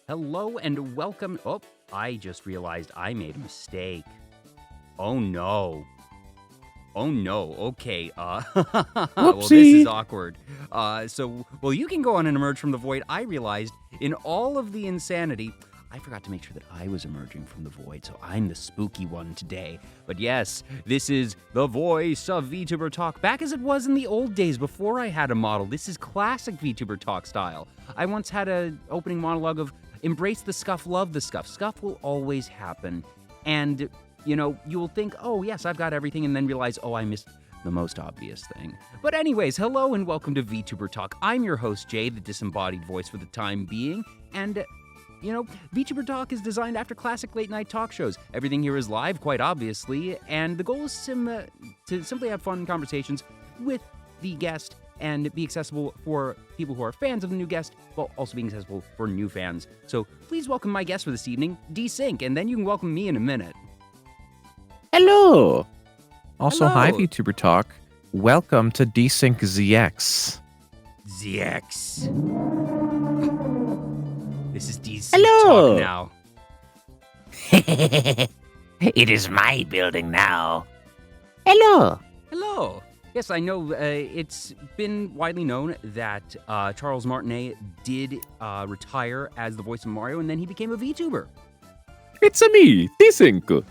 Hello and welcome. Oh, I just realized I made a mistake. Oh no. Oh no. Okay. Well, this is awkward. Well, you can go on and emerge from the void. I realized in all of the insanity, I forgot to make sure that I was emerging from the void, so I'm the spooky one today. But yes, this is the voice of Vtuber Talk, back as it was in the old days before I had a model. This is classic Vtuber Talk style. I once had an opening monologue of embrace the scuff, love the scuff. Scuff will always happen. And, you know, you will think, oh, yes, I've got everything, and then realize, oh, I missed the most obvious thing. But anyways, hello and welcome to Vtuber Talk. I'm your host, Jay, the disembodied voice for the time being, and you know, Vtuber Talk is designed after classic late-night talk shows. Everything here is live, quite obviously, and the goal is to simply have fun conversations with the guest and be accessible for people who are fans of the new guest, while also being accessible for new fans. So please welcome my guest for this evening, Desync, and then you can welcome me in a minute. Hello! Also, Hello. hi, Vtuber Talk. Welcome to Desync ZX. ZX. This is Desync Hello. Talk now. It is my building now. Hello. Hello. Yes, I know it's been widely known that Charles Martinet did retire as the voice of Mario, and then he became a VTuber. It's a me, Desync.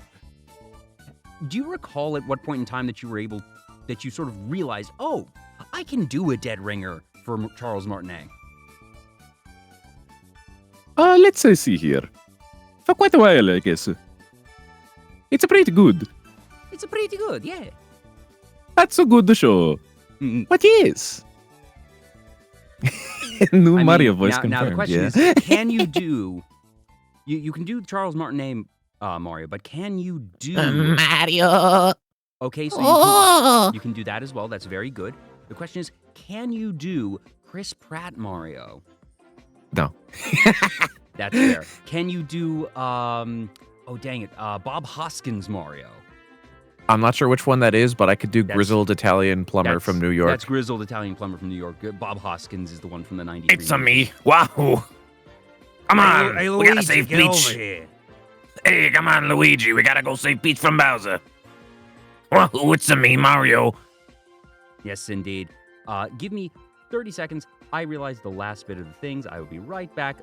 Do you recall at what point in time that you sort of realized, oh, I can do a dead ringer for Charles Martinet? Let's see here. For quite a while, I guess. It's pretty good. It's pretty good, yeah. That's a good show. Mm. What is? New I Mario mean, voice now confirmed. the question yeah. is, can you do... You can do Charles Martinet Mario, but can you do... Mario. Okay, so you can do that as well. That's very good. The question is, can you do Chris Pratt Mario? No. That's fair. Can you do, oh dang it, Bob Hoskins Mario? I'm not sure which one that is, but I could do That's- Grizzled Italian Plumber from New York. That's Grizzled Italian Plumber from New York. Bob Hoskins is the one from the 93. It's a me. Wow. Come on. Hey, we gotta Luigi, save get Peach. over here. Hey, come on, Luigi. We gotta go save Peach from Bowser. Wow, it's a me, Mario. Yes, indeed. Give me 30 seconds. I realized the last bit of the things. I will be right back.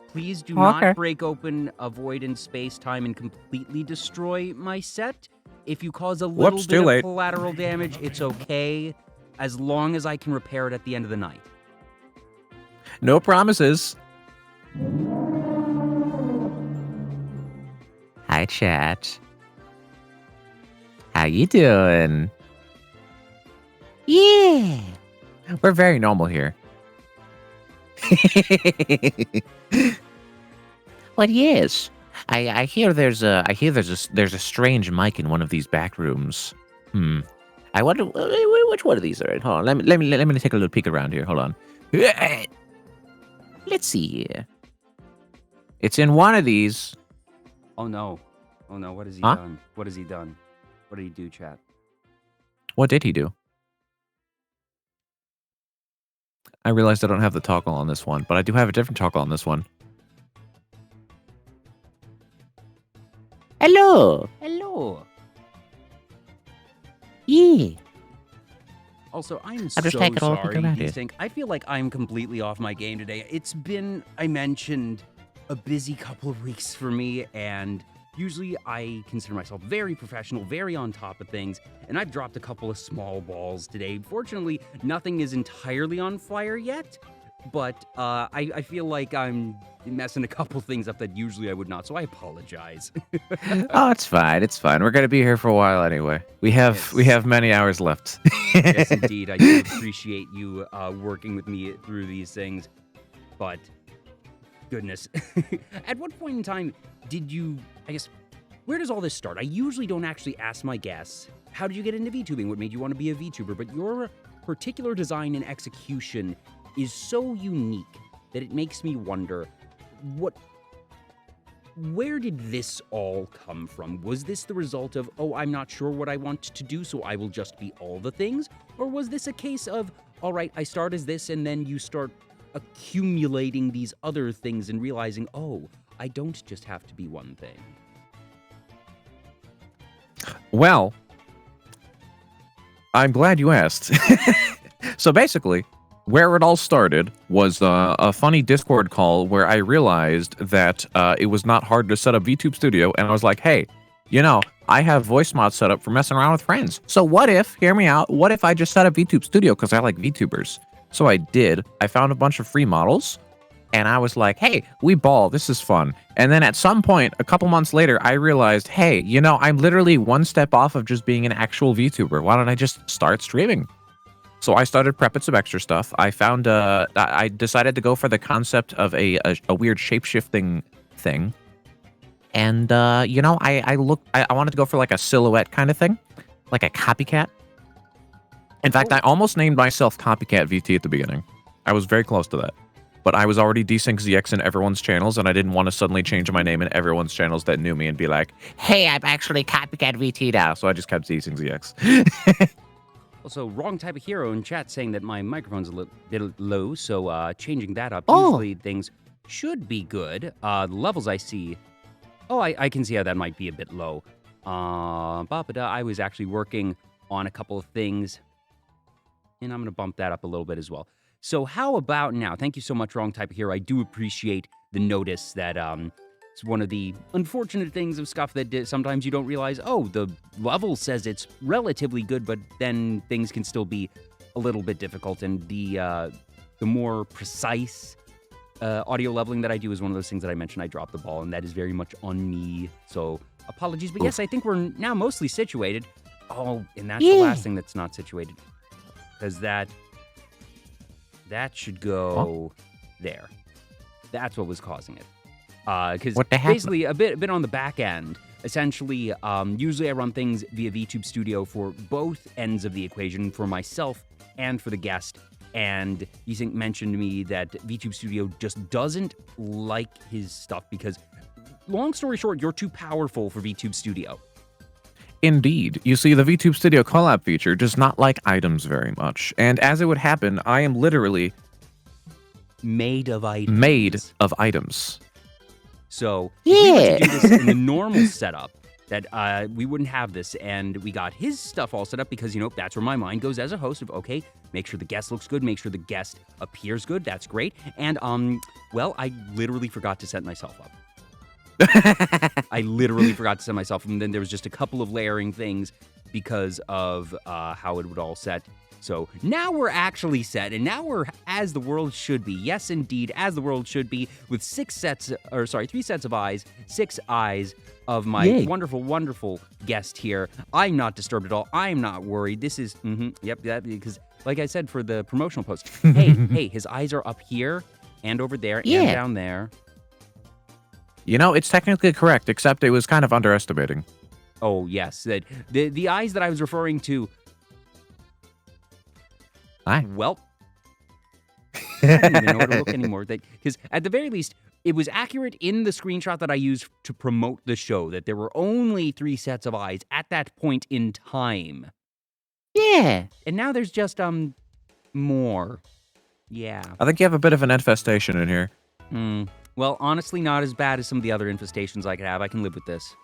Please do not break open a void in space-time and completely destroy my set. If you cause a little Whoops, bit too of late. collateral damage, it's okay, as long as I can repair it at the end of the night. No promises. Hi, chat. How you doing? Yeah. We're very normal here. What yes? I hear there's a strange mic in one of these back rooms. I wonder which one of these are in. Hold on, let me take a little peek around here. Hold on. Let's see here. It's in one of these. Oh no. Oh no, what has he Huh? done? What has he done? What did he do, chat? What did he do? I realized I don't have the toggle on this one, but I do have a different toggle on this one. Hello. Hello. Yeah. Also, I'm I'll so just take it all sorry, around here. Desync. I feel like I'm completely off my game today. It's been, I mentioned, a busy couple of weeks for me, and usually I consider myself very professional, very on top of things, and I've dropped a couple of small balls today. Fortunately, nothing is entirely on fire yet, but I feel like I'm messing a couple things up that usually I would not, so I apologize. Oh, it's fine. It's fine. We're gonna be here for a while anyway. We have many hours left. Yes, indeed. I do appreciate you working with me through these things, but goodness. At what point in time did you, I guess, where does all this start? I usually don't actually ask my guests, how did you get into VTubing? What made you want to be a VTuber? But your particular design and execution is so unique that it makes me wonder, where did this all come from? Was this the result of, oh, I'm not sure what I want to do, so I will just be all the things? Or was this a case of, all right, I start as this, and then you start accumulating these other things and realizing, oh, I don't just have to be one thing. Well, I'm glad you asked. So basically, where it all started was a funny Discord call where I realized that it was not hard to set up VTube Studio, and I was like, hey, you know, I have voice mods set up for messing around with friends. So what if, hear me out, what if I just set up VTube Studio because I like VTubers? So I did. I found a bunch of free models, and I was like, hey, we ball. This is fun. And then at some point, a couple months later, I realized, hey, you know, I'm literally one step off of just being an actual VTuber. Why don't I just start streaming? So I started prepping some extra stuff. I found, I decided to go for the concept of a weird shape-shifting thing. And, you know, I wanted to go for like a silhouette kind of thing, like a copycat. In fact, I almost named myself Copycat VT at the beginning. I was very close to that. But I was already Desync ZX in everyone's channels, and I didn't want to suddenly change my name in everyone's channels that knew me and be like, hey, I'm actually Copycat VT now. So I just kept Desync ZX. Also, wrong type of hero in chat saying that my microphone's a bit low, so changing that up. Usually things should be good. The levels I see... Oh, I can see how that might be a bit low. I was actually working on a couple of things, and I'm going to bump that up a little bit as well. So how about now? Thank you so much, Wrong Type of Hero. I do appreciate the notice that it's one of the unfortunate things of Scuff that sometimes you don't realize, oh, the level says it's relatively good, but then things can still be a little bit difficult, and the more precise audio leveling that I do is one of those things that I mentioned I dropped the ball, and that is very much on me, so apologies. But yes, I think we're now mostly situated. Oh, and that's the last thing that's not situated, because that should go there. That's what was causing it. Because basically a bit on the back end. Essentially, usually I run things via VTube Studio for both ends of the equation, for myself and for the guest. And Desync mentioned to me that VTube Studio just doesn't like his stuff because, long story short, you're too powerful for VTube Studio. Indeed. You see, the VTube Studio collab feature does not like items very much. And as it would happen, I am literally... Made of items. So, if we were to do this in the normal setup, that we wouldn't have this, and we got his stuff all set up because, you know, that's where my mind goes as a host of, okay, make sure the guest looks good, make sure the guest appears good, that's great. And, well, I literally forgot to set myself up. I literally forgot to set myself up, and then there was just a couple of layering things because of how it would all set. So now we're actually set, and now we're as the world should be. Yes, indeed, as the world should be, with 3 sets of eyes, 6 eyes of my wonderful, wonderful guest here. I'm not disturbed at all. I'm not worried. This is, because, like I said for the promotional post, hey, his eyes are up here and over there and down there. You know, it's technically correct, except it was kind of underestimating. Oh, yes. The eyes that I was referring to... Well, I don't even know where to look anymore. Because at the very least, it was accurate in the screenshot that I used to promote the show, that there were only 3 sets of eyes at that point in time. Yeah. And now there's just, more. Yeah. I think you have a bit of an infestation in here. Well, honestly, not as bad as some of the other infestations I could have. I can live with this.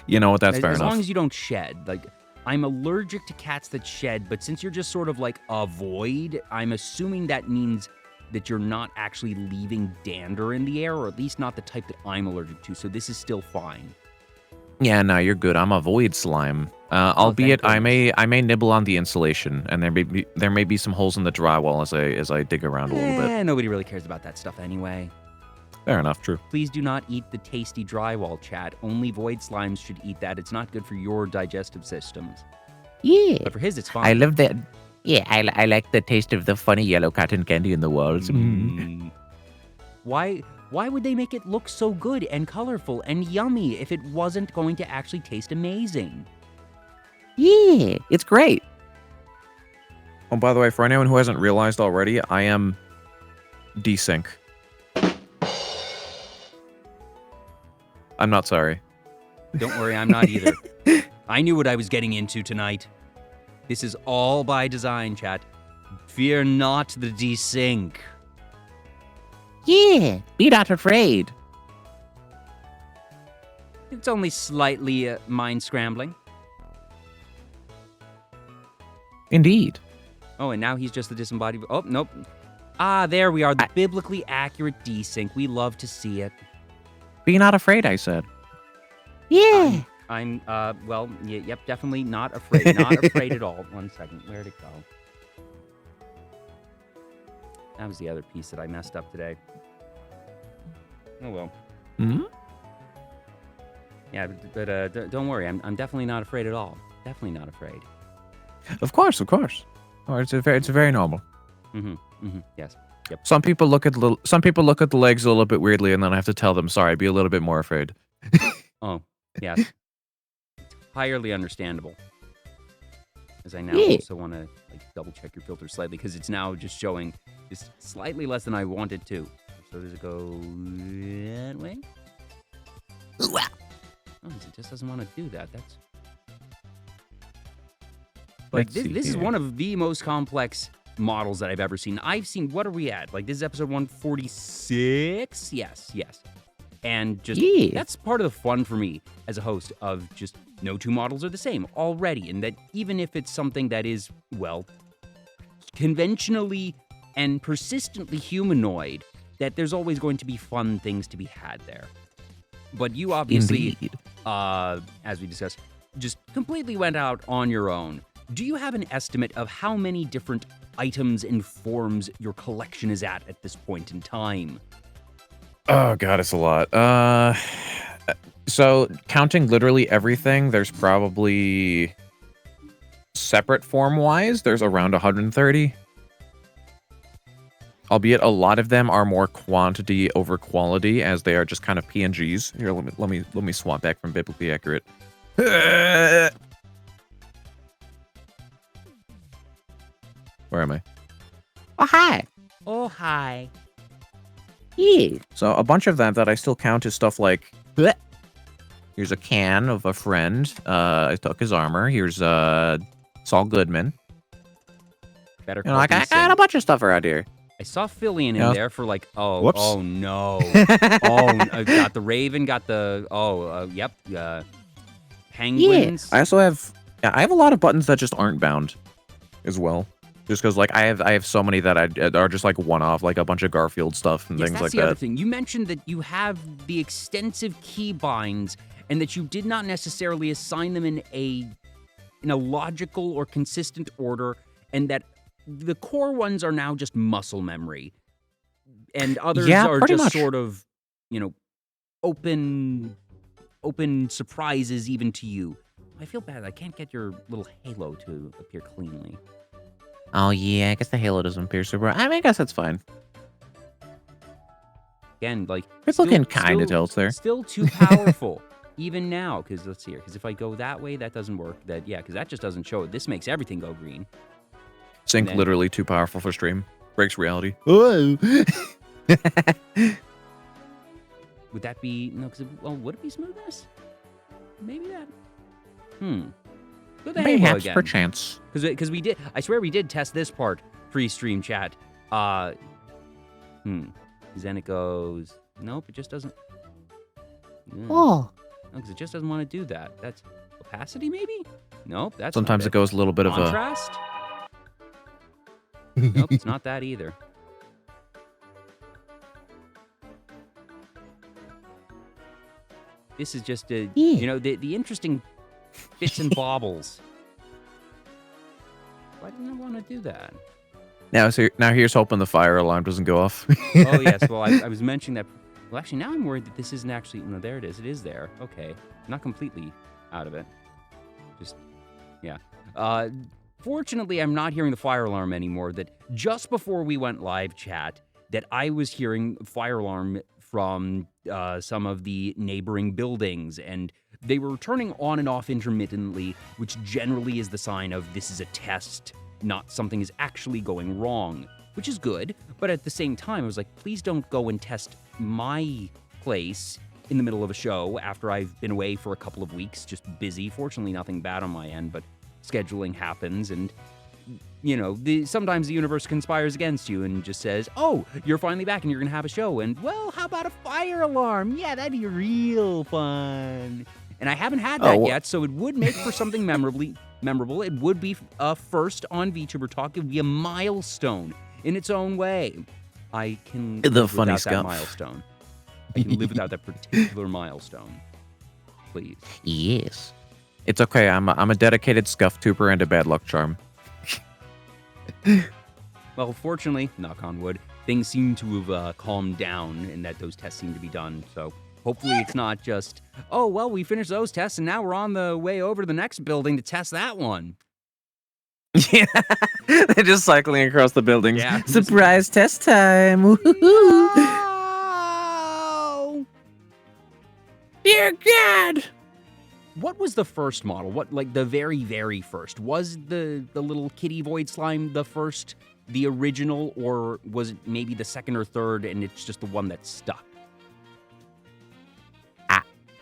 You know what? That's fair enough. As long as you don't shed. Like, I'm allergic to cats that shed, but since you're just sort of like a void, I'm assuming that means that you're not actually leaving dander in the air, or at least not the type that I'm allergic to, so this is still fine. Yeah, no, you're good. I'm a void slime. Albeit I may nibble on the insulation, and there may be some holes in the drywall as I dig around a little bit. Nobody really cares about that stuff anyway. Fair enough, true. Please do not eat the tasty drywall, chat. Only void slimes should eat that. It's not good for your digestive systems. Yeah. But for his, it's fine. I love that. Yeah, I like the taste of the funny yellow cotton candy in the walls. Why would they make it look so good and colorful and yummy if it wasn't going to actually taste amazing? Yeah, it's great. Oh, by the way, for anyone who hasn't realized already, I am Desync. I'm not sorry. Don't worry, I'm not either. I knew what I was getting into tonight. This is all by design, chat. Fear not the Desync. Yeah, be not afraid. It's only slightly mind scrambling. Indeed. Oh, and now he's just the disembodied. Oh, nope. Ah, there we are. The biblically accurate desync. We love to see it. Be not afraid, I said. Yeah. Well, yep, definitely not afraid. Not afraid at all. 1 second. Where'd it go? That was the other piece that I messed up today. Oh, well. Hmm? Yeah, but don't worry. I'm definitely not afraid at all. Definitely not afraid. Of course, of course. Oh, it's very normal. Yes. Yep. Some people look at the legs a little bit weirdly, and then I have to tell them, sorry, be a little bit more afraid. Oh, yes. Entirely understandable. As I now also want to double check your filter slightly because it's now just showing just slightly less than I wanted to. So does it go that way? Oh, it just doesn't want to do that. That's. But this is one of the most complex models that I've ever seen. I've seen, what are we at? Like, this is episode 146? Yes. And just, that's part of the fun for me as a host of just no two models are the same already. And that even if it's something that is, well, conventionally and persistently humanoid, that there's always going to be fun things to be had there. But you obviously, as we discussed, just completely went out on your own. Do you have an estimate of how many different items and forms your collection is at this point in time? Oh god, it's a lot. So counting literally everything, there's probably separate form-wise, there's around 130. Albeit a lot of them are more quantity over quality, as they are just kind of PNGs. Here, let me swap back from biblically accurate. Where am I? Oh, hi. Oh, hi. Yeah. So a bunch of them that I still count as stuff like, bleh. Here's a can of a friend. I took his armor. Here's Saul Goodman. Better. You know, I got a bunch of stuff around here. I saw Fillion in there for like, Whoops. Oh no. Got the Raven, got the, Penguins. I also have, I have a lot of buttons that just aren't bound as well. Just because, like, I have so many that are just, like, one-off, like a bunch of Garfield stuff and things like that. That's the other thing. You mentioned that you have the extensive key binds and that you did not necessarily assign them in a logical or consistent order, and that the core ones are now just muscle memory. And others are just much. sort of, open surprises even to you. I feel bad. I can't get your little halo to appear cleanly. Oh, yeah, I guess the halo doesn't appear super. I mean, I guess that's fine. Again, like... It's looking kind of tilts there. Still too powerful, even now. Because, let's see here. Because if I go that way, that doesn't work. Because that just doesn't show it. This makes everything go green. Sync literally too powerful for stream. Breaks reality. Whoa. Would that be... No, because... Well, would it be smoothness? Maybe that... Go the halo again. Perchance. Because we did... I swear we did test this part pre-stream chat. Then it goes... Nope, it just doesn't... Oh. No, because it just doesn't want to do that. That's opacity, maybe? Nope, that's Sometimes it goes a little bit of a... Contrast? Nope, it's not that either. This is just a... the interesting bits and bobbles. Why didn't I want to do that? Now here's hoping the fire alarm doesn't go off. Oh, yes. Well, I was mentioning that. Well, actually, now I'm worried that this isn't actually... No, there it is. It is there. Okay. Not completely out of it. Just, yeah. Fortunately, I'm not hearing the fire alarm anymore. That just before we went live chat, that I was hearing fire alarm from some of the neighboring buildings, and they were turning on and off intermittently, which generally is the sign of this is a test, not something is actually going wrong, which is good. But at the same time, I was like, please don't go and test my place in the middle of a show after I've been away for a couple of weeks, just busy. Fortunately, nothing bad on my end, but scheduling happens, and you know, sometimes the universe conspires against you and just says, oh, you're finally back and you're going to have a show. And, well, how about a fire alarm? Yeah, that'd be real fun. And I haven't had that yet, so it would make for something memorable. It would be a first on Vtuber Talk. It would be a milestone in its own way. I can live without that milestone. I can live without that particular milestone. Please. Yes. It's okay. I'm a dedicated scuff tuber and a bad luck charm. Well, fortunately, knock on wood, things seem to have calmed down and that those tests seem to be done. So hopefully it's not just, oh, well, we finished those tests and now we're on the way over to the next building to test that one. Yeah. They're just cycling across the buildings. Yeah. Surprise test time. No! Dear God. What was the first model? What, like, the very, very first? Was the little kitty void slime the first, the original, or was it maybe the second or third and it's just the one that stuck?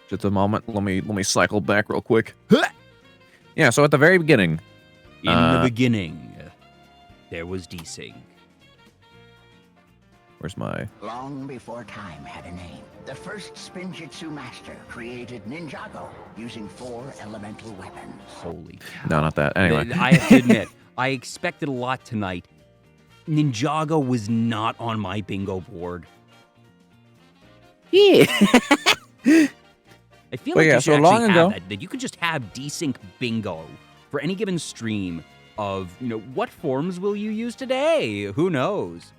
Just a moment. Let me cycle back real quick. Yeah, so at the very beginning. In the beginning, there was Desync. Where's my... Long before time had a name, the first Spinjitzu master created Ninjago using 4 elemental weapons. Holy cow. No, not that. Anyway. I have to admit, I expected a lot tonight. Ninjago was not on my bingo board. Yeah. I feel like yeah, you should so long actually ago- have that you could just have Desync bingo for any given stream of, you know, what forms will you use today? Who knows?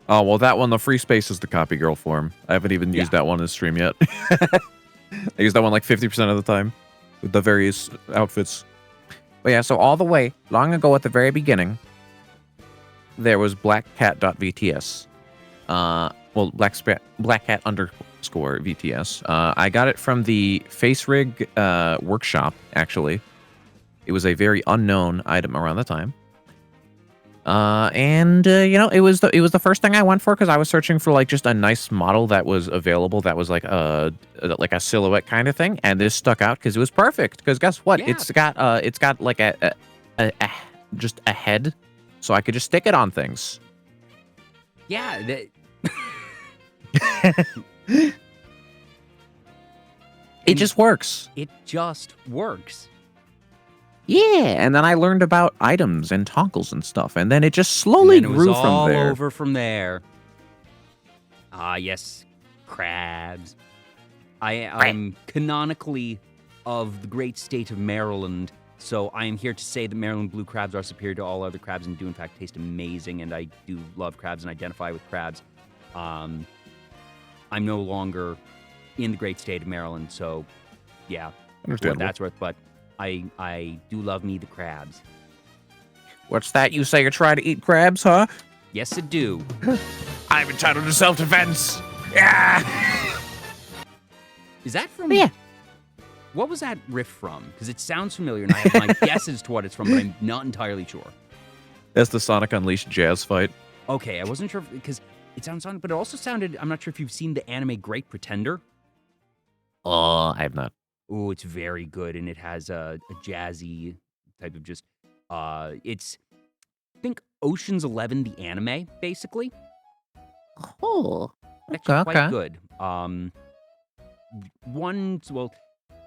Oh, well, that one, the free space is the copy girl form. I haven't even used that one in the stream yet. I use that one like 50% of the time with the various outfits. But yeah, so all the way, long ago at the very beginning, there was blackcat.vts. Well, blackcat underscore VTS. I got it from the face rig workshop, actually. It was a very unknown item around the time. You know, it was the first thing I went for because I was searching for like just a nice model that was available that was like a silhouette kind of thing, and this stuck out because it was perfect. Because guess what? Yeah. It's got like just a head, so I could just stick it on things. Yeah. It just works. It just works. Yeah, and then I learned about items and toggles and stuff, and then it just slowly And it was grew all from there. over from there. Ah, yes, crabs. I'm canonically of the great state of Maryland, so I am here to say that Maryland blue crabs are superior to all other crabs and do in fact taste amazing, and I do love crabs and identify with crabs. I'm no longer in the great state of Maryland, so yeah, for what Understandable. that's worth, but I do love me the crabs. What's that? You say you're trying to eat crabs, huh? Yes, I do. I'm entitled to self-defense. Yeah. Is that from... Yeah. What was that riff from? Because it sounds familiar, and I have my guesses to what it's from, but I'm not entirely sure. That's the Sonic Unleashed jazz fight. Okay, I wasn't sure, because it sounds Sonic, but it also sounded... I'm not sure if you've seen the anime Great Pretender. Oh, I have not. Oh, it's very good, and it has a jazzy type of just... it's, I think, Ocean's 11, the anime, basically. Oh, Actually, okay. quite good.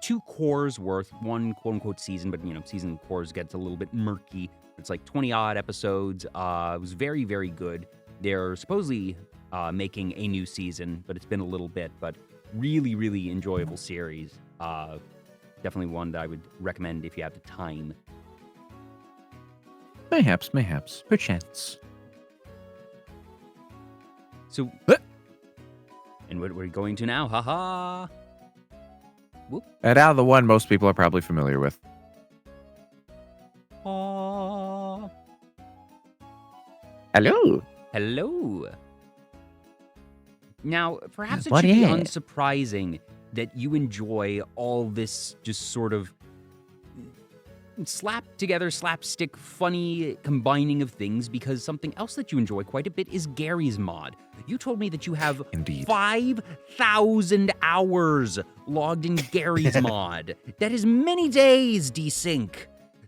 Two cores worth, one quote-unquote season, but, you know, season cores gets a little bit murky. It's like 20-odd episodes. It was very, very good. They're supposedly making a new season, but it's been a little bit, but really, really enjoyable series. Definitely one that I would recommend if you have the time. Mayhaps, perchance. So, and what we're going to now, haha. Whoop. And now the one most people are probably familiar with. Aw. Hello. Hello. Now, perhaps it What should be is? unsurprising that you enjoy all this just sort of slapstick, funny combining of things, because something else that you enjoy quite a bit is Gary's mod. You told me that you have Indeed. 5,000 hours logged in Gary's mod. That is many days, Desync.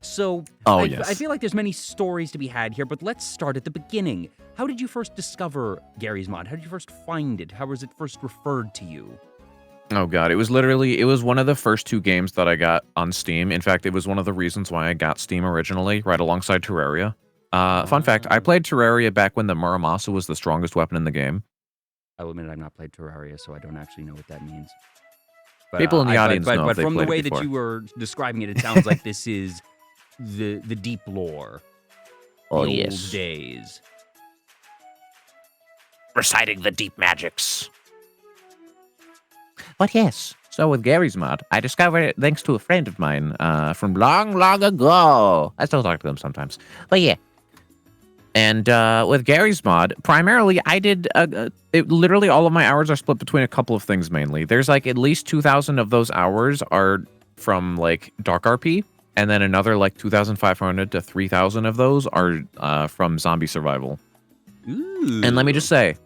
So, Oh, I yes. feel like there's many stories to be had here, but let's start at the beginning. How did you first discover Gary's Mod? How did you first find it? How was it first referred to you? Oh god, it was one of the first 2 games that I got on Steam. In fact, it was one of the reasons why I got Steam originally, right alongside Terraria. Fun fact, I played Terraria back when the Muramasa was the strongest weapon in the game. I will admit I've not played Terraria, so I don't actually know what that means. But, People in the audience know if but they've from the played it way that before. you were describing it, it sounds like this is the deep lore. Oh, the old yes. days. Reciting the deep magics. But yes, so with Gary's Mod, I discovered it thanks to a friend of mine from long, long ago. I still talk to them sometimes. But yeah. And with Gary's Mod, primarily I did, literally all of my hours are split between a couple of things mainly. There's like at least 2,000 of those hours are from like Dark RP, and then another like 2,500 to 3,000 of those are from Zombie Survival. Ooh. And let me just say,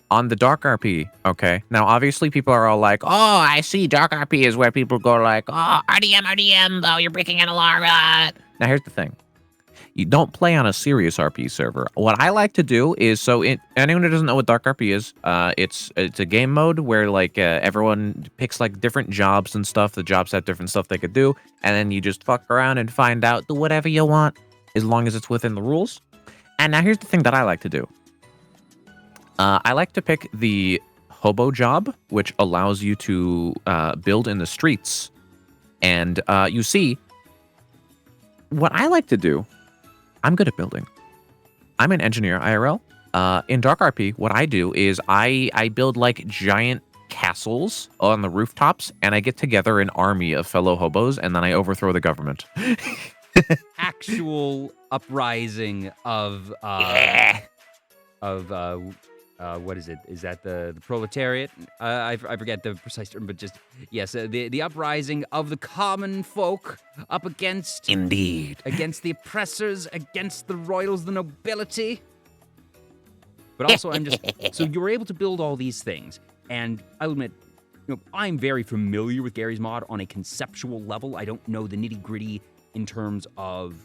on the Dark RP, okay, now obviously people are all like, Oh, I see. Dark RP is where people go like, oh, RDM, oh, you're breaking an alarm. now here's the thing. You don't play on a serious RP server. What I like to do is, anyone who doesn't know what Dark RP is, it's a game mode where like everyone picks like different jobs and stuff. The jobs have different stuff they could do, and then you just fuck around and find out, do whatever you want, as long as it's within the rules. And now here's the thing that I like to do. I like to pick the hobo job, which allows you to build in the streets. And you see, what I like to do, I'm good at building. I'm an engineer IRL. In Dark RP, what I do is I build like giant castles on the rooftops, and I get together an army of fellow hobos, and then I overthrow the government. Actual uprising of Yeah. what is it? Is that the proletariat? I forget the precise term, but just yes, the uprising of the common folk up against Indeed. the oppressors, against the royals, the nobility. But also, so you were able to build all these things, and I'll admit, I'm very familiar with Gary's Mod on a conceptual level. I don't know the nitty-gritty in terms of,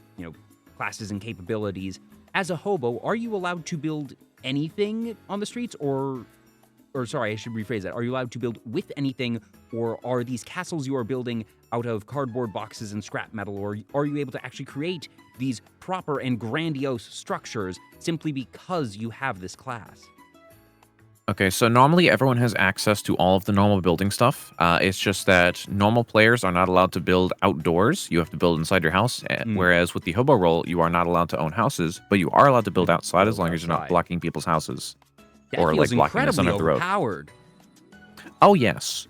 classes and capabilities. As a hobo, are you allowed to build anything on the streets, or sorry, I should rephrase that. Are you allowed to build with anything, or are these castles you are building out of cardboard boxes and scrap metal, or are you able to actually create these proper and grandiose structures simply because you have this class? Okay, so normally everyone has access to all of the normal building stuff. It's just that normal players are not allowed to build outdoors. You have to build inside your house. Whereas with the hobo role, you are not allowed to own houses, but you are allowed to build outside as long as you're not blocking people's houses. That or feels like blocking the center incredibly of the road. overpowered. Oh yes.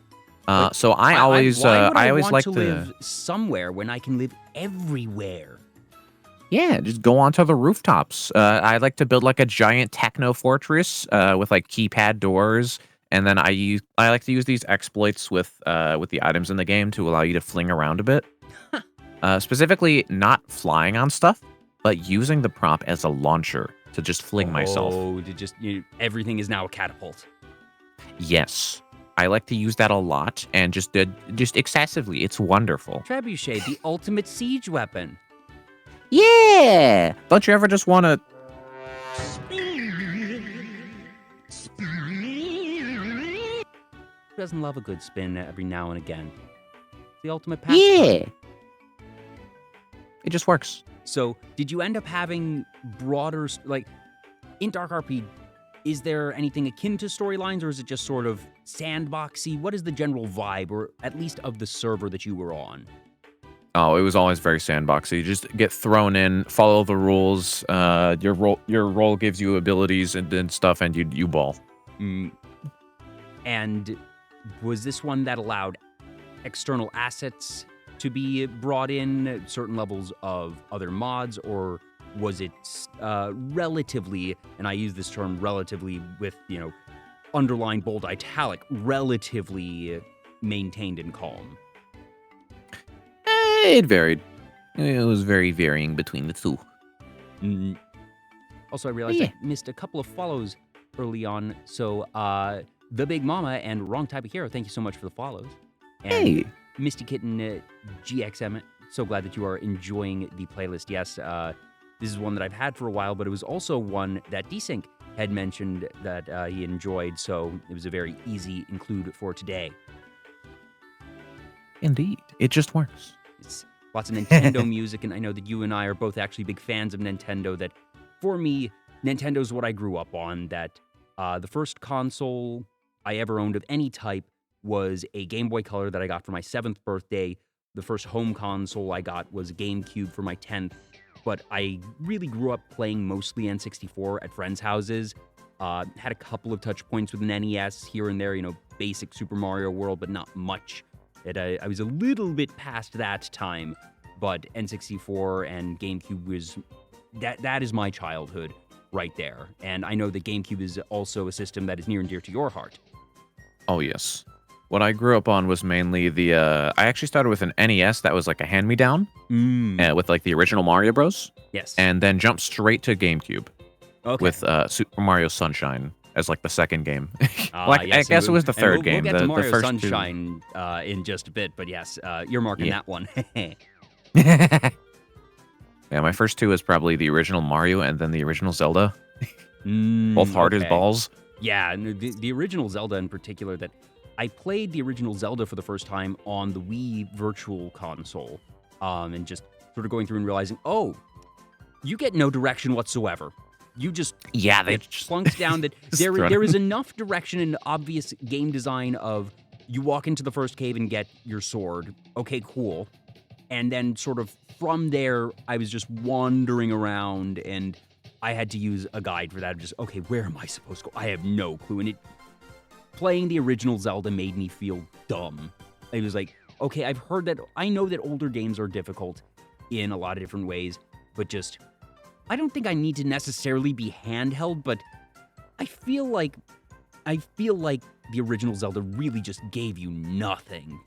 Like, So I always why would I always want like to live somewhere when I can live everywhere? Yeah, just go onto the rooftops. I like to build like a giant techno fortress with like keypad doors, and then I like to use these exploits with the items in the game to allow you to fling around a bit. Specifically, not flying on stuff, but using the prop as a launcher to just fling myself. Oh, everything is now a catapult. Yes, I like to use that a lot and just excessively. It's wonderful. Trebuchet, the ultimate siege weapon. Yeah. Don't you ever just want to? Who doesn't love a good spin every now and again? The ultimate pastime. Yeah. It just works. So, did you end up having broader, like, in Dark RP, is there anything akin to storylines, or is it just sort of sandboxy? What is the general vibe, or at least of the server that you were on? Oh, it was always very sandboxy. You just get thrown in, follow the rules. Your role gives you abilities and stuff, and you ball. And was this one that allowed external assets to be brought in, certain levels of other mods, or was it relatively, and I use this term relatively with, underline, bold, italic, relatively maintained and calm? It varied. It was very varying between the two. Also, I realized I missed a couple of follows early on, so The Big Mama and Wrong Type of Hero, thank you so much for the follows. And Hey. Misty Kitten GXM so glad that you are enjoying the playlist. Yes, this is one that I've had for a while, but it was also one that Desync had mentioned that he enjoyed, so it was a very easy include for today. Indeed. It just works. It's lots of Nintendo music, and I know that you and I are both actually big fans of Nintendo. That, for me, Nintendo's what I grew up on. That the first console I ever owned of any type was a Game Boy Color that I got for my 7th birthday. The first home console I got was a GameCube for my 10th. But I really grew up playing mostly N64 at friends' houses. Had a couple of touch points with an NES here and there, basic Super Mario World, but not much. I was a little bit past that time, but N64 and GameCube was... That is my childhood right there. And I know that GameCube is also a system that is near and dear to your heart. Oh, yes. What I grew up on was mainly the... I actually started with an NES that was like a hand-me-down with like the original Mario Bros. Yes. And then jumped straight to GameCube with Super Mario Sunshine as like the second game. Yes, I guess it was the third game. We'll get to Mario the first Sunshine in just a bit, but yes, you're marking that one. Yeah, my first two was probably the original Mario and then the original Zelda. Both hard as balls. Yeah, and the original Zelda in particular, that I played the original Zelda for the first time on the Wii Virtual Console, and just sort of going through and realizing, oh, you get no direction whatsoever. You just they plunks down that there is enough direction and obvious game design of you walk into the first cave and get your sword. Okay, cool. And then sort of from there, I was just wandering around and I had to use a guide for that. Just, okay, where am I supposed to go? I have no clue. And playing the original Zelda made me feel dumb. It was like, okay, I know that older games are difficult in a lot of different ways, but just, I don't think I need to necessarily be handheld, but I feel like the original Zelda really just gave you nothing.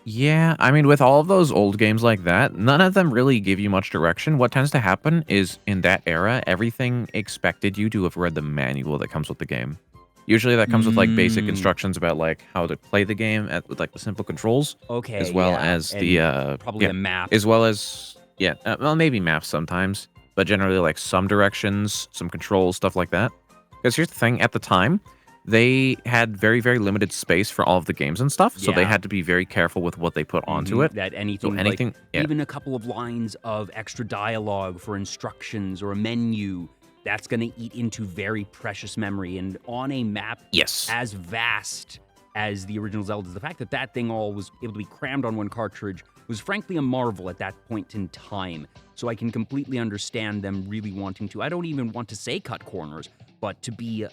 Yeah, I mean, with all of those old games like that, none of them really give you much direction. What tends to happen is, in that era, everything expected you to have read the manual that comes with the game. Usually that comes with, like, basic instructions about, like, how to play the game with, like, the simple controls. Okay, as well as the... probably a map. As well as... Yeah, well, maybe maps sometimes. But generally, like, some directions, some controls, stuff like that. Because here's the thing, at the time, they had very, very limited space for all of the games and stuff, so they had to be very careful with what they put onto it. That anything, even a couple of lines of extra dialogue for instructions or a menu, that's going to eat into very precious memory. And on a map as vast as the original Zelda, the fact that that thing all was able to be crammed on one cartridge was frankly a marvel at that point in time. So I can completely understand them really wanting to, I don't even want to say cut corners, but to be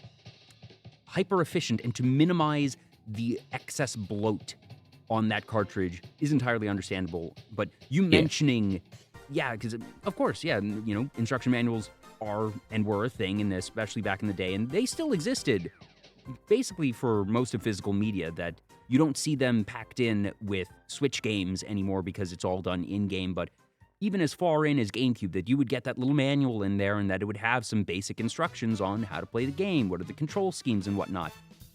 hyper efficient and to minimize the excess bloat on that cartridge is entirely understandable. But you mentioning, because of course, instruction manuals are and were a thing, and especially back in the day, and they still existed basically for most of physical media, that you don't see them packed in with Switch games anymore because it's all done in-game. But even as far in as GameCube, that you would get that little manual in there and that it would have some basic instructions on how to play the game, what are the control schemes and whatnot.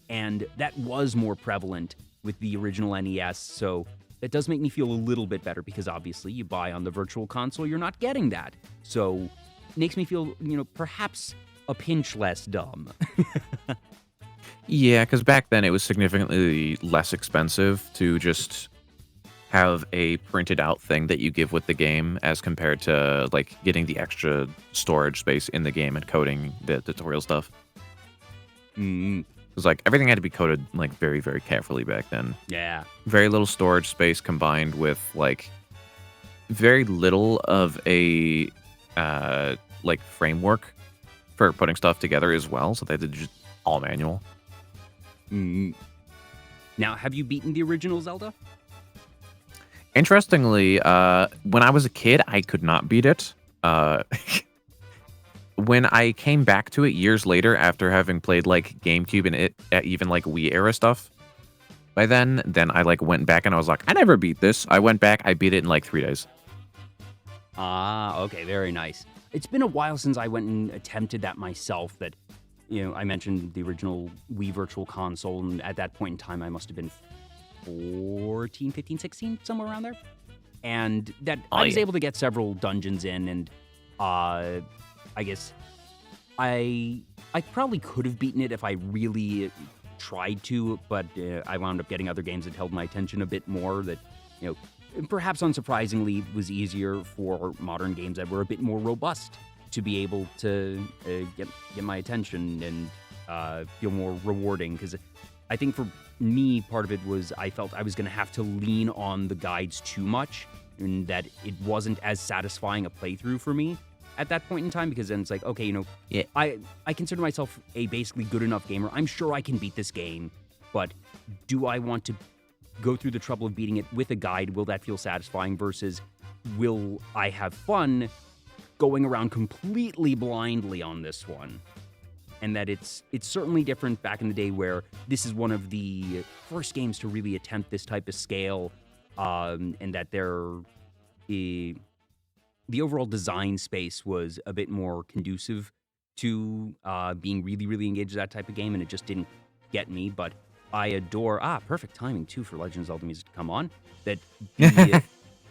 And that was more prevalent with the original NES, so that does make me feel a little bit better, because obviously you buy on the Virtual Console, you're not getting that. So it makes me feel, perhaps a pinch less dumb. Yeah, because back then it was significantly less expensive to just have a printed out thing that you give with the game as compared to like getting the extra storage space in the game and coding the tutorial stuff. Because like everything had to be coded like very, very carefully back then. Yeah. Very little storage space combined with like very little of a like framework for putting stuff together as well. So they had to just all manual. Now, have you beaten the original Zelda? Interestingly, when I was a kid, I could not beat it. When I came back to it years later, after having played like GameCube and even like Wii era stuff, by then I like went back and I was like, I never beat this. I went back, I beat it in like 3 days. Ah, okay, very nice. It's been a while since I went and attempted that myself. That, I mentioned the original Wii Virtual Console, and at that point in time, I must have been 14, 15, 16, somewhere around there. and that Oh, I was yeah. able to get several dungeons in, and I guess I probably could have beaten it if I really tried to, but I wound up getting other games that held my attention a bit more. That, you know, perhaps unsurprisingly, was easier for modern games that were a bit more robust to be able to get my attention and feel more rewarding. Because I think for me, part of it was I felt I was going to have to lean on the guides too much, and that it wasn't as satisfying a playthrough for me at that point in time, because then it's like, okay, you know, Yeah. I consider myself a basically good enough gamer. I'm sure I can beat this game, but do I want to go through the trouble of beating it with a guide? Will that feel satisfying versus will I have fun going around completely blindly on this one? And that it's certainly different back in the day, where this is one of the first games to really attempt this type of scale, and that the overall design space was a bit more conducive to being really, really engaged in that type of game, and it just didn't get me. But I adore perfect timing too for Legend of Zelda music to come on. That the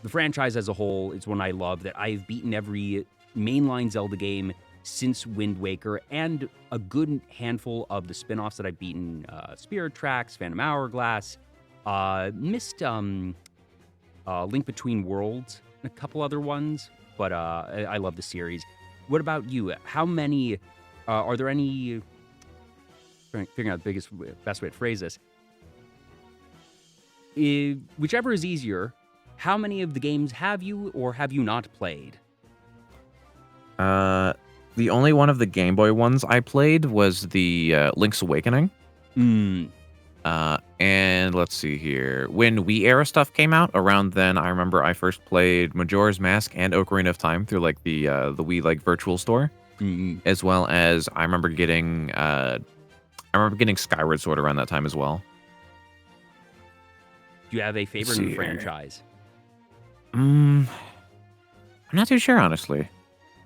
franchise as a whole is one I love. That I've beaten every mainline Zelda game since Wind Waker, and a good handful of the spin-offs that I've beaten, Spirit Tracks, Phantom Hourglass, missed Link Between Worlds, and a couple other ones, but I love the series. What about you? How many, are there any, figuring out the best way to phrase this, whichever is easier, how many of the games have you or have you not played? The only one of the Game Boy ones I played was the Link's Awakening. And let's see here. When Wii era stuff came out, around then, I remember I first played Majora's Mask and Ocarina of Time through like the Wii like virtual store, as well as I remember getting Skyward Sword around that time as well. Do you have a favorite in the franchise? I'm not too sure, honestly.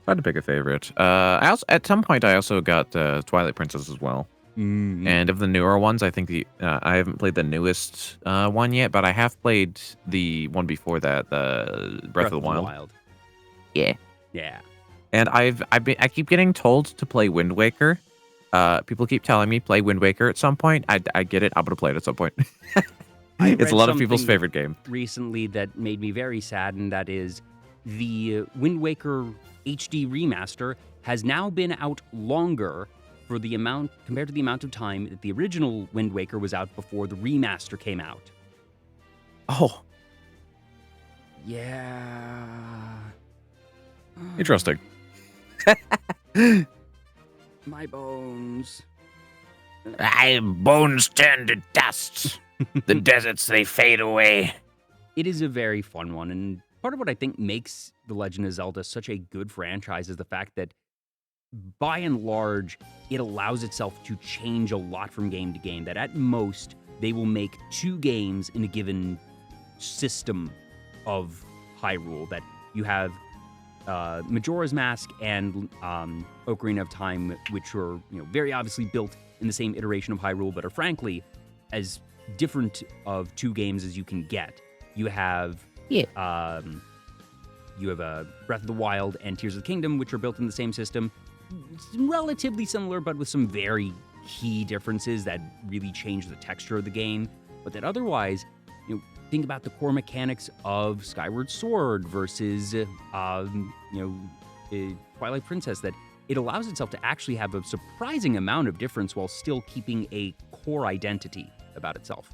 Hard to pick a favorite. At some point, I also got Twilight Princess as well. And of the newer ones, I think I haven't played the newest one yet, but I have played the one before that, the Breath of the Wild. Yeah. Yeah. And I keep getting told to play Wind Waker. People keep telling me play Wind Waker at some point. I get it. I'm gonna play it at some point. It's a lot of people's favorite game. Recently, that made me very sad, and that is the Wind Waker HD remaster has now been out longer for the amount compared to the amount of time that the original Wind Waker was out before the remaster came out. Oh, Yeah. interesting. My bones. Bones turn to dust. The deserts, they fade away. It is a very fun one, and part of what I think makes The Legend of Zelda such a good franchise is the fact that, by and large, it allows itself to change a lot from game to game. That at most, they will make 2 games in a given system of Hyrule. That you have Majora's Mask and Ocarina of Time, which are very obviously built in the same iteration of Hyrule, but are frankly as different of 2 games as you can get. You have Breath of the Wild and Tears of the Kingdom, which are built in the same system. Relatively similar, but with some very key differences that really change the texture of the game. But that otherwise, think about the core mechanics of Skyward Sword versus, Twilight Princess, that it allows itself to actually have a surprising amount of difference while still keeping a core identity about itself.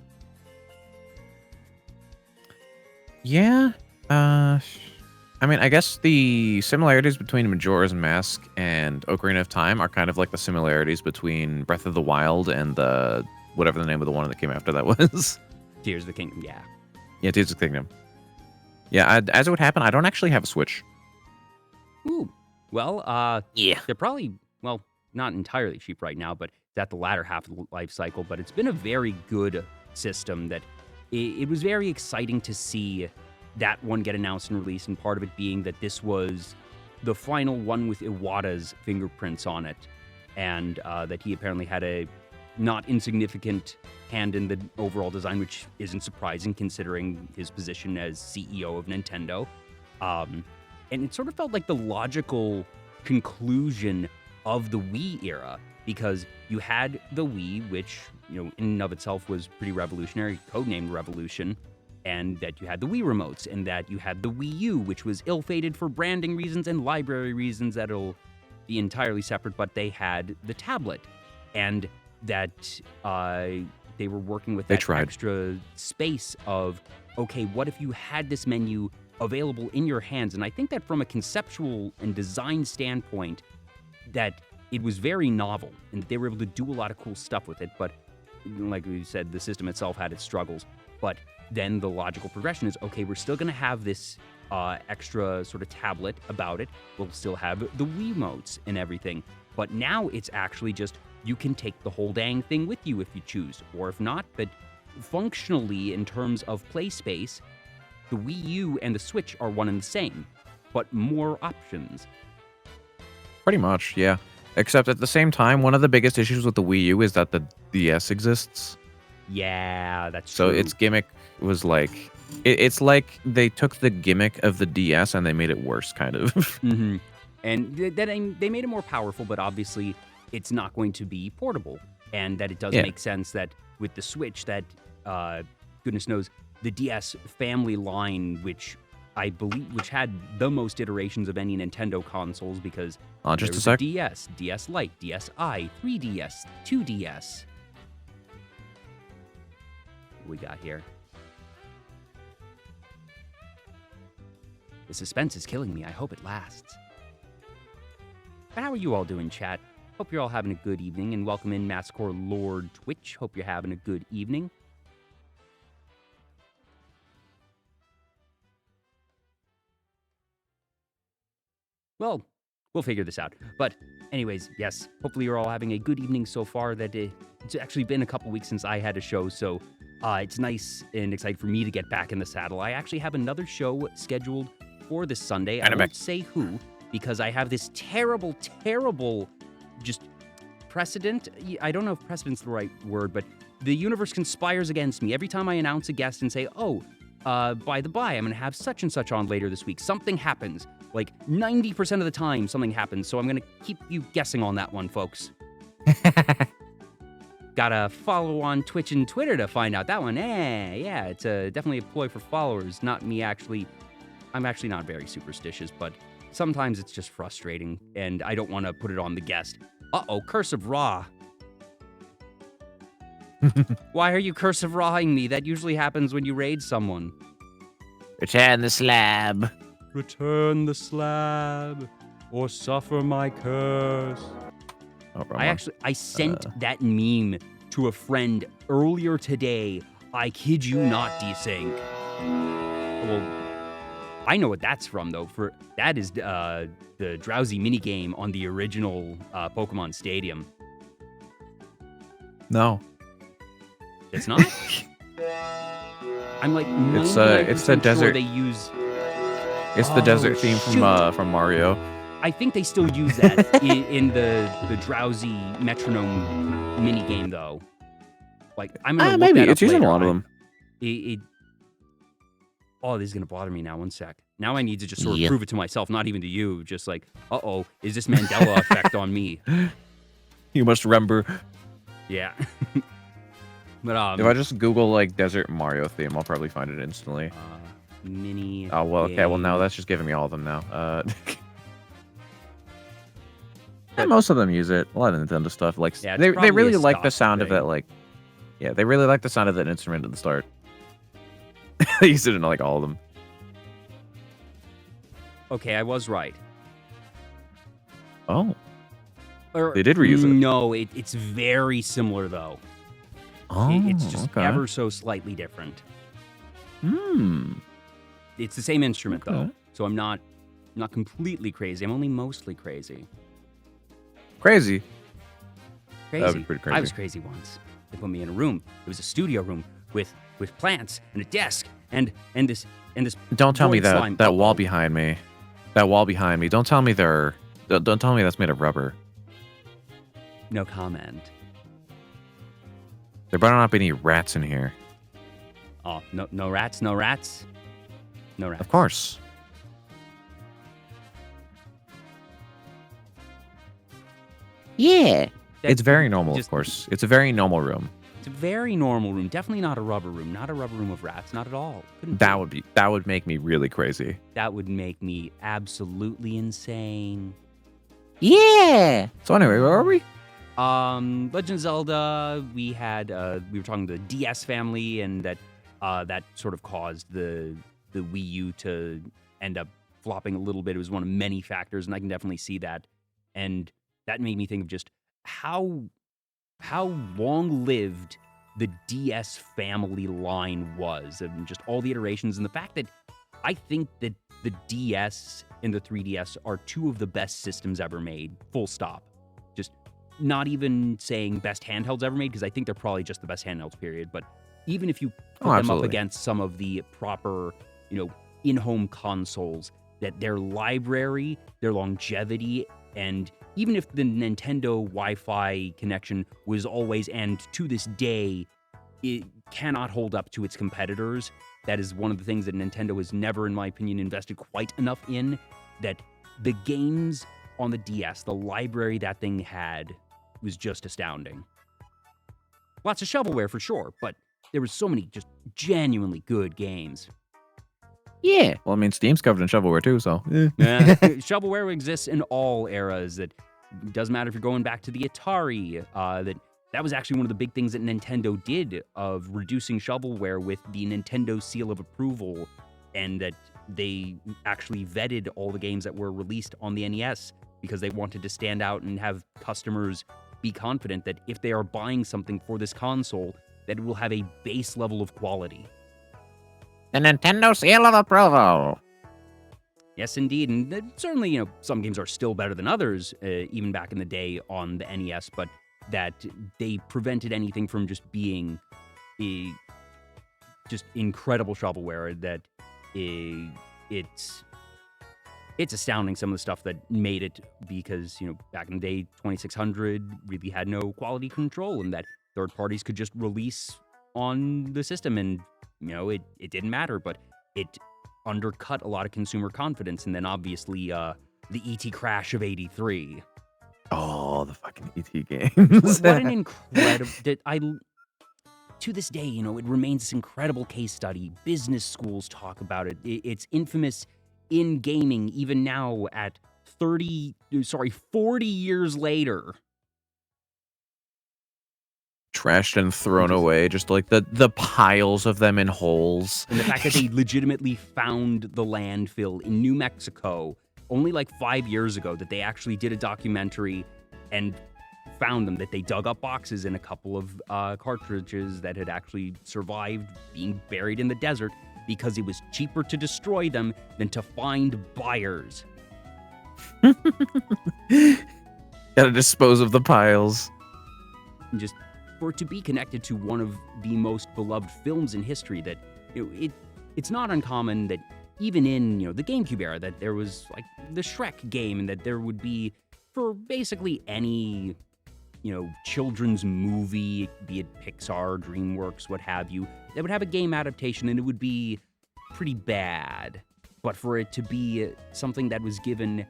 Yeah. I mean, I guess the similarities between Majora's Mask and Ocarina of Time are kind of like the similarities between Breath of the Wild and whatever the name of the one that came after that was. Tears of the Kingdom, yeah. Yeah, Tears of the Kingdom. Yeah, as it would happen, I don't actually have a Switch. Ooh. Well, Yeah. they're probably, not entirely cheap right now, but it's at the latter half of the life cycle. But it's been a very good system that it was very exciting to see that one get announced and released, and part of it being that this was the final one with Iwata's fingerprints on it, and that he apparently had a not insignificant hand in the overall design, which isn't surprising considering his position as CEO of Nintendo. And it sort of felt like the logical conclusion of the Wii era, because you had the Wii, which, you know, in and of itself was pretty revolutionary, codenamed Revolution, and that you had the Wii remotes, and that you had the Wii U, which was ill-fated for branding reasons and library reasons that'll be entirely separate, but they had the tablet, and that they were working with that extra space of, okay, what if you had this menu available in your hands? And I think that from a conceptual and design standpoint, that it was very novel, and that they were able to do a lot of cool stuff with it, but like we said, the system itself had its struggles. But then the logical progression is, okay, we're still going to have this extra sort of tablet about it. We'll still have the Wiimotes and everything. But now it's actually just, you can take the whole dang thing with you if you choose. Or if not, but functionally, in terms of play space, the Wii U and the Switch are one and the same, but more options. Pretty much, yeah. Except at the same time, one of the biggest issues with the Wii U is that the DS exists. Yeah, that's so true. Its gimmick was like, it's like they took the gimmick of the DS and they made it worse, kind of. Mm-hmm. And they made it more powerful, but obviously it's not going to be portable. And that it does make sense that with the Switch, that goodness knows, the DS family line, which I believe, which had the most iterations of any Nintendo consoles, because just there a sec. DS, DS Lite, DSi, 3DS, 2DS. What we got here? The suspense is killing me. I hope it lasts. But how are you all doing, chat? Hope you're all having a good evening, and welcome in Masscore Lord Twitch. Hope you're having a good evening. Well, we'll figure this out. But anyways, yes, hopefully you're all having a good evening so far. That it's actually been a couple weeks since I had a show, so it's nice and exciting for me to get back in the saddle. I actually have another show scheduled for this Sunday. I won't say who, because I have this terrible, terrible just precedent. I don't know if precedent's the right word, but the universe conspires against me. Every time I announce a guest and say, oh, by the by, I'm going to have such and such on later this week, something happens. Like 90% of the time, something happens. So I'm going to keep you guessing on that one, folks. Gotta follow on Twitch and Twitter to find out that one. Yeah, it's definitely a ploy for followers, not me actually. I'm actually not very superstitious, but sometimes it's just frustrating, and I don't want to put it on the guest. Uh-oh, Curse of Ra. Why are you Curse of Rawing me? That usually happens when you raid someone. Return the slab. Return the slab, or suffer my curse. Oh, I sent that meme to a friend earlier today. I kid you not, Desync. Well, I know what that's from, though. That is the Drowsy minigame on the original Pokemon Stadium. No. It's not? I'm like, it's the desert. sure they use. It's the desert theme from Mario. I think they still use that in the Drowsy metronome minigame, though. Like, I'm gonna look maybe that up it's using later. a lot of them. Oh, this is gonna bother me now. One sec. Now I need to just sort of prove it to myself, not even to you. Just like, uh-oh, is this Mandela effect on me? You must remember. Yeah. But if I just Google like desert Mario theme, I'll probably find it instantly. Mini. Oh well, okay. Well, now that's just giving me all of them now. And most of them use it. A lot of Nintendo stuff. Like they really like the sound of that. Like, yeah, they really like the sound of that instrument at the start. They use it in like all of them. Okay, I was right. Oh. They did reuse it. No, it's very similar though. Oh, it's just ever so slightly different. It's the same instrument though, so I'm not completely crazy. I'm only mostly crazy. Crazy. Crazy. That would be pretty crazy. I was crazy once. They put me in a room. It was a studio room with plants and a desk and this. Don't tell me slime. that wall behind me. That wall behind me. Don't tell me don't tell me that's made of rubber. No comment. There better not be any rats in here. Oh, no rats, no rats. No rats. Of course. Yeah. It's very normal, Just- of course. It's a very normal room. It's a very normal room. Definitely not a rubber room. Not a rubber room of rats. Not at all. Couldn't That would make me really crazy. That would make me absolutely insane. Yeah. So anyway, where are we? Legend of Zelda. We were talking to the DS family, and that sort of caused the Wii U to end up flopping a little bit. It was one of many factors, and I can definitely see that. And that made me think of just how long-lived the DS family line was, and just all the iterations, and the fact that I think that the DS and the 3DS are two of the best systems ever made, full stop. Just not even saying best handhelds ever made, because I think they're probably just the best handhelds, period. But even if you put them up absolutely. against some of the proper, in-home consoles, that their library, their longevity, and even if the Nintendo Wi-Fi connection was always, and to this day, it cannot hold up to its competitors. That is one of the things that Nintendo has never, in my opinion, invested quite enough in. That the games on the DS, the library that thing had, was just astounding. Lots of shovelware for sure, but there was so many just genuinely good games. Yeah. Well, I mean, Steam's covered in shovelware too, so. Shovelware exists in all eras. That doesn't matter if you're going back to the Atari. That was actually one of the big things that Nintendo did of reducing shovelware with the Nintendo seal of approval, and that they actually vetted all the games that were released on the NES because they wanted to stand out and have customers be confident that if they are buying something for this console, that it will have a base level of quality. The Nintendo seal of approval. Yes, indeed. And certainly, some games are still better than others, even back in the day on the NES, but that they prevented anything from just being just incredible shovelware. That it's astounding, some of the stuff that made it, because, back in the day, 2600 really had no quality control, and that third parties could just release on the system, and, it didn't matter, but it undercut a lot of consumer confidence. And then obviously the ET crash of 83. Oh, the fucking ET games. What an incredible... To this day, it remains this incredible case study. Business schools talk about it. It's infamous in gaming, even now at 40 years later. Trashed and thrown away, just like the piles of them in holes. And the fact that they legitimately found the landfill in New Mexico only like 5 years ago, that they actually did a documentary and found them, that they dug up boxes and a couple of cartridges that had actually survived being buried in the desert because it was cheaper to destroy them than to find buyers. Gotta dispose of the piles. And just for it to be connected to one of the most beloved films in history, that it's not uncommon that even in the GameCube era, that there was like the Shrek game, and that there would be, for basically any children's movie, be it Pixar, DreamWorks, what have you, that would have a game adaptation, and it would be pretty bad. But for it to be something that was given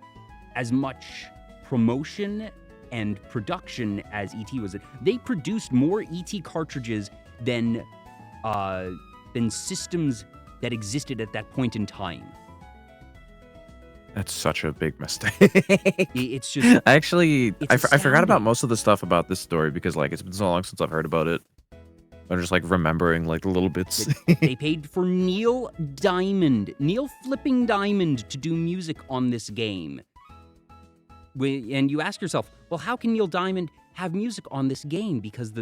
as much promotion and production as ET was, they produced more ET cartridges than systems that existed at that point in time. That's such a big mistake. It's just... Actually, I forgot astounding. about most of the stuff about this story because, like, it's been so long since I've heard about it. I'm just, like, remembering, like, the little bits. They paid for Neil Flipping Diamond, to do music on this game. And you ask yourself, well, how can Neil Diamond have music on this game? Because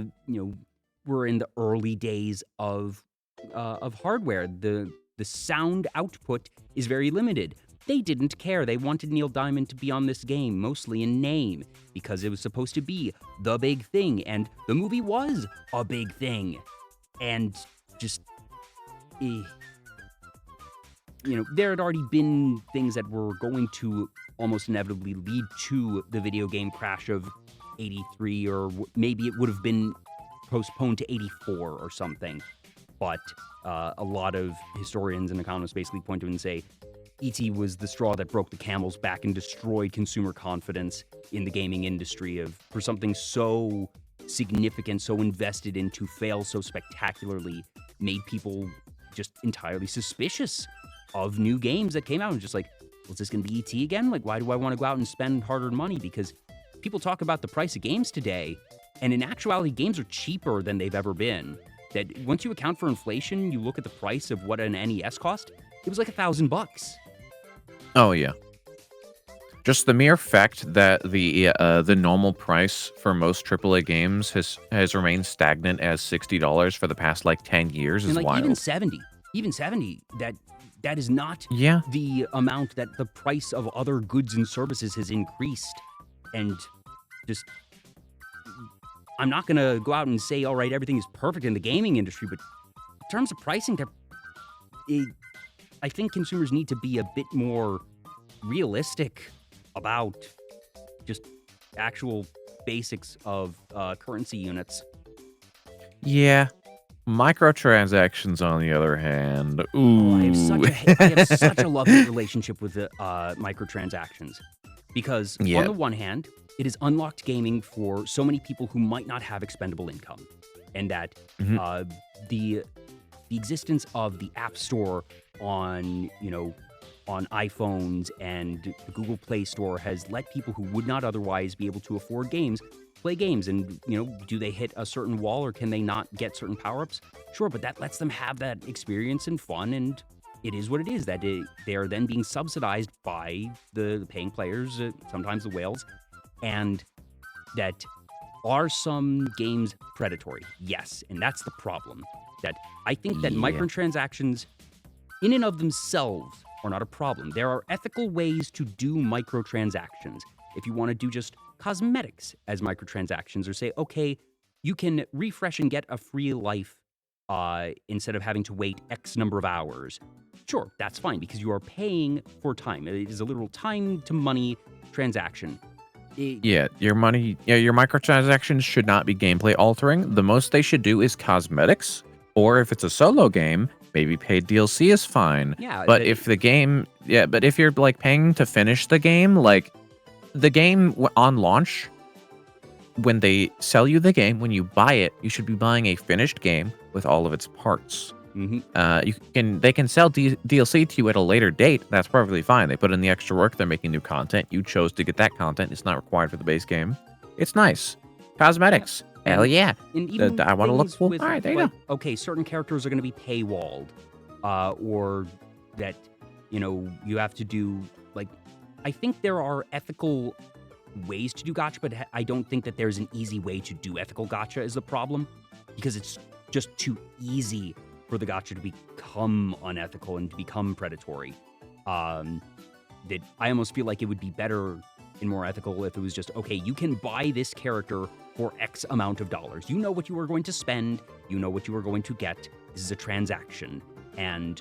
we're in the early days of hardware. The sound output is very limited. They didn't care. They wanted Neil Diamond to be on this game, mostly in name, because it was supposed to be the big thing, and the movie was a big thing. And just, there had already been things that were going to almost inevitably lead to the video game crash of 83, or maybe it would have been postponed to 84 or something. But a lot of historians and economists basically point to it and say E.T. was the straw that broke the camel's back and destroyed consumer confidence in the gaming industry for something so significant, so invested in, to fail so spectacularly, made people just entirely suspicious of new games that came out and just like, was this going to be E.T. again? Like, why do I want to go out and spend hard-earned money? Because people talk about the price of games today, and in actuality, games are cheaper than they've ever been. That once you account for inflation, you look at the price of what an NES cost, it was like $1,000. Oh yeah. Just the mere fact that the normal price for most AAA games has remained stagnant as $60 for the past like 10 years is and like wild. even 70, that is not Yeah. the amount that the price of other goods and services has increased. And just, I'm not going to go out and say, all right, everything is perfect in the gaming industry, but in terms of pricing, I think consumers need to be a bit more realistic about just actual basics of currency units. Yeah. Microtransactions, on the other hand, ooh. I have such a love-hate relationship with the microtransactions. Because on the one hand, it is unlocked gaming for so many people who might not have expendable income. And that the existence of the App Store on iPhones and the Google Play Store has let people who would not otherwise be able to afford games play games. And, do they hit a certain wall or can they not get certain power-ups? Sure, but that lets them have that experience and fun, and it is what it is, that they are then being subsidized by the paying players, sometimes the whales, and that are some games predatory? Yes, and that's the problem. That I think that microtransactions in and of themselves are not a problem. There are ethical ways to do microtransactions. If you want to do just cosmetics as microtransactions, or say, okay, you can refresh and get a free life instead of having to wait X number of hours. Sure, that's fine because you are paying for time. It is a literal time to money transaction. Your microtransactions should not be gameplay altering. The most they should do is cosmetics, or if it's a solo game, maybe paid DLC is fine. Yeah, but if you're like paying to finish the game, like the game on launch, when they sell you the game, when you buy it, you should be buying a finished game with all of its parts. They can sell DLC to you at a later date. That's perfectly fine. They put in the extra work. They're making new content. You chose to get that content. It's not required for the base game. It's nice. Cosmetics. Yeah. Hell yeah. And even I want to look cool. With, all right, there you go. Okay, certain characters are going to be paywalled, or that you have to do like. I think there are ethical ways to do gacha, but I don't think that there's an easy way to do ethical gacha is the problem, because it's just too easy for the gacha to become unethical and to become predatory. That I almost feel like it would be better and more ethical if it was just, okay, you can buy this character for X amount of dollars. You know what you are going to spend. You know what you are going to get. This is a transaction, and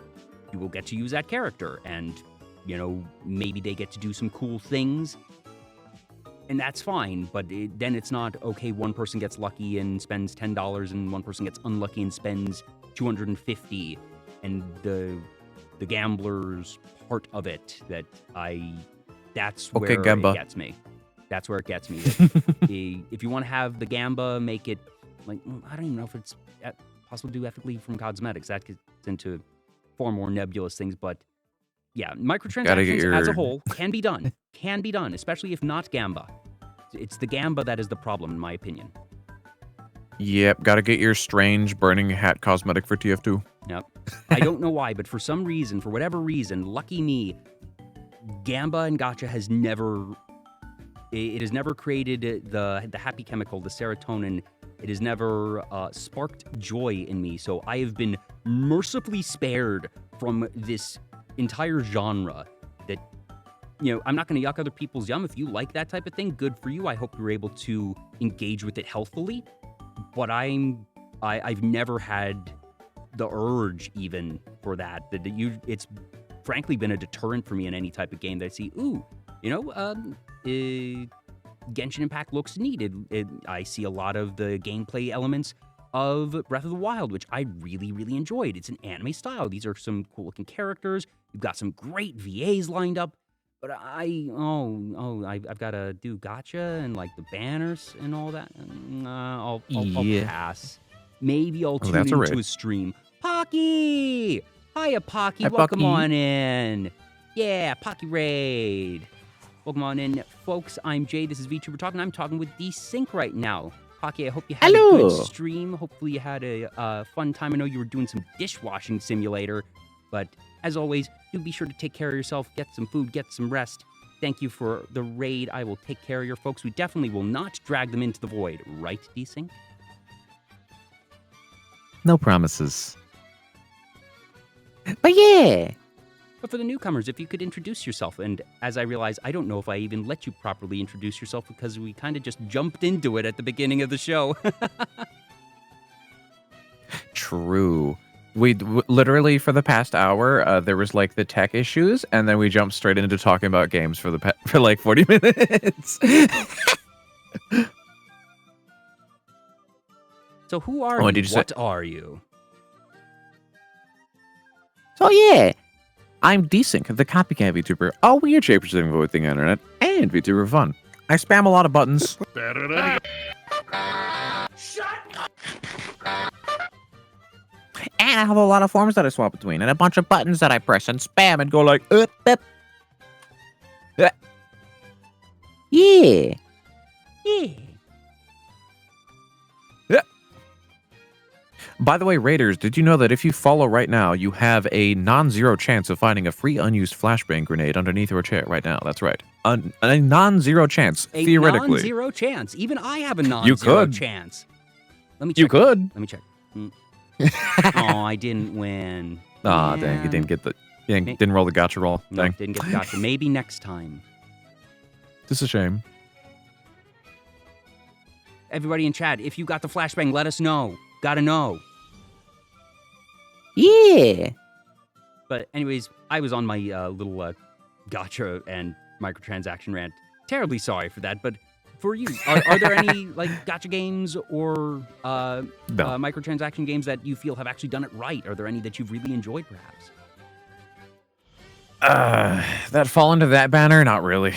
you will get to use that character. And, maybe they get to do some cool things, and that's fine. But then it's not, okay, one person gets lucky and spends $10, and one person gets unlucky and spends $250, and the gambler's part of it. That's where it gets me. That's where it gets me. If you want to have the Gamba, make it like, I don't even know if it's possible to do ethically from cosmetics. That gets into far more nebulous things. But yeah, microtransactions as a whole can be done, especially if not Gamba. It's the Gamba that is the problem, in my opinion. Yep, gotta get your strange burning hat cosmetic for TF2. Yep. I don't know why, but for whatever reason, lucky me, Gamba and gacha has never created the happy chemical, the serotonin. It has never sparked joy in me. So I have been mercifully spared from this entire genre. That, I'm not going to yuck other people's yum. If you like that type of thing, good for you. I hope you're able to engage with it healthfully. But I've never had the urge even for that. It's frankly been a deterrent for me in any type of game that I see. Genshin Impact looks neat. I see a lot of the gameplay elements of Breath of the Wild, which I really, really enjoyed. It's an anime style. These are some cool looking characters. You've got some great VAs lined up. But I've got to do gacha and like the banners and all that. I'll pass. Maybe I'll tune into a stream. Pocky! Hiya, Pocky. Welcome on in. Yeah, Pocky Raid. Welcome on in, folks. I'm Jay. This is Vtuber Talk, and I'm talking with Desync right now. Pocky, I hope you had a good stream. Hopefully you had a fun time. I know you were doing some dishwashing simulator, but as always, do be sure to take care of yourself, get some food, get some rest. Thank you for the raid. I will take care of your folks. We definitely will not drag them into the void. Right, Desync? No promises. But yeah. But for the newcomers, if you could introduce yourself. And as I realize, I don't know if I even let you properly introduce yourself because we kind of just jumped into it at the beginning of the show. True. We literally, for the past hour, there was like the tech issues, and then we jumped straight into talking about games for like 40 minutes. So who are you? What are you? So yeah, I'm Desync, the copycat VTuber, all weird shapers living with the internet, and VTuber fun. I spam a lot of buttons. and I have a lot of forms that I swap between, and a bunch of buttons that I press and spam and go like, yeah. By the way, Raiders, did you know that if you follow right now, you have a non-zero chance of finding a free unused flashbang grenade underneath your chair right now? That's right. A non-zero chance, theoretically. A non-zero chance. Even I have a non-zero chance. Let me check. You could. Let me check. Oh, I didn't win. Aw, dang, you didn't get the... You didn't roll the gotcha roll. No, Dang. didn't get the gotcha. Maybe next time. This is a shame. Everybody in chat, if you got the flashbang, let us know. Gotta know. Yeah. But anyways, I was on my little gotcha and microtransaction rant. Terribly sorry for that, but for you, are there any like gotcha games or microtransaction games that you feel have actually done it right? Are there any that you've really enjoyed, perhaps? That fall into that banner? Not really.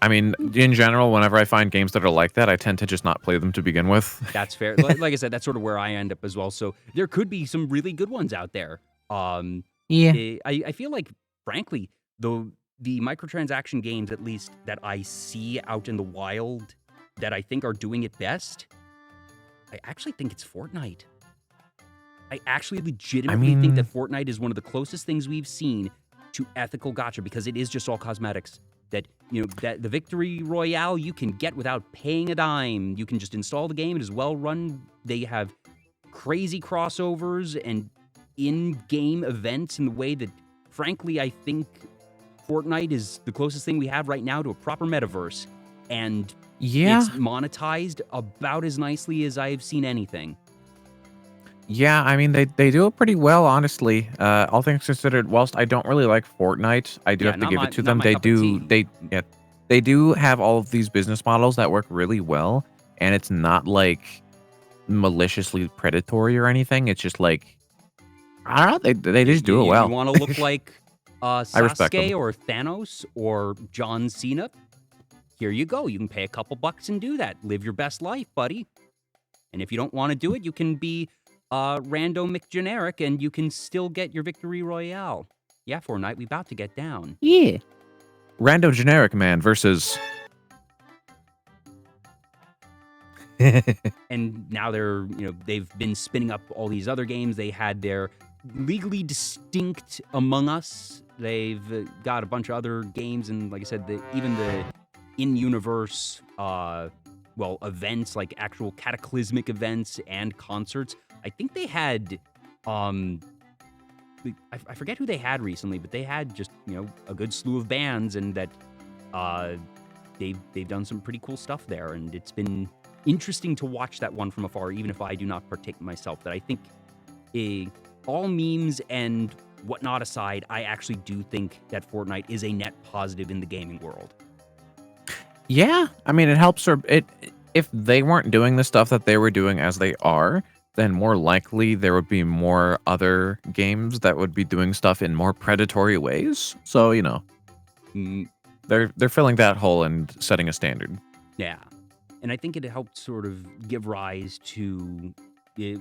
I mean, in general, whenever I find games that are like that, I tend to just not play them to begin with. That's fair. Like I said, that's sort of where I end up as well. So there could be some really good ones out there. Yeah. I feel like, frankly, the microtransaction games, at least that I see out in the wild, that I think are doing it best, I actually think it's Fortnite. I actually legitimately think that Fortnite is one of the closest things we've seen to ethical gacha because it is just all cosmetics. That, you know, that the Victory Royale you can get without paying a dime. You can just install the game. It is well run. They have crazy crossovers and in-game events in the way that, frankly, I think Fortnite is the closest thing we have right now to a proper metaverse. And it's monetized about as nicely as I've seen anything. Yeah, I mean, they do it pretty well, honestly. All things considered, whilst I don't really like Fortnite, I do have to give it to them. They do have all of these business models that work really well, and it's not like maliciously predatory or anything. It's just like, I don't know, they just do it well. You want to look like Sasuke or Thanos or John Cena? Here you go. You can pay a couple bucks and do that. Live your best life, buddy. And if you don't want to do it, you can be rando McGeneric, and you can still get your Victory Royale. Yeah, Fortnite, we about to get down. Yeah. Rando Generic Man versus... And now they've been spinning up all these other games. They had their legally distinct Among Us. They've got a bunch of other games, and like I said, even the in-universe, events, like actual cataclysmic events and concerts. I think they had, I forget who they had recently, but they had just, a good slew of bands, and that they've done some pretty cool stuff there, and it's been interesting to watch that one from afar, even if I do not partake myself. That I think, all memes and whatnot aside, I actually do think that Fortnite is a net positive in the gaming world. Yeah, I mean, it helps her. If they weren't doing the stuff that they were doing as they are, then more likely there would be more other games that would be doing stuff in more predatory ways. So, you know, Mm, they're filling that hole and setting a standard. yeah. And I think it helped sort of give rise to,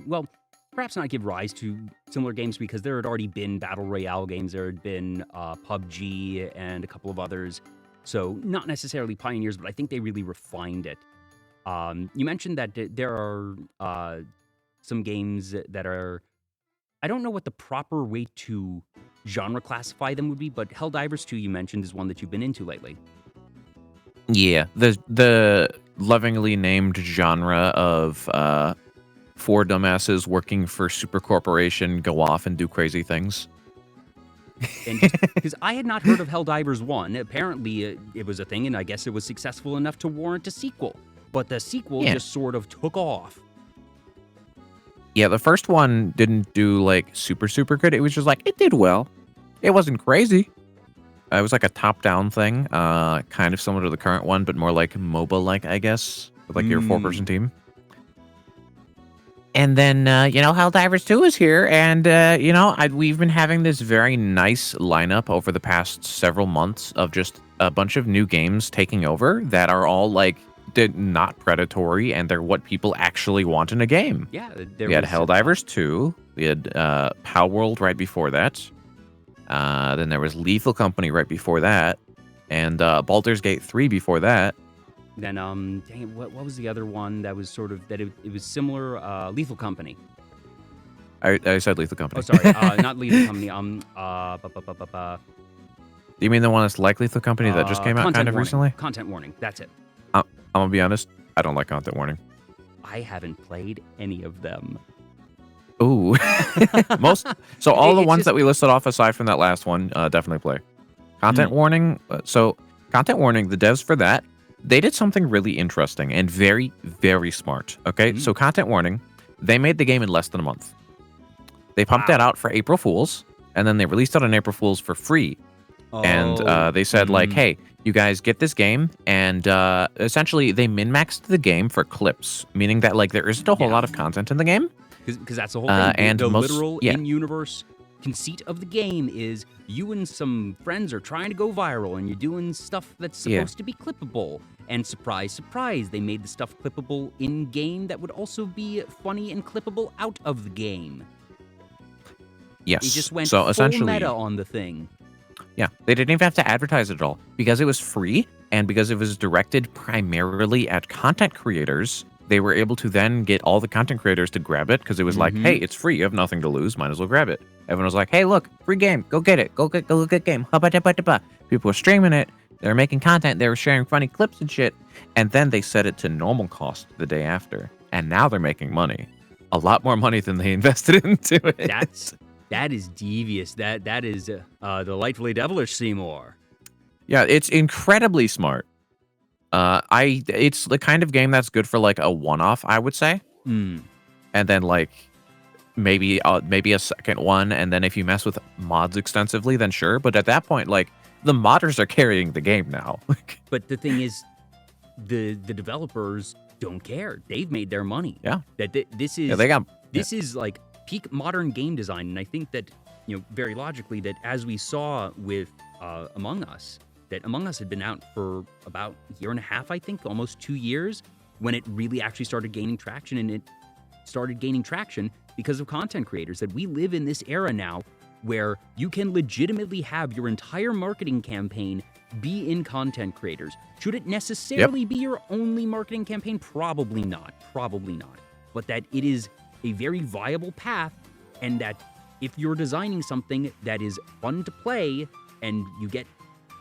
well, perhaps not give rise to similar games because there had already been Battle Royale games. There had been PUBG and a couple of others. So not necessarily pioneers, but I think they really refined it. You mentioned that there are some games that are, I don't know what the proper way to genre classify them would be, but Helldivers 2 you mentioned is one that you've been into lately. Yeah, the lovingly named genre of four dumbasses working for super corporation go off and do crazy things. And because I had not heard of Helldivers 1, apparently it was a thing, and I guess it was successful enough to warrant a sequel. But the sequel just sort of took off. Yeah, the first one didn't do like super good. It was just like it did well. It wasn't crazy. It was like a top-down thing, kind of similar to the current one, but more like MOBA-like, I guess, with like your four-person team. And then, you know, Helldivers 2 is here, and, you know, We've been having this very nice lineup over the past several months of just a bunch of new games taking over that are all like not predatory, and they're what people actually want in a game. Yeah, We had Helldivers 2. We had Power World right before that. Then there was Lethal Company right before that, and Baldur's Gate 3 before that. Then, dang it, what was the other one that was sort of, that it was similar? Lethal Company. I said Lethal Company. Oh, sorry, not Lethal Company. You mean the one that's like Lethal Company that just came out kind of recently? Content Warning, that's it. I'm gonna be honest, I don't like Content Warning. I haven't played any of them. Ooh. So all the ones that we listed off aside from that last one, definitely play. Content Warning, Content Warning, the devs for that, they did something really interesting and very, very smart. Okay, so Content Warning, they made the game in less than a month. They pumped that out for April Fools, and then they released it on April Fools for free. And they said, like, hey, you guys get this game, and essentially they min-maxed the game for clips, meaning that, like, there isn't a whole lot of content in the game. Because that's the whole thing. And the literal in-universe conceit of the game is you and some friends are trying to go viral, and you're doing stuff that's supposed to be clippable. And surprise, surprise, they made the stuff clippable in-game that would also be funny and clippable out of the game. Yes. They just went so full essentially, meta on the thing. Yeah, they didn't even have to advertise it at all. Because it was free, and because it was directed primarily at content creators, they were able to then get all the content creators to grab it, because it was like, hey, it's free, you have nothing to lose, might as well grab it. Everyone was like, hey, look, free game, go get it, go get game. People were streaming it, they were making content, they were sharing funny clips and shit, and then they set it to normal cost the day after, and now they're making money. A lot more money than they invested into it. That is devious. That is delightfully devilish, Seymour. Yeah, it's incredibly smart. It's the kind of game that's good for like a one-off, I would say. And then like maybe a second one, and then if you mess with mods extensively, then sure. But at that point, like the modders are carrying the game now. But the thing is, the developers don't care. They've made their money. Yeah. This is this is like peak modern game design, and I think that, you know, very logically, that as we saw with Among Us, that Among Us had been out for about a year and a half, I think, almost 2 years, when it really actually started gaining traction, and it started gaining traction because of content creators. That we live in this era now where you can legitimately have your entire marketing campaign be in content creators. Should it necessarily be your only marketing campaign? Probably not. But that it is a very viable path, and that if you're designing something that is fun to play, and you get,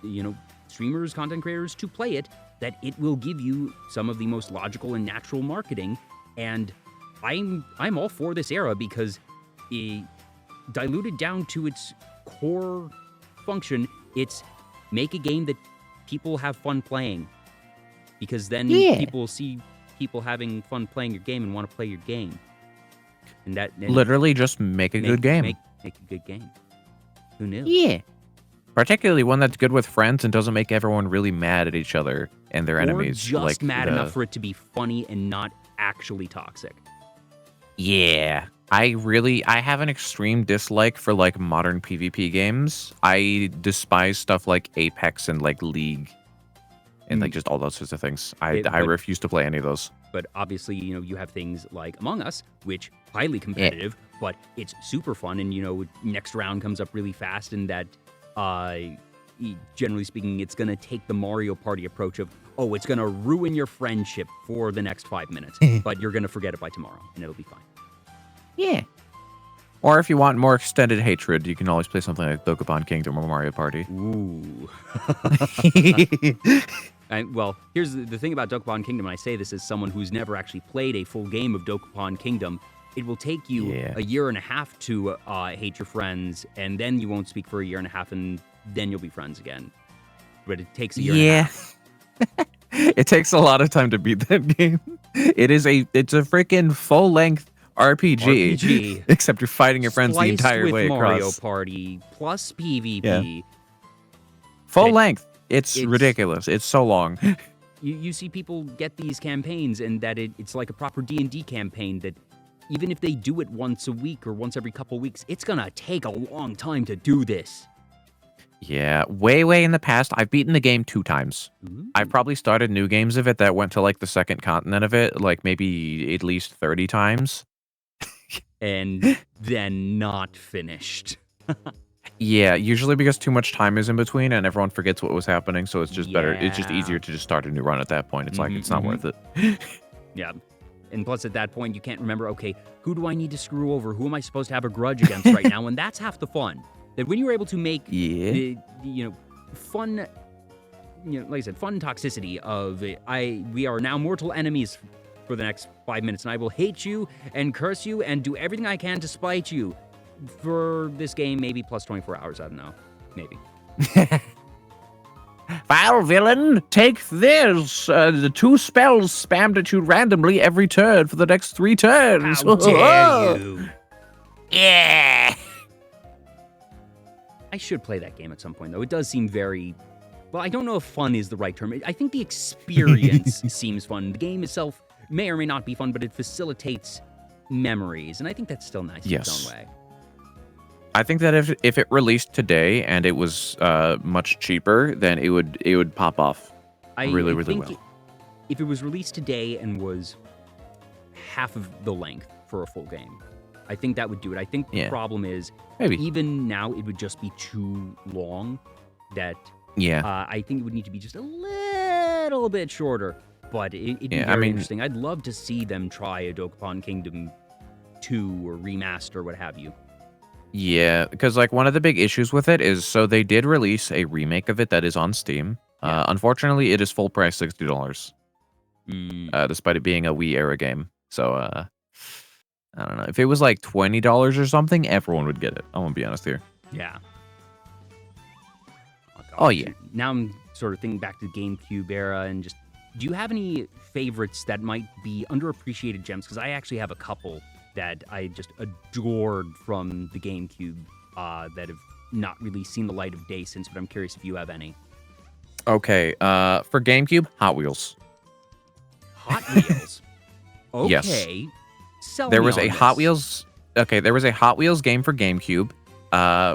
you know, streamers, content creators to play it, that it will give you some of the most logical and natural marketing. And I'm all for this era, because it diluted down to its core function. It's make a game that people have fun playing, because then people will see people having fun playing your game and want to play your game. And literally just make a good game. Make a good game. Who knew? Yeah. Particularly one that's good with friends and doesn't make everyone really mad at each other and their enemies. Or just like mad enough for it to be funny and not actually toxic. Yeah. I have an extreme dislike for like modern PvP games. I despise stuff like Apex and like League and like just all those sorts of things. I But refuse to play any of those. obviously, you have things like Among Us, which highly competitive, but it's super fun, and next round comes up really fast, and that generally speaking, it's gonna take the Mario Party approach of, oh, it's gonna ruin your friendship for the next 5 minutes, but you're gonna forget it by tomorrow, and it'll be fine. Yeah. Or if you want more extended hatred, you can always play something like Dokapon Kingdom or Mario Party. Ooh. Well, here's the thing about Dokapon Kingdom, and I say this as someone who's never actually played a full game of Dokapon Kingdom. It will take you a year and a half to hate your friends, and then you won't speak for a year and a half, and then you'll be friends again. But it takes a year and a half. It takes a lot of time to beat that game. It's a freaking full-length RPG. Except you're fighting your friends the entire with way Mario across. Party plus PvP. Yeah. Full length. It's ridiculous. It's so long. You see people get these campaigns, and that it's like a proper D&D campaign that even if they do it once a week or once every couple weeks, it's gonna take a long time to do this. Yeah, way in the past, I've beaten the game 2 times. I've probably started new games of it that went to like the second continent of it, like maybe at least 30 times. And then not finished. Yeah, usually because too much time is in between and everyone forgets what was happening, so it's just better. It's just easier to just start a new run at that point. It's like, it's not worth it. Yeah. And plus, at that point, you can't remember, okay, who do I need to screw over? Who am I supposed to have a grudge against right now? And that's half the fun. That when you're able to make the fun, like I said, fun toxicity of we are now mortal enemies for the next 5 minutes, and I will hate you and curse you and do everything I can to spite you for this game, maybe plus 24 hours. I don't know, maybe. Foul villain, take this. The 2 spells spammed at you randomly every turn for the next 3 turns. How dare you? Yeah. I should play that game at some point, though. It does seem very... Well, I don't know if fun is the right term. I think the experience seems fun. The game itself may or may not be fun, but it facilitates memories, and I think that's still nice in its own way. I think that if it released today and it was much cheaper, then it would pop off really well. If it was released today and was half of the length for a full game, I think that would do it. I think the problem is even now it would just be too long. I think it would need to be just a little bit shorter, but it'd be very interesting. I'd love to see them try a Dokapon Kingdom 2 or remaster, what have you. Yeah, because like one of the big issues with it is, so they did release a remake of it that is on Steam. Unfortunately, it is full price $60, despite it being a Wii era game. So I don't know. If it was like $20 or something, everyone would get it. I won't be honest here. Yeah. Oh yeah. Now I'm sort of thinking back to the GameCube era and just, do you have any favorites that might be underappreciated gems? Because I actually have a couple that I just adored from the GameCube that have not really seen the light of day since, but I'm curious if you have any. Okay, for GameCube, Hot Wheels. Hot Wheels? Okay. Yes. There was a Hot Wheels... Okay, there was a Hot Wheels game for GameCube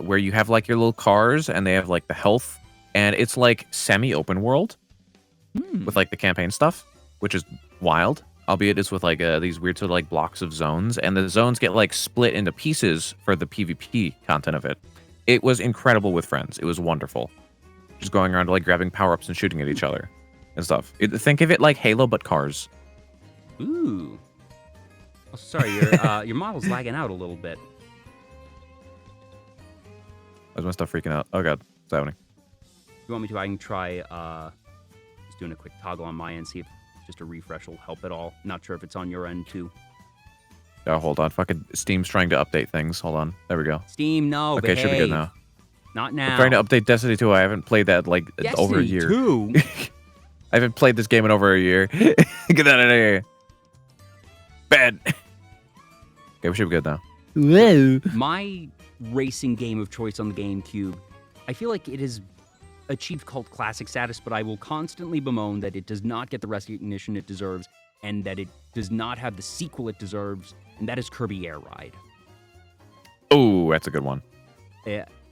where you have like your little cars and they have like the health, and it's like semi-open world with like the campaign stuff, which is wild. Albeit it's with like these weird sort of like blocks of zones, and the zones get like split into pieces for the PvP content of it. It was incredible with friends. It was wonderful. Just going around like grabbing power-ups and shooting at each other and stuff. Think of it like Halo, but cars. Ooh. Oh, sorry, your model's lagging out a little bit. Why's my stuff freaking out? Oh god, what's happening? If you want me to, I can try just doing a quick toggle on my end, see if just a refresh will help at all. Not sure if it's on your end too. Oh, hold on. Fucking Steam's trying to update things. Hold on. There we go. Steam, no, okay, should be good now. Not now. I'm trying to update Destiny 2. I haven't played that like over a year. Destiny 2? I haven't played this game in over a year. Get out of here. Bad. Okay, we should be good now. Whoa. My racing game of choice on the GameCube, I feel like it has achieved cult classic status, but I will constantly bemoan that it does not get the recognition it deserves, and that it does not have the sequel it deserves, and that is Kirby Air Ride. Oh, that's a good one.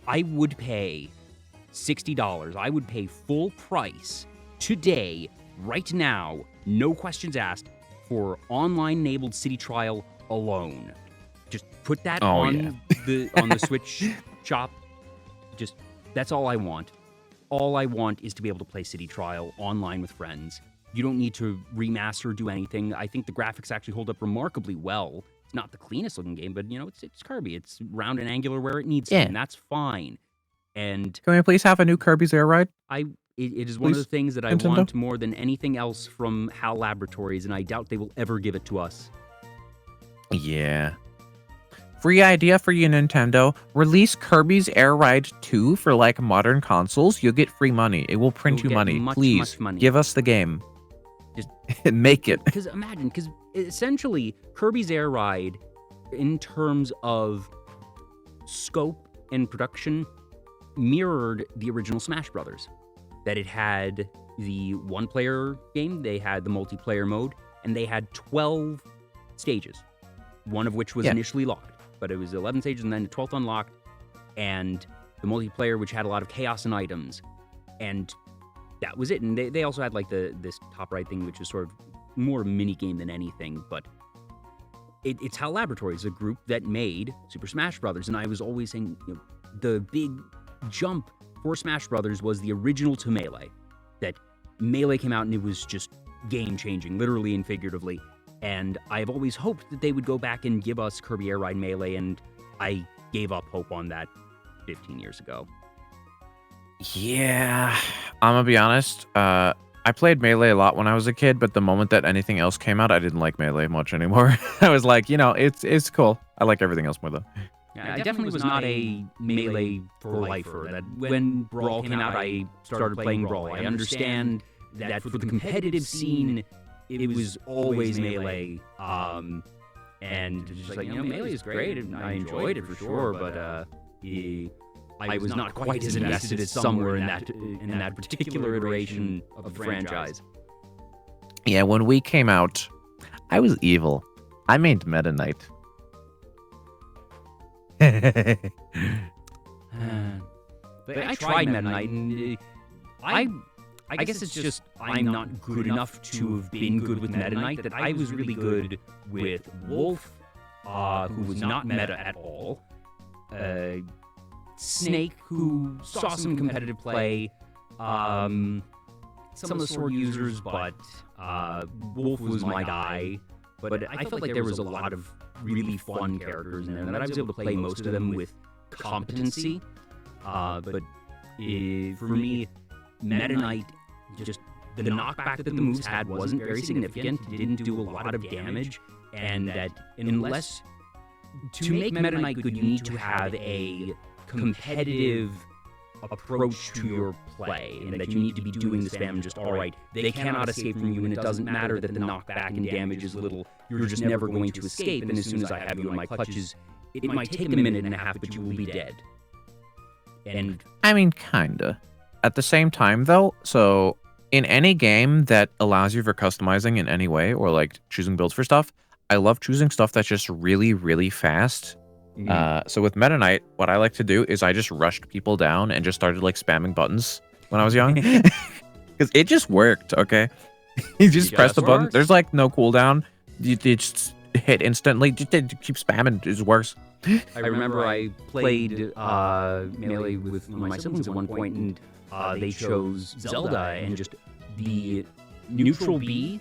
I would pay $60. I would pay full price today, right now, no questions asked, for online-enabled city trial alone. Just put that on the Switch shop. Just, that's all I want. All I want is to be able to play city trial online with friends. You don't need to remaster or do anything. I think the graphics actually hold up remarkably well. It's not the cleanest looking game, but it's Kirby. It's round and angular where it needs to, and that's fine. And can we please have a new Kirby's Air Ride? It is one of the things that I want more than anything else from HAL Laboratories, and I doubt they will ever give it to us. Yeah. Free idea for you, Nintendo. Release Kirby's Air Ride 2 for like modern consoles. You'll get free money. It will print you money. Please give us the game. Just make it. Because essentially Kirby's Air Ride, in terms of scope and production, mirrored the original Smash Brothers. That it had the one-player game, they had the multiplayer mode, and they had 12 stages, one of which was initially locked. But it was 11 stages and then the 12th unlocked, and the multiplayer, which had a lot of chaos and items. And that was it. And they also had like this top right thing, which was sort of more mini game than anything. But it's HAL Laboratories, a group that made Super Smash Brothers. And I was always saying, the big jump for Smash Brothers was the original to Melee. That Melee came out and it was just game-changing, literally and figuratively. And I've always hoped that they would go back and give us Kirby Air Ride Melee, and I gave up hope on that 15 years ago. Yeah, I'm gonna be honest. I played Melee a lot when I was a kid, but the moment that anything else came out, I didn't like Melee much anymore. I was like, it's cool. I like everything else more though. Yeah, I definitely was not a Melee for lifer. That when Brawl came out, I started playing Brawl. I understand that for the competitive scene, it was always Melee. And just like, Melee is great, and I enjoyed it for sure, but I was not quite as invested as somewhere in that particular iteration of the franchise. Yeah, when we came out, I was evil. I made Meta Knight. But I tried Meta Knight, and I guess it's just I'm not good enough to have been good with Meta Knight. That I was really good with Wolf, who was not meta at all. Snake, who saw some competitive play. Some of the sword users, but Wolf was my guy. But I felt like there was a lot of really fun characters in there, and that I was able to play most of them with competency. But for me, Meta Knight, just the knockback that the moves had wasn't very significant. It didn't do a lot of damage, and that unless to make Meta Knight good, you need to have a competitive approach to your play, and that you need to be doing the spam just all right. They cannot escape from you, and it doesn't matter that the knockback and damage is little. You're just never going to escape, and as soon as I have you in my clutches, it might take a minute and a half, but you will be dead. And I mean, kinda. At the same time, though, so in any game that allows you for customizing in any way, or like choosing builds for stuff, I love choosing stuff that's just really, really fast. So with Meta Knight, what I like to do is I just rushed people down and just started like spamming buttons when I was young. Because it just worked, okay? You just press the button. There's like no cooldown. You just hit instantly. Just keep spamming. It works. I remember I played Melee with one of my siblings at one point, and they chose Zelda, and just the neutral B,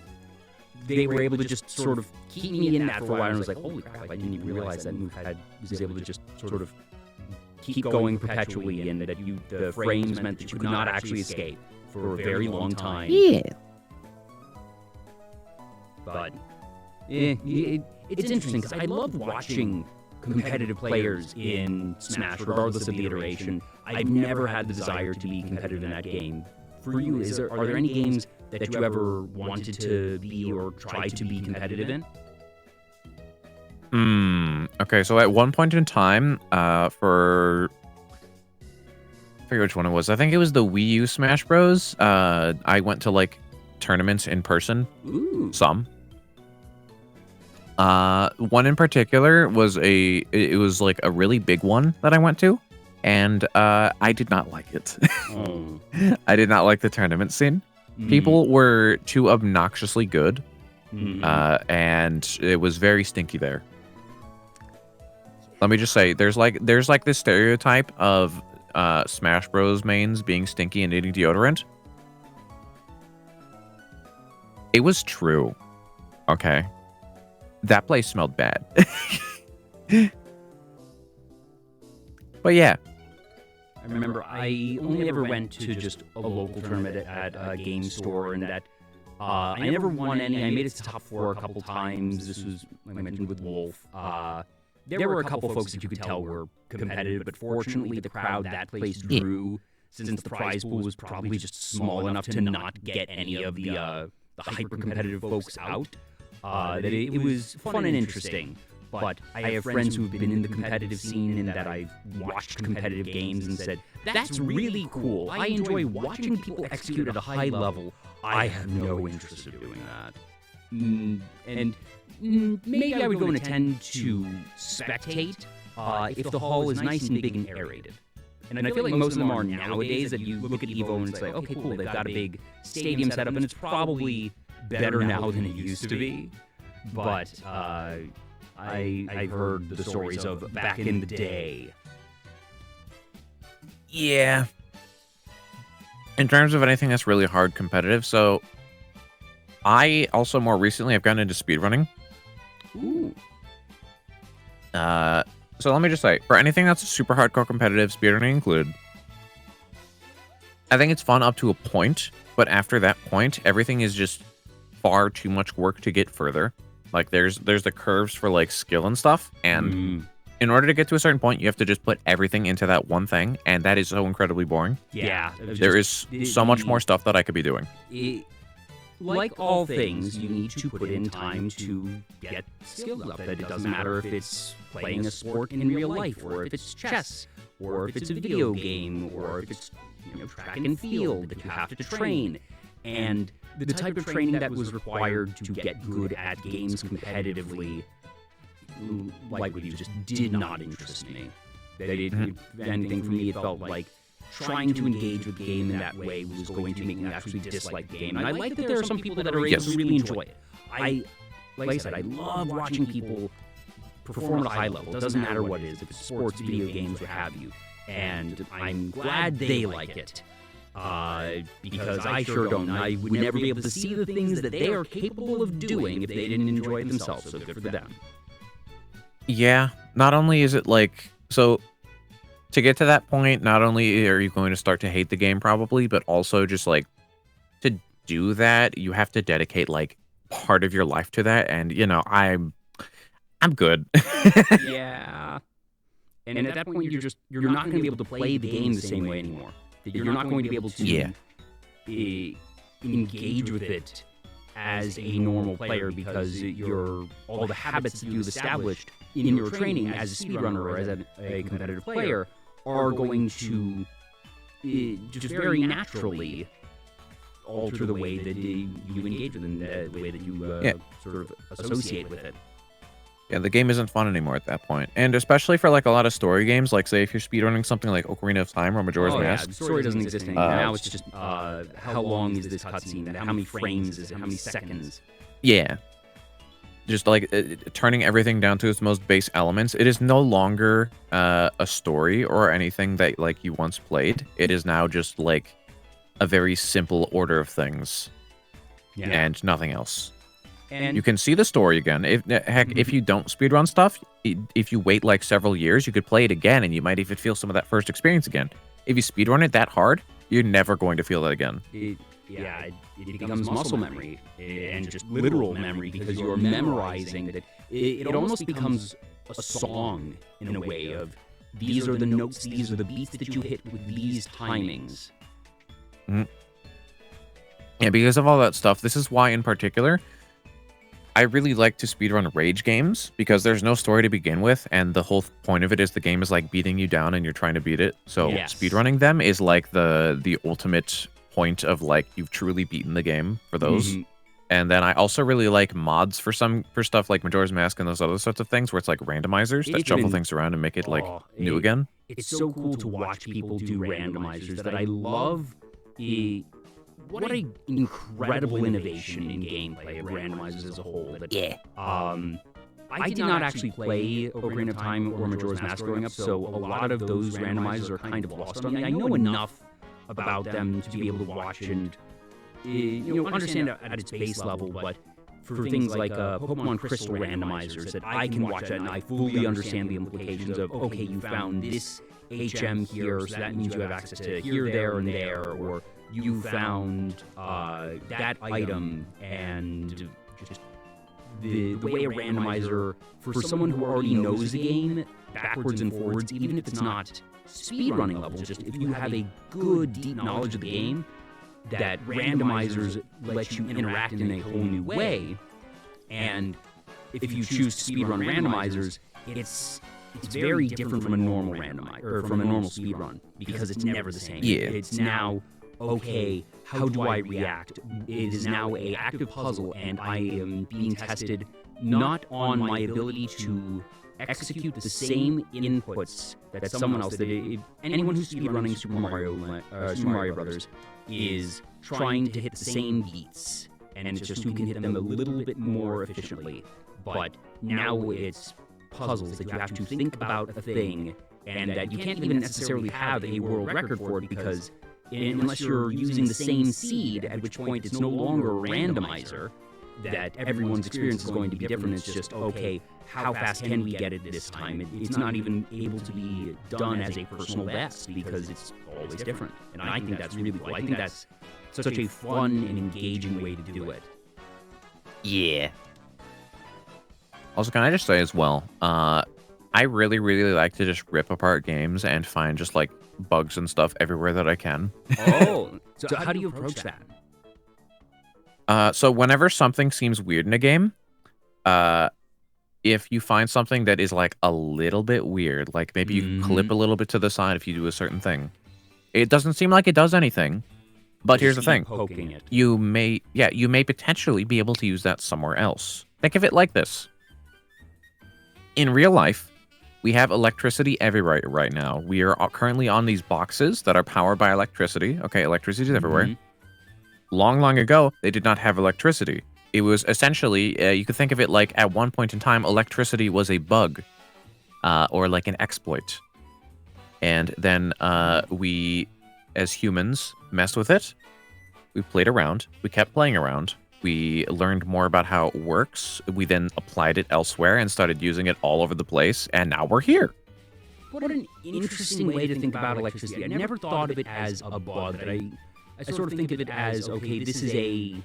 they were able to just sort of keep me in that for a while, and I was like, holy crap, I didn't even realize that move was able to just sort of keep going perpetually, and that the frames meant that you could not actually escape for a very long time. Yeah. But it's interesting, because I love watching competitive players in Smash, regardless of the iteration. I've never had the desire to be competitive in that game. For you, are there any games that you ever wanted to be or tried to be competitive in? Okay, so at one point in time, I forget which one it was. I think it was the Wii U Smash Bros. I went to like tournaments in person. Ooh. Some. One in particular was it was like a really big one that I went to, and I did not like it. Oh. I did not like the tournament scene. People were too obnoxiously good, and it was very stinky there. Let me just say, there's like this stereotype of Smash Bros. Mains being stinky and needing deodorant. It was true. Okay. That place smelled bad. But yeah. I remember I only ever went to just a local tournament at a game store, and that I never won any. I made it to top 4 a couple times. This was, like I mentioned, with Wolf. There were a couple folks that you could tell were competitive, but fortunately the crowd that place drew, since the prize pool was probably just small enough to not get any of the hyper-competitive folks out, that it was fun and interesting. But I have friends who have been in the competitive scene and that I've watched competitive games and said, that's really cool. I enjoy watching people execute at a high level. I have no interest in doing that. And maybe I would go and attend to spectate if the hall is nice and big and aerated. And I feel like most of them are nowadays, that you look at EVO and say, okay, cool, they've got a big stadium setup, and it's probably better now than it used to be. But I've heard the stories of back in the day. Yeah. In terms of anything that's really hard competitive, so I also more recently I've gotten into speedrunning. Ooh. So let me just say, for anything that's super hardcore competitive, speedrunning included, I think it's fun up to a point, but after that point, everything is just far too much work to get further. Like there's the curves for like skill and stuff, and in order to get to a certain point, you have to just put everything into that one thing, and that is so incredibly boring. Yeah. There is so much more stuff that I could be doing. Like all things, you need to put in time to get skills up. It doesn't matter if it's playing a sport in real life, or if it's chess, or if it's a video game, or if it's track and field that you have to train. And the type of training that was required to get good at games competitively, like what you just did not interest me. If anything, for me, it felt like trying to engage with the game in that way was going to make me actually dislike the game. And I like that there are some people that are able to really enjoy it. Like I said, I love watching people perform at a high level. It doesn't matter what it is, if it's sports, video games, what have you. And I'm glad they like it. Because I sure don't. I would never be able to see the things that they are capable of doing if they didn't enjoy it themselves. So good for them. Yeah. Not only is it like, so to get to that point, not only are you going to start to hate the game probably, but also just like to do that, you have to dedicate like part of your life to that. And I'm good. Yeah. And at that point, you're not going to be able to play the game the same way anymore. You're not going to be able to engage with it as a normal player, because all the habits that you've established in your training as a speedrunner or as a competitive player are going to just very naturally alter the way that you engage with it and the way that you sort of associate with it. Yeah, the game isn't fun anymore at that point. And especially for like a lot of story games, like say if you're speedrunning something like Ocarina of Time or Majora's Mask. The story doesn't exist anymore. Now it's just how long is this cutscene? How many frames is it? How many seconds? Yeah. Just like turning everything down to its most base elements. It is no longer a story or anything that like you once played. It is now just like a very simple order of things and nothing else. And you can see the story again. If you don't speedrun stuff, if you wait like several years, you could play it again, and you might even feel some of that first experience again. If you speedrun it that hard, you're never going to feel that again. It becomes muscle memory and just literal memory, because you're memorizing that. It almost becomes a song in a way of, these are the notes, these are the beats that you hit with these timings. Yeah, because of all that stuff, this is why in particular I really like to speedrun rage games, because there's no story to begin with, and the whole point of it is the game is like beating you down and you're trying to beat it. So speedrunning them is like the ultimate point of like you've truly beaten the game for those. And then I also really like mods for stuff like Majora's Mask and those other sorts of things where it's like randomizers that shuffle things around and make it like new again. It's so cool to watch people do randomizers that I love. What an incredible innovation in gameplay of randomizers as a whole. That, I did not actually play Ocarina of Time or Majora's Mask growing up, so a lot of those randomizers are kind of lost on me. I know enough about them to be able to watch and understand at its base level, but for things like Pokemon Crystal randomizers, that I can watch that and I fully understand the implications of, okay, you found this HM here, so that means you have access to here, there, and there, or you found that item, and just the way a randomizer, for someone who already knows the game backwards and forwards, even if it's not speedrunning level, just if you have a good, deep knowledge of the game, that randomizers let you interact in a whole new way. And if you choose to speedrun randomizers, it's very different from a normal randomizer, or from a normal speedrun, because it's never the same. Yeah. It's now, okay, how do I react? It is now an active puzzle, and I am being tested not on my ability to execute the same inputs that someone else, anyone who's speedrunning Super Mario Brothers is trying to hit the same beats, and it's just who can hit them a little bit more efficiently. But now it's puzzles that you have to think about a thing, and that you can't even necessarily have a world record for it, because unless you're using the same seed, at which point it's no longer a randomizer, that everyone's experience is going to be different. It's just, okay, how fast can we get it this time? It's not even able to be done as a personal best, because it's always different. And I think that's really cool. I think that's such a fun and engaging way to do it. Yeah. Also, can I just say as well, I really, really like to just rip apart games and find just like bugs and stuff everywhere that I can. Oh, so how do you approach that? So whenever something seems weird in a game, if you find something that is like a little bit weird, like maybe you clip a little bit to the side if you do a certain thing, it doesn't seem like it does anything. But here's the thing: you may potentially be able to use that somewhere else. Think of it like this: in real life, we have electricity everywhere right now. We are currently on these boxes that are powered by electricity. Okay, electricity is everywhere. Long, long ago, they did not have electricity. It was essentially, you could think of it like at one point in time, electricity was a bug or like an exploit. And then we, as humans, messed with it. We played around. We kept playing around. We learned more about how it works. We then applied it elsewhere and started using it all over the place. And now we're here. What an interesting way to think about electricity. I never thought of it as a bug. I sort of think of it as, okay, this is a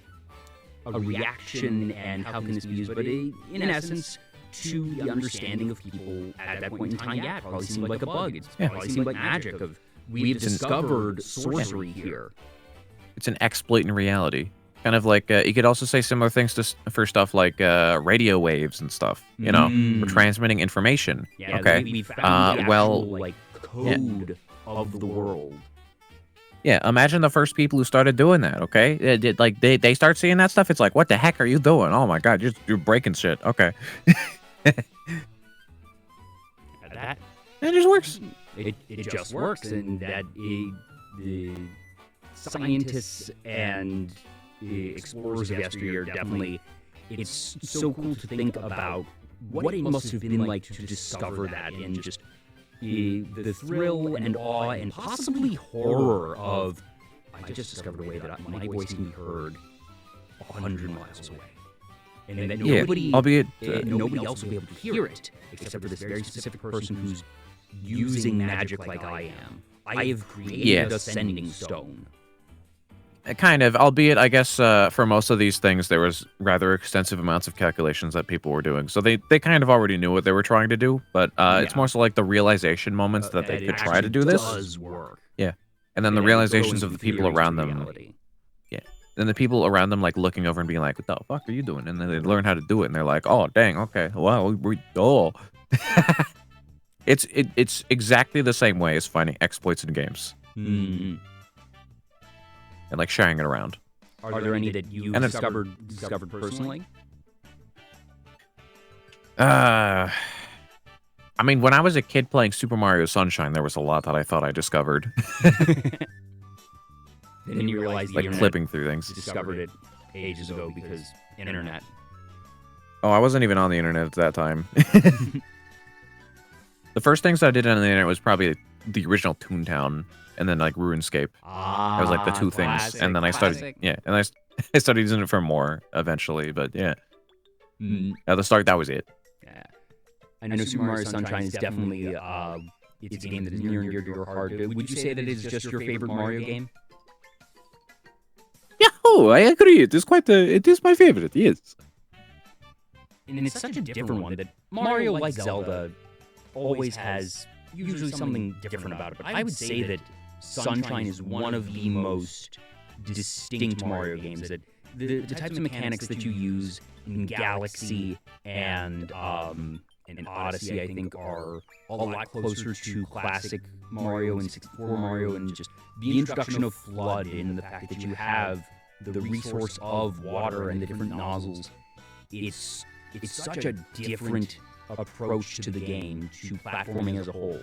reaction, and how can this be used? But in essence, to the understanding of people at that point in time, yeah, it probably seemed like a bug. It probably seemed like magic of, we've discovered sorcery here. It's an exploit in reality. Kind of like, you could also say similar things for stuff like radio waves and stuff, you know, for transmitting information. Yeah, okay. We found the actual, code of the world. Yeah, imagine the first people who started doing that, okay? They start seeing that stuff, it's like, what the heck are you doing? Oh my god, you're breaking shit. Okay. That it just works. It just works, and that the scientists and explorers of yesteryear definitely, it's so cool to think about what it must have been like to discover that, and just the thrill and awe and possibly horror of, I just discovered a way that my voice can be heard 100 miles away. And that nobody, nobody else will be able to hear it, except for this very specific person who's using magic like I am. I have created a sending stone. Kind of, albeit, I guess, for most of these things, there was rather extensive amounts of calculations that people were doing. So they kind of already knew what they were trying to do, but it's more so like the realization moments that they could try to do this. Does work. Yeah. And then the realizations of the people around them. Yeah. And the people around them, like, looking over and being like, what the fuck are you doing? And then they learn how to do it, and they're like, oh, dang, okay, wow, It's exactly the same way as finding exploits in games. Mm. And, like, sharing it around. Are there any that you discovered personally? I mean, when I was a kid playing Super Mario Sunshine, there was a lot that I thought I discovered. Then you realize the like internet clipping through things. discovered it ages ago because internet. Oh, I wasn't even on the internet at that time. The first things I did on the internet was probably the original Toontown, and then like RuneScape. That was like the two things, and then I started, and I started using it for more eventually. But yeah, at the start that was it. Yeah. I know Super Mario Sunshine is definitely it's a game that is near and dear to your heart. Would you say that it's just your favorite Mario game? Yahoo! I agree. It is it is my favorite. Yes. And it's such a different one that Mario, like Zelda, always has usually something different about it. But I would say that Sunshine is one of the most distinct Mario games. That the types of mechanics that you use in Galaxy and Odyssey, I think, are a lot closer to classic Mario and 64 Mario, and just the introduction of Flood and the fact that you have the resource of water and the different nozzles. It's such a different approach to the game, to platforming as a whole.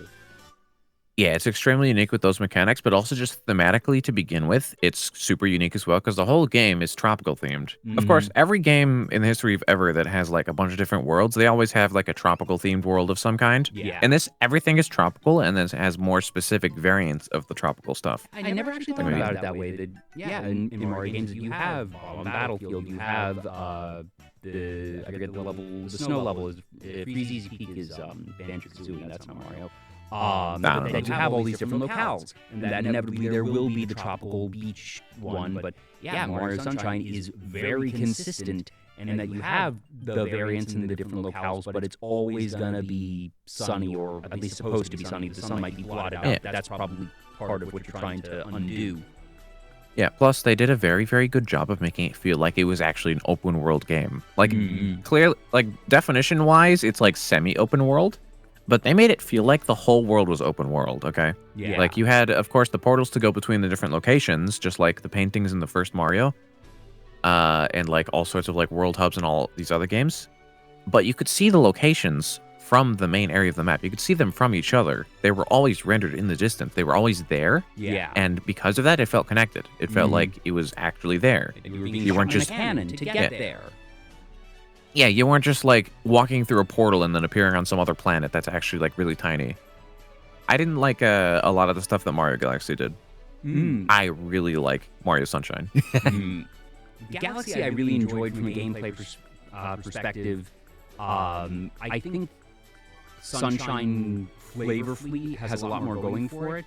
Yeah, it's extremely unique with those mechanics, but also just thematically to begin with, it's super unique as well because the whole game is tropical themed. Of course, every game in the history of ever that has like a bunch of different worlds, they always have like a tropical themed world of some kind. Yeah. And everything is tropical, and then it has more specific variants of the tropical stuff. I never actually thought about it that way. That in Mario games, you have on Battlefield, you have I forget the level, the snow level is Freeze's Peak is Banjo-Kazooie. That's not Mario. That you have all these different locales, and that inevitably there will be the tropical beach one. But yeah, Mario Sunshine is very consistent, and that you have the variants in the different locales, but it's always gonna be sunny, or at least supposed to be sunny. The sun might be blotted out. Yeah. That's probably part of what you're trying to undo. Yeah, plus they did a very, very good job of making it feel like it was actually an open world game. Like clearly, like definition wise, it's like semi-open world. But they made it feel like the whole world was open world, okay? Yeah. Like, you had, of course, the portals to go between the different locations, just like the paintings in the first Mario. And, like, all sorts of, like, world hubs and all these other games. But you could see the locations from the main area of the map. You could see them from each other. They were always rendered in the distance. They were always there. Yeah. And because of that, it felt connected. It felt like it was actually there. And you You weren't shot in just- a cannon to get there. Yeah, you weren't just, like, walking through a portal and then appearing on some other planet that's actually, like, really tiny. I didn't like a lot of the stuff that Mario Galaxy did. I really like Mario Sunshine. Galaxy I really enjoyed from a gameplay perspective. I think Sunshine flavorfully has a lot more going for it.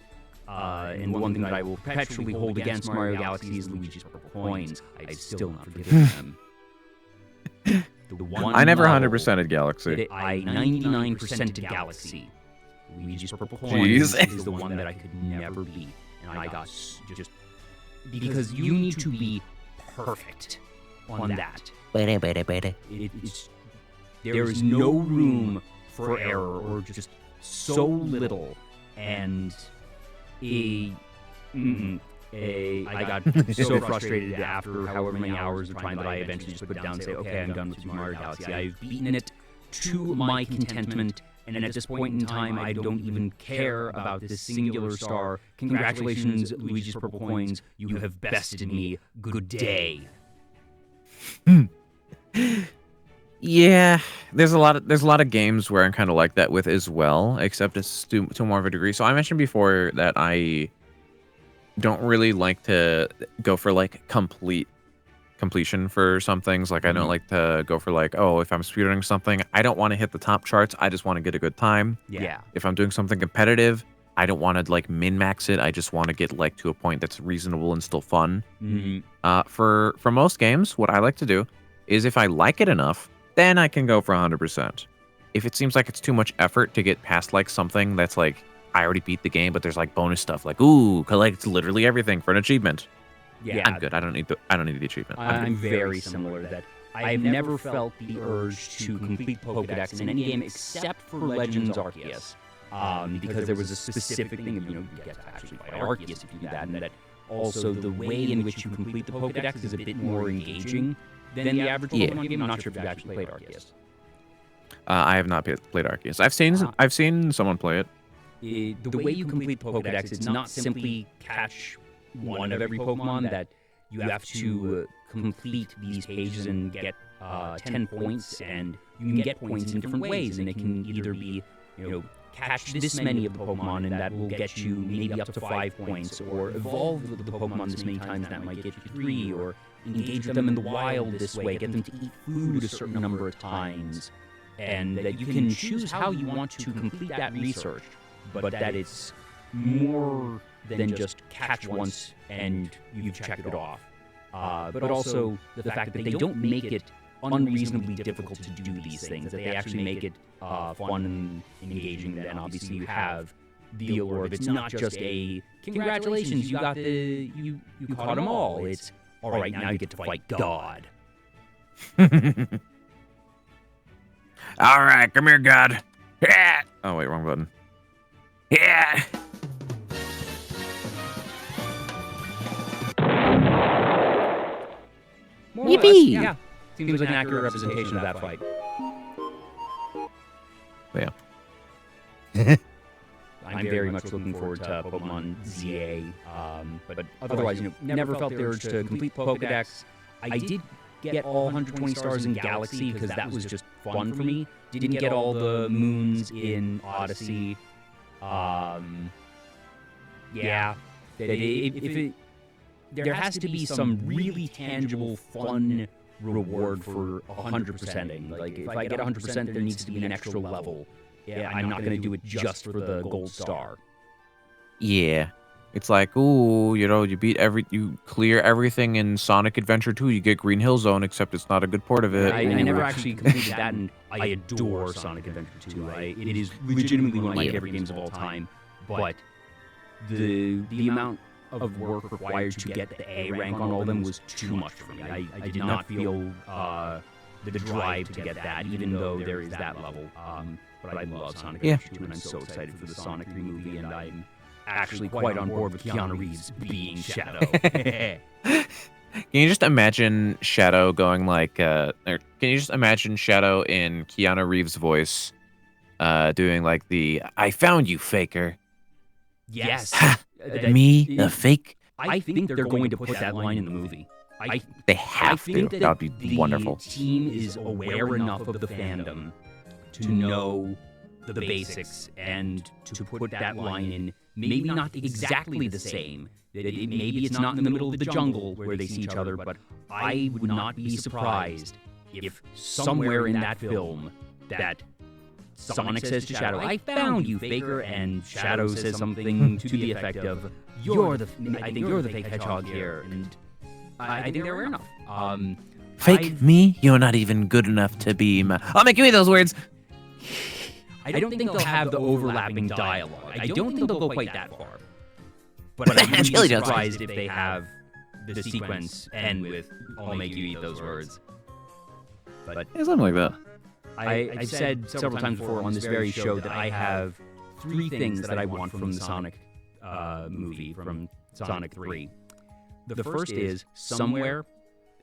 And one thing that I will perpetually hold against Mario Galaxy is Luigi's purple coins. I've still not forgiven them. The one I never level 100%ed Galaxy. that I 99%ed Galaxy. Luigi's purple coins Jeez. is the one that I could never beat, and I got just because you need to be perfect on that. There is no room for error or just so little, and I got so frustrated after however many hours of trying that I eventually just put it down and say, okay, I'm done with Super Mario Galaxy. I've beaten it to my contentment, and at this point in time, I don't even care about this singular star. Congratulations, Luigi's Purple Coins. You have bested me. Good day. Yeah, there's a lot of games where I'm kind of like that with as well, except it's to more of a degree. So I mentioned before that I don't really like to go for like completion for some things. Like I don't like to go for like, oh, if I'm speedrunning something, I don't want to hit the top charts. I just want to get a good time. Yeah. If I'm doing something competitive, I don't want to like min-max it. I just want to get like to a point that's reasonable and still fun. For most games, what I like to do is if I like it enough, then I can go for 100%. If it seems like it's too much effort to get past like something that's like, I already beat the game, but there's like bonus stuff like, ooh, collect literally everything for an achievement. Yeah. I'm good. I don't need the achievement. I'm very similar to that. I've never felt the urge to complete Pokedex in any game except for Legends Arceus. Because there was a specific thing of, you get to actually fight Arceus if you do that, and that Also, the way in which you complete the Pokedex is a bit more engaging than the average Pokemon game. I'm not sure if you've actually played Arceus. I have not played Arceus. I've seen someone play it. The way you complete the Pokedex is not simply catch one of every Pokemon, that you have to complete these pages and get 10 points, and you can get points in different ways, and it can either be, catch this many of the Pokemon, and that will get you maybe up to 5 points, or evolve with the Pokemon this many times, that might get you 3, or engage them in the wild this way, get them to eat food a certain number of times, and that you can choose how you want to complete that research, but that it's more than just catch once and you've checked it off. But also the fact that they don't make it unreasonably difficult to do these things, that they actually make it fun and engaging, and obviously you have the allure of it's not just a congratulations, you got you caught them all. It's all right, now you get to fight God. All right, come here, God. Yeah. Oh wait, wrong button. Yeah. Yippee! Yeah, seems like an accurate representation of that fight. Yeah. I'm very much looking forward to Pokemon ZA, but otherwise, never felt the urge to complete Pokedex. I did get all 120 stars in Galaxy because that was just fun for me. Didn't get all the moons in Odyssey. Yeah, there has to be some really tangible, fun reward for 100%ing. Like, if I get 100%, there needs to be an extra level. Yeah, I'm not going to do it just for the gold star. Yeah. It's like, ooh, you clear everything in Sonic Adventure 2, you get Green Hill Zone, except it's not a good port of it. I never actually completed that, and I adore Sonic Adventure 2. It is legitimately one of my favorite games of all time, but the amount of work required to get the A rank on all of them was too much for me. I did not feel the drive to get that, even though there is that level. But I love Sonic Adventure 2, and I'm so excited for the Sonic 3 movie, and I'm actually quite on board with Keanu Reeves being Shadow. Can you just imagine Shadow going like, can you just imagine Shadow in Keanu Reeves' voice, doing like the, I found you, faker. Yes. Me, the fake? I think they're going to put that line in the movie. They have to. That would be wonderful. The team is aware enough of the fandom to know the basics and to put that line in, maybe not exactly the same. Maybe it's not in the middle of the jungle where they see each other, but I would not be surprised if somewhere in that film that Sonic says to Shadow, I found you, faker, and Shadow says something to the effect of, I think you're the fake hedgehog here, and I think they're aware enough. Fake me? You're not even good enough to be my... I'll make you eat those words! I don't think they'll have the overlapping dialogue. I don't think they'll go quite that far. But I'm really surprised if they have the sequence end with, I'll make you eat those words. But Yeah, something like that. I've said several times before on this very show that I have 3 things that I want from the Sonic movie, from Sonic 3. The first is, somewhere,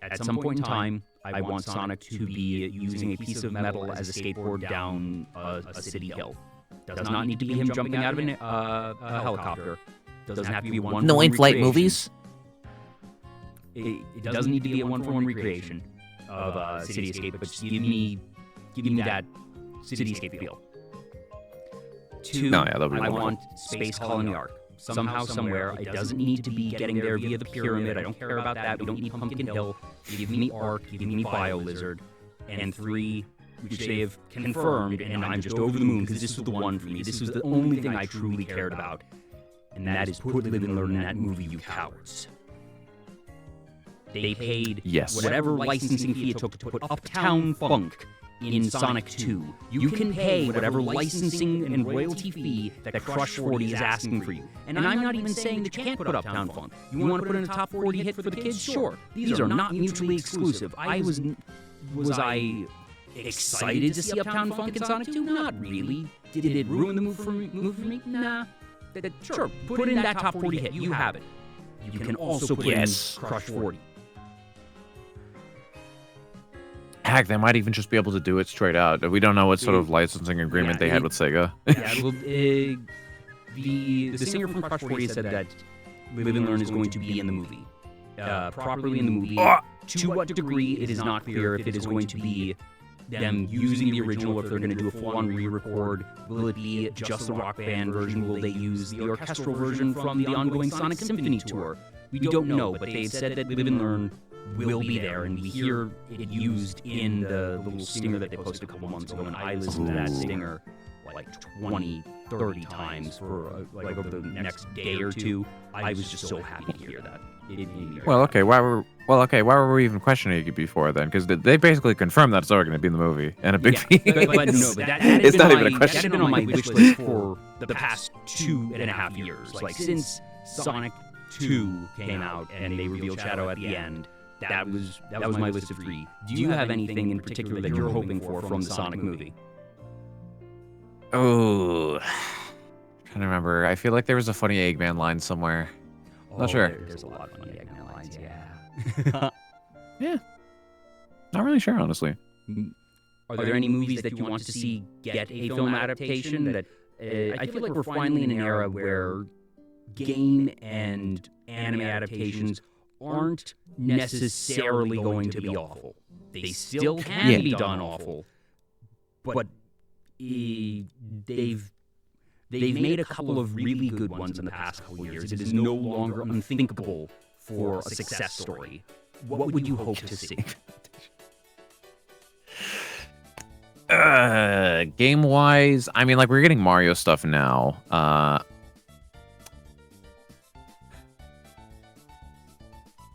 at some point in time, I want Sonic to be using a piece of metal as a skateboard down a city hill. Does not need to be him jumping out of a helicopter. Doesn't have to be one. No in-flight movies? It doesn't need to be a one-for-one recreation of City Escape, but just give me that City Escape feel. 2, I want Space Colony Arc. Somehow, somewhere, it doesn't need to be getting there via the pyramid. I don't care about that. We don't need Pumpkin Hill. Give me Arc, give me BioLizard. And 3, which they have confirmed, and I'm just over the moon because this was the one for me. This was the only thing I truly cared about. And that is put Live and Learn in that movie, you cowards. They paid whatever licensing fee it took to put Uptown Funk in Sonic 2. You can pay whatever licensing and royalty fee that Crush 40 is asking for you. And I'm not even saying that you can't put Uptown Funk. You want to put in a top 40 hit for the kids? Sure. These are not mutually exclusive. Was I excited to see Uptown Funk in Sonic 2? Not really. Did it ruin the move for me? Nah. Sure, put in that top 40 hit. You have it. you can also put in Crush 40. Heck, they might even just be able to do it straight out. We don't know what sort of licensing agreement they had with Sega. Yeah, well, the singer from Crush 40 said that Live and Learn is going to be in the movie. Properly in the movie. To what degree, it is not clear if it is going to be them using the original, if they're going to do a full-on re-record. Will it be just the rock band version? Will they use the orchestral version from the ongoing Sonic Symphony tour? We don't know, but they've said that Live and Learn will be there, and we hear it used in the little stinger that they posted a couple months ago, and I listened to that stinger like 20, 30 times for like over the next day or two. I was just so happy to hear that. It made me very happy. Why were we even questioning it before then? Because they basically confirmed that it's already going to be in the movie, and a big but that had it's not been even a question. That had been on my wish list for the past 2.5 years. Like since Sonic 2 came out and they revealed Shadow at the end, that was my list of 3. Do you have anything in particular that you're hoping for from the Sonic movie? Oh, trying to remember. I feel like there was a funny Eggman line somewhere. Not sure. There's a lot of funny Eggman lines, yeah. Yeah. Not really sure, honestly. Are there any movies that you want to see get a film adaptation? That I feel like we're finally in an era where game and anime adaptations aren't necessarily going to be awful. They still can be done awful, but they've made a couple of really good ones in the past couple years. It is no longer unthinkable for a success story. What would you hope to see? Game-wise, I mean, like, we're getting Mario stuff now.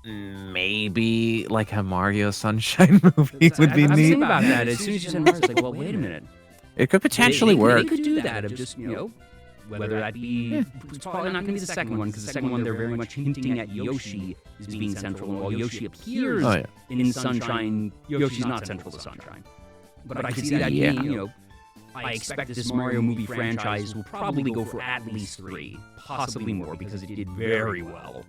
Maybe, like, a Mario Sunshine movie would be I was neat. thinking about that. As soon as you said Mario, I was like, well, wait a minute. It could potentially work. They could do that of just, whether that be... It's probably not going to be the second one, because the second one, they're very much hinting at Yoshi as being central, and while Yoshi appears in Sunshine, Yoshi's not central to Sunshine. But I could see that being, I expect this Mario movie franchise will probably go for at least 3, possibly more, because it did very well.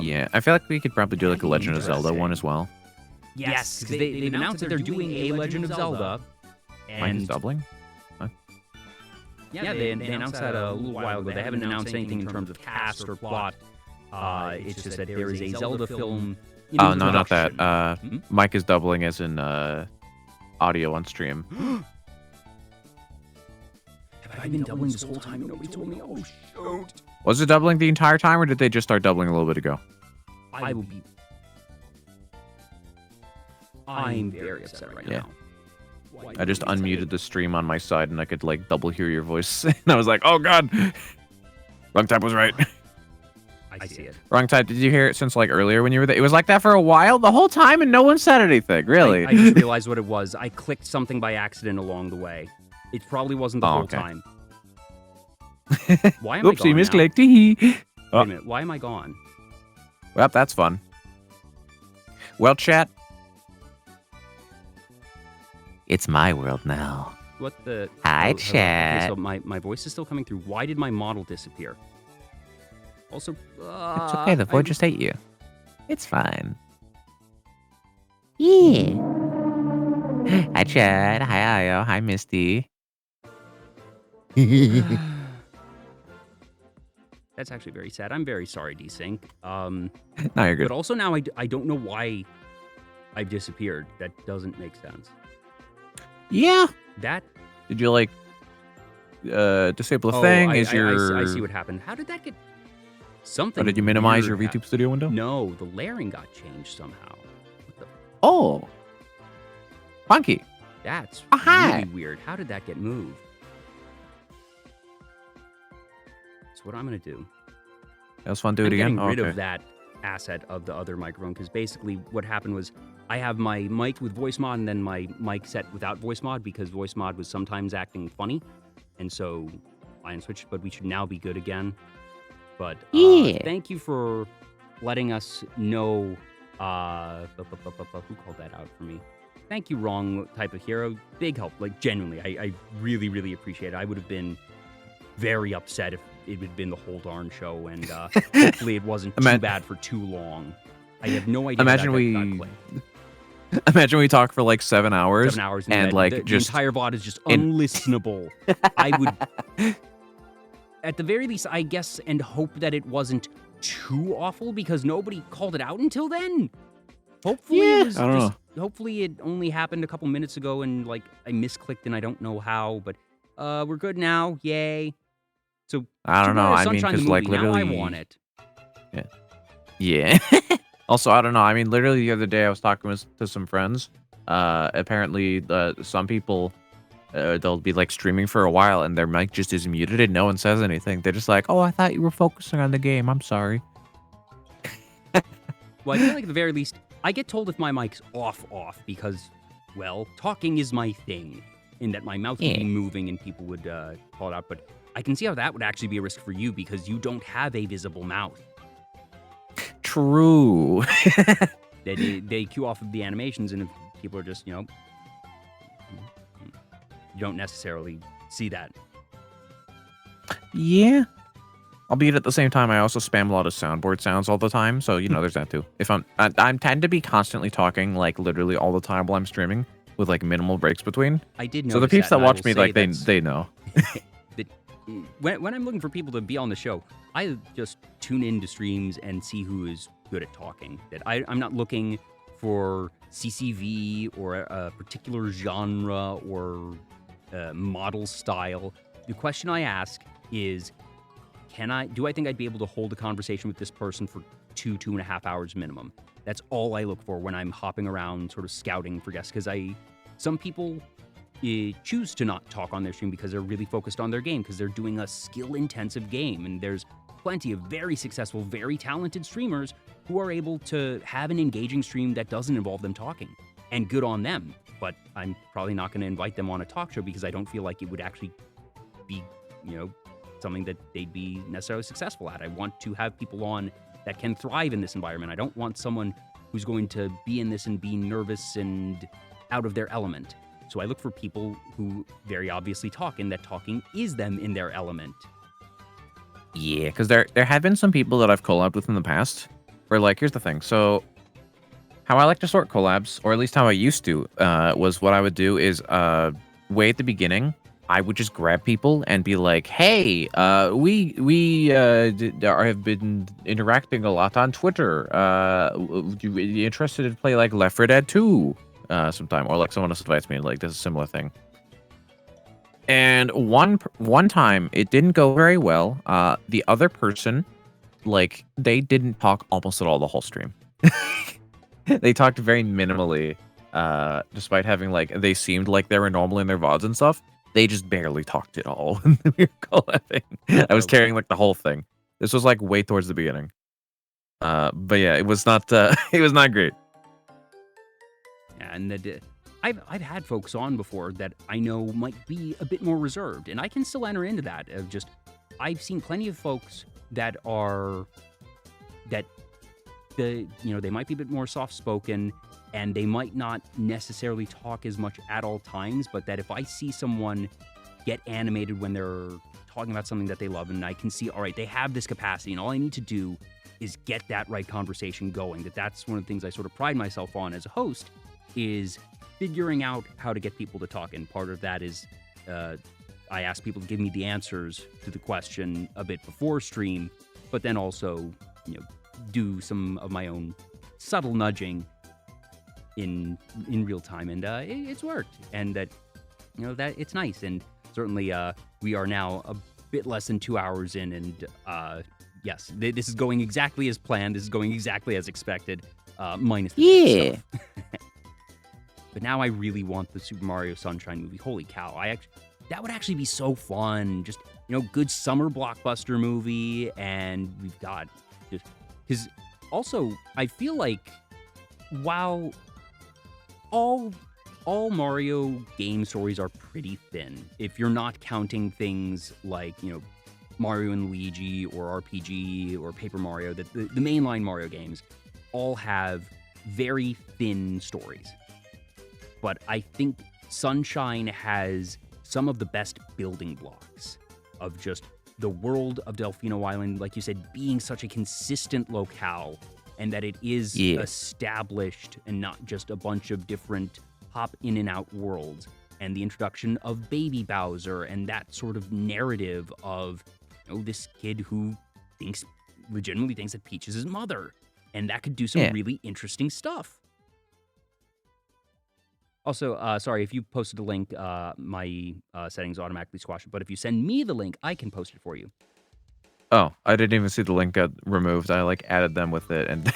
Yeah, I feel like we could probably do, like, a Legend of Zelda one as well. Yes, because they've announced that they're doing a Legend of Zelda. Mine is doubling? Huh? Yeah, they announced that a little while ago. They haven't announced anything in terms of cast or plot. It's just that there is a Zelda film. Oh, no, not that. Mike is doubling as in audio on stream. Have I been doubling this whole time and nobody told me? Oh, shoot. Was it doubling the entire time, or did they just start doubling a little bit ago? I'm very upset right now. I just unmuted the stream on my side, and I could, like, double hear your voice. And I was like, oh, God. Wrong type was right. I see it. Wrong type. Did you hear it since, like, earlier when you were there? It was like that for a while, the whole time, and no one said anything, really. I just realized what it was. I clicked something by accident along the way. It probably wasn't the whole time. Why am I gone Oopsie, misclicked. Wait a minute. Why am I gone? Well, that's fun. Well, chat. It's my world now. What the? Hi, Okay, chat. so my voice is still coming through. Why did my model disappear? Also, It's okay. The void just ate you. It's fine. Yeah. Hi, Chad. Hi, Ayo. Hi, Misty. That's actually very sad. I'm very sorry, Desync. No, you're good. But also now I don't know why I've disappeared. That doesn't make sense. Yeah. That... Did you, like, disable a thing? I see what happened. How did that get... Something did you minimize your weird VTube Studio window? No, the layering got changed somehow. What the... Oh. Funky. That's Aha. really weird. How did that get moved? That's what I'm going to do. That was fun. Do it again? Getting rid of that asset of the other microphone, because basically what happened was I have my mic with voice mod and then my mic set without voice mod, because voice mod was sometimes acting funny, and so I unswitched, but we should now be good again. But thank you for letting us know. Who called that out for me? Thank you, Wrong Type of Hero. Big help, like genuinely. I really, really appreciate it. I would have been very upset if it had been the whole darn show, and hopefully it wasn't too bad for too long. I have no idea. Imagine we talk for like 7 hours. 7 hours, and like the entire VOD is just unlistenable. I would, at the very least, I guess, and hope that it wasn't too awful because nobody called it out until then. Hopefully, it was I don't know. Hopefully it only happened a couple minutes ago and like I misclicked and I don't know how, but we're good now. Yay. So I don't know. I mean, Sunshine, because the like movie, literally, now I want it. Yeah. Also, I don't know. I mean, literally the other day I was talking to some friends. Apparently, some people they'll be like streaming for a while and their mic just is muted and no one says anything. They're just like, "Oh, I thought you were focusing on the game. I'm sorry." Well, I feel like at the very least, I get told if my mic's off because, well, talking is my thing, in that my mouth would be moving and people would call it out. But I can see how that would actually be a risk for you because you don't have a visible mouth. True. They cue off of the animations, and if people are just, you don't necessarily see that. Yeah. Albeit at the same time, I also spam a lot of soundboard sounds all the time, so there's that too. If I tend to be constantly talking like literally all the time while I'm streaming with like minimal breaks between. I did know. So the peeps that watch me, like they know. When I'm looking for people to be on the show, I just tune into streams and see who is good at talking. That I'm not looking for CCV or a particular genre or model style. The question I ask is, do I think I'd be able to hold a conversation with this person for 2.5 hours minimum? That's all I look for when I'm hopping around sort of scouting for guests, because some people choose to not talk on their stream because they're really focused on their game, because they're doing a skill-intensive game, and there's plenty of very successful, very talented streamers who are able to have an engaging stream that doesn't involve them talking, and good on them. But I'm probably not going to invite them on a talk show because I don't feel like it would actually be, something that they'd be necessarily successful at. I want to have people on that can thrive in this environment. I don't want someone who's going to be in this and be nervous and out of their element. So I look for people who very obviously talk, and that talking is them in their element. Yeah, because there have been some people that I've collabed with in the past where, like, here's the thing. So how I like to sort collabs, or at least how I used to, was what I would do is way at the beginning, I would just grab people and be like, "Hey, we have been interacting a lot on Twitter. Would you be interested to play like Left 4 Dead 2 sometime?" Or like someone else invites me, like, this is a similar thing. And one time it didn't go very well. The other person, like, they didn't talk almost at all the whole stream. They talked very minimally, despite having like they seemed like they were normal in their VODs and stuff. They just barely talked at all when we were collabing. I was carrying like the whole thing. This was like way towards the beginning. But yeah, it was not it was not great. And I've had folks on before that I know might be a bit more reserved, and I can still enter into that. I've seen plenty of folks that they might be a bit more soft-spoken, and they might not necessarily talk as much at all times, but that if I see someone get animated when they're talking about something that they love, and I can see, all right, they have this capacity, and all I need to do is get that right conversation going. That's one of the things I sort of pride myself on as a host, is figuring out how to get people to talk. And part of that is I ask people to give me the answers to the question a bit before stream, but then also, do some of my own subtle nudging in real time, and it's worked, and that it's nice. And certainly we are now a bit less than 2 hours in, and yes, this is going exactly as planned. This is going exactly as expected, minus the stuff. But now I really want the Super Mario Sunshine movie. Holy cow! That would actually be so fun. Just good summer blockbuster movie, and we've got just because also I feel like while all Mario game stories are pretty thin, if you're not counting things like Mario and Luigi or RPG or Paper Mario, that the mainline Mario games all have very thin stories. But I think Sunshine has some of the best building blocks. of just the world of Delfino Island, like you said, being such a consistent locale, and that it is established and not just a bunch of different hop in and out worlds. And the introduction of Baby Bowser and that sort of narrative of, this kid who legitimately thinks that Peach is his mother. And that could do some really interesting stuff. Also, sorry, if you posted a link, my settings automatically squash it. But if you send me the link, I can post it for you. Oh, I didn't even see the link got removed. I added them with it, and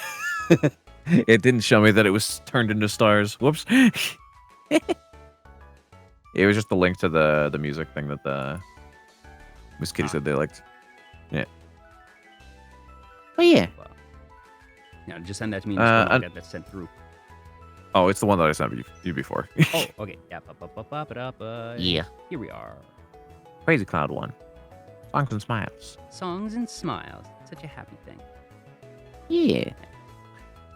it didn't show me that it was turned into stars. Whoops. It was just the link to the music thing that the Miss Kitty said they liked. Yeah. Oh yeah. Now just send that to me and get that sent through. Oh, it's the one that I sent you before. Oh, okay. Yeah. Yeah. Here we are. Crazy Cloud 1. Songs and smiles. Songs and smiles. Such a happy thing. Yeah.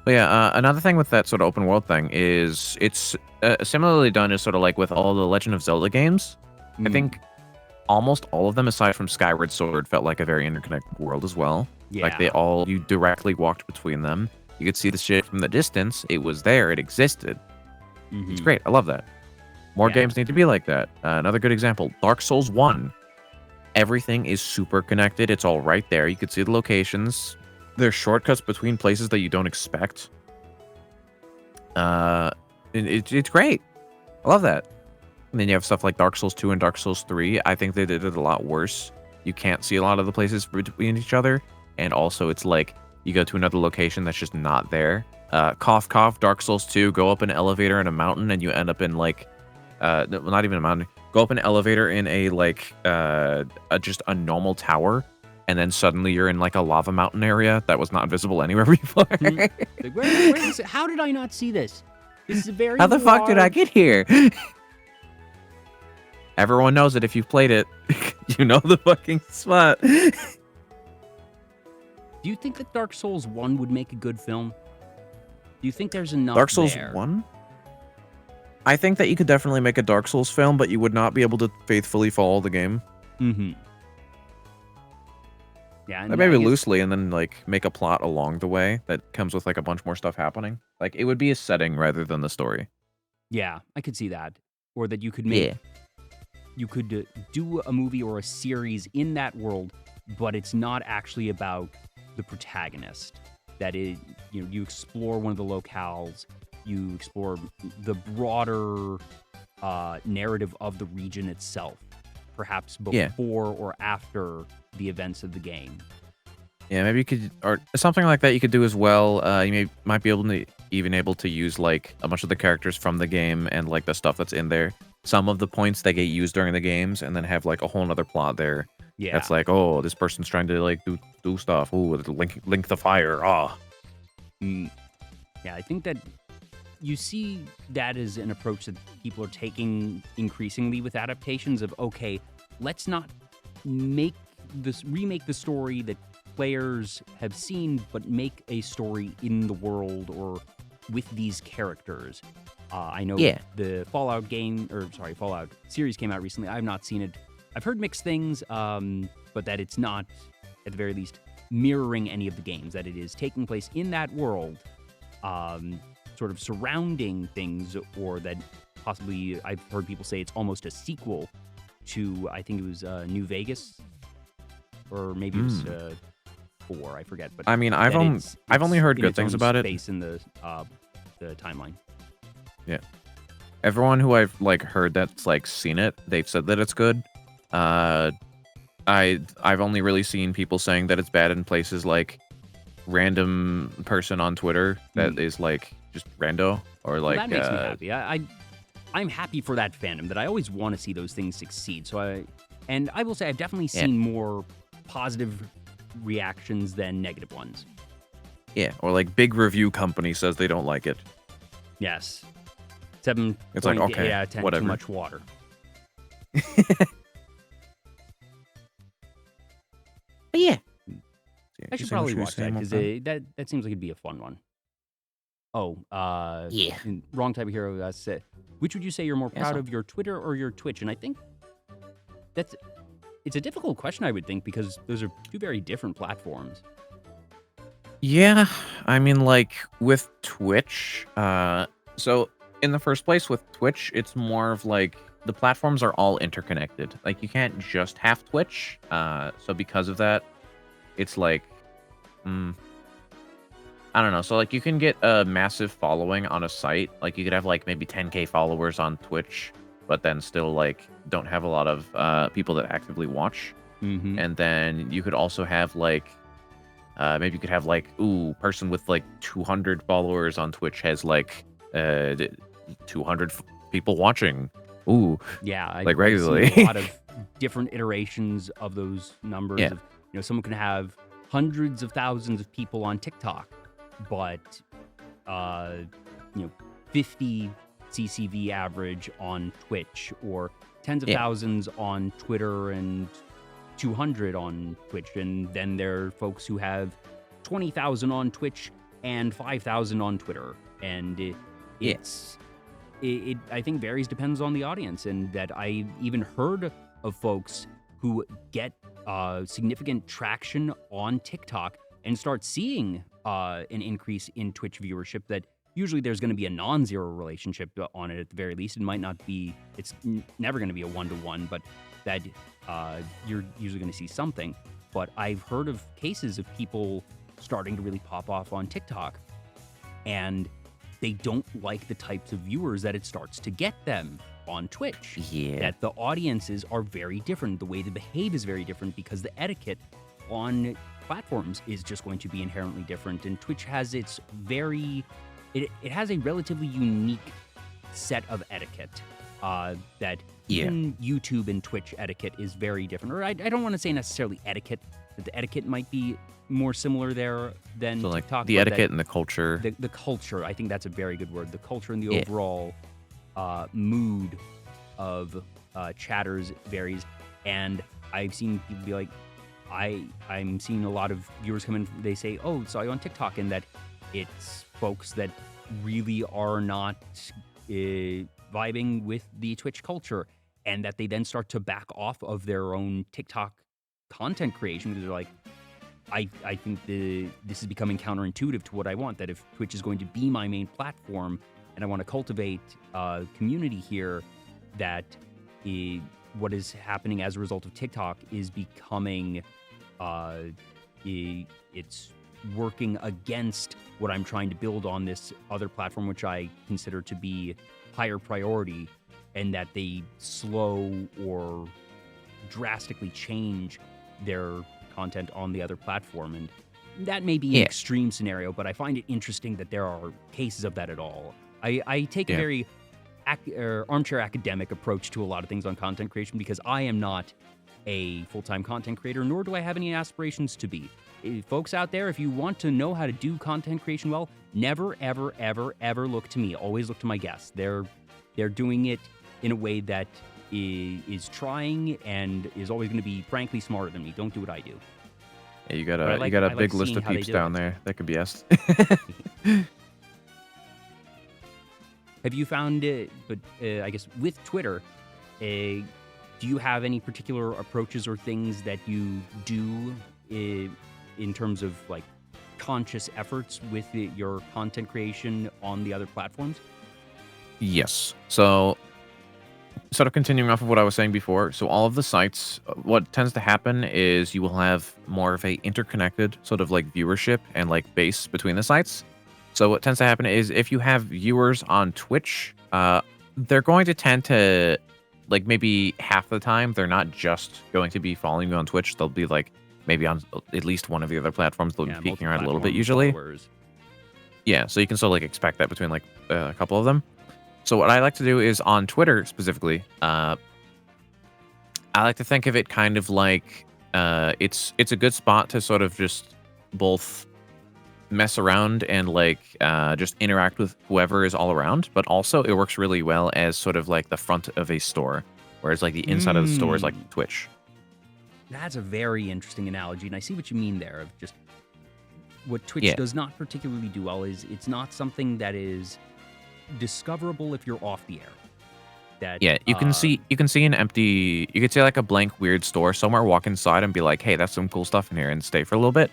But yeah, another thing with that sort of open world thing is it's similarly done as sort of like with all the Legend of Zelda games. I think almost all of them, aside from Skyward Sword, felt like a very interconnected world as well. Yeah. Like you directly walked between them. You could see the shit from the distance. It was there. It existed. It's great. I love that. More games need to be like that. Another good example, Dark Souls 1. Everything is super connected. It's all right there. You could see the locations. There's shortcuts between places that you don't expect. It's great. I love that. And then you have stuff like Dark Souls 2 and Dark Souls 3. I think they did it a lot worse. You can't see a lot of the places between each other. And also, it's like you go to another location that's just not there. Cough, cough, Dark Souls 2, go up an elevator in a mountain and you end up in like, well, not even a mountain. Go up an elevator in a like, just a normal tower. And then suddenly you're in like a lava mountain area that was not visible anywhere before. Like, where is it? How did I not see this? This is a very How the fuck did I get here? Everyone knows it if you've played it. You know the fucking spot. Do you think that Dark Souls 1 would make a good film? Do you think there's enough Dark Souls there? 1? I think that you could definitely make a Dark Souls film, but you would not be able to faithfully follow the game. Mm-hmm. Yeah, and Maybe loosely, and then like make a plot along the way that comes with like a bunch more stuff happening. Like it would be a setting rather than the story. Yeah, I could see that. Or that you could make... Yeah. You could do a movie or a series in that world, but it's not actually about the protagonist. That is, you explore one of the locales, you explore the broader narrative of the region itself, perhaps before or after the events of the game. Yeah, maybe you could, or something like that you could do as well. Might be able to use like a bunch of the characters from the game and like the stuff that's in there. Some of the points that get used during the games, and then have like a whole nother plot there. Yeah, that's like, oh, this person's trying to like do stuff. Ooh, link the fire. Yeah, I think that you see that as an approach that people are taking increasingly with adaptations of, okay, let's not remake the story that players have seen, but make a story in the world or with these characters. I know the Fallout series came out recently. I've not seen it. I've heard mixed things, but that it's not, at the very least, mirroring any of the games, that it is taking place in that world, sort of surrounding things, or that possibly I've heard people say it's almost a sequel to, I think it was New Vegas, or maybe it was 4, I forget. But I mean, I've only heard good things about it. Space in the timeline. Yeah, everyone who I've like heard that's like seen it, they've said that it's good. I've only really seen people saying that it's bad in places like random person on Twitter that is like just rando, or like that makes me happy. I'm happy for that fandom, that I always want to see those things succeed. So I will say I've definitely seen more positive reactions than negative ones. Yeah, or like big review company says they don't like it. Yes. 7. It's like, okay, out of 10, whatever. Too much water. But yeah. I should probably watch that, because that seems like it'd be a fun one. Oh, wrong type of hero. Which would you say you're more proud of, your Twitter or your Twitch? And I think it's a difficult question, I would think, because those are two very different platforms. Yeah, I mean, like with Twitch, so in the first place with Twitch, it's more of like the platforms are all interconnected. Like you can't just have Twitch. So because of that, it's like, I don't know. So like you can get a massive following on a site. Like you could have like maybe 10K followers on Twitch, but then still like don't have a lot of people that actively watch. Mm-hmm. And then you could also have like maybe you could have like, ooh, person with like 200 followers on Twitch has like 200 people watching. Ooh, Yeah, like I've regularly. seen a lot of different iterations of those numbers. Yeah. Of, someone can have hundreds of thousands of people on TikTok, but 50 CCV average on Twitch, or tens of Yeah. thousands on Twitter, and 200 on Twitch. And then there are folks who have 20,000 on Twitch and 5,000 on Twitter. And it I think varies, depends on the audience. And that I even heard of folks who get significant traction on TikTok and start seeing an increase in Twitch viewership, that usually there's going to be a non-zero relationship on it at the very least. It might not be, it's never going to be a one-to-one, but that you're usually going to see something. But I've heard of cases of people starting to really pop off on TikTok, and they don't like the types of viewers that it starts to get them on Twitch. Yeah. That the audiences are very different. The way they behave is very different, because the etiquette on platforms is just going to be inherently different. And Twitch has its it has a relatively unique set of etiquette that even YouTube and Twitch etiquette is very different. Or I don't want to say necessarily etiquette, that the etiquette might be more similar there than So like TikTok. the but etiquette and the culture. the culture, I think that's a very good word. The culture and the overall mood of chatters varies. And I've seen people be like, I'm seeing a lot of viewers come in, they say, oh, saw you on TikTok, and that it's folks that really are not vibing with the Twitch culture, and that they then start to back off of their own TikTok content creation, because they're like, I think this is becoming counterintuitive to what I want, that if Twitch is going to be my main platform and I want to cultivate a community here, that what is happening as a result of TikTok is becoming, it's working against what I'm trying to build on this other platform, which I consider to be higher priority, and that they slow or drastically change their content on the other platform. And that may be an extreme scenario, but I find it interesting that there are cases of that at all. I take a very armchair academic approach to a lot of things on content creation, because I am not a full-time content creator, nor do I have any aspirations to be. Folks out there, if you want to know how to do content creation well, never, ever, ever, ever look to me. Always look to my guests. They're doing it in a way that is trying and is always going to be frankly smarter than me. Don't do what I do. Yeah, you got a big list of peeps down there that could be asked. Have you found it, but I guess with Twitter, do you have any particular approaches or things that you do in terms of like conscious efforts with your content creation on the other platforms? Yes. So sort of continuing off of what I was saying before, so all of the sites, what tends to happen is you will have more of a interconnected sort of like viewership and like base between the sites. So what tends to happen is if you have viewers on Twitch, they're going to tend to, like maybe half the time, they're not just going to be following you on Twitch. They'll be like maybe on at least one of the other platforms. They'll be peeking around a little bit usually. Followers. Yeah, so you can still like expect that between like a couple of them. So what I like to do is on Twitter specifically, I like to think of it kind of like it's a good spot to sort of just both mess around and like just interact with whoever is all around, but also it works really well as sort of like the front of a store, whereas like the inside of the store is like Twitch. That's a very interesting analogy, and I see what you mean there. Of just what Twitch does not particularly do well is it's not something that is discoverable if you're off the air. that Yeah, you can see an empty, you could see like a blank weird store somewhere, walk inside and be like, hey, that's some cool stuff in here, and stay for a little bit.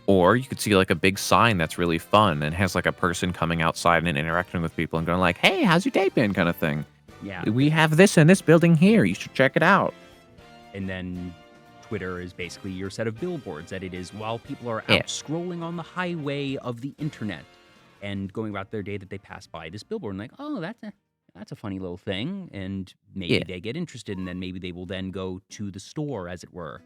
Or you could see like a big sign that's really fun and has like a person coming outside and interacting with people and going like, hey, how's your day been, kind of thing. Yeah. We have this in this building here. You should check it out. And then Twitter is basically your set of billboards that it is while people are out Yeah. scrolling on the highway of the internet and going about their day that they pass by this billboard and like, oh, that's a funny little thing. And maybe Yeah. they get interested and then maybe they will then go to the store, as it were.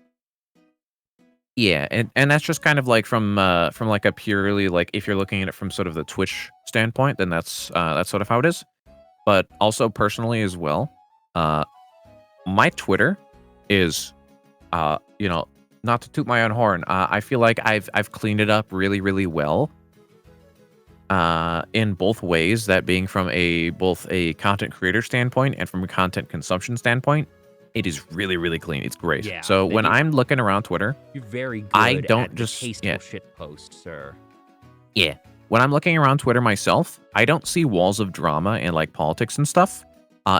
Yeah, and that's just kind of like from like a purely like if you're looking at it from sort of the Twitch standpoint, then that's sort of how it is. But also personally as well, my Twitter is, not to toot my own horn, I feel like I've cleaned it up really, really well. In both ways, that being from both a content creator standpoint and from a content consumption standpoint, it is really, really clean. It's great. Yeah, so when I'm looking around Twitter, You're very good I don't at just- the tasteful yeah. shit post, sir. yeah, when I'm looking around Twitter myself, I don't see walls of drama and like politics and stuff.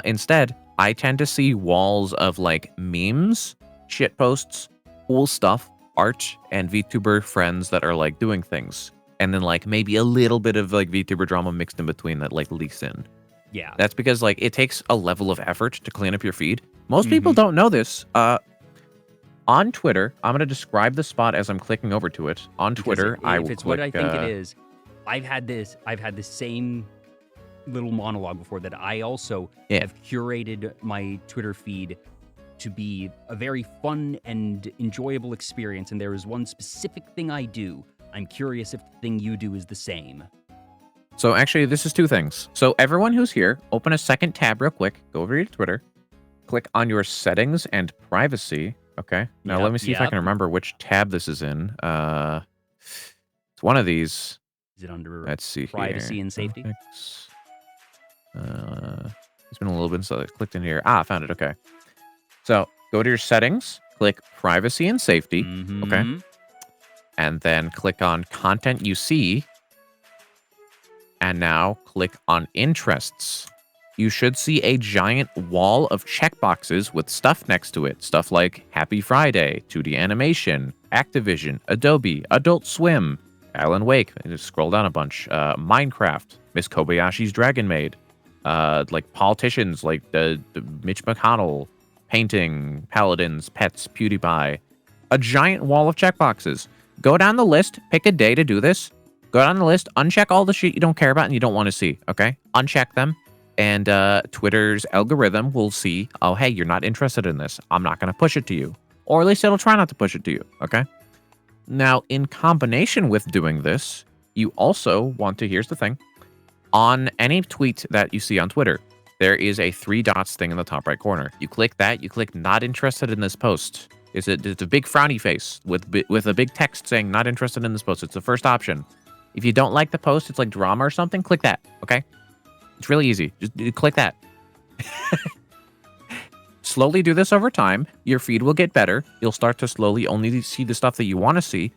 Instead, I tend to see walls of like memes, shit posts, cool stuff, art, and VTuber friends that are like doing things. And then like maybe a little bit of like VTuber drama mixed in between that like leaks in. Yeah. That's because like it takes a level of effort to clean up your feed. Most people don't know this. On Twitter, I'm going to describe the spot as I'm clicking over to it. On Because Twitter, if I will it's click, what I think it is, I've had this same little monologue before that I also Yeah. have curated my Twitter feed to be a very fun and enjoyable experience, and there is one specific thing I do. I'm curious if the thing you do is the same. So actually, this is two things. So everyone who's here, open a second tab real quick. Go over to Twitter. Click on your settings and privacy. Okay. Now Yep, let me see if I yep. can remember which tab this is in. It's one of these. Is it under Let's see privacy here. and safety? Graphics. It's been a little bit since I clicked in here. I found it. Okay. So go to your settings. Click privacy and safety. Okay. Mhm. And then click on content you see. And now click on interests. You should see a giant wall of checkboxes with stuff next to it. Stuff like Happy Friday, 2D Animation, Activision, Adobe, Adult Swim, Alan Wake. Just scroll down a bunch. Minecraft, Miss Kobayashi's Dragon Maid. Like politicians like the Mitch McConnell, painting, paladins, pets, PewDiePie. A giant wall of checkboxes. Go down the list, pick a day to do this. Go down the list, uncheck all the shit you don't care about and you don't want to see, okay? Uncheck them, and Twitter's algorithm will see, oh, hey, you're not interested in this. I'm not going to push it to you. Or at least it'll try not to push it to you, okay? Now, in combination with doing this, you also want to, here's the thing, on any tweet that you see on Twitter, there is a 3 dots thing in the top right corner. You click that, you click not interested in this post. It's a big frowny face with a big text saying not interested in this post. It's the first option. If you don't like the post, it's like drama or something, click that, okay? It's really easy. Just click that. Slowly do this over time. Your feed will get better. You'll start to slowly only see the stuff that you want to see.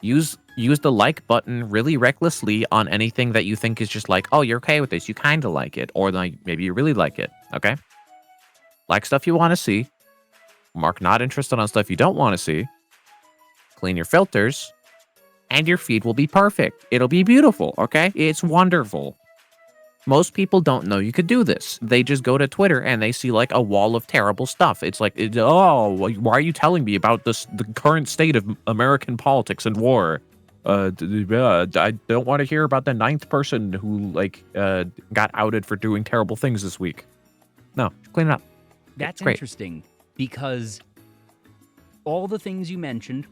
Use the like button really recklessly on anything that you think is just like, oh, you're okay with this. You kind of like it. Or like maybe you really like it, okay? Like stuff you want to see. Mark not interested on stuff you don't want to see. Clean your filters. And your feed will be perfect. It'll be beautiful, okay? It's wonderful. Most people don't know you could do this. They just go to Twitter and they see like a wall of terrible stuff. It's like, oh, why are you telling me about the current state of American politics and war? I don't want to hear about the 9th person who like got outed for doing terrible things this week. No, clean it up. That's great. interesting because all the things you mentioned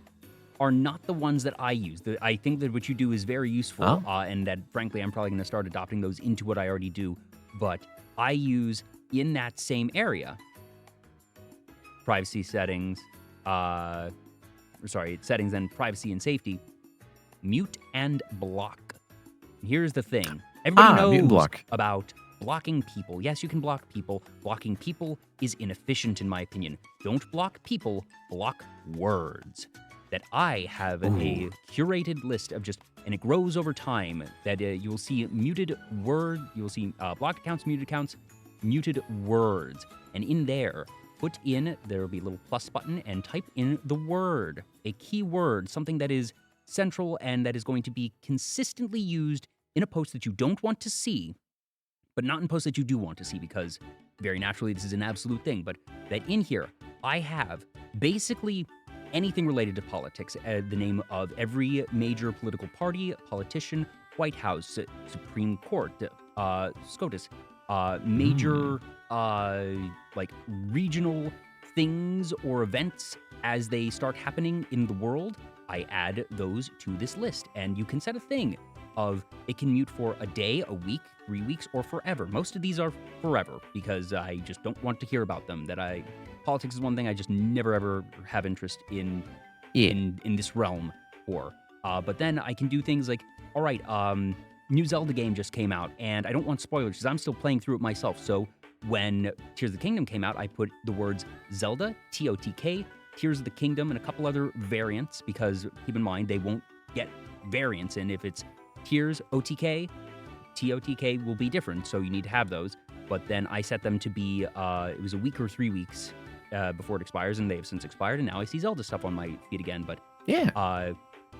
are not the ones that I use. I think that what you do is very useful, and that, frankly, I'm probably going to start adopting those into what I already do. But I use, in that same area, settings and privacy and safety, mute and block. Here's the thing. Everybody mute and knows block. about blocking people. Yes, you can block people. Blocking people is inefficient, in my opinion. Don't block people, block words. That I have a curated list of just, and it grows over time, that you'll see muted word, you'll see blocked accounts, muted accounts, muted words. And in there, there will be a little plus button, and type in the word, a keyword, something that is central and that is going to be consistently used in a post that you don't want to see, but not in posts that you do want to see, because very naturally this is an absolute thing. But that in here, I have basically anything related to politics, the name of every major political party, politician, White House, Supreme Court, SCOTUS, major like regional things or events as they start happening in the world. I add those to this list, and you can set a thing of it can mute for a day, a week, 3 weeks, or forever. Most of these are forever because I just don't want to hear about them. Politics is one thing I just never ever have interest in this realm for. But then I can do things like, all right, new Zelda game just came out, and I don't want spoilers because I'm still playing through it myself. So when Tears of the Kingdom came out, I put the words Zelda, TOTK, Tears of the Kingdom, and a couple other variants, because keep in mind they won't get variants, and if it's Tears OTK, TOTK will be different, so you need to have those. But then I set them to be, it was a week or 3 weeks before it expires, and they have since expired, and now I see Zelda stuff on my feed again. But Yeah.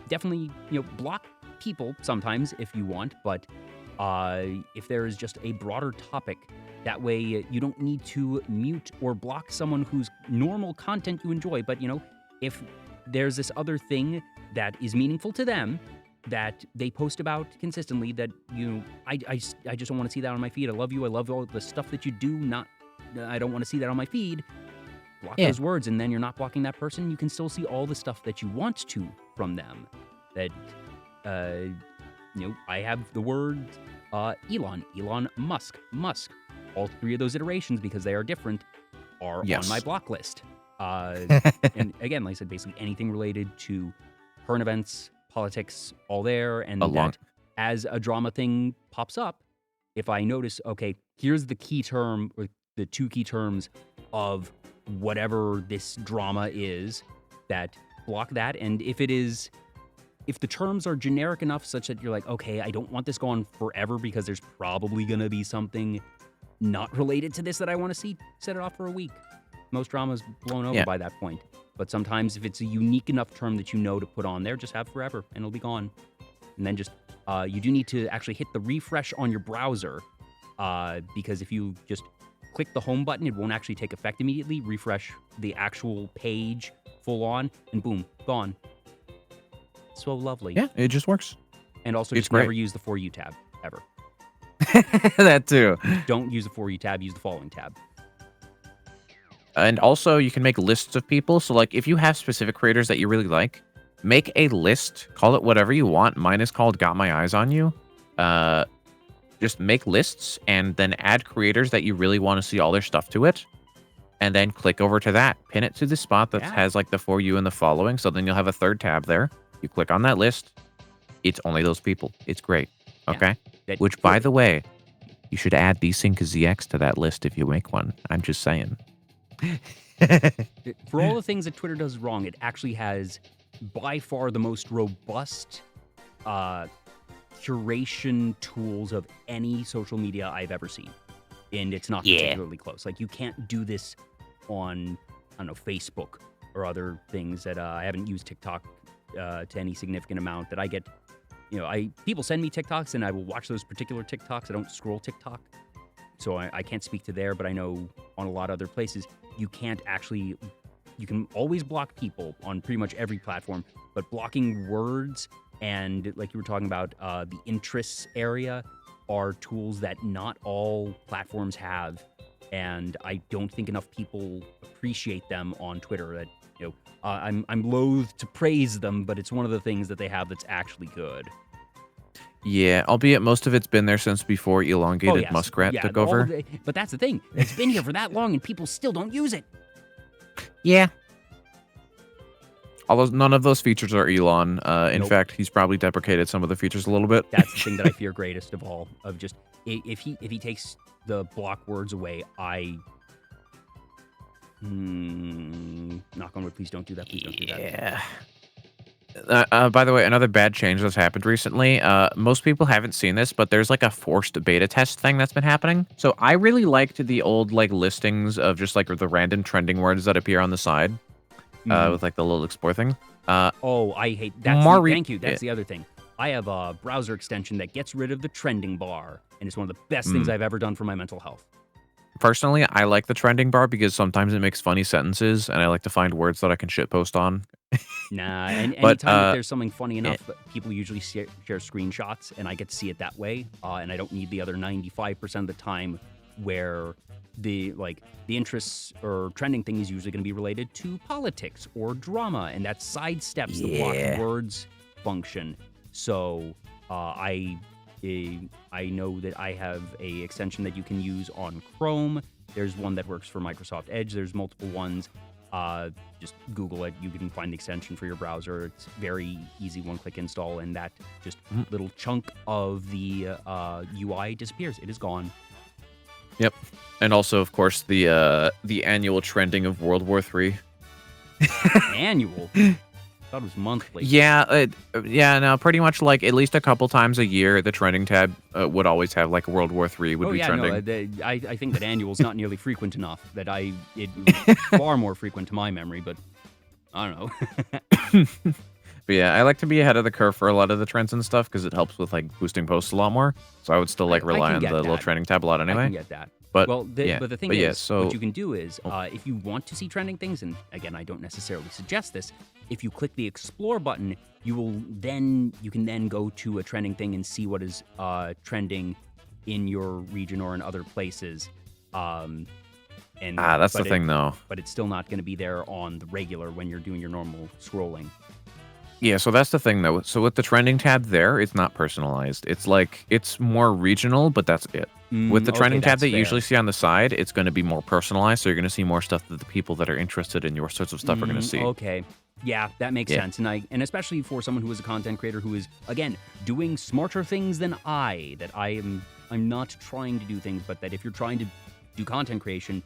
Definitely, block people sometimes if you want, but if there is just a broader topic, that way you don't need to mute or block someone whose normal content you enjoy. But, if there's this other thing that is meaningful to them that they post about consistently that, I just don't want to see that on my feed. I love you. I love all the stuff that you do. I don't want to see that on my feed. Block those words, and then you're not blocking that person. You can still see all the stuff that you want to from them. That, I have the word Elon, Musk. All 3 of those iterations, because they are different, are on my block list. And again, like I said, basically anything related to current events, politics, all there. And as a drama thing pops up, if I notice, okay, here's the key term, or the 2 key terms of whatever this drama is, that block that. And if the terms are generic enough such that you're like, okay, I don't want this going forever because there's probably going to be something not related to this that I want to see, set it off for a week. Most drama's blown over by that point. But sometimes if it's a unique enough term that to put on there, just have forever and it'll be gone. And then just, you do need to actually hit the refresh on your browser, because if you just click the home button, it won't actually take effect immediately. Refresh the actual page full on, and boom, gone. So lovely. Yeah, it just works. And also, just never use the For You tab, ever. That too. Don't use the For You tab, use the following tab. And also, you can make lists of people. So, like, if you have specific creators that you really like, make a list. Call it whatever you want. Mine is called Got My Eyes on You. Just make lists and then add creators that you really want to see all their stuff to it. And then click over to that. Pin it to the spot that has, like, the For You and the following. So then you'll have a 3rd tab there. You click on that list. It's only those people. It's great. Okay? Which, by the way, you should add Desync ZX to that list if you make one. I'm just saying. For all the things that Twitter does wrong, it actually has by far the most robust curation tools of any social media I've ever seen. And it's not particularly close. Like, you can't do this on, I don't know, Facebook or other things that I haven't used TikTok to any significant amount that I get. People send me TikToks and I will watch those particular TikToks. I don't scroll TikTok. So I can't speak to there, but I know on a lot of other places, you can always block people on pretty much every platform, but blocking words and, like you were talking about, the interests area are tools that not all platforms have. And I don't think enough people appreciate them on Twitter. That, I'm loath to praise them, but it's one of the things that they have that's actually good. Yeah, albeit most of it's been there since before elongated muskrat took over. But that's the thing. It's been here for that long and people still don't use it. Yeah. Although none of those features are Elon. In fact, he's probably deprecated some of the features a little bit. That's the thing that I fear greatest of all. Of just, if he takes the block words away, knock on wood, please don't do that. Please don't do that. Yeah. By the way, another bad change that's happened recently. Most people haven't seen this, but there's like a forced beta test thing that's been happening. So I really liked the old like listings of just like the random trending words that appear on the side, with like the little explore thing. Oh, I hate that. Thank you. That's the other thing. I have a browser extension that gets rid of the trending bar, and it's one of the best things I've ever done for my mental health. Personally, I like the trending bar because sometimes it makes funny sentences, and I like to find words that I can shitpost on. Nah, and But, anytime that there's something funny enough, people usually share screenshots, and I get to see it that way, and I don't need the other 95% of the time where the interests or trending thing is usually going to be related to politics or drama, and that sidesteps the block words function. So I know that I have a extension that you can use on Chrome. There's one that works for Microsoft Edge. There's multiple ones. Just Google it. You can find the extension for your browser. It's very easy, one-click install, and that just little chunk of the UI disappears. It is gone. Yep. And also, of course, the annual trending of World War III. Annual? I thought it was monthly. Yeah, no, pretty much like at least a couple times a year, the trending tab would always have like World War III would be trending. No, I think that annual's not nearly frequent enough. That it was far more frequent to my memory, but I don't know. But yeah, I like to be ahead of the curve for a lot of the trends and stuff because it helps with like boosting posts a lot more. So I would still like rely on the little trending tab a lot anyway. I can get that. But the thing is, what you can do is, if you want to see trending things, and again, I don't necessarily suggest this, if you click the explore button, you can then go to a trending thing and see what is trending in your region or in other places. That's the thing, though. But it's still not going to be there on the regular when you're doing your normal scrolling. Yeah, so that's the thing, though. So with the trending tab there, it's not personalized. It's like, it's more regional, but that's it. With the trending tab that you usually see on the side, it's going to be more personalized, so you're going to see more stuff that the people that are interested in your sorts of stuff are going to see. Okay. Yeah, that makes sense. And especially for someone who is a content creator who is, again, doing smarter things than I'm not trying to do things, but that if you're trying to do content creation,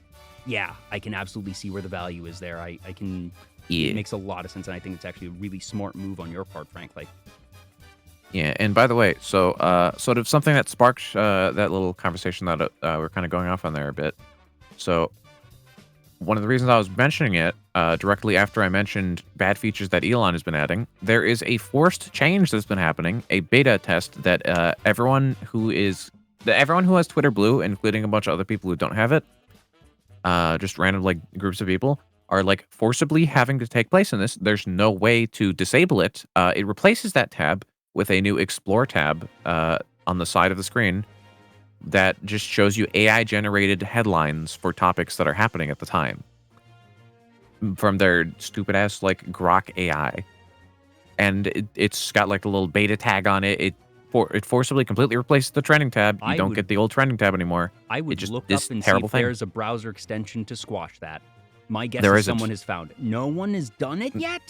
yeah, I can absolutely see where the value is there. I can... It makes a lot of sense, and I think it's actually a really smart move on your part, frankly. Yeah, and by the way, so sort of something that sparked that little conversation that we're kind of going off on there a bit. So one of the reasons I was mentioning it directly after I mentioned bad features that Elon has been adding, there is a forced change that's been happening, a beta test that everyone who has Twitter Blue, including a bunch of other people who don't have it, just random like groups of people, are like forcibly having to take place in this. There's no way to disable it. It replaces that tab with a new Explore tab on the side of the screen that just shows you AI-generated headlines for topics that are happening at the time from their stupid-ass like Grok AI. And it's got like a little beta tag on it. It forcibly completely replaces the trending tab. You don't get the old trending tab anymore. I would just look up and see if there's a browser extension to squash that. My guess is someone has found it. No one has done it yet?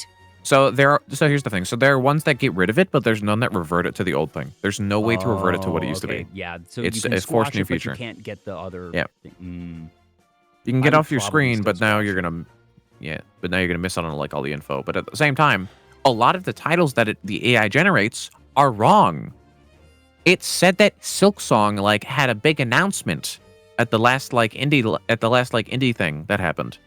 So here's the thing. So there are ones that get rid of it, but there's none that revert it to the old thing. There's no way to revert it to what it used to be. Yeah, so it's you can a forced new it, but feature. You can't get the other. Yeah. Thing. You can get off your screen, but now you're gonna, miss out on like all the info. But at the same time, a lot of the titles that the AI generates are wrong. It said that Silksong like had a big announcement at the last indie thing that happened.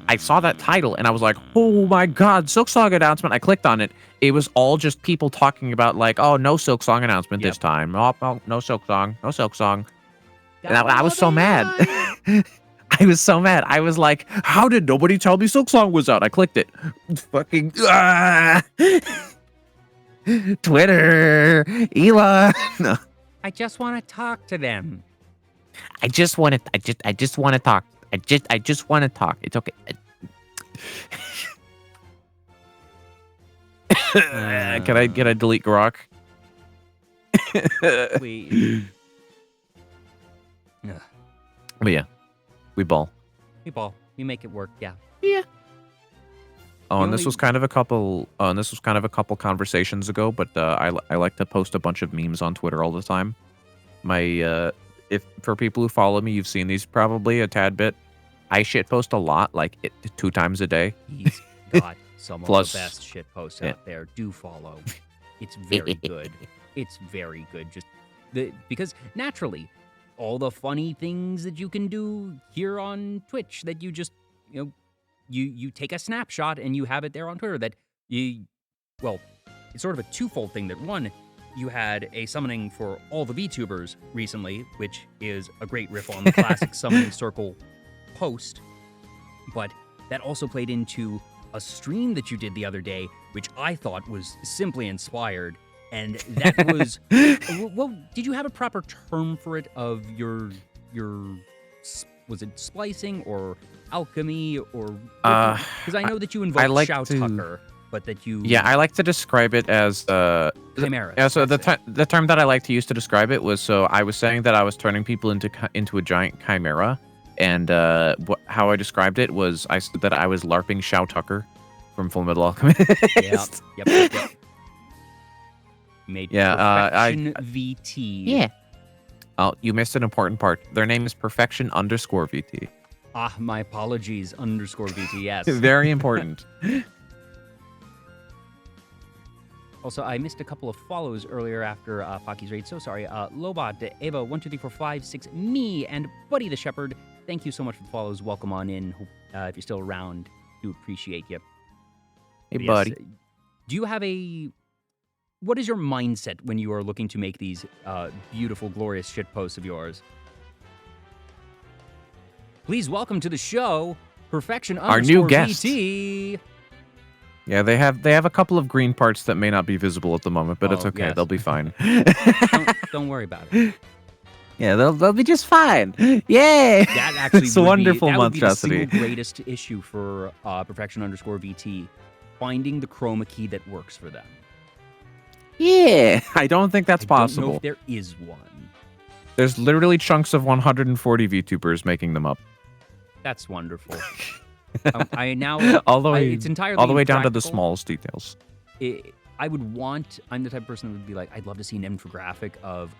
I saw that title and I was like, oh my god, Silksong announcement. I clicked on it. It was all just people talking about like, oh, no Silksong announcement this time. Oh, no Silksong, no Silksong. And I was so mad. I was so mad. I was like, how did nobody tell me Silksong was out? I clicked it. Fucking Twitter, Elon. No. I just want to talk to them. I just want to talk. I just want to talk. It's okay. Can I delete Grok? We. But yeah, we ball. We ball. We make it work. Yeah. Yeah. Oh, and this was kind of a couple. Conversations ago, but I like to post a bunch of memes on Twitter all the time. If for people who follow me, you've seen these probably a tad bit. I shitpost a lot, like 2 times a day. God. some Plus- of the best shit posts yeah. out there. Do follow. It's very good. It's very good. Because naturally, all the funny things that you can do here on Twitch that you just, you take a snapshot and you have it there on Twitter that it's sort of a twofold thing. That one, you had a summoning for all the VTubers recently, which is a great riff on the classic summoning circle post, but that also played into a stream that you did the other day, which I thought was simply inspired. And that was, well, did you have a proper term for it of your, was it splicing or alchemy or? Because I know that you invoked like Shao to- Tucker, but that you. Yeah, I like to describe it as Chimeras. Yeah, so that's it. the term that I like to use to describe it was, so I was saying that I was turning people into a giant chimera, and how I described it was I said that I was LARPing Shao Tucker from Full Metal Alchemist. Yep. Made Yeah, Perfection VT. Yeah. Oh, you missed an important part. Their name is Perfection_VT. Ah, my apologies. _VT. Yes. Very important. Also, I missed a couple of follows earlier after Pocky's raid. So sorry. Lobot, Ava, 12345 me, and Buddy the Shepherd. Thank you so much for the follows. Welcome on in. If you're still around, do appreciate you. Hey, But buddy. Do you have what is your mindset when you are looking to make these beautiful, glorious shit posts of yours? Please welcome to the show, Perfection Our new guest. VT. Yeah, they have a couple of green parts that may not be visible at the moment, but it's Oh, okay. yes. They'll be fine. Don't worry about it. Yeah, they'll be just fine. Yay! That actually It's a would wonderful be, that would be the monstrosity. single greatest issue for Perfection_VT, finding the chroma key that works for them. Yeah. I don't think that's I don't know possible. if there is one. There's literally chunks of 140 VTubers making them up. That's wonderful. I now All the way, it's entirely all the way down to the impractical. smallest details. I'm the type of person that would be like, I'd love to see an infographic of,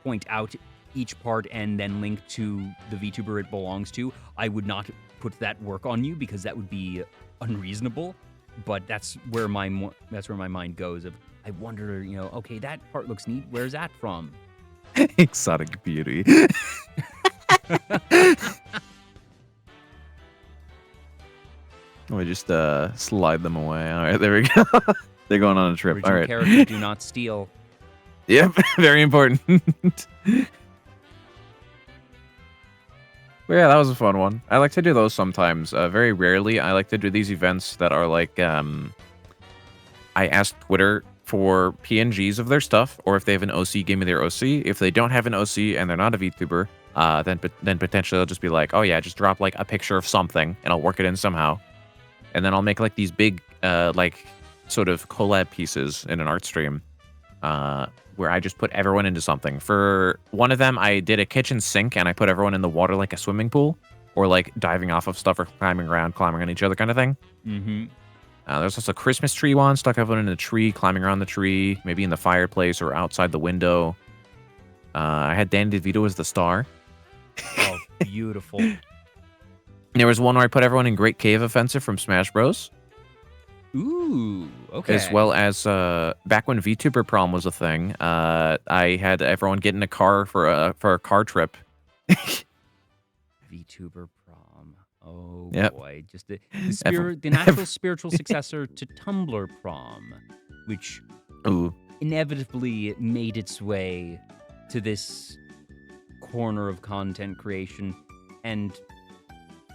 point out each part and then link to the VTuber it belongs to. I would not put that work on you because that would be unreasonable. But that's where my mind goes. Of I wonder, that part looks neat. Where's that from? Exotic beauty. Let me just slide them away. All right, there we go. They're going on a trip. Original All right. character, do not steal. Yep, very important. But yeah, that was a fun one. I like to do those sometimes. Very rarely, I like to do these events that are like, I ask Twitter for PNGs of their stuff, or if they have an OC, give me their OC. If they don't have an OC and they're not a VTuber, then potentially they'll just be like, oh yeah, just drop like a picture of something, and I'll work it in somehow. And then I'll make like these big, like sort of collab pieces in an art stream, where I just put everyone into something. For one of them, I did a kitchen sink and I put everyone in the water like a swimming pool, or like diving off of stuff or climbing on each other kind of thing. Mm-hmm. There's also a Christmas tree one, stuck everyone in a tree, climbing around the tree, maybe in the fireplace or outside the window. I had Danny DeVito as the star. Oh, beautiful. There was one where I put everyone in Great Cave Offensive from Smash Bros. Ooh, okay. As well as back when VTuber Prom was a thing, I had everyone get in a car for a car trip. VTuber Prom. Oh Yep. boy, just the natural spiritual successor to Tumblr Prom, which Ooh. inevitably made its way to this corner of content creation, and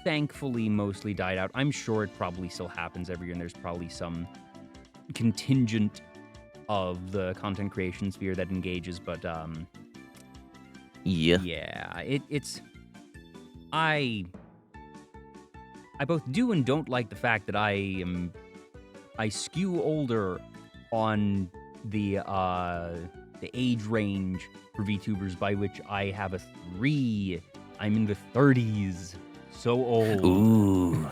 thankfully mostly died out. I'm sure it probably still happens every year, and there's probably some contingent of the content creation sphere that engages, but Yeah. it's I both do and don't like the fact that I skew older on the age range for VTubers, by which I have a 3. I'm in the 30s. So old. Ooh.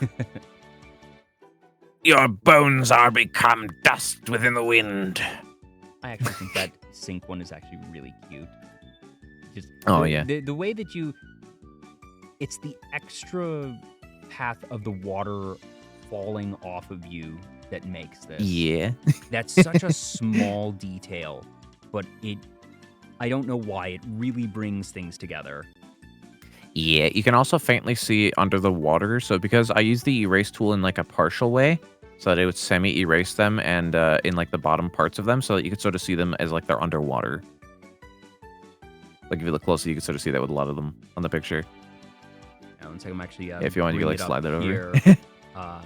Your bones are become dust within the wind. I actually think that Sync one is actually really cute. Just Yeah. The way that it's the extra path of the water falling off of you that makes this. Yeah. That's such a small detail, but I don't know why, it really brings things together. Yeah, you can also faintly see under the water. So because I use the erase tool in like a partial way, so that it would semi-erase them and in like the bottom parts of them, so that you could sort of see them as like they're underwater. Like if you look closely, you can sort of see that with a lot of them on the picture. Now, one second, I'm actually If you want, you can like slide that over. Here.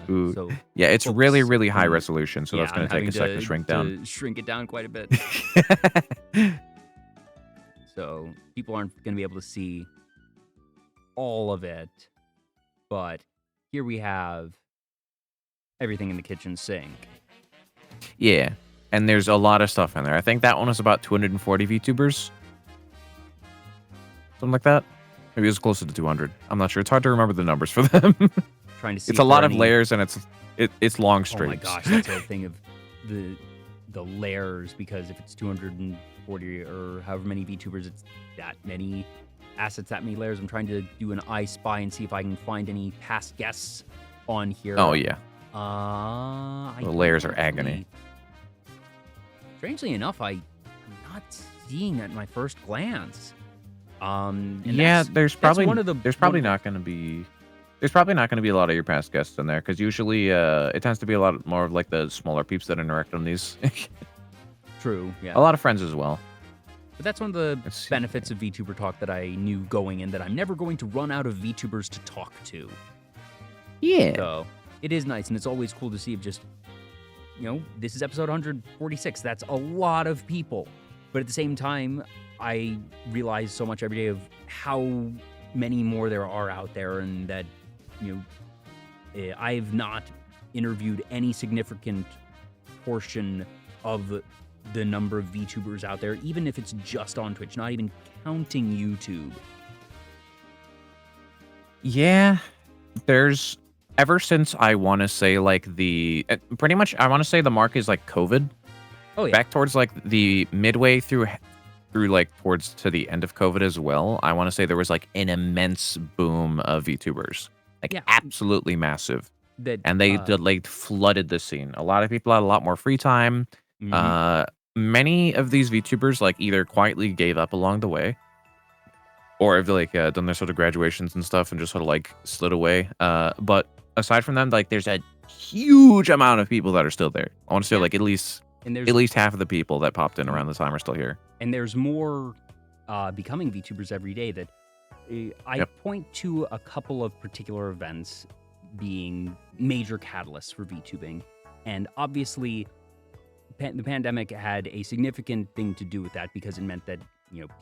Ooh. So Yeah, it's folks really, really high can- resolution, so that's yeah, going I'm to take a having sec to shrink down. Shrink it down quite a bit. So people aren't going to be able to see all of it. But here we have everything in the kitchen sink. Yeah, and there's a lot of stuff in there. I think that one was about 240 VTubers. Something like that. Maybe it was closer to 200. I'm not sure. It's hard to remember the numbers for them. Trying to see It's if a lot there of are any- layers, and it's long Oh streams. my gosh, that's the thing of the layers, because if it's 240 or however many VTubers, it's that many assets, that many layers. I'm trying to do an I Spy and see if I can find any past guests on here. Oh yeah. The layers are agony. Strangely enough, I'm not seeing that at my first glance. And Yeah, that's one of the there's probably not going to be a lot of your past guests in there, because usually it tends to be a lot more of like the smaller peeps that interact on these. true. Yeah. A lot of friends as well. But that's one of the Let's see. benefits of VTuber Talk that I knew going in, that I'm never going to run out of VTubers to talk to. Yeah. So it is nice, and it's always cool to see if just, this is episode 146. That's a lot of people. But at the same time, I realize so much every day of how many more there are out there, and that, I've not interviewed any significant portion of the number of VTubers out there, even if it's just on Twitch, not even counting YouTube. Yeah, there's ever since I want to say like pretty much I want to say the mark is like COVID. Oh yeah. Back towards like the midway through like towards to the end of COVID as well. I want to say there was like an immense boom of VTubers, like Yeah. absolutely massive, That, and they like flooded the scene. A lot of people had a lot more free time. mhm. Many of these VTubers like either quietly gave up along the way, or have like done their sort of graduations and stuff and just sort of like slid away. But aside from them, like there's a huge amount of people that are still there. I want to say Yeah. like at least And there's half of the people that popped in around the time are still here. And there's more becoming VTubers every day. That I Yep. point to a couple of particular events being major catalysts for VTubing. And obviously, the pandemic had a significant thing to do with that, because it meant that,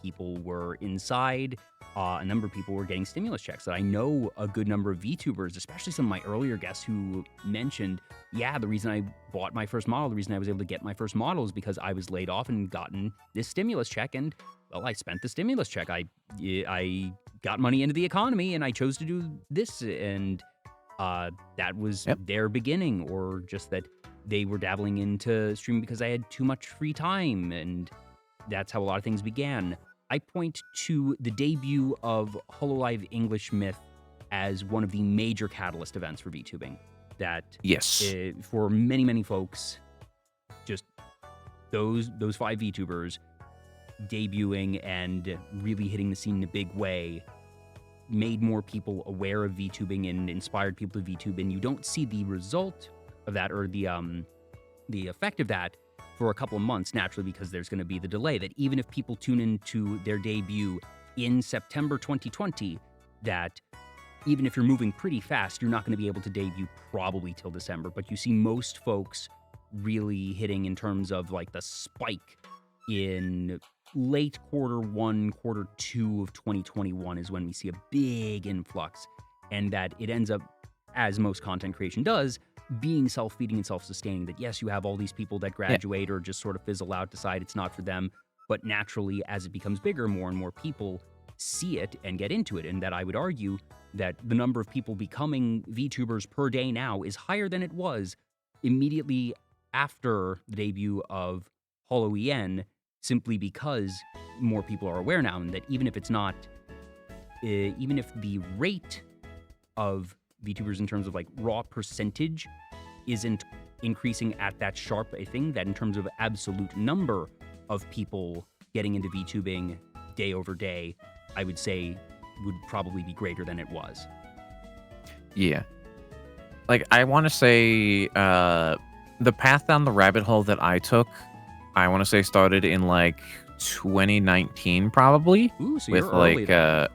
people were inside. A number of people were getting stimulus checks. That I know a good number of VTubers, especially some of my earlier guests, who mentioned, yeah, the reason I bought my first model, the reason I was able to get my first model is because I was laid off and gotten this stimulus check. And, well, I spent the stimulus check. I got money into the economy, and I chose to do this. And that was Yep. their beginning, or just that they were dabbling into streaming because I had too much free time. And that's how a lot of things began. I point to the debut of HoloLive English Myth as one of the major catalyst events for VTubing. That Yes. for many, many folks, just those 5 VTubers debuting and really hitting the scene in a big way made more people aware of VTubing and inspired people to VTube. And you don't see the result of that, or the effect of that, for a couple of months, naturally, because there's going to be the delay. That even if people tune into their debut in September 2020, that even if you're moving pretty fast, you're not going to be able to debut probably till December. But you see most folks really hitting in terms of like the spike in late Q1, Q2 of 2021 is when we see a big influx. And that it ends up, as most content creation does, being self-feeding and self-sustaining. That yes, you have all these people that graduate or just sort of fizzle out, decide it's not for them. But naturally, as it becomes bigger, more and more people see it and get into it. And that I would argue that the number of people becoming VTubers per day now is higher than it was immediately after the debut of HoloEN, simply because more people are aware now. And that even if it's not, even if the rate of VTubers in terms of like raw percentage isn't increasing at that sharp a thing, that in terms of absolute number of people getting into VTubing day over day, I would say would probably be greater than it was. Yeah. Like, I want to say the path down the rabbit hole that I took, I want to say started in like 2019 probably. Ooh, so with you're early like then.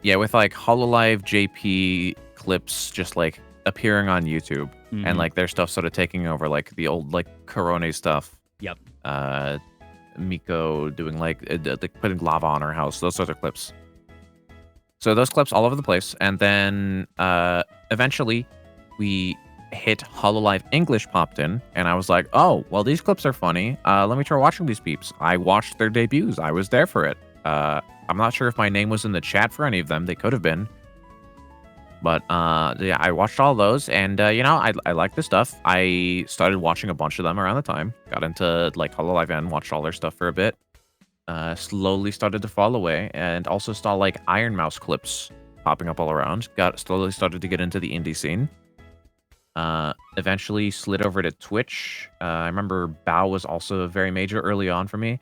yeah, with like HoloLive JP clips just like appearing on YouTube Mhm. and like their stuff sort of taking over, like the old like Corone stuff. Yep. Miko doing like putting lava on her house, those sorts of clips. So those clips all over the place, and then eventually we hit HoloLive English popped in, and I was like, oh, well, these clips are funny. Let me try watching these peeps. I watched their debuts. I was there for it. I'm not sure if my name was in the chat for any of them. They could have been. But yeah, I watched all those, and you know, I like this stuff. I started watching a bunch of them around the time. Got into like HoloLive and watched all their stuff for a bit. Slowly started to fall away, and also saw like Iron Mouse clips popping up all around. Slowly started to get into the indie scene. Eventually slid over to Twitch. I remember Bao was also very major early on for me.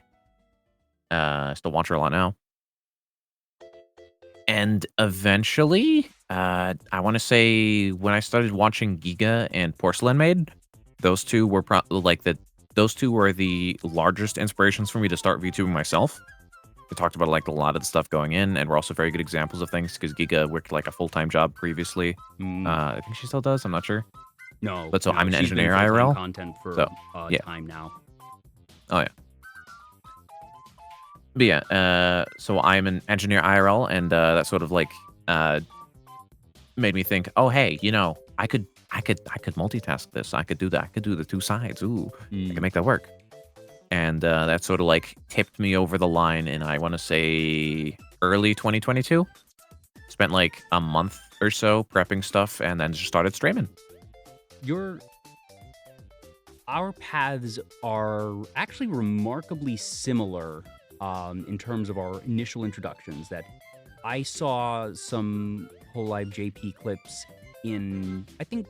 Still watch her a lot now. And eventually, I want to say when I started watching Giga and Porcelain Maid, those two were those two were the largest inspirations for me to start VTubing myself. We talked about like a lot of the stuff going in, and we're also very good examples of things because Giga worked like a full-time job previously. I think she still does. I'm not sure. No. But so no, I'm an she's been engineer full-time IRL. content for So, yeah. time now. Oh yeah. But yeah, so I'm an engineer IRL, and that sort of like made me think, oh hey, you know, I could multitask this. I could do that. I could do the two sides. Ooh, I can make that work. And that sort of like tipped me over the line in, I want to say, early 2022. Spent like a month or so prepping stuff, and then just started streaming. Our paths are actually remarkably similar in terms of our initial introductions. That I saw some HoloLive JP clips in, I think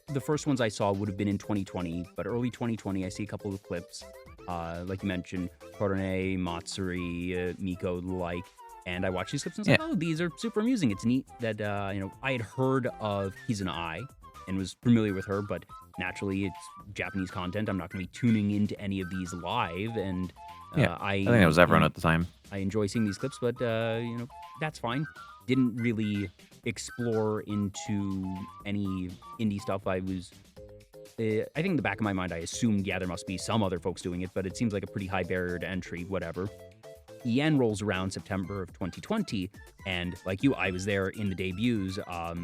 the first ones I saw would have been in 2020, but early 2020 I see a couple of clips, like you mentioned, Korone, Matsuri, Miko, the like, and I watched these clips and was like, oh, these are super amusing. It's neat that, you know, I had heard of He's an Eye and was familiar with her, but naturally it's Japanese content. I'm not going to be tuning into any of these live, and I think it was everyone at the time. I enjoy seeing these clips, but, you know, that's fine. Didn't really explore into any indie stuff. I was, I think in the back of my mind, I assumed, yeah, there must be some other folks doing it, but it seems like a pretty high barrier to entry, whatever. EN rolls around September of 2020, and like you, I was there in the debuts. I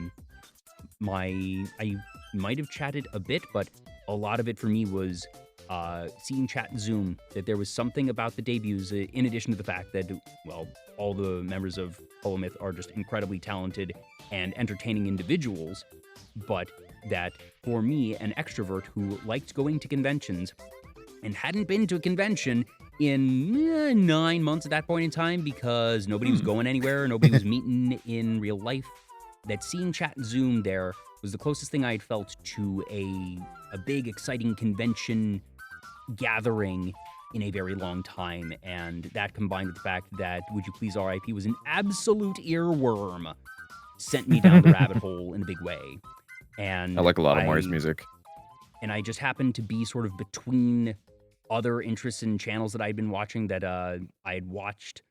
might have chatted a bit, but a lot of it for me was seeing chat and Zoom, that there was something about the debuts, in addition to the fact that, well, all the members of Holomyth are just incredibly talented and entertaining individuals, but that for me, an extrovert who liked going to conventions and hadn't been to a convention in 9 months at that point in time because nobody was going anywhere, nobody was meeting in real life, that seeing chat and Zoom there was the closest thing I had felt to a big, exciting convention gathering in a very long time. And that, combined with the fact that Would You Please RIP was an absolute earworm, sent me down the rabbit hole in a big way. And I like a lot of Mari's music. And I just happened to be sort of between other interests and channels that I'd been watching that I had watched.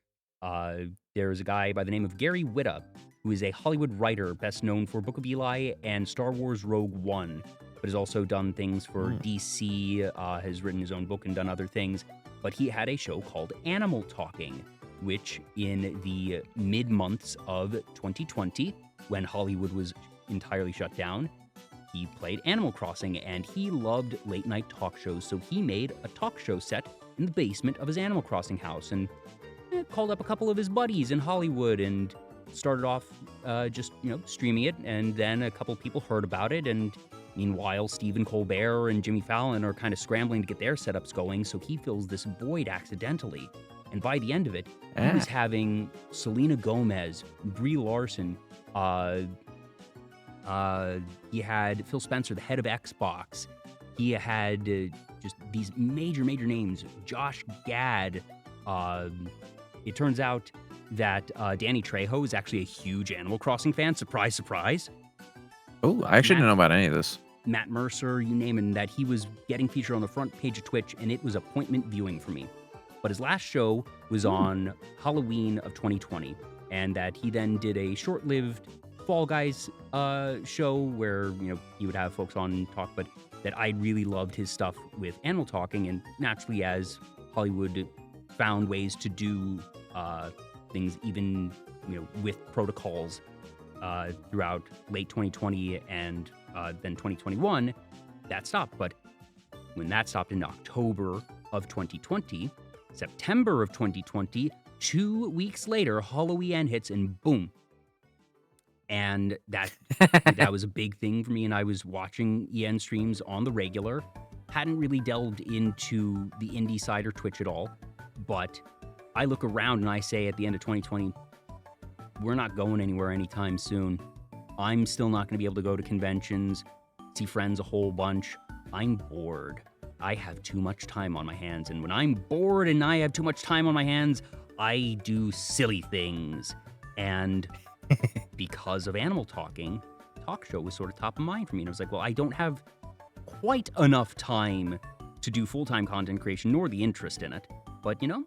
There's a guy by the name of Gary Whitta, who is a Hollywood writer best known for Book of Eli and Star Wars Rogue One, but has also done things for DC, has written his own book and done other things. But he had a show called Animal Talking, which in the mid-months of 2020, when Hollywood was entirely shut down, he played Animal Crossing, and he loved late-night talk shows, so he made a talk show set in the basement of his Animal Crossing house, and called up a couple of his buddies in Hollywood, and started off just, you know, streaming it, and then a couple people heard about it, and meanwhile, Stephen Colbert and Jimmy Fallon are kind of scrambling to get their setups going, so he fills this void accidentally. And by the end of it, he was having Selena Gomez, Brie Larson, He had Phil Spencer, the head of Xbox. He had just these major names. Josh Gad. It turns out that Danny Trejo is actually a huge Animal Crossing fan. Surprise, surprise. Oh, I actually didn't know about any of this. Matt Mercer, you name it, and that he was getting featured on the front page of Twitch, and it was appointment viewing for me. But his last show was on Halloween of 2020, and that he then did a short-lived Fall Guys show where, you know, he would have folks on and talk, but that I really loved his stuff with Animal Talking, and naturally as Hollywood found ways to do things even, you know, with protocols throughout late 2020 and then 2021, that stopped. But when that stopped in October of 2020, September of 2020, 2 weeks later, Halloween hits and boom. And that was a big thing for me, and I was watching EN streams on the regular. Hadn't really delved into the indie side or Twitch at all, but I look around and I say at the end of 2020, we're not going anywhere anytime soon. I'm still not going to be able to go to conventions, see friends a whole bunch. I'm bored. I have too much time on my hands, and when I'm bored and I have too much time on my hands, I do silly things. And because of Animal Talking, talk show was sort of top of mind for me. And I was like, well, I don't have quite enough time to do full-time content creation, nor the interest in it. But, you know,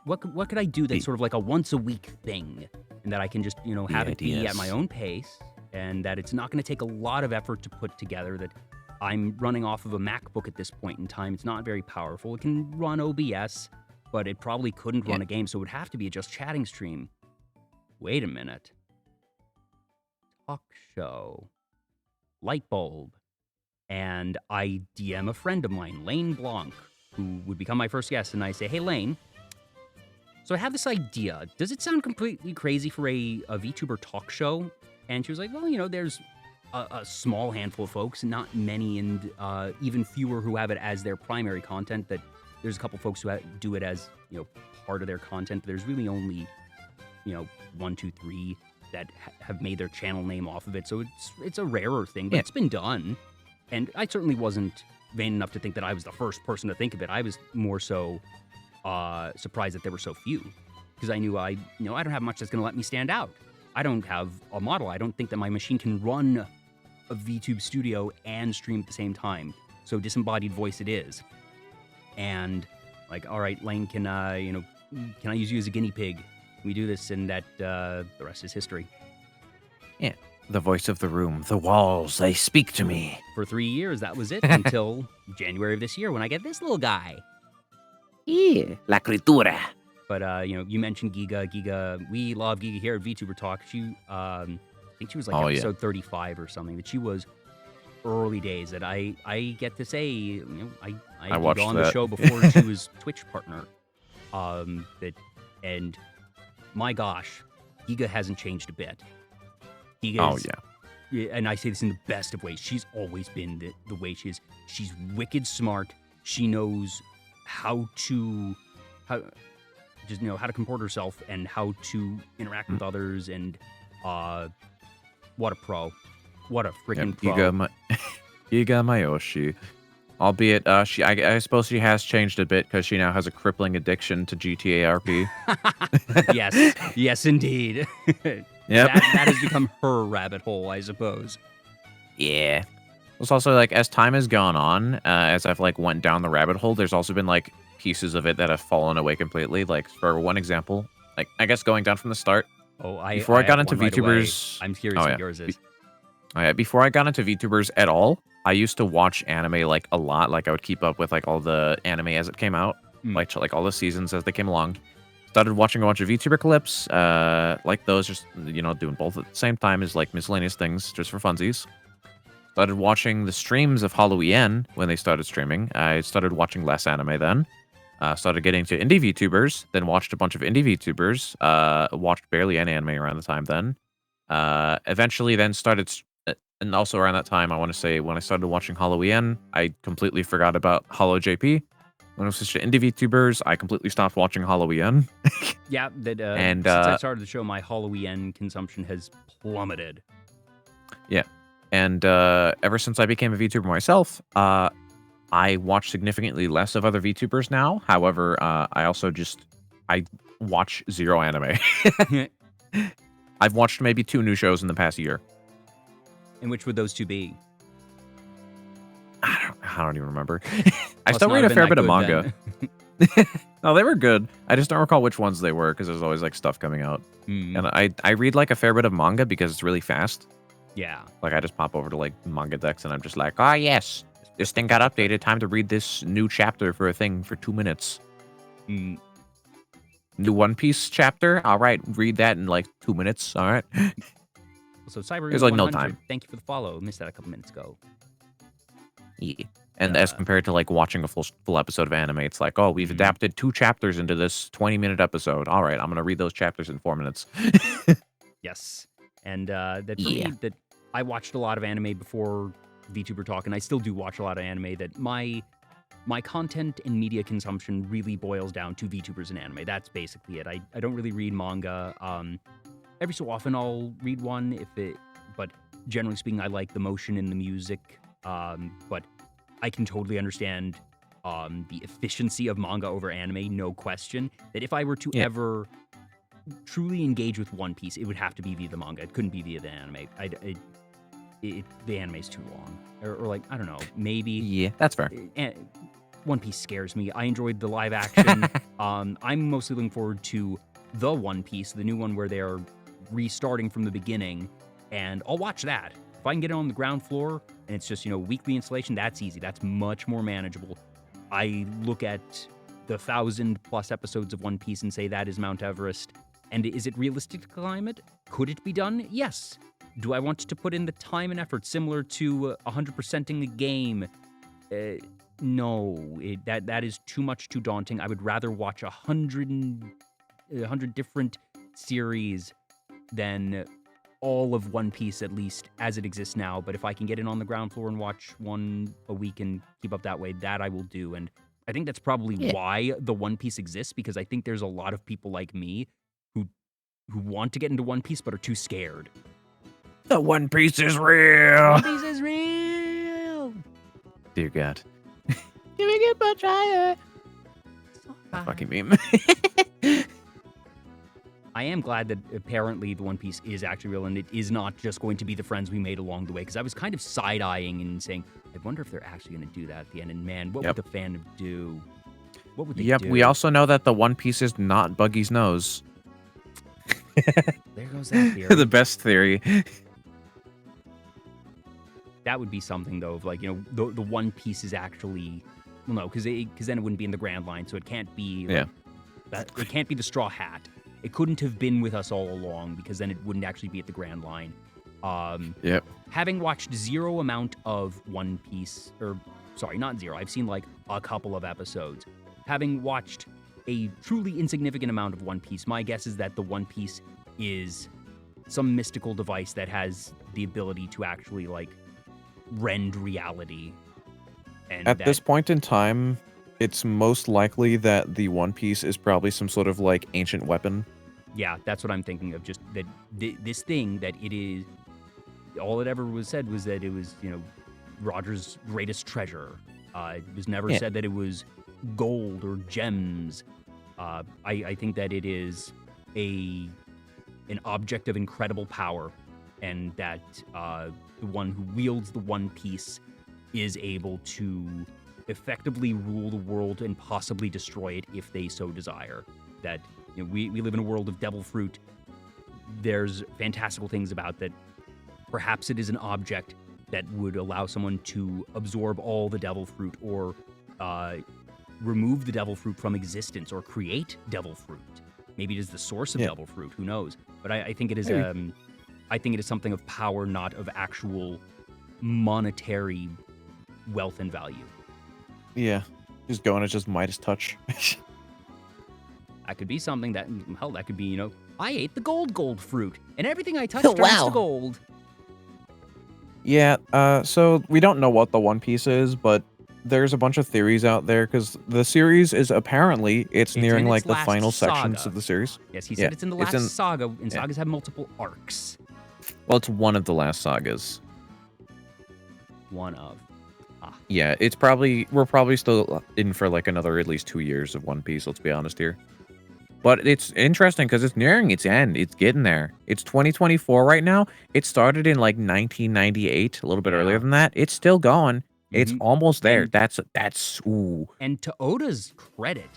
what could I do that's sort of like a once-a-week thing, and that I can just, you know, have it be at my own pace, and that it's not going to take a lot of effort to put together, that I'm running off of a MacBook at this point in time. It's not very powerful. It can run OBS, but it probably couldn't run a game, so it would have to be a just chatting stream. Wait a minute. Talk show. Light bulb. And I DM a friend of mine, Lane Blanc, who would become my first guest, and I say, hey, Lane, so I have this idea. Does it sound completely crazy for a VTuber talk show? And she was like, well, you know, there's a small handful of folks, not many, and even fewer who have it as their primary content. That there's a couple folks who do it as, you know, part of their content. There's really only, you know, 1, 2, 3 that have made their channel name off of it. So it's a rarer thing, but it's been done. And I certainly wasn't vain enough to think that I was the first person to think of it. I was more so surprised that there were so few, because I knew I don't have much that's going to let me stand out. I don't have a model. I don't think that my machine can run a VTube studio and stream at the same time. So disembodied voice it is. And like, all right, Lane, can I use you as a guinea pig? We do this, and that the rest is history. Yeah. The voice of the room, the walls, they speak to me. For 3 years, that was it, until January of this year when I get this little guy. Yeah, la criatura. But, you know, you mentioned Giga. Giga, we love Giga here at VTuber Talk. She, I think she was like episode 35 or something, that she was early days, that I get to say, you know, I watched on that. the show before she was Twitch partner. And my gosh, Giga hasn't changed a bit. Giga and I say this in the best of ways. She's always been the way she is. She's wicked smart. She knows how to comport herself and how to interact with others. And what a pro! What a freaking pro! Giga Mayoshi. Albeit, I suppose she has changed a bit because she now has a crippling addiction to GTA RP. yes, indeed. Yep. That has become her rabbit hole, I suppose. Yeah. It's also like, as time has gone on, as I've like went down the rabbit hole, there's also been like pieces of it that have fallen away completely. Like, for one example, like, I guess going down from the start. Before I got into VTubers, I'm curious what yours is. Before I got into VTubers at all, I used to watch anime like a lot. Like, I would keep up with like all the anime as it came out, like all the seasons as they came along. Started watching a bunch of VTuber clips, like those, just, you know, doing both at the same time as like miscellaneous things just for funsies. Started watching the streams of Halloween when they started streaming. I started watching less anime then. Started getting to indie VTubers, then watched a bunch of indie VTubers. Watched barely any anime around the time then. Eventually then started, and also around that time, I want to say, when I started watching Halloween, I completely forgot about Hollow JP. When I switched to indie VTubers, I completely stopped watching Halloween. Since I started the show, my Halloween consumption has plummeted. And ever since I became a VTuber myself, I watch significantly less of other VTubers now. However, I also I watch zero anime. I've watched maybe 2 new shows in the past year. And which would those 2 be? I don't even remember. I Must still not read have a been fair that bit of good manga. then. No, they were good. I just don't recall which ones they were because there's always like stuff coming out. And I read like a fair bit of manga because it's really fast. Yeah. Like I just pop over to like manga decks and I'm just like, oh yes, this thing got updated. Time to read this new chapter for a thing for 2 minutes. Mm. New One Piece chapter. All right, read that in like 2 minutes. All right. So Cyber There's, like, no time. Thank you for the follow. Missed that a couple minutes ago. Yeah. And as compared to like watching a full episode of anime, it's like, oh, we've adapted 2 chapters into this 20-minute episode. All right, I'm gonna read those chapters in 4 minutes. Yes. And that for me, that I watched a lot of anime before VTuber Talk, and I still do watch a lot of anime, that my content and media consumption really boils down to VTubers and anime. That's basically it. I don't really read manga. Every so often I'll read one, but generally speaking, I like the motion and the music. But I can totally understand the efficiency of manga over anime, no question. That if I were to ever truly engage with One Piece, it would have to be via the manga. It couldn't be via the anime. The anime's too long. Or like, I don't know, maybe. Yeah, that's fair. One Piece scares me. I enjoyed the live action. I'm mostly looking forward to the One Piece, the new one where they're restarting from the beginning, and I'll watch that. If I can get it on the ground floor and it's just, weekly installation, that's easy. That's much more manageable. I look at the 1,000+ episodes of One Piece and say that is Mount Everest. And is it realistic to climb it? Could it be done? Yes. Do I want to put in the time and effort similar to 100%ing the game? No. That is too much, too daunting. I would rather watch 100 different series than all of One Piece, at least as it exists now. But if I can get in on the ground floor and watch one a week and keep up that way, that I will do. And I think that's probably why the One Piece exists, because I think there's a lot of people like me who want to get into One Piece but are too scared. The One Piece is real. One Piece is real. Dear God. Can we get much higher? That fucking meme. I am glad that apparently the One Piece is actually real, and it is not just going to be the friends we made along the way, because I was kind of side-eyeing and saying, I wonder if they're actually going to do that at the end, and man, what would the fandom do? What would they do? We also know that the One Piece is not Buggy's nose. There goes that theory. The best theory. That would be something, though, of like, the One Piece is actually... Well, no, because then it wouldn't be in the Grand Line, so it can't be... It can't be the Straw Hat. It couldn't have been with us all along, because then it wouldn't actually be at the Grand Line. Having watched zero amount of One Piece, or sorry, not zero, I've seen like a couple of episodes. Having watched a truly insignificant amount of One Piece, my guess is that the One Piece is some mystical device that has the ability to actually like rend reality. And at this point in time, it's most likely that the One Piece is probably some sort of like ancient weapon. Yeah, that's what I'm thinking of. Just that this thing that it is, all it ever was said was that it was, Roger's greatest treasure. It was never said that it was gold or gems. I think that it is an object of incredible power, and that the one who wields the One Piece is able to effectively rule the world and possibly destroy it if they so desire. That we live in a world of devil fruit. There's fantastical things about that. Perhaps it is an object that would allow someone to absorb all the devil fruit, or remove the devil fruit from existence, or create devil fruit. Maybe it is the source of devil fruit. Who knows? But I think it is I think it is something of power, not of actual monetary wealth and value. Yeah, just going as just Midas touch. That could be something that, hell, that could be, I ate the gold fruit, and everything I touched turns to gold. Yeah, so we don't know what the One Piece is, but there's a bunch of theories out there, because the series is apparently, it's nearing like the final sections of the series. Yes, he said it's in the last saga, and sagas have multiple arcs. Well, it's one of the last sagas. One of. Yeah, we're probably still in for like another at least 2 years of One Piece, let's be honest here. But it's interesting because it's nearing its end. It's getting there. It's 2024 right now. It started in like 1998, a little bit earlier than that. It's still going. It's almost there. That's ooh. And to Oda's credit,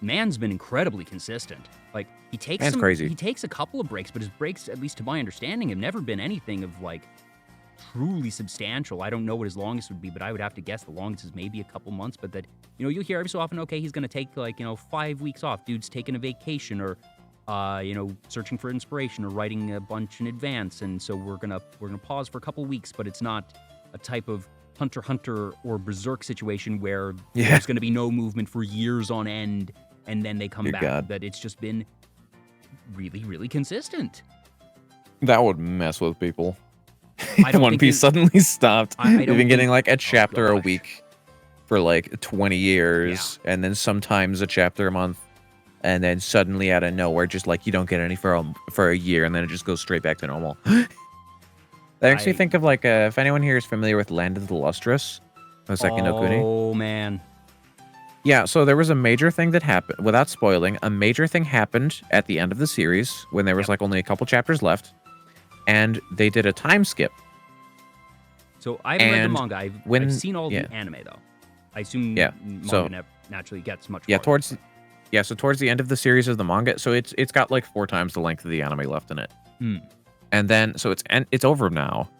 man's been incredibly consistent. Like he takes crazy. He takes a couple of breaks, but his breaks, at least to my understanding, have never been anything of like truly substantial. I don't know what his longest would be, but I would have to guess the longest is maybe a couple months. But that, you know, you'll hear every so often, okay, he's gonna take like, 5 weeks off. Dude's taking a vacation, or searching for inspiration, or writing a bunch in advance, and so we're gonna pause for a couple weeks. But it's not a type of Hunter x Hunter or Berserk situation where there's gonna be no movement for years on end, and then they come back. God. That it's just been really, really consistent. That would mess with people. I don't One think Piece suddenly stopped. I We've don't been getting think- like a chapter a gosh. week for like 20 years, and then sometimes a chapter a month, and then suddenly out of nowhere, just like you don't get any for a year, and then it just goes straight back to normal. I actually think of like if anyone here is familiar with Land of the Lustrous, Hoseki no Kuni. Oh man. Yeah, so there was a major thing that happened, without spoiling, a major thing happened at the end of the series when there was like only a couple chapters left, and they did a time skip. So I haven't read the And manga. I've when- seen all yeah. the anime though. I assume Yeah, manga so- naturally gets much. Yeah, farther. so towards the end of the series of the manga, so it's got like 4 times the length of the anime left in it. And then so it's over now.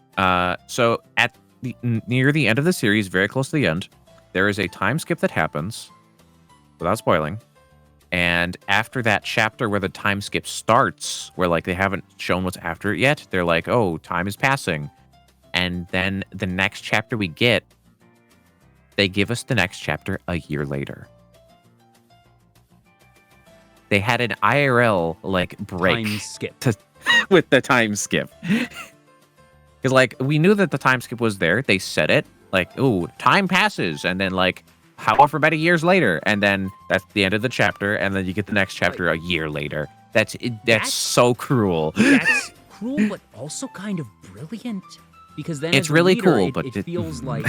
So at near the end of the series, very close to the end, there is a time skip that happens, without spoiling. And after that chapter where the time skip starts, where like they haven't shown what's after it yet, they're like, oh, time is passing. And then the next chapter we get, they give us the next chapter a year later. They had an IRL like break Time skip. with the time skip. Because like we knew that the time skip was there. They said it like, oh, time passes. And then like however many years later. And then that's the end of the chapter. And then you get the next chapter a year later. That's so cruel. That's cruel, but also kind of brilliant. Because then It's as a really reader, cool, it, but it it- feels like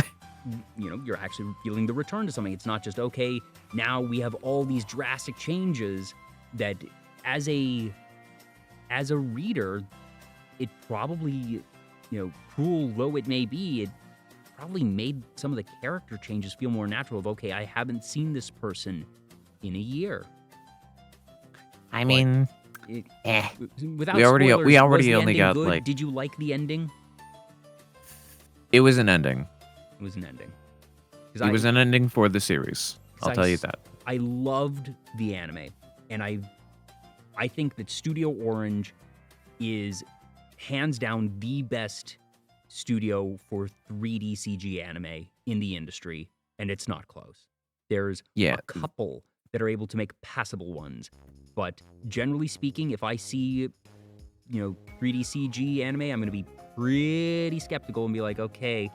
you're actually feeling the return to something. It's not just, okay, now we have all these drastic changes that as a reader, it probably, cruel though it may be, it probably made some of the character changes feel more natural of, okay, I haven't seen this person in a year. I mean, Without We already- spoilers, we already was the only ending got, good? like- Did you like the ending? It was an ending. It was an ending. It was an ending for the series. I'll tell you I that. I loved the anime, and I think that Studio Orange is hands down the best studio for 3D CG anime in the industry, and it's not close. There's Yeah. a couple that are able to make passable ones, but generally speaking, if I see 3D CG anime, I'm going to be pretty skeptical and be like, okay,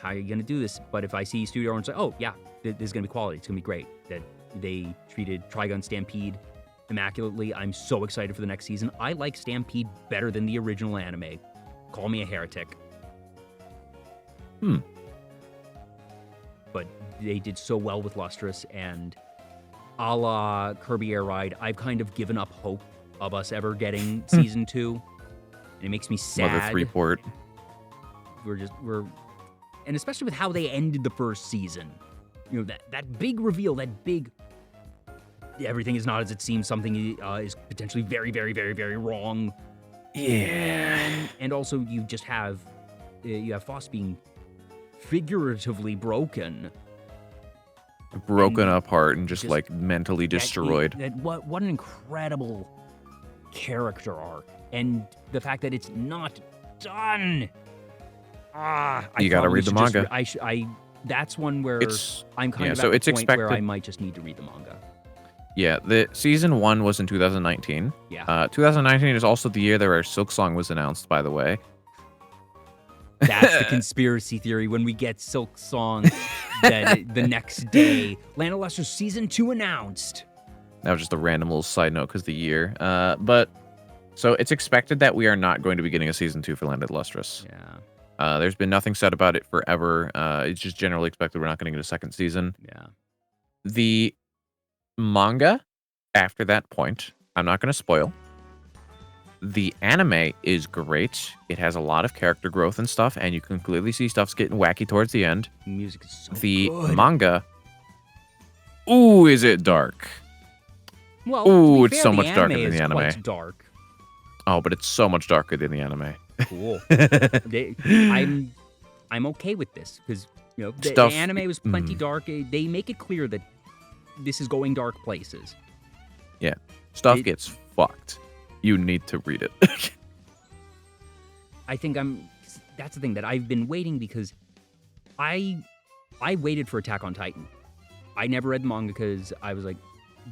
how are you going to do this? But if I see Studio Orange, like, oh yeah, this is going to be quality. It's going to be great. That they treated Trigun Stampede immaculately. I'm so excited for the next season. I like Stampede better than the original anime. Call me a heretic. But they did so well with Lustrous, and a la Kirby Air Ride, I've kind of given up hope of us ever getting season 2. And it makes me sad. Mother 3 port. We're and especially with how they ended the first season. That big reveal, that big everything is not as it seems, something is potentially very, very, very, very wrong. Yeah. And also you just have Foss being figuratively broken Apart and just like mentally destroyed. What an incredible character arc, and the fact that it's not done. You gotta read the manga. That's one where I'm kind of so at it's the point where expected- I might just need to read the manga. Yeah, the season 1 was in 2019. Yeah. 2019 is also the year that our Silk Song was announced, by the way. That's the conspiracy theory. When we get Silk Song, that the next day, Land of Luster season 2 announced. That was just a random little side note because the year. But So it's expected that we are not going to be getting a season 2 for Land of the Lustrous. Yeah. There's been nothing said about it forever. It's just generally expected we're not going to get a second season. Yeah. The manga, after that point, I'm not going to spoil. The anime is great. It has a lot of character growth and stuff, and you can clearly see stuff's getting wacky towards the end. Music is so The good. manga, ooh, is it dark? Well, Ooh, to be it's fair, so the much darker anime than the is anime. quite dark. Oh, but it's so much darker than the anime. Cool. I'm okay with this because the Stuff- anime was plenty dark. They make it clear that this is going dark places. Stuff It- gets fucked. You need to read it. I think that's the thing that I've been waiting because I waited for Attack on Titan. I never read the manga because I was like,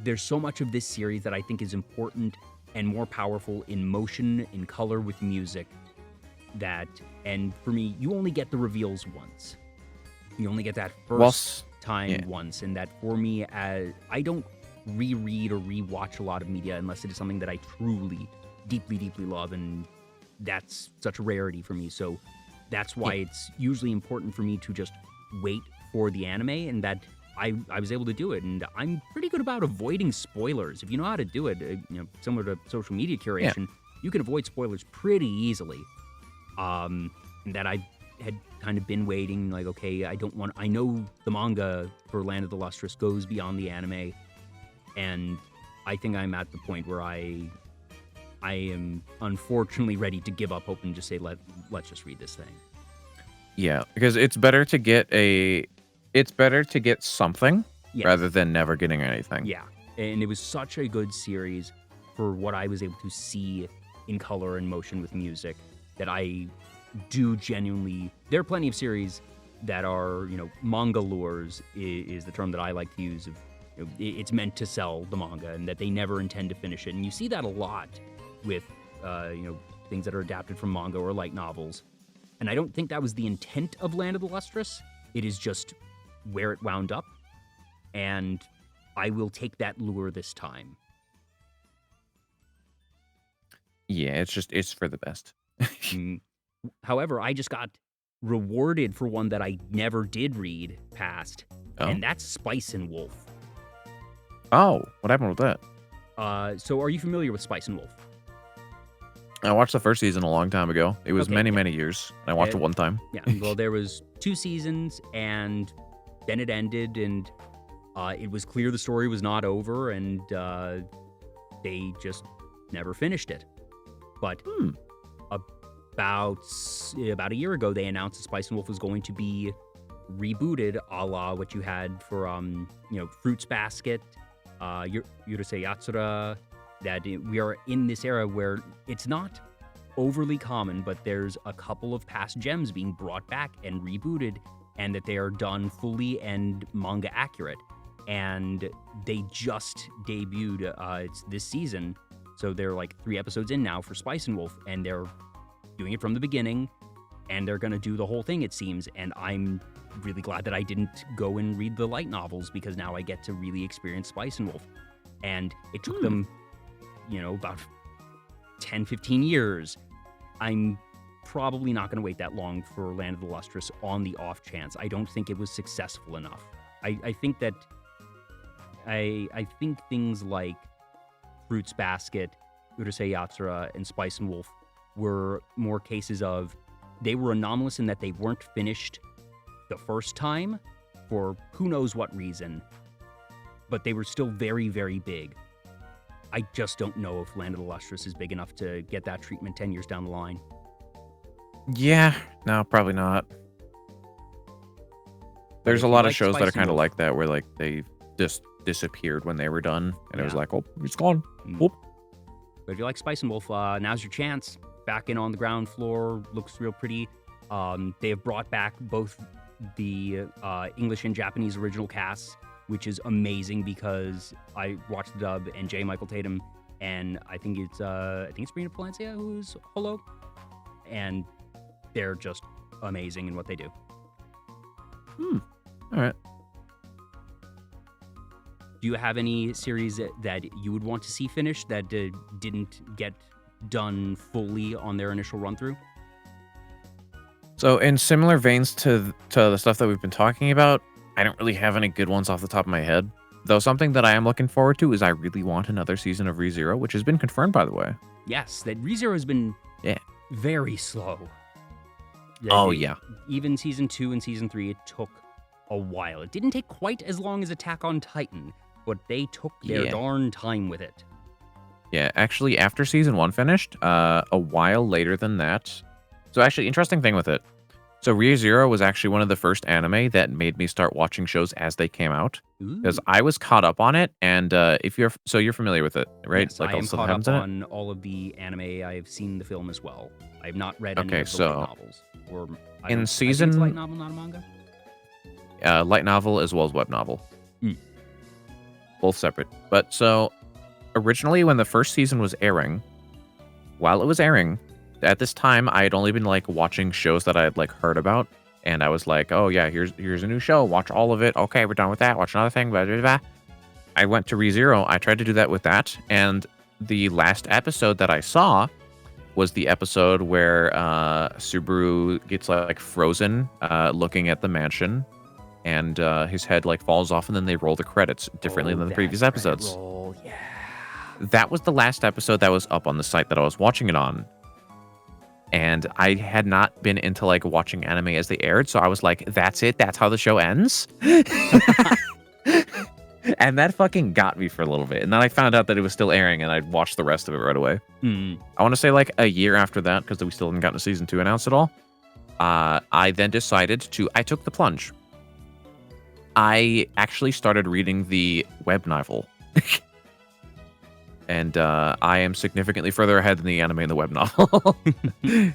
there's so much of this series that I think is important and more powerful in motion, in color, with music. And for me, you only get the reveals once. You only get that first time once, and that for me, I don't reread or rewatch a lot of media unless it is something that I truly, deeply, deeply love, and that's such a rarity for me. So that's why it's usually important for me to just wait for the anime, and that I was able to do it. And I'm pretty good about avoiding spoilers. If you know how to do it, similar to social media curation, you can avoid spoilers pretty easily. And that I had kind of been waiting, like, okay, I know the manga for Land of the Lustrous goes beyond the anime, and I think I'm at the point where I am unfortunately ready to give up hope and just say, let's just read this thing. Yeah, because it's better to get something Yes. rather than never getting anything. Yeah, and it was such a good series for what I was able to see in color and motion with music that I do genuinely. There are plenty of series that are, manga lures is the term that I like to use. Of it's meant to sell the manga and that they never intend to finish it, and you see that a lot with things that are adapted from manga or light novels. And I don't think that was the intent of Land of the Lustrous. It is just where it wound up, and I will take that lure this time. Yeah, it's for the best. However, I just got rewarded for one that I never did read past, and that's Spice and Wolf. Oh, what happened with that? So are you familiar with Spice and Wolf? I watched the first season a long time ago. It was Okay, many years. I watched it one time. Yeah, well, there was 2 seasons, and then it ended, and it was clear the story was not over, and they just never finished it. But about a year ago, they announced that Spice and Wolf was going to be rebooted, a la what you had for Fruits Basket, Urusei Yatsura. That we are in this era where it's not overly common, but there's a couple of past gems being brought back and rebooted, and that they are done fully and manga accurate. And they just debuted it's this season, so they're like 3 episodes in now for Spice and Wolf, and they're doing it from the beginning, and they're gonna do the whole thing, it seems. And I'm really glad that I didn't go and read the light novels, because now I get to really experience Spice and Wolf. And it took them about 10-15 years. I'm probably not going to wait that long for Land of the Lustrous on the off chance. I don't think it was successful enough. I think that I think things like Fruits Basket, Urusei Yatsura, and Spice and Wolf were more cases of they were anomalous in that they weren't finished the first time for who knows what reason, but they were still very, very big. I just don't know if Land of the Lustrous is big enough to get that treatment 10 years down the line. Yeah, no, probably not. There's if a you lot like of shows Spice that are and kind of Wolf- like that, where like they just disappeared when they were done, and it was Yeah. like, oh, it's gone. But if you like Spice and Wolf, now's your chance. Back in on the ground floor, looks real pretty. They have brought back both the English and Japanese original casts, which is amazing because I watched the dub, and J. Michael Tatum, and I think it's Brina Palencia who's Holo, and they're just amazing in what they do. All right. Do you have any series that you would want to see finished that didn't get done fully on their initial run through? So in similar veins to the stuff that we've been talking about, I don't really have any good ones off the top of my head. Though something that I am looking forward to is I really want another season of ReZero, which has been confirmed, by the way. Yes, that ReZero has been very slow. Oh, yeah. Even Season 2 and Season 3, it took a while. It didn't take quite as long as Attack on Titan, but they took their darn time with it. Yeah, actually, after Season 1 finished, a while later than that... So actually, interesting thing with it. So ReZero was actually one of the first anime that made me start watching shows as they came out. Because I was caught up on it, and you're familiar with it, right? Yes, I am caught up on all of the anime. I have seen the film as well. I have not read any of the light novels. Or in season... It's light novel, not a manga? Light novel as well as web novel. Both separate. But so, originally when the first season was airing, while it was airing, at this time I had only been like watching shows that I had like heard about, and I was like, oh yeah, here's a new show, watch all of it. Okay, we're done with that. Watch another thing. Blah, blah, blah. I went to ReZero. I tried to do that with that, and the last episode that I saw was the episode where Subaru gets like frozen looking at the mansion, and his head like falls off, and then they roll the credits differently than the previous episodes. Yeah. That was the last episode that was up on the site that I was watching it on. And I had not been into like watching anime as they aired, so I was like, that's it? That's how the show ends? And that fucking got me for a little bit. And then I found out that it was still airing, and I watched the rest of it right away. I want to say like a year after that, because we still hadn't gotten a season 2 announced at all. I then decided I took the plunge. I actually started reading the web novel. And I am significantly further ahead than the anime and the web novel. Yeah,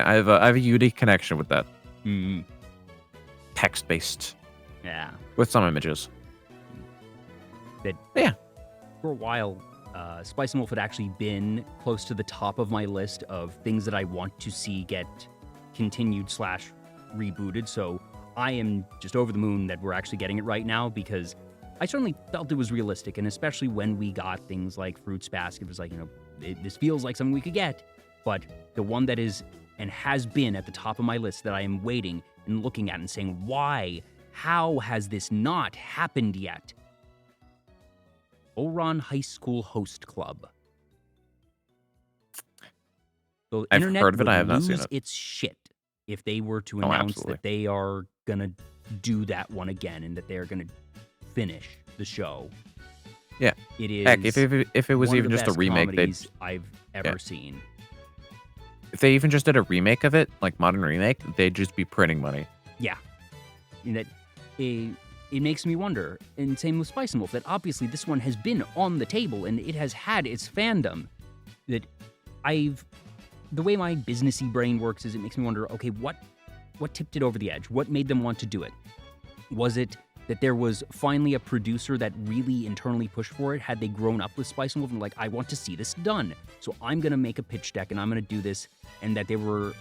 I have a unique connection with that. Text-based. Yeah. With some images. For a while, Spice and Wolf had actually been close to the top of my list of things that I want to see get continued / rebooted. So I am just over the moon that we're actually getting it right now, because I certainly felt it was realistic, and especially when we got things like Fruits Basket, it was like, this feels like something we could get. But the one that is and has been at the top of my list that I am waiting and looking at and saying, why? How has this not happened yet? Ouran High School Host Club. The I've internet heard of it, would I have not seen lose it. its shit if they were to announce absolutely. that they are gonna do that one again, and that they're gonna finish the show. Yeah. It is. Heck, if it was one of even the just a best remake, comedies I've ever seen. if they even just did a remake of it, like modern remake, they'd just be printing money. Yeah. And that it makes me wonder, and same with Spice and Wolf, that obviously this one has been on the table and it has had its fandom. That the way my businessy brain works is it makes me wonder, okay, what tipped it over the edge? What made them want to do it? Was it that there was finally a producer that really internally pushed for it? Had they grown up with Spice and Wolf and were like, I want to see this done, so I'm going to make a pitch deck and I'm going to do this, and that they were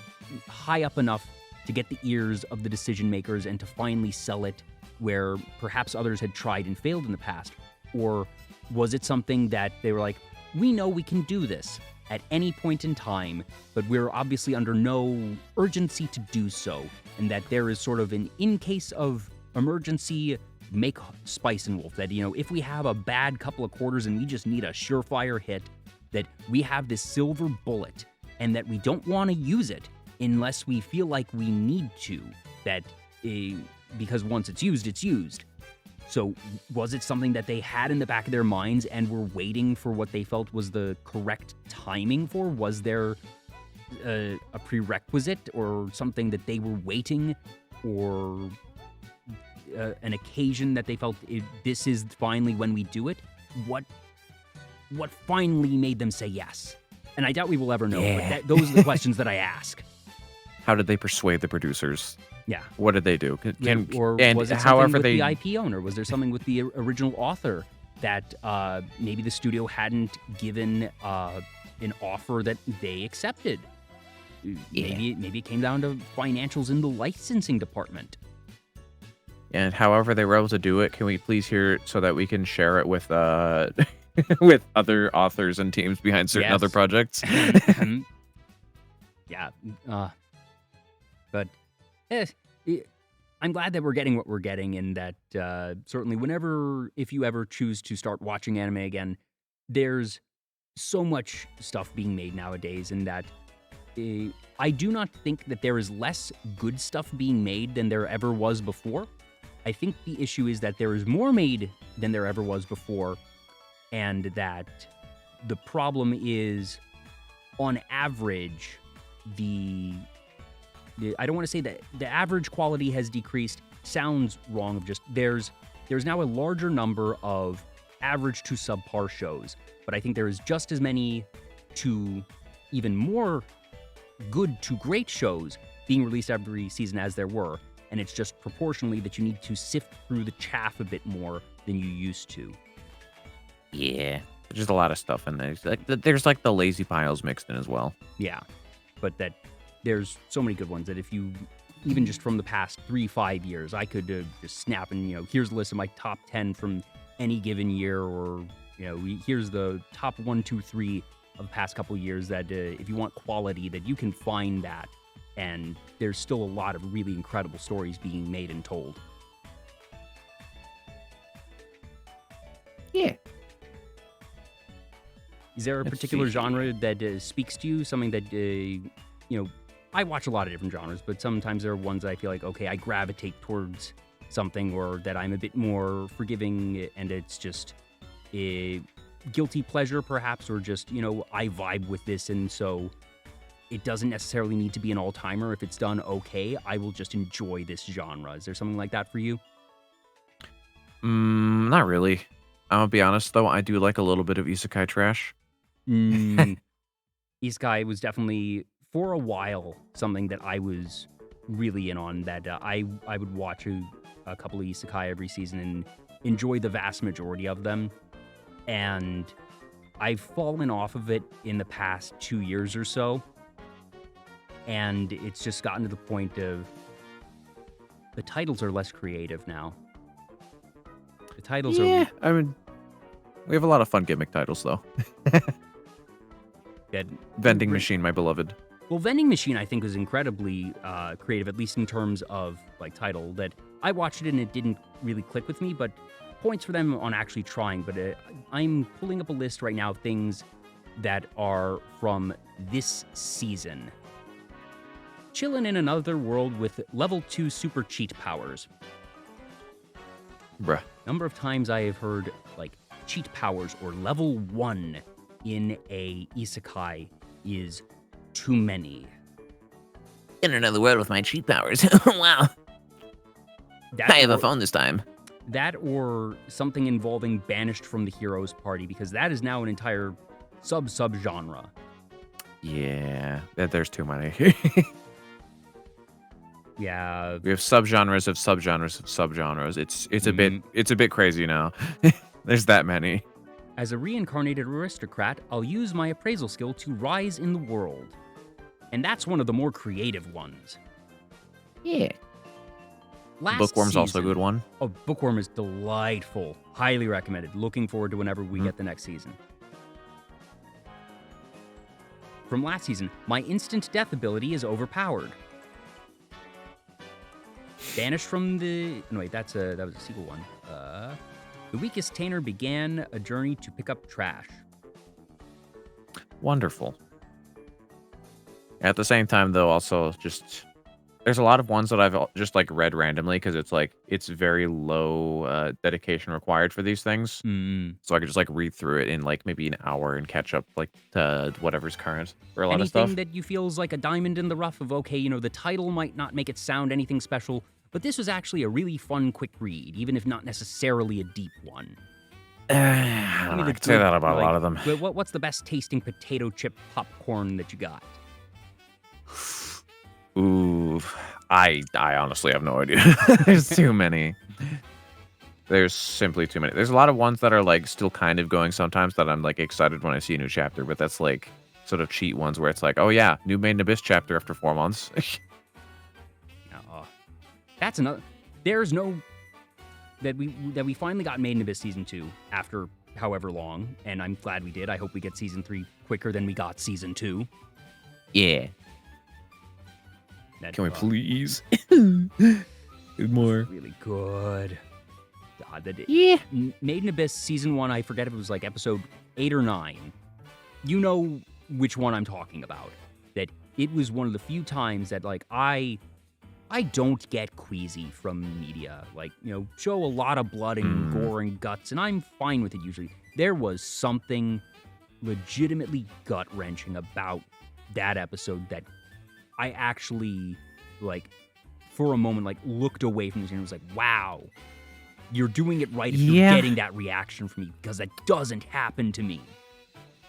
high up enough to get the ears of the decision makers and to finally sell it where perhaps others had tried and failed in the past? Or was it something that they were like, we know we can do this at any point in time, but we're obviously under no urgency to do so, and that there is sort of an in case of emergency, make Spice and Wolf, that, if we have a bad couple of quarters and we just need a surefire hit, that we have this silver bullet and that we don't want to use it unless we feel like we need to, that because once it's used, it's used. So was it something that they had in the back of their minds and were waiting for what they felt was the correct timing for? Was there a prerequisite or something that they were waiting, or an occasion that they felt this is finally when we do it? What finally made them say yes? And I doubt we will ever know. But those are the questions that I ask. How did they persuade the producers? Yeah. What did they do? Or was it something with the IP owner? Was there something with the original author that maybe the studio hadn't given an offer that they accepted? Maybe it came down to financials in the licensing department. And however they were able to do it, can we please hear it so that we can share it with with other authors and teams behind certain other Yes. projects. Yeah. But eh, I'm glad that we're getting what we're getting, and that certainly if you ever choose to start watching anime again, there's so much stuff being made nowadays, and that I do not think that there is less good stuff being made than there ever was before. I think the issue is that there is more made than there ever was before, and that the problem is, on average, I don't want to say that the average quality has decreased. Sounds wrong. Of just there's now a larger number of average to subpar shows, but I think there is just as many to even more good to great shows being released every season as there were, and it's just proportionally that you need to sift through the chaff a bit more than you used to. Yeah. There's just a lot of stuff in there. There's like the lazy piles mixed in as well. Yeah, but that there's so many good ones that if you, even just from the past 3-5 years, I could just snap and, here's a list of my top 10 from any given year, or, here's the top 1, 2, 3 of the past couple years, that if you want quality, that you can find that. And there's still a lot of really incredible stories being made and told. Yeah. Is there a Let's particular see. genre that speaks to you? Something that, I watch a lot of different genres, but sometimes there are ones that I feel like, okay, I gravitate towards something, or that I'm a bit more forgiving, and it's just a guilty pleasure, perhaps, or just, I vibe with this, and so it doesn't necessarily need to be an all-timer. If it's done okay, I will just enjoy this genre. Is there something like that for you? Not really. I'll be honest, though. I do like a little bit of isekai trash. Isekai was definitely, for a while, something that I was really in on, that I would watch a couple of isekai every season and enjoy the vast majority of them. And I've fallen off of it in the past 2 years or so. And it's just gotten to the point of the titles are less creative now. The titles are... I mean, we have a lot of fun gimmick titles, though. That, Vending Machine, my beloved. well, Vending Machine, I think, was incredibly creative, at least in terms of title. That I watched it and it didn't really click with me, but points for them on actually trying. But I'm pulling up a list right now of things that are from this season. Chillin' in another world with level 2 super cheat powers. Bruh. Number of times I have heard cheat powers or level 1 in a isekai is too many. In another world with my cheat powers. Wow. That I have a or- phone this time. That or something involving banished from the hero's party, because that is now an entire sub-genre. Yeah, there's too many. Yeah. We have subgenres of subgenres of subgenres. It's a bit crazy now. There's that many. As a reincarnated aristocrat, I'll use my appraisal skill to rise in the world. And that's one of the more creative ones. Yeah. Last Bookworm's also a season- good one. Oh, Bookworm is delightful. Highly recommended. Looking forward to whenever we get the next season. From last season, my instant death ability is overpowered. Banished from the... No, wait, that was a sequel one. The weakest Tainer began a journey to pick up trash. Wonderful. At the same time, though, also just there's a lot of ones that I've just read randomly because it's very low dedication required for these things. So I could just read through it in maybe an hour and catch up to whatever's current for a lot of stuff. Anything that you feel is like a diamond in the rough of, okay, the title might not make it sound anything special, but this was actually a really fun, quick read, even if not necessarily a deep one. I don't know, I could say that about a lot of them. What's the best tasting potato chip popcorn that you got? Ooh, I honestly have no idea. There's too many. There's simply too many. There's a lot of ones that are still kind of going sometimes that I'm excited when I see a new chapter, but that's sort of cheat ones where it's oh yeah, new Maiden Abyss chapter after 4 months. That's another. There's no that we finally got Made in Abyss Season 2 after however long, and I'm glad we did. I hope we get Season 3 quicker than we got Season 2. Yeah. Can we please? Good more. Really good. God, Yeah. Made in Abyss Season 1, I forget if it was like episode 8 or 9. You know which one I'm talking about. That it was one of the few times that, like, I don't get queasy from media. Like, show a lot of blood and gore and guts, and I'm fine with it usually. There was something legitimately gut-wrenching about that episode that I actually, like, for a moment, like, looked away from this and was like, wow, you're doing it right if you're getting that reaction from me, because that doesn't happen to me.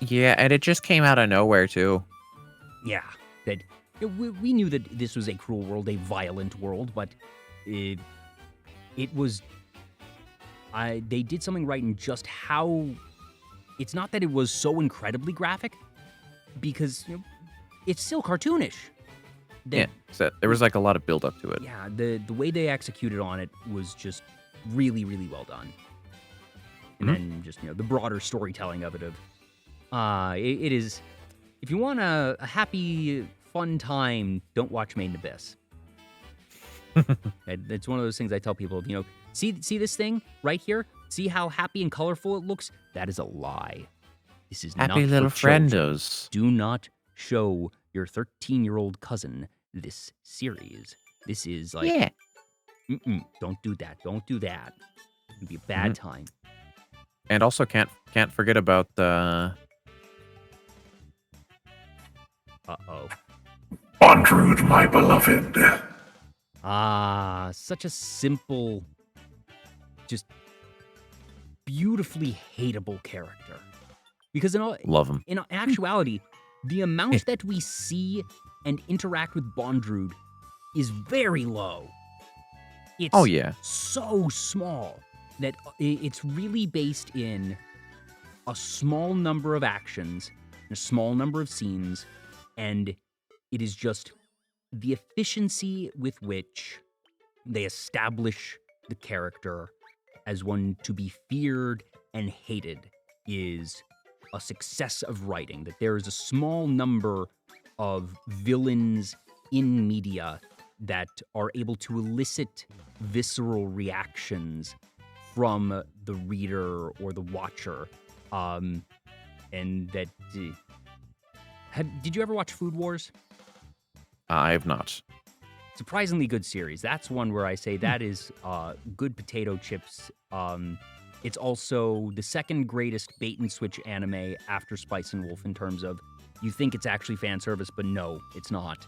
Yeah, and it just came out of nowhere, too. Yeah, that we knew that this was a cruel world, a violent world, but it was... they did something right in just how... It's not that it was so incredibly graphic, because it's still cartoonish. So there was like a lot of build up to it. Yeah, the way they executed on it was just really, really well done. And then just, the broader storytelling of it it is, if you want a happy, fun time, don't watch Made in Abyss. It's one of those things I tell people, see this thing right here? See how happy and colorful it looks? That is a lie. This is Happy not little for children. friendos. Do not show your 13-year-old cousin this series. This is like, don't do that. Don't do that. It'd be a bad time. And also can't forget about the... Uh-oh. Bondrude, my beloved. Such a simple, just beautifully hateable character. Because Love him. in actuality, the amount that we see and interact with Bondrude is very low. It's so small that it's really based in a small number of actions, a small number of scenes, and it is just the efficiency with which they establish the character as one to be feared and hated is a success of writing. That there is a small number of villains in media that are able to elicit visceral reactions from the reader or the watcher. And that... did you ever watch Food Wars? I have not. Surprisingly good series. That's one where I say that is good potato chips. It's also the second greatest bait-and-switch anime after Spice and Wolf in terms of you think it's actually fan service, but no, it's not.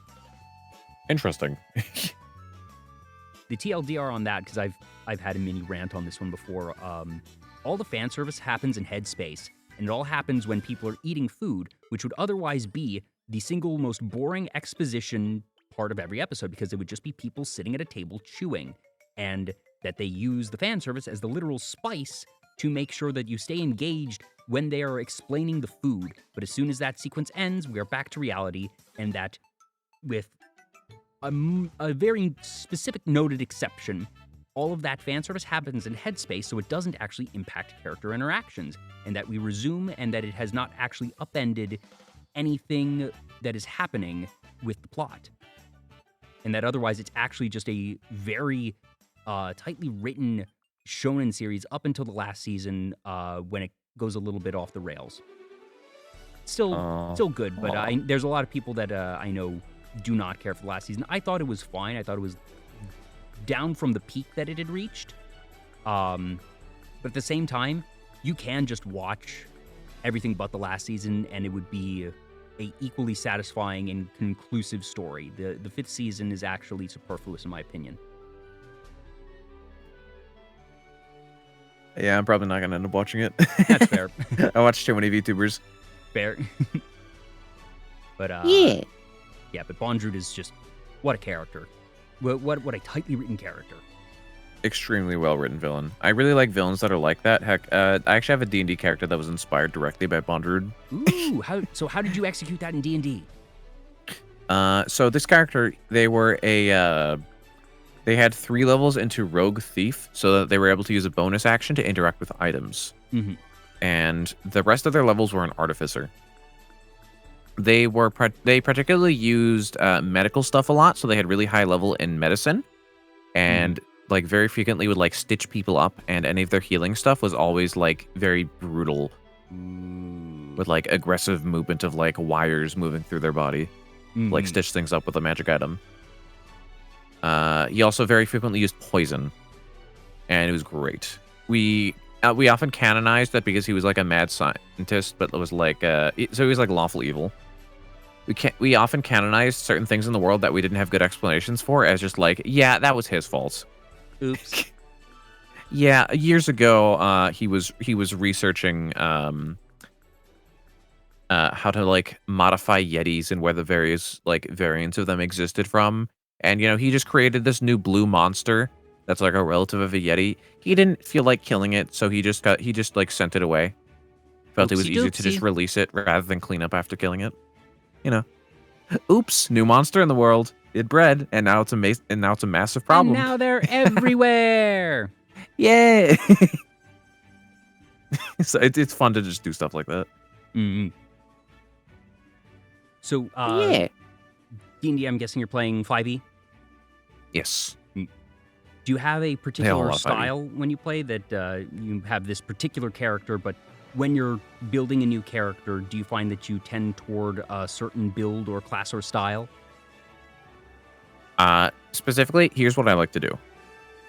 Interesting. The TLDR on that, because I've had a mini rant on this one before, all the fan service happens in headspace, and it all happens when people are eating food, which would otherwise be the single most boring exposition part of every episode, because it would just be people sitting at a table chewing, and that they use the fan service as the literal spice to make sure that you stay engaged when they are explaining the food. But as soon as that sequence ends, we are back to reality, and that with a very specific noted exception, all of that fan service happens in headspace, so it doesn't actually impact character interactions, and that we resume, and that it has not actually upended anything that is happening with the plot. And that otherwise it's actually just a very tightly written shonen series up until the last season when it goes a little bit off the rails. Still good, but there's a lot of people that I know do not care for the last season. I thought it was fine. I thought it was down from the peak that it had reached. But at the same time, you can just watch everything but the last season, and it would be a equally satisfying and conclusive story. The fifth season is actually superfluous, in my opinion. Yeah, I'm probably not going to end up watching it. That's fair. I watch too many VTubers. Fair. But, yeah, but Bondrude is just, what a character. What a tightly written character. Extremely well-written villain. I really like villains that are like that. Heck, I actually have a D&D character that was inspired directly by Bondrude. Ooh, how did you execute that in D&D? So this character, they were They had 3 levels into Rogue Thief, so that they were able to use a bonus action to interact with items. Mm-hmm. And the rest of their levels were an Artificer. They particularly used medical stuff a lot, so they had really high level in medicine, and like very frequently would like stitch people up, and any of their healing stuff was always like very brutal, with like aggressive movement of like wires moving through their body, like stitch things up with a magic item. He also very frequently used poison, and it was great. We often canonized that because he was like a mad scientist, but it was like so he was like lawful evil. We often canonized certain things in the world that we didn't have good explanations for as just like, yeah, that was his fault. Oops. Yeah, years ago, he was researching how to like modify Yetis and where the various like variants of them existed from, and he just created this new blue monster that's like a relative of a Yeti. He didn't feel like killing it, so he just like sent it away. Felt it was easier to just release it rather than clean up after killing it. Oops, new monster in the world. It bred, and now it's a massive problem. And now they're everywhere. Yay! So it's fun to just do stuff like that. Mm-hmm. So, Yeah. D&D, I'm guessing you're playing 5e? Yes. Do you have a a particular lot of 5e. style when you play that you have this particular character, but when you're building a new character, do you find that you tend toward a certain build or class or style? Specifically, here's what I like to do.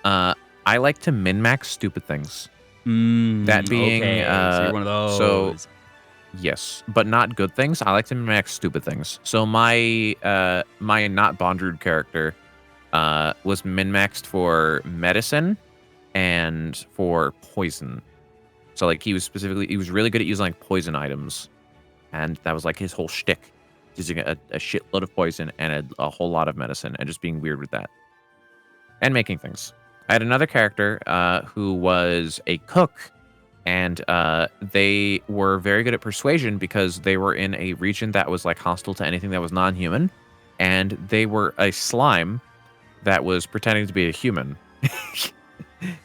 I like to min-max stupid things. That being, okay. So you're one of those. So, yes, but not good things. I like to min-max stupid things. So my not Bondrude character was min-maxed for medicine and for poison. So like he was really good at using like poison items, and that was like his whole shtick, using a shitload of poison and a whole lot of medicine, and just being weird with that, and making things. I had another character who was a cook, and they were very good at persuasion because they were in a region that was like hostile to anything that was non-human, and they were a slime that was pretending to be a human.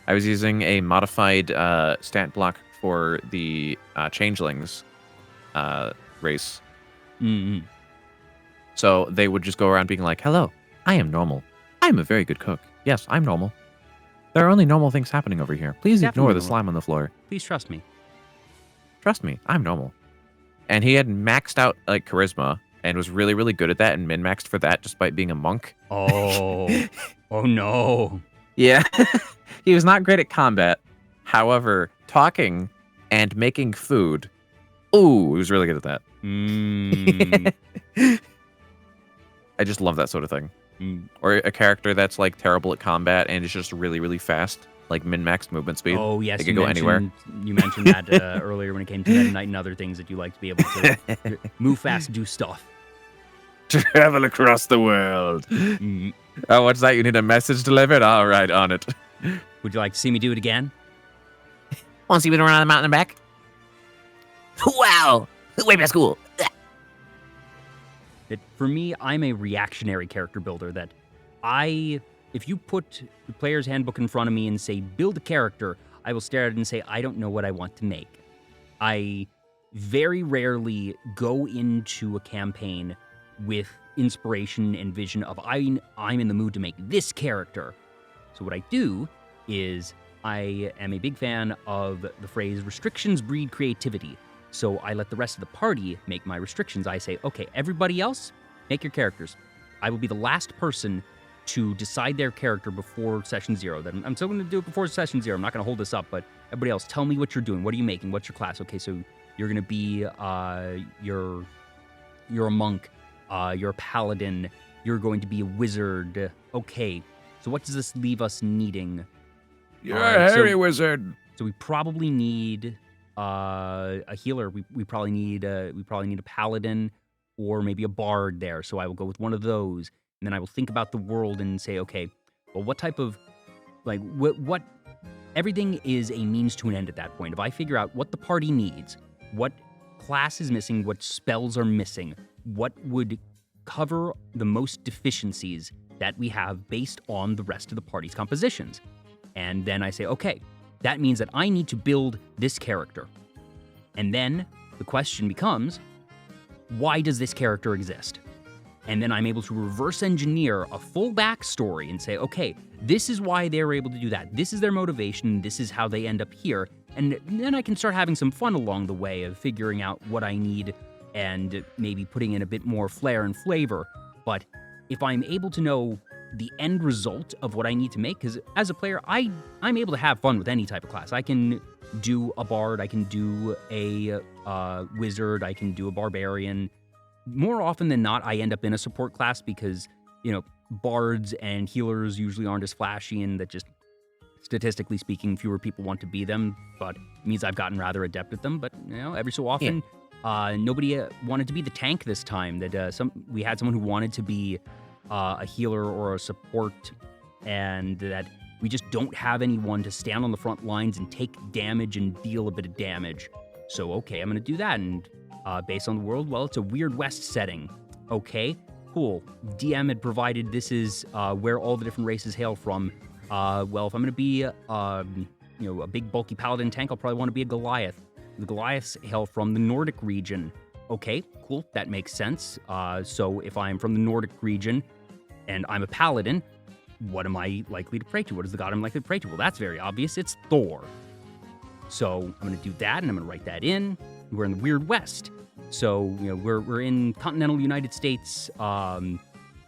I was using a modified stat block for the changelings race. Mm-hmm. So they would just go around being like, hello, I am normal. I'm a very good cook. Yes, I'm normal. There are only normal things happening over here. Please ignore Definitely the normal. slime on the floor. Please trust me. Trust me, I'm normal. And he had maxed out like charisma and was really, really good at that and min-maxed for that despite being a monk. Oh. Oh, no. Yeah. He was not great at combat. However, talking and making food, ooh, he was really good at that. I just love that sort of thing. Or a character that's like terrible at combat and is just really, really fast, like min-maxed movement speed. Oh, yes. They could go anywhere. You mentioned that earlier when it came to Meta Knight and other things that you like to be able to move fast, do stuff. Travel across the world. Oh, what's that? You need a message delivered? All right, on it. Would you like to see me do it again? Want to see me run around the mountain and back? Wow! Way past school. For me, I'm a reactionary character builder that if you put the player's handbook in front of me and say, build a character, I will stare at it and say, I don't know what I want to make. I very rarely go into a campaign with inspiration and vision of, I'm in the mood to make this character. So what I do is I am a big fan of the phrase, restrictions breed creativity. So I let the rest of the party make my restrictions. I say, okay, everybody else, make your characters. I will be the last person to decide their character before session 0. I'm still going to do it before session 0. I'm not going to hold this up, but everybody else, tell me what you're doing. What are you making? What's your class? Okay, so you're going to be, you're a monk. You're a paladin. You're going to be a wizard. Okay, so what does this leave us needing? You're a hairy wizard. So we probably need a healer. We probably need a paladin or maybe a bard there. So I will go with one of those, and then I will think about the world and say, okay, well, what type of what everything is a means to an end at that point. If I figure out what the party needs, what class is missing, what spells are missing, what would cover the most deficiencies, that we have based on the rest of the party's compositions. And then I say, okay, that means that I need to build this character. And then the question becomes, why does this character exist? And then I'm able to reverse engineer a full backstory and say, okay, this is why they're able to do that. This is their motivation. This is how they end up here. And then I can start having some fun along the way of figuring out what I need and maybe putting in a bit more flair and flavor. But if I'm able to know the end result of what I need to make, because as a player, I'm able to have fun with any type of class. I can do a bard, I can do a wizard, I can do a barbarian. More often than not, I end up in a support class because, bards and healers usually aren't as flashy, and that just, statistically speaking, fewer people want to be them, but it means I've gotten rather adept at them. But, every so often, nobody wanted to be the tank this time. We had someone who wanted to be a healer or a support, and that we just don't have anyone to stand on the front lines and take damage and deal a bit of damage. So, okay, I'm going to do that, and based on the world, well, it's a Weird West setting. Okay, cool. DM had provided this is where all the different races hail from. Well, if I'm going to be, a big bulky paladin tank, I'll probably want to be a Goliath. The Goliaths hail from the Nordic region. Okay, cool. That makes sense. So if I'm from the Nordic region and I'm a paladin, what am I likely to pray to? What is the god I'm likely to pray to? Well, that's very obvious. It's Thor. So I'm going to do that, and I'm going to write that in. We're in the Weird West. So, we're in continental United States,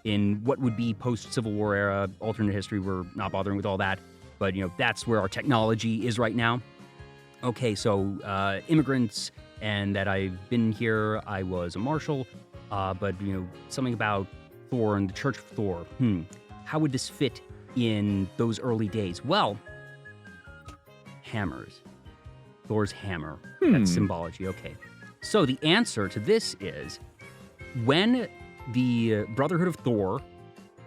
in what would be post-Civil War era, alternate history. We're not bothering with all that. But, that's where our technology is right now. Okay, so immigrants, and that I've been here. I was a marshal, but, something about Thor and the Church of Thor. How would this fit in those early days? Well, hammers. Thor's hammer. That's symbology. Okay. So the answer to this is, when the Brotherhood of Thor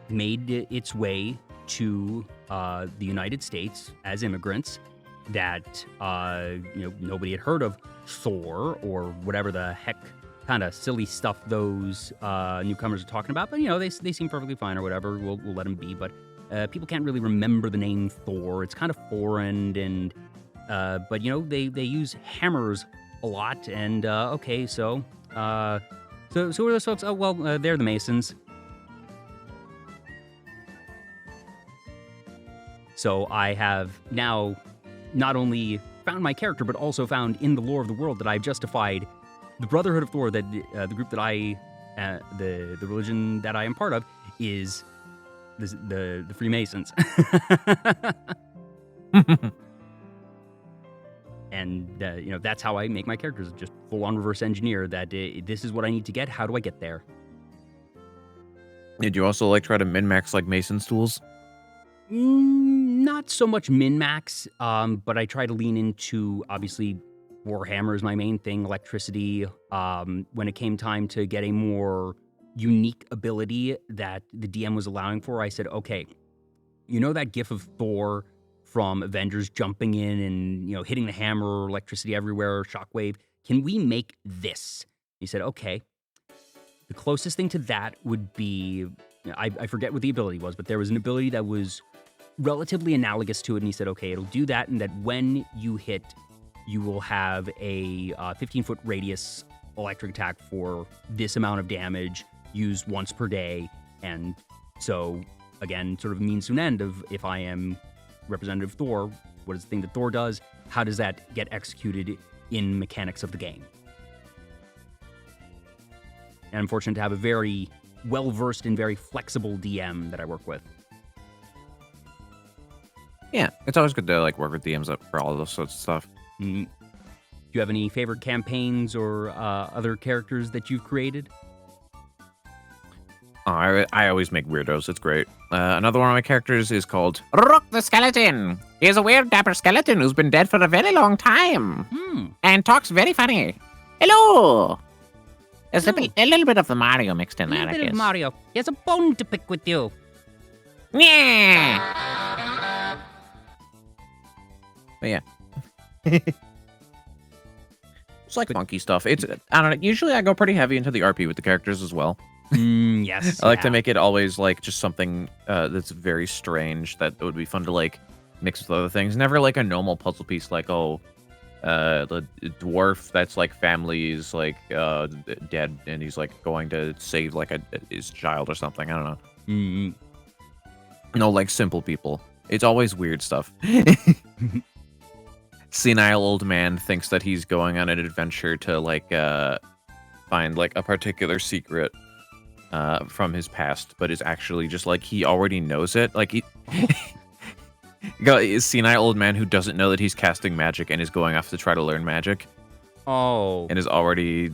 made its way to the United States as immigrants, that nobody had heard of Thor or whatever the heck kind of silly stuff those newcomers are talking about, but they seem perfectly fine or whatever. We'll let them be. But people can't really remember the name Thor. It's kind of foreign, and but they use hammers a lot. And okay, so who are those folks? Oh well, they're the Masons. So I have now not only found my character, but also found in the lore of the world that I've justified the Brotherhood of Thor, that the group that the religion that I am part of is the Freemasons. And that's how I make my characters, just full on reverse engineer that this is what I need to get. How do I get there? Did you also try to min-max Mason's tools? Not so much min-max, but I try to lean into, obviously, Warhammer is my main thing, electricity. When it came time to get a more unique ability that the DM was allowing for, I said, okay, that gif of Thor from Avengers jumping in and, hitting the hammer, electricity everywhere, shockwave, can we make this? He said, okay. The closest thing to that would be, I forget what the ability was, but there was an ability that was relatively analogous to it, and he said, okay, it'll do that, and that when you hit, you will have a 15-foot radius electric attack for this amount of damage used once per day. And so, again, sort of means to an end of, if I am Representative Thor, what is the thing that Thor does? How does that get executed in mechanics of the game? And I'm fortunate to have a very well-versed and very flexible DM that I work with. Yeah, it's always good to work with DMs up for all of those sorts of stuff. Do you have any favorite campaigns or other characters that you've created? Oh, I always make weirdos. It's great. Another one of my characters is called Rook the Skeleton. He is a weird, dapper skeleton who's been dead for a very long time. And talks very funny. Hello. There's a little bit of the Mario mixed in there, I guess. A little bit of Mario. He has a bone to pick with you. Yeah. But yeah. It's funky stuff. I don't know. Usually I go pretty heavy into the RP with the characters as well. Yes. I like to make it always like just something that's very strange that would be fun to like mix with other things. Never like a normal puzzle piece like, oh, the dwarf that's like family's like dead and he's like going to save like his child or something. I don't know. Mm. No, like simple people. It's always weird stuff. Senile old man thinks that he's going on an adventure to like find like a particular secret from his past, but is actually just like he already knows it. Like he is senile old man who doesn't know that he's casting magic and is going off to try to learn magic. Oh. And is already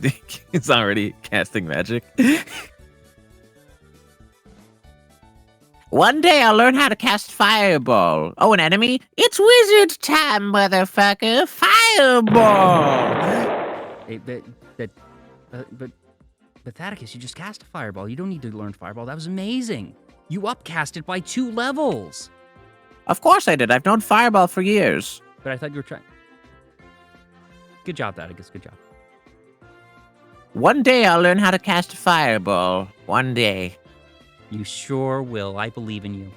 casting magic. One day I'll learn how to cast Fireball. Oh, an enemy? It's wizard time, motherfucker! Fireball! Hey, but Thaddeus, you just cast a fireball. You don't need to learn fireball. That was amazing. You upcast it by 2 levels. Of course I did. I've known Fireball for years. But I thought you were trying. Good job, Thaddeus. Good job. One day I'll learn how to cast Fireball. One day. You sure will. I believe in you.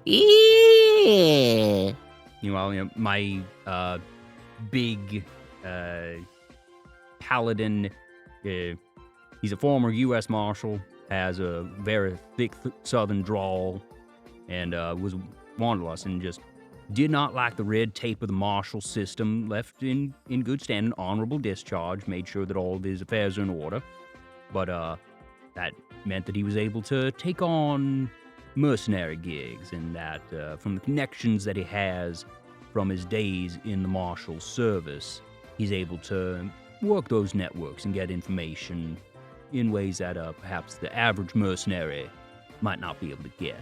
Yeah. Meanwhile, my big paladin, he's a former U.S. Marshal, has a very thick southern drawl, and was wanderlust and just did not like the red tape of the marshal system, left in good standing, honorable discharge, made sure that all of his affairs are in order. But that meant that he was able to take on mercenary gigs, and that from the connections that he has from his days in the marshal service, he's able to work those networks and get information in ways that perhaps the average mercenary might not be able to get.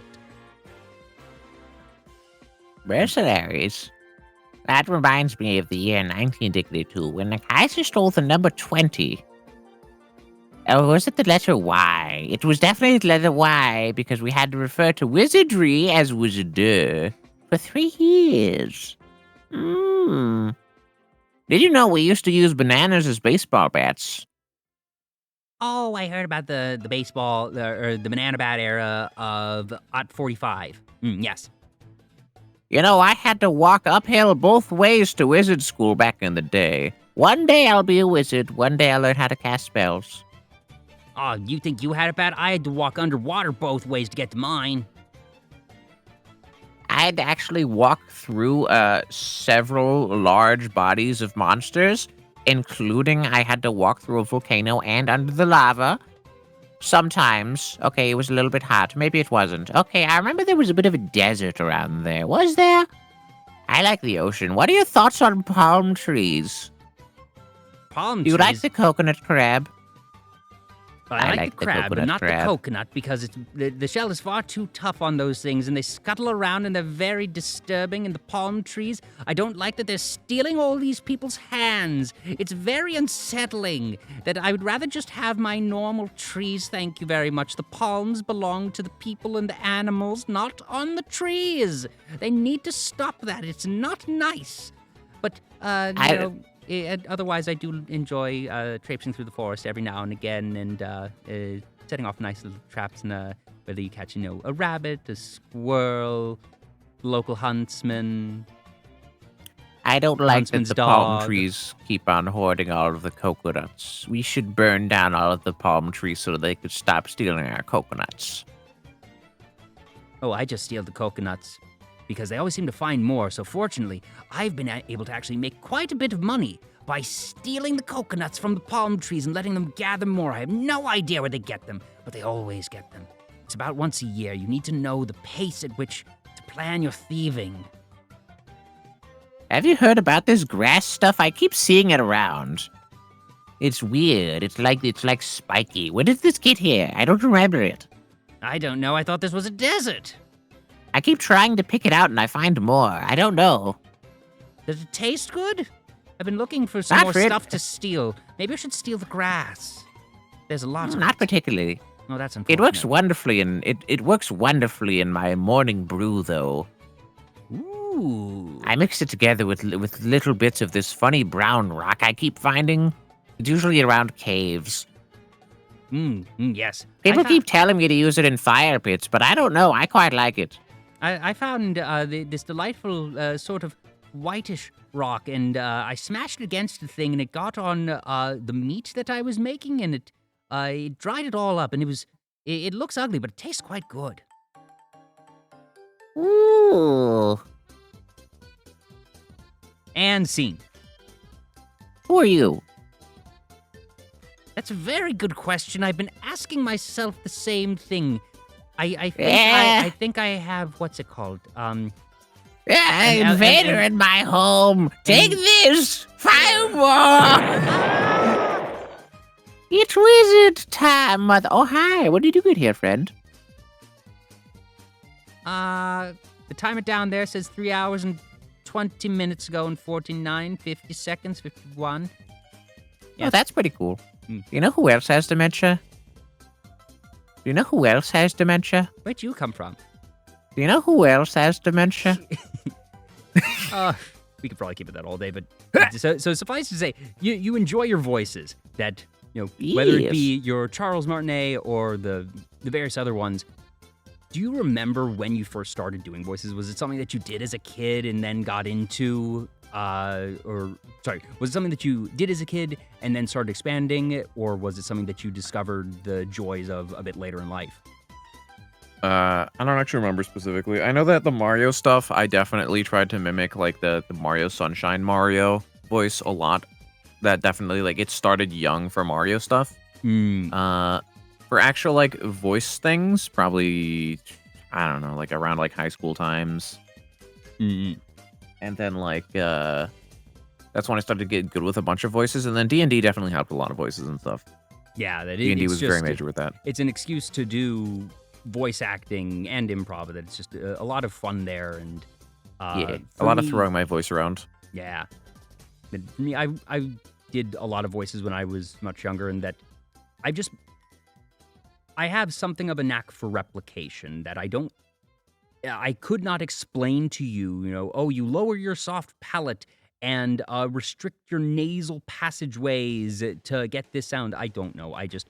Mercenaries? That reminds me of the year 1962 when the Kaiser stole the number 20. Oh, was it the letter Y? It was definitely the letter Y because we had to refer to wizardry as wizarder for 3 years. Did you know we used to use bananas as baseball bats? Oh, I heard about the baseball, or the banana bat era of Ot 45. Yes. You know, I had to walk uphill both ways to wizard school back in the day. One day I'll be a wizard, one day I'll learn how to cast spells. Oh, you think you had it bad? I had to walk underwater both ways to get to mine. I had to actually walk through several large bodies of monsters, including I had to walk through a volcano and under the lava. Sometimes. Okay, it was a little bit hot. Maybe it wasn't. Okay, I remember there was a bit of a desert around there. Was there? I like the ocean. What are your thoughts on palm trees? Palm Do trees? you like the coconut crab? I like the crab, but coconut not crab. the coconut, because the shell is far too tough on those things, and they scuttle around, and they're very disturbing. And the palm trees, I don't like that they're stealing all these people's hands. It's very unsettling that I would rather just have my normal trees, thank you very much. The palms belong to the people and the animals, not on the trees. They need to stop that. It's not nice. But, otherwise, I do enjoy traipsing through the forest every now and again and setting off nice little traps, and whether you catch, a rabbit, a squirrel, local huntsman. I don't like that Huntsman's the palm dog. trees keep on hoarding all of the coconuts. We should burn down all of the palm trees so they could stop stealing our coconuts. Oh, I just steal the coconuts because they always seem to find more. So fortunately, I've been able to actually make quite a bit of money by stealing the coconuts from the palm trees and letting them gather more. I have no idea where they get them, but they always get them. It's about once a year. You need to know the pace at which to plan your thieving. Have you heard about this grass stuff? I keep seeing it around. It's weird. It's like spiky. When did this get here? I don't remember it. I don't know. I thought this was a desert. I keep trying to pick it out and I find more. I don't know. Does it taste good? I've been looking for some Not more really. stuff to steal. Maybe I should steal the grass. There's a lot of Not it. particularly. Oh, that's unfortunate. It works wonderfully it works wonderfully in my morning brew though. Ooh. I mix it together with little bits of this funny brown rock I keep finding. It's usually around caves. Yes. People keep telling me to use it in fire pits, but I don't know. I quite like it. I found this delightful sort of whitish rock, and I smashed it against the thing, and it got on the meat that I was making, and it dried it all up, and it looks ugly, but it tastes quite good. Ooh. And scene. Who are you? That's a very good question. I've been asking myself the same thing. I think I have, what's it called? Invader in my home. Take this. 5 more. It's wizard time, mother. Oh, hi. What did you get here, friend? The timer down there says 3 hours and 20 minutes ago and 49, 50 seconds, 51. Oh, that's pretty cool. Mm. You know who else has dementia? Do you know who else has dementia? Where'd you come from? Do you know who else has dementia? We could probably keep it that all day, but so suffice to say, you enjoy your voices. That, whether it be your Charles Martinet or the various other ones. Do you remember when you first started doing voices? Was it something that you did as a kid and then got into, was it something that you did as a kid and then started expanding, or was it something that you discovered the joys of a bit later in life? I don't actually remember specifically. I know that the Mario stuff, I definitely tried to mimic like the Mario Sunshine Mario voice a lot. That definitely, like, it started young for Mario stuff. For actual, like, voice things, probably, I don't know, like, around, like, high school times. And then, like, that's when I started to get good with a bunch of voices, and then D&D definitely helped a lot of voices and stuff. Yeah, that D&D was very major with that. It's an excuse to do voice acting and improv. That it's just a lot of fun there, and a lot of throwing my voice around. Yeah, but for me, I did a lot of voices when I was much younger, and that I have something of a knack for replication that I could not explain to you, you lower your soft palate and restrict your nasal passageways to get this sound. I don't know. It just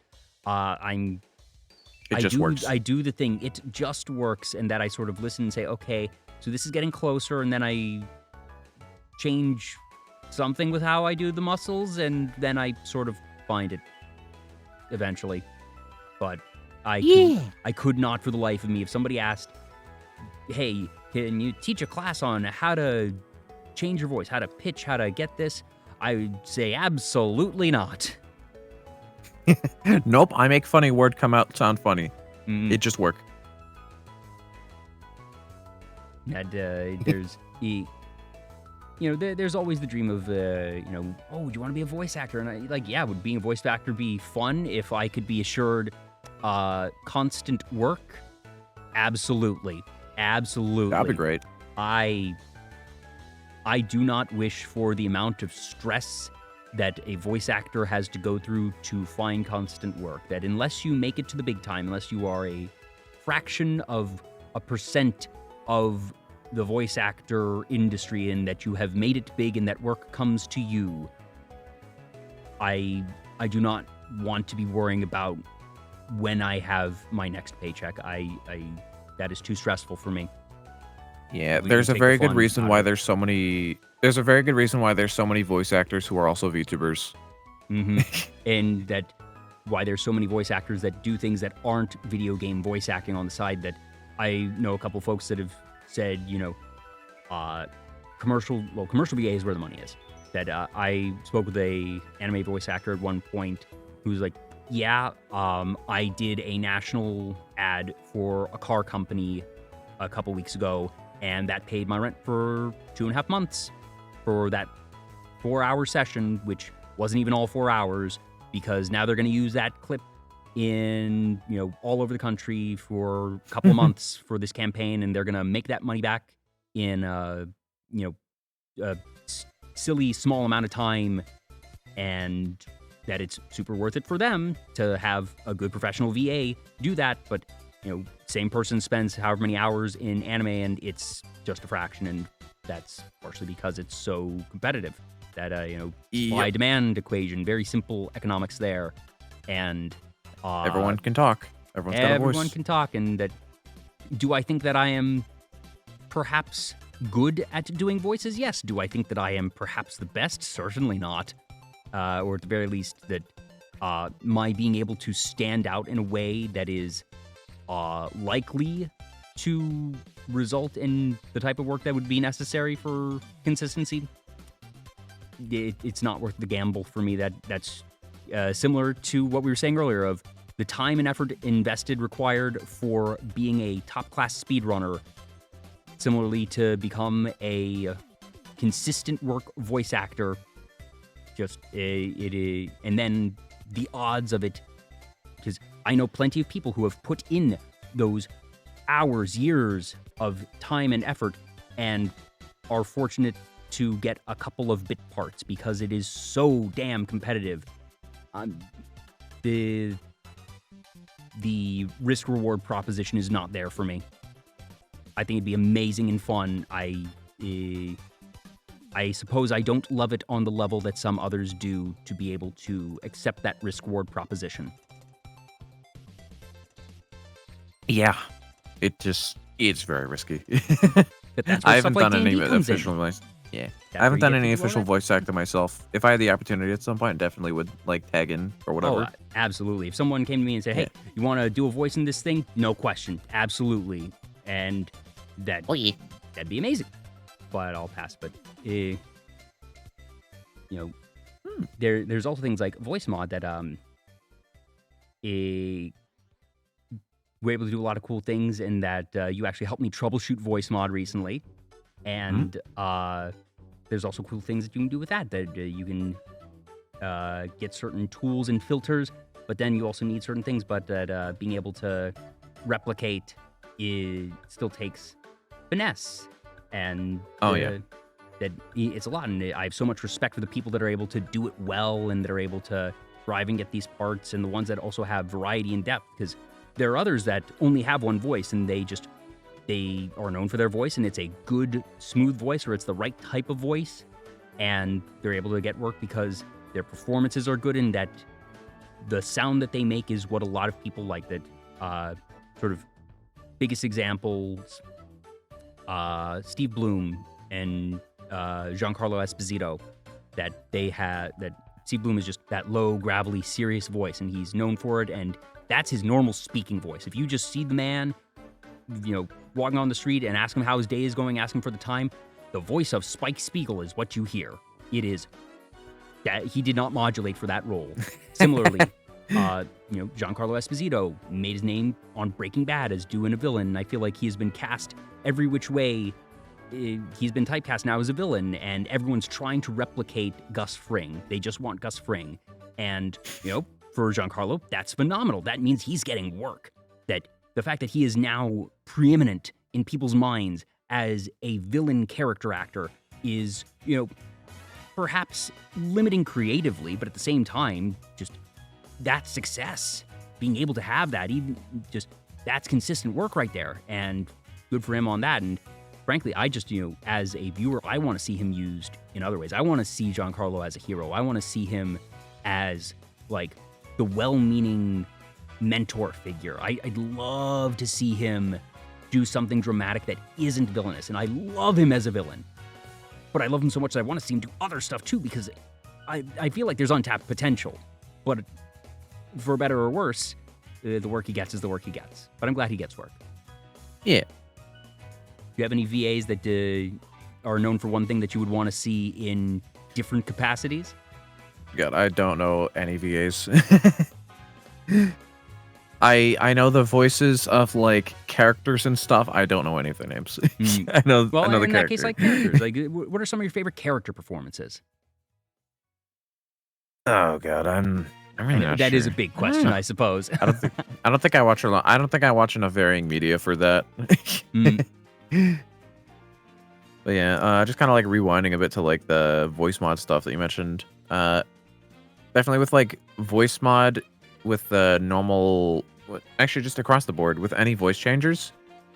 works. I do the thing. It just works, and that I sort of listen and say, okay, so this is getting closer, and then I change something with how I do the muscles, and then I sort of find it eventually. But I could not for the life of me. If somebody asked, hey, can you teach a class on how to change your voice, how to pitch, how to get this, I would say absolutely not. Nope, I make funny word come out sound funny. It just work. And there's there's always the dream of do you want to be a voice actor? And would being a voice actor be fun if I could be assured constant work? Absolutely. That'd be great. I do not wish for the amount of stress that a voice actor has to go through to find constant work. That unless you make it to the big time, unless you are a fraction of a percent of the voice actor industry and that you have made it big and that work comes to you, I do not want to be worrying about when I have my next paycheck. That is too stressful for me. Yeah, there's a very good reason why there's so many. There's a very good reason why there's so many voice actors who are also VTubers. And that why there's so many voice actors that do things that aren't video game voice acting on the side. That I know a couple folks that have said, commercial VA is where the money is. That I spoke with a anime voice actor at one point who was like, I did a national ad for a car company a couple weeks ago, and that paid my rent for 2.5 months for that 4-hour session, which wasn't even all 4 hours, because now they're going to use that clip in, all over the country for a couple of months for this campaign, and they're going to make that money back in, a silly small amount of time, and that it's super worth it for them to have a good professional VA do that. But, same person spends however many hours in anime, and it's just a fraction, and that's partially because it's so competitive. That, supply-demand equation, very simple economics there. And Everyone can talk. Everyone's got a voice. Everyone can talk, and that. Do I think that I am perhaps good at doing voices? Yes. Do I think that I am perhaps the best? Certainly not. Or at the very least, that my being able to stand out in a way that is likely to result in the type of work that would be necessary for consistency, it's not worth the gamble for me. That's similar to what we were saying earlier of the time and effort invested required for being a top-class speedrunner, similarly to become a consistent work voice actor. Just and then the odds of it, because I know plenty of people who have put in those hours, years of time and effort, and are fortunate to get a couple of bit parts because it is so damn competitive. The risk reward proposition is not there for me. I think it'd be amazing and fun. I suppose I don't love it on the level that some others do to be able to accept that risk reward proposition. Yeah, it's very risky. But that's I where haven't stuff like done any D&D comes in. official voice. Yeah, That's I haven't where done you any get to do all official that. voice acting myself. If I had the opportunity at some point, definitely would like tag in or whatever. Oh, absolutely. If someone came to me and said, "Hey, you want to do a voice in this thing?" No question, absolutely, and that'd be amazing. But I'll pass. But there's also things like voice mod that we're able to do a lot of cool things, and that you actually helped me troubleshoot voice mod recently, and there's also cool things that you can do with that you can get certain tools and filters, but then you also need certain things, but that being able to replicate still takes finesse, and that it's a lot, and I have so much respect for the people that are able to do it well and that are able to thrive and get these parts, and the ones that also have variety and depth, because there are others that only have one voice and they are known for their voice, and it's a good, smooth voice, or it's the right type of voice, and they're able to get work because their performances are good, and that the sound that they make is what a lot of people like. That sort of biggest examples, Steve Bloom and Giancarlo Esposito, that Steve Bloom is just that low, gravelly, serious voice, and he's known for it, and that's his normal speaking voice. If you just see the man, walking on the street and ask him how his day is going, ask him for the time, the voice of Spike Spiegel is what you hear. It is that he did not modulate for that role. Similarly, Giancarlo Esposito made his name on Breaking Bad as doing a villain, and I feel like he has been cast every which way. He's been typecast now as a villain, and everyone's trying to replicate Gus Fring. They just want Gus Fring. And, for Giancarlo, that's phenomenal. That means he's getting work. That the fact that he is now preeminent in people's minds as a villain character actor is, perhaps limiting creatively, but at the same time, just that success. Being able to have that, even just that's consistent work right there, and good for him on that. And frankly, I just, as a viewer, I want to see him used in other ways. I want to see Giancarlo as a hero. I want to see him as, like, the well-meaning mentor figure. I'd love to see him do something dramatic that isn't villainous, and I love him as a villain. But I love him so much that I want to see him do other stuff too, because I feel like there's untapped potential. But for better or worse, the work he gets is the work he gets. But I'm glad he gets work. Yeah. Do you have any VAs that are known for one thing that you would want to see in different capacities? God, I don't know any VAs. I know the voices of like characters and stuff. I don't know any of their names. I know the in character. That case, like characters. Like, what are some of your favorite character performances? Oh God, I'm really not That sure. is a big question, I suppose. I don't think I watch a lot. I don't think I watch enough varying media for that. But yeah, just kind of like rewinding a bit to like the voice mod stuff that you mentioned. Definitely with like voice mod with the normal, actually just across the board with any voice changers,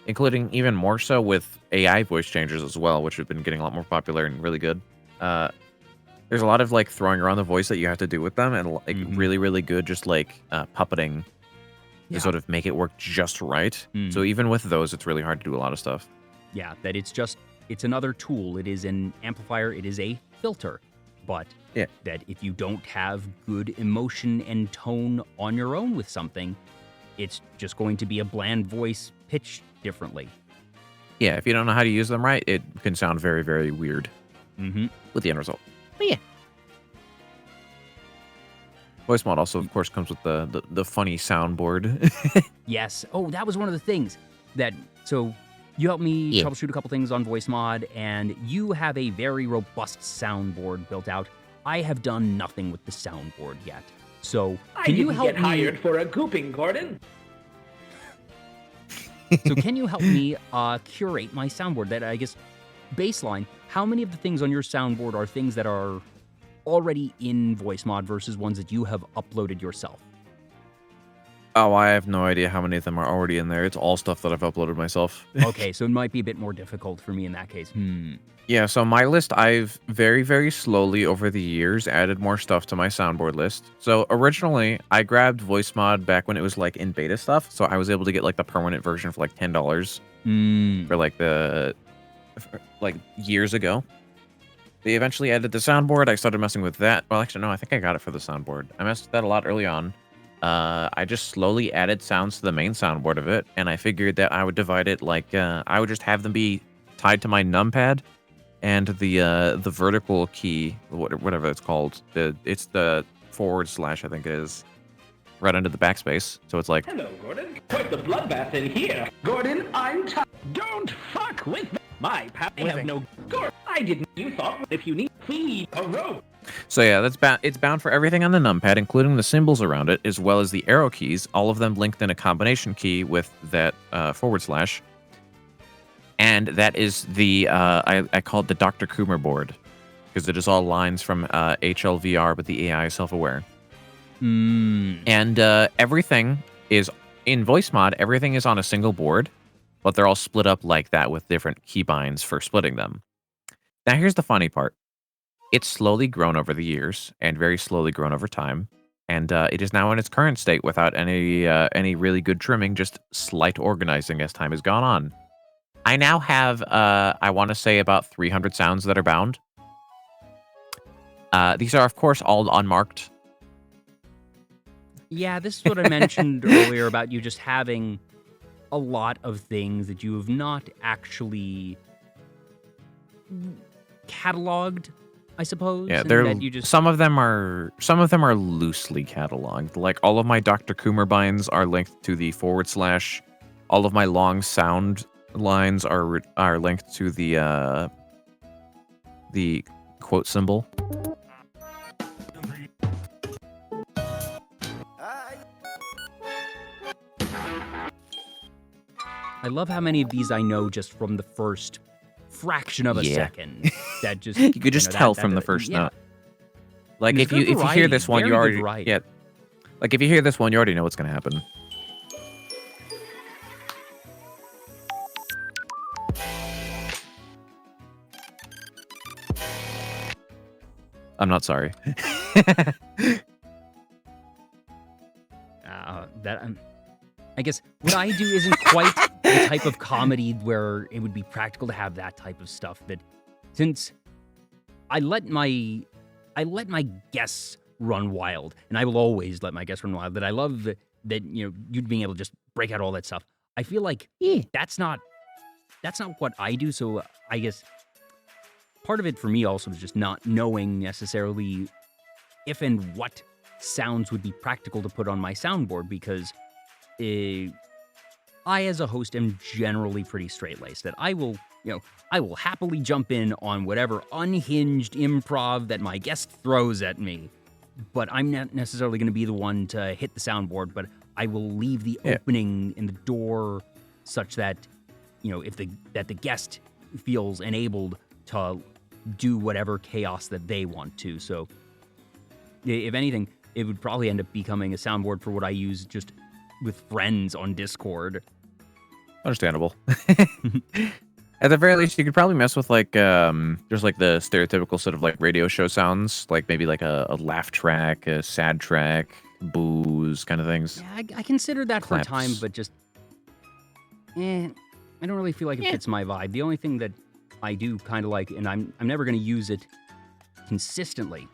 including even more so with AI voice changers as well, which have been getting a lot more popular and really good. There's a lot of like throwing around the voice that you have to do with them, and like really, really good just like puppeting to sort of make it work just right. So even with those, it's really hard to do a lot of stuff. Yeah, that it's another tool. It is an amplifier. It is a filter. But that if you don't have good emotion and tone on your own with something, it's just going to be a bland voice pitched differently. Yeah, if you don't know how to use them right, it can sound very, very weird with the end result. But yeah. Voice mod also, of course, comes with the funny soundboard. Yes. Oh, that was one of the things that... So you helped me troubleshoot a couple things on voice mod, and you have a very robust soundboard built out. I have done nothing with the soundboard yet. So can you help me... get hired for a gooping, Gordon. So can you help me curate my soundboard? That, I guess, baseline, how many of the things on your soundboard are things that are already in voice mod versus ones that you have uploaded yourself? Oh, I have no idea how many of them are already in there. It's all stuff that I've uploaded myself. Okay, so it might be a bit more difficult for me in that case. Yeah, so my list, I've very, very slowly over the years added more stuff to my soundboard list. So originally, I grabbed voice mod back when it was like in beta stuff. So I was able to get like the permanent version for like $10 for like years ago. They eventually added the soundboard. I started messing with that. Well, actually, no, I think I got it for the soundboard. I messed with that a lot early on. I just slowly added sounds to the main soundboard of it, and I figured that I would divide it like I would just have them be tied to my numpad, and the vertical key, whatever it's called, it's the / I think it is, right under the backspace. So it's like, hello, Gordon. Quite the bloodbath in here. Gordon, I'm Don't fuck with me. My pal. I have no Gordon. I didn't. You thought if you need a rope. So yeah, it's bound for everything on the numpad, including the symbols around it, as well as the arrow keys, all of them linked in a combination key with that /. And that is the, I call it the Dr. Coomer board, because it is all lines from HLVR, but the AI is self-aware. And everything is, in voice mod, everything is on a single board, but they're all split up like that with different keybinds for splitting them. Now here's the funny part. It's slowly grown over the years, and very slowly grown over time, and it is now in its current state without any really good trimming, just slight organizing as time has gone on. I now have, I want to say, about 300 sounds that are bound. These are, of course, all unmarked. Yeah, this is what I mentioned earlier about you just having a lot of things that you have not actually cataloged, I suppose. Yeah, some of them are loosely cataloged. Like all of my Dr. Coomer binds are linked to the /. All of my long sound lines are linked to the quote symbol. I love how many of these I know just from the first fraction of a second. That just you could just tell from the first note. Like if you hear this one, you already Like if you hear this one, you already know what's gonna happen. I'm not sorry. I guess what I do isn't quite the type of comedy where it would be practical to have that type of stuff. But since I let my guests run wild, and I will always let my guests run wild, that I love that you being able to just break out all that stuff. I feel like that's not what I do. So I guess part of it for me also is just not knowing necessarily if and what sounds would be practical to put on my soundboard, because I, as a host, am generally pretty straight-laced. That I will happily jump in on whatever unhinged improv that my guest throws at me. But I'm not necessarily going to be the one to hit the soundboard, but I will leave the opening in the door such that, if the guest feels enabled to do whatever chaos that they want to. So, if anything, it would probably end up becoming a soundboard for what I use just with friends on Discord. Understandable. At the very least, you could probably mess with like just like the stereotypical sort of like radio show sounds, like maybe like a laugh track, a sad track, boos kind of things. Yeah, I considered that for a time, Claps. but just, I don't really feel like it fits my vibe. The only thing that I do kind of like, and I'm never going to use it consistently,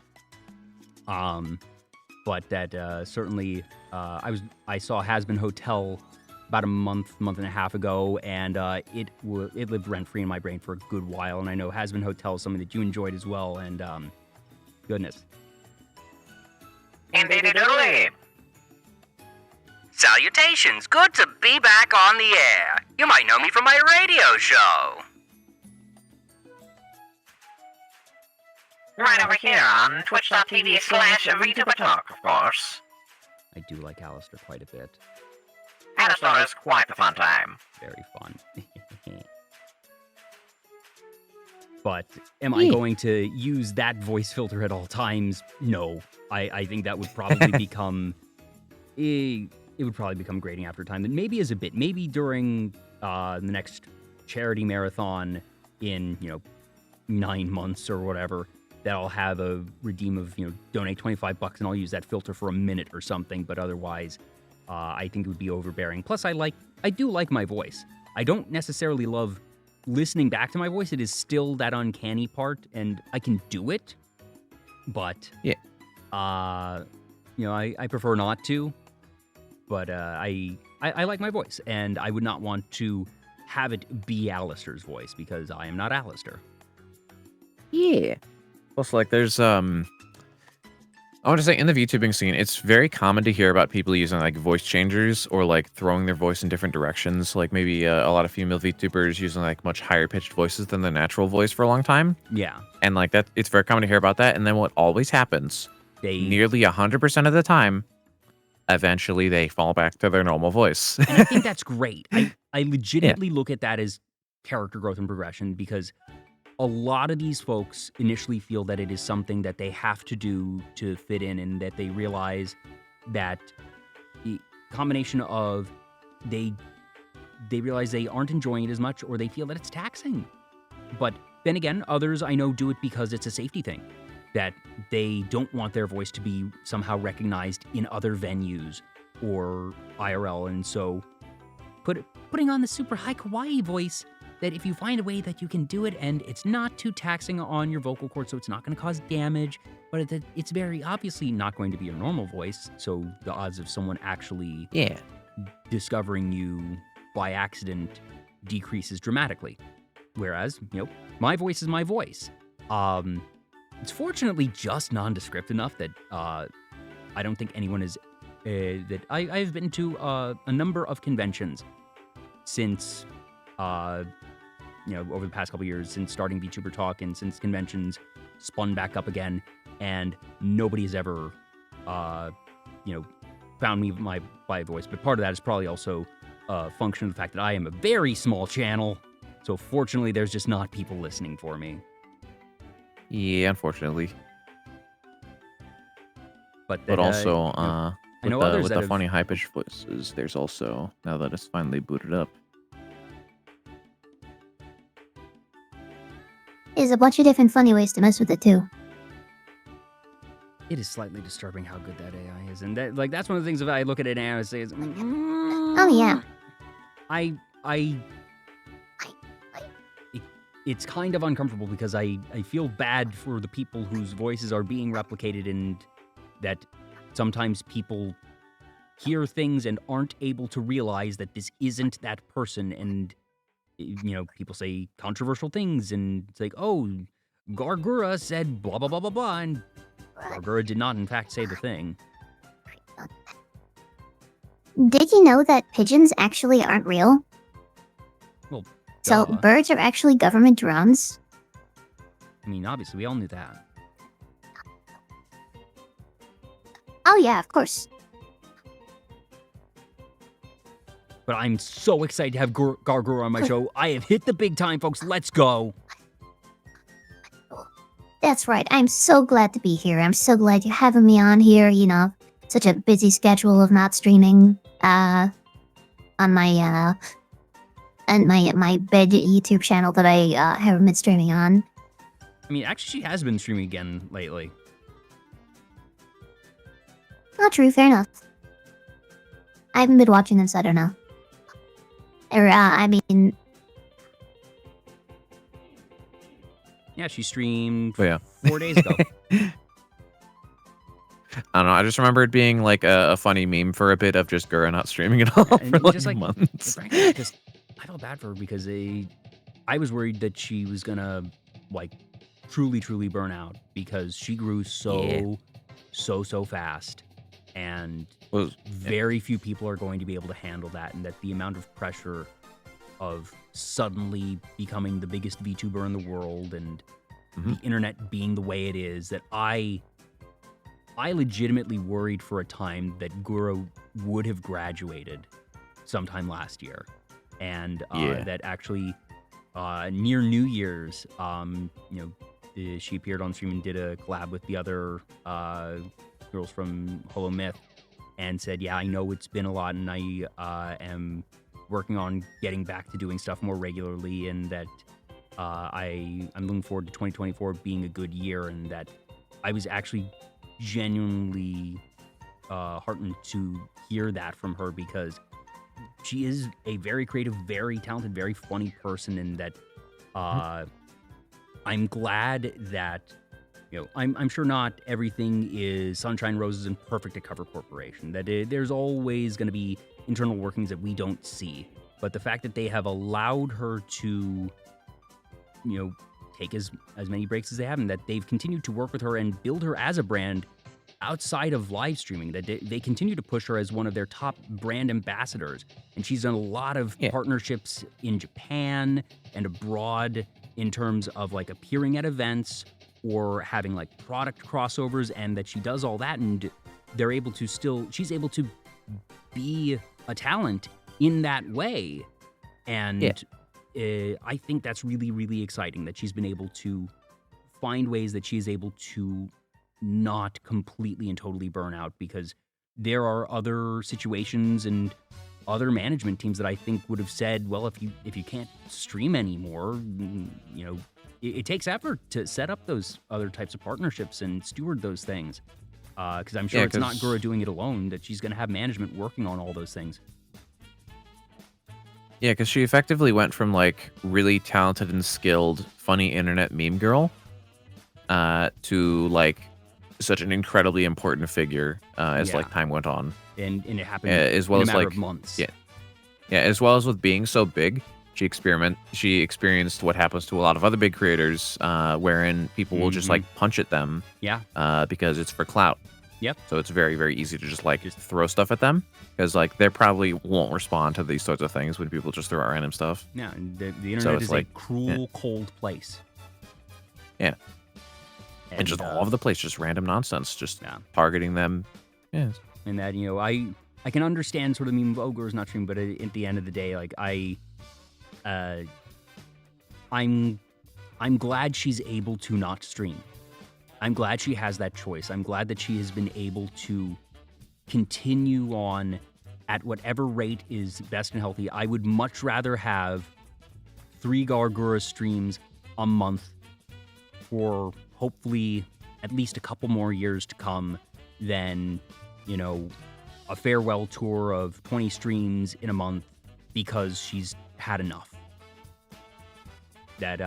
but that certainly, I saw Has Been Hotel about a month and a half ago, and it lived rent-free in my brain for a good while, and I know Has Been Hotel is something that you enjoyed as well, and goodness. Indeed. Salutations, good to be back on the air. You might know me from my radio show. Right over here on twitch.tv/Vtuber Talk, of course. I do like Alistair quite a bit. Alistair is quite a fun time. Very fun. But am I going to use that voice filter at all times? No. I think that would probably become... it would probably become grating after time. And maybe as a bit. Maybe during the next charity marathon in, 9 months or whatever, that I'll have a redeem of, donate $25 and I'll use that filter for a minute or something. But otherwise, I think it would be overbearing. Plus, I do like my voice. I don't necessarily love listening back to my voice. It is still that uncanny part, and I can do it. But, yeah, I prefer not to. But I like my voice, and I would not want to have it be Alistair's voice because I am not Alistair. Yeah. Plus, like, there's I want to say in the VTubing scene, it's very common to hear about people using like voice changers or like throwing their voice in different directions. Like maybe a lot of female VTubers using like much higher pitched voices than their natural voice for a long time. Yeah. And like that, it's very common to hear about that. And then what always happens, nearly 100% of the time, eventually they fall back to their normal voice. And I think that's great. I legitimately look at that as character growth and progression because a lot of these folks initially feel that it is something that they have to do to fit in, and that they realize that the combination of they realize they aren't enjoying it as much, or they feel that it's taxing. But then again, others I know do it because it's a safety thing, that they don't want their voice to be somehow recognized in other venues or IRL, and so putting on the super high kawaii voice, that if you find a way that you can do it and it's not too taxing on your vocal cords, so it's not going to cause damage, but it's very obviously not going to be your normal voice, so the odds of someone actually discovering you by accident decreases dramatically. Whereas, my voice is my voice. It's fortunately just nondescript enough that I don't think anyone is... that I've been to a number of conventions since... over the past couple years, since starting Vtuber Talk and since conventions spun back up again, and nobody has ever, found me by voice. But part of that is probably also a function of the fact that I am a very small channel, so fortunately there's just not people listening for me. Yeah, unfortunately. But also, I know others with that the have... funny high-pitched voices, there's also, now that it's finally booted up, there's a bunch of different funny ways to mess with it too. It is slightly disturbing how good that AI is, and that's one of the things that I look at it and I say is, oh yeah, it's kind of uncomfortable because I feel bad for the people whose voices are being replicated, and that sometimes people hear things and aren't able to realize that this isn't that person, and people say controversial things, and it's like, oh, Gargura said blah, blah, blah, blah, blah, and Gargura did not, in fact, say the thing. Did you know that pigeons actually aren't real? Well, so duh. birds are actually government drones? I mean, obviously, we all knew that. Oh yeah, of course. But I'm so excited to have Gargura on my show. I have hit the big time, folks. Let's go. That's right. I'm so glad to be here. I'm so glad you're having me on here. Such a busy schedule of not streaming on my my bed YouTube channel that I haven't been streaming on. I mean, actually, she has been streaming again lately. Not true. Fair enough. I haven't been watching them, so I don't know. I mean, Yeah, she streamed But yeah. 4 days ago. I don't know. I just remember it being like a funny meme for a bit of just Gura not streaming at all And for like just like, months. frankly, I felt bad for her because I was worried that she was gonna like truly burn out because she grew so fast, and very few people are going to be able to handle that, and that the amount of pressure of suddenly becoming the biggest VTuber in the world and the internet being the way it is, that I legitimately worried for a time that Gura would have graduated sometime last year, and that actually near New Year's, she appeared on stream and did a collab with the other girls from Holo Myth, and said, "Yeah, I know it's been a lot, and I am working on getting back to doing stuff more regularly, and that I'm looking forward to 2024 being a good year," and that I was actually genuinely heartened to hear that from her, because she is a very creative, very talented, very funny person, and that I'm glad that, I'm sure not everything is sunshine, roses, and perfect at Cover Corporation, that there's always going to be internal workings that we don't see, but the fact that they have allowed her to, take as many breaks as they have, and that they've continued to work with her and build her as a brand outside of live streaming, that they continue to push her as one of their top brand ambassadors, and she's done a lot of partnerships in Japan and abroad in terms of like appearing at events or having like product crossovers, and that she does all that, and she's able to be a talent in that way, and I think that's really, really exciting that she's been able to find ways that she's able to not completely and totally burn out, because there are other situations and other management teams that I think would have said, well, if you can't stream anymore, it takes effort to set up those other types of partnerships and steward those things, because I'm sure it's not Gura doing it alone, that she's going to have management working on all those things. Yeah, because she effectively went from like really talented and skilled, funny internet meme girl to like such an incredibly important figure as like time went on, and it happened as well in a as matter like of months. As well as with being so big, she experienced what happens to a lot of other big creators, wherein people will just like punch at them, because it's for clout. Yep. So it's very, very easy to just like throw stuff at them, because like they probably won't respond to these sorts of things when people just throw out random stuff. Yeah, and the internet is like a cruel, cold place. Yeah. And just all over the place, just random nonsense, just targeting them. Yeah. And that, I can understand sort of the meme of Gura's not streaming, but at the end of the day, like I'm glad she's able to not stream. I'm glad she has that choice. I'm glad that she has been able to continue on at whatever rate is best and healthy. I would much rather have 3 Gura streams a month for hopefully at least a couple more years to come than, a farewell tour of 20 streams in a month because she's had enough. That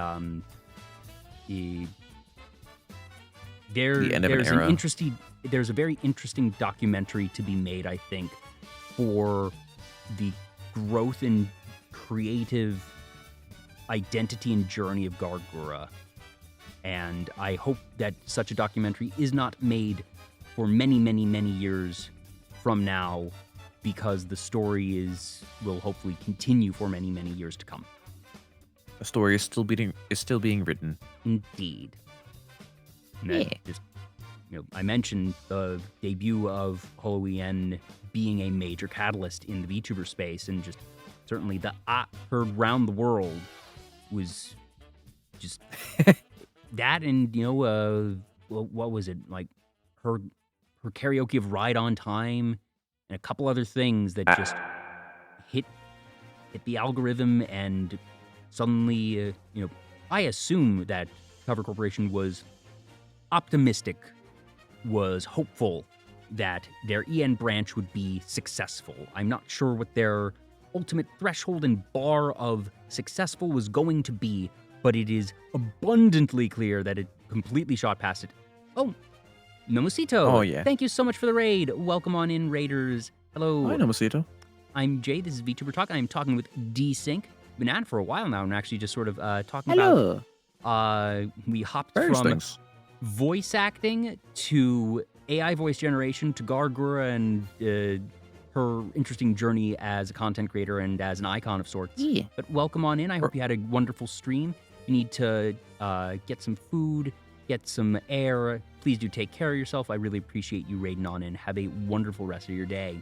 there's a very interesting documentary to be made, I think, for the growth in creative identity and journey of Gura. And I hope that such a documentary is not made for many, many, many years from now, because the story will hopefully continue for many, many years to come. The story is still being written. Indeed. And just, I mentioned the debut of HoloEN being a major catalyst in the VTuber space, and just certainly the heard round the world was just that, and what was it, like her karaoke of Ride on Time and a couple other things that just hit the algorithm, and suddenly I assume that Cover Corporation was optimistic, was hopeful that their EN branch would be successful. I'm not sure what their ultimate threshold and bar of successful was going to be, but it is abundantly clear that it completely shot past it. Oh, Nomosito. Oh, yeah. Thank you so much for the raid. Welcome on in, Raiders. Hello. Hi, Nomosito. I'm Jay. This is Vtuber Talk. I'm talking with Desync. Been at it for a while now, and actually just sort of talking Hello. about. We hopped Various from things. voice acting to AI voice generation to Gargura and her interesting journey as a content creator and as an icon of sorts. Yeah. But welcome on in. I hope you had a wonderful stream. You need to get some food, get some air. Please do take care of yourself. I really appreciate you raiding on in. Have a wonderful rest of your day.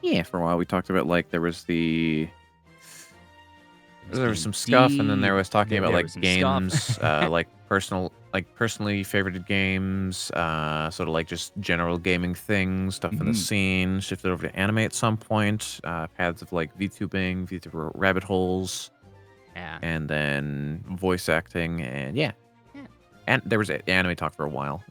Yeah. For a while, we talked about like there was some stuff, and then there was talking about like games, like personally favorited games, sort of like just general gaming things, stuff in the scene. Shifted over to anime at some point, paths of like VTubing, VTuber rabbit holes, and then voice acting, and yeah. And there was anime talk for a while.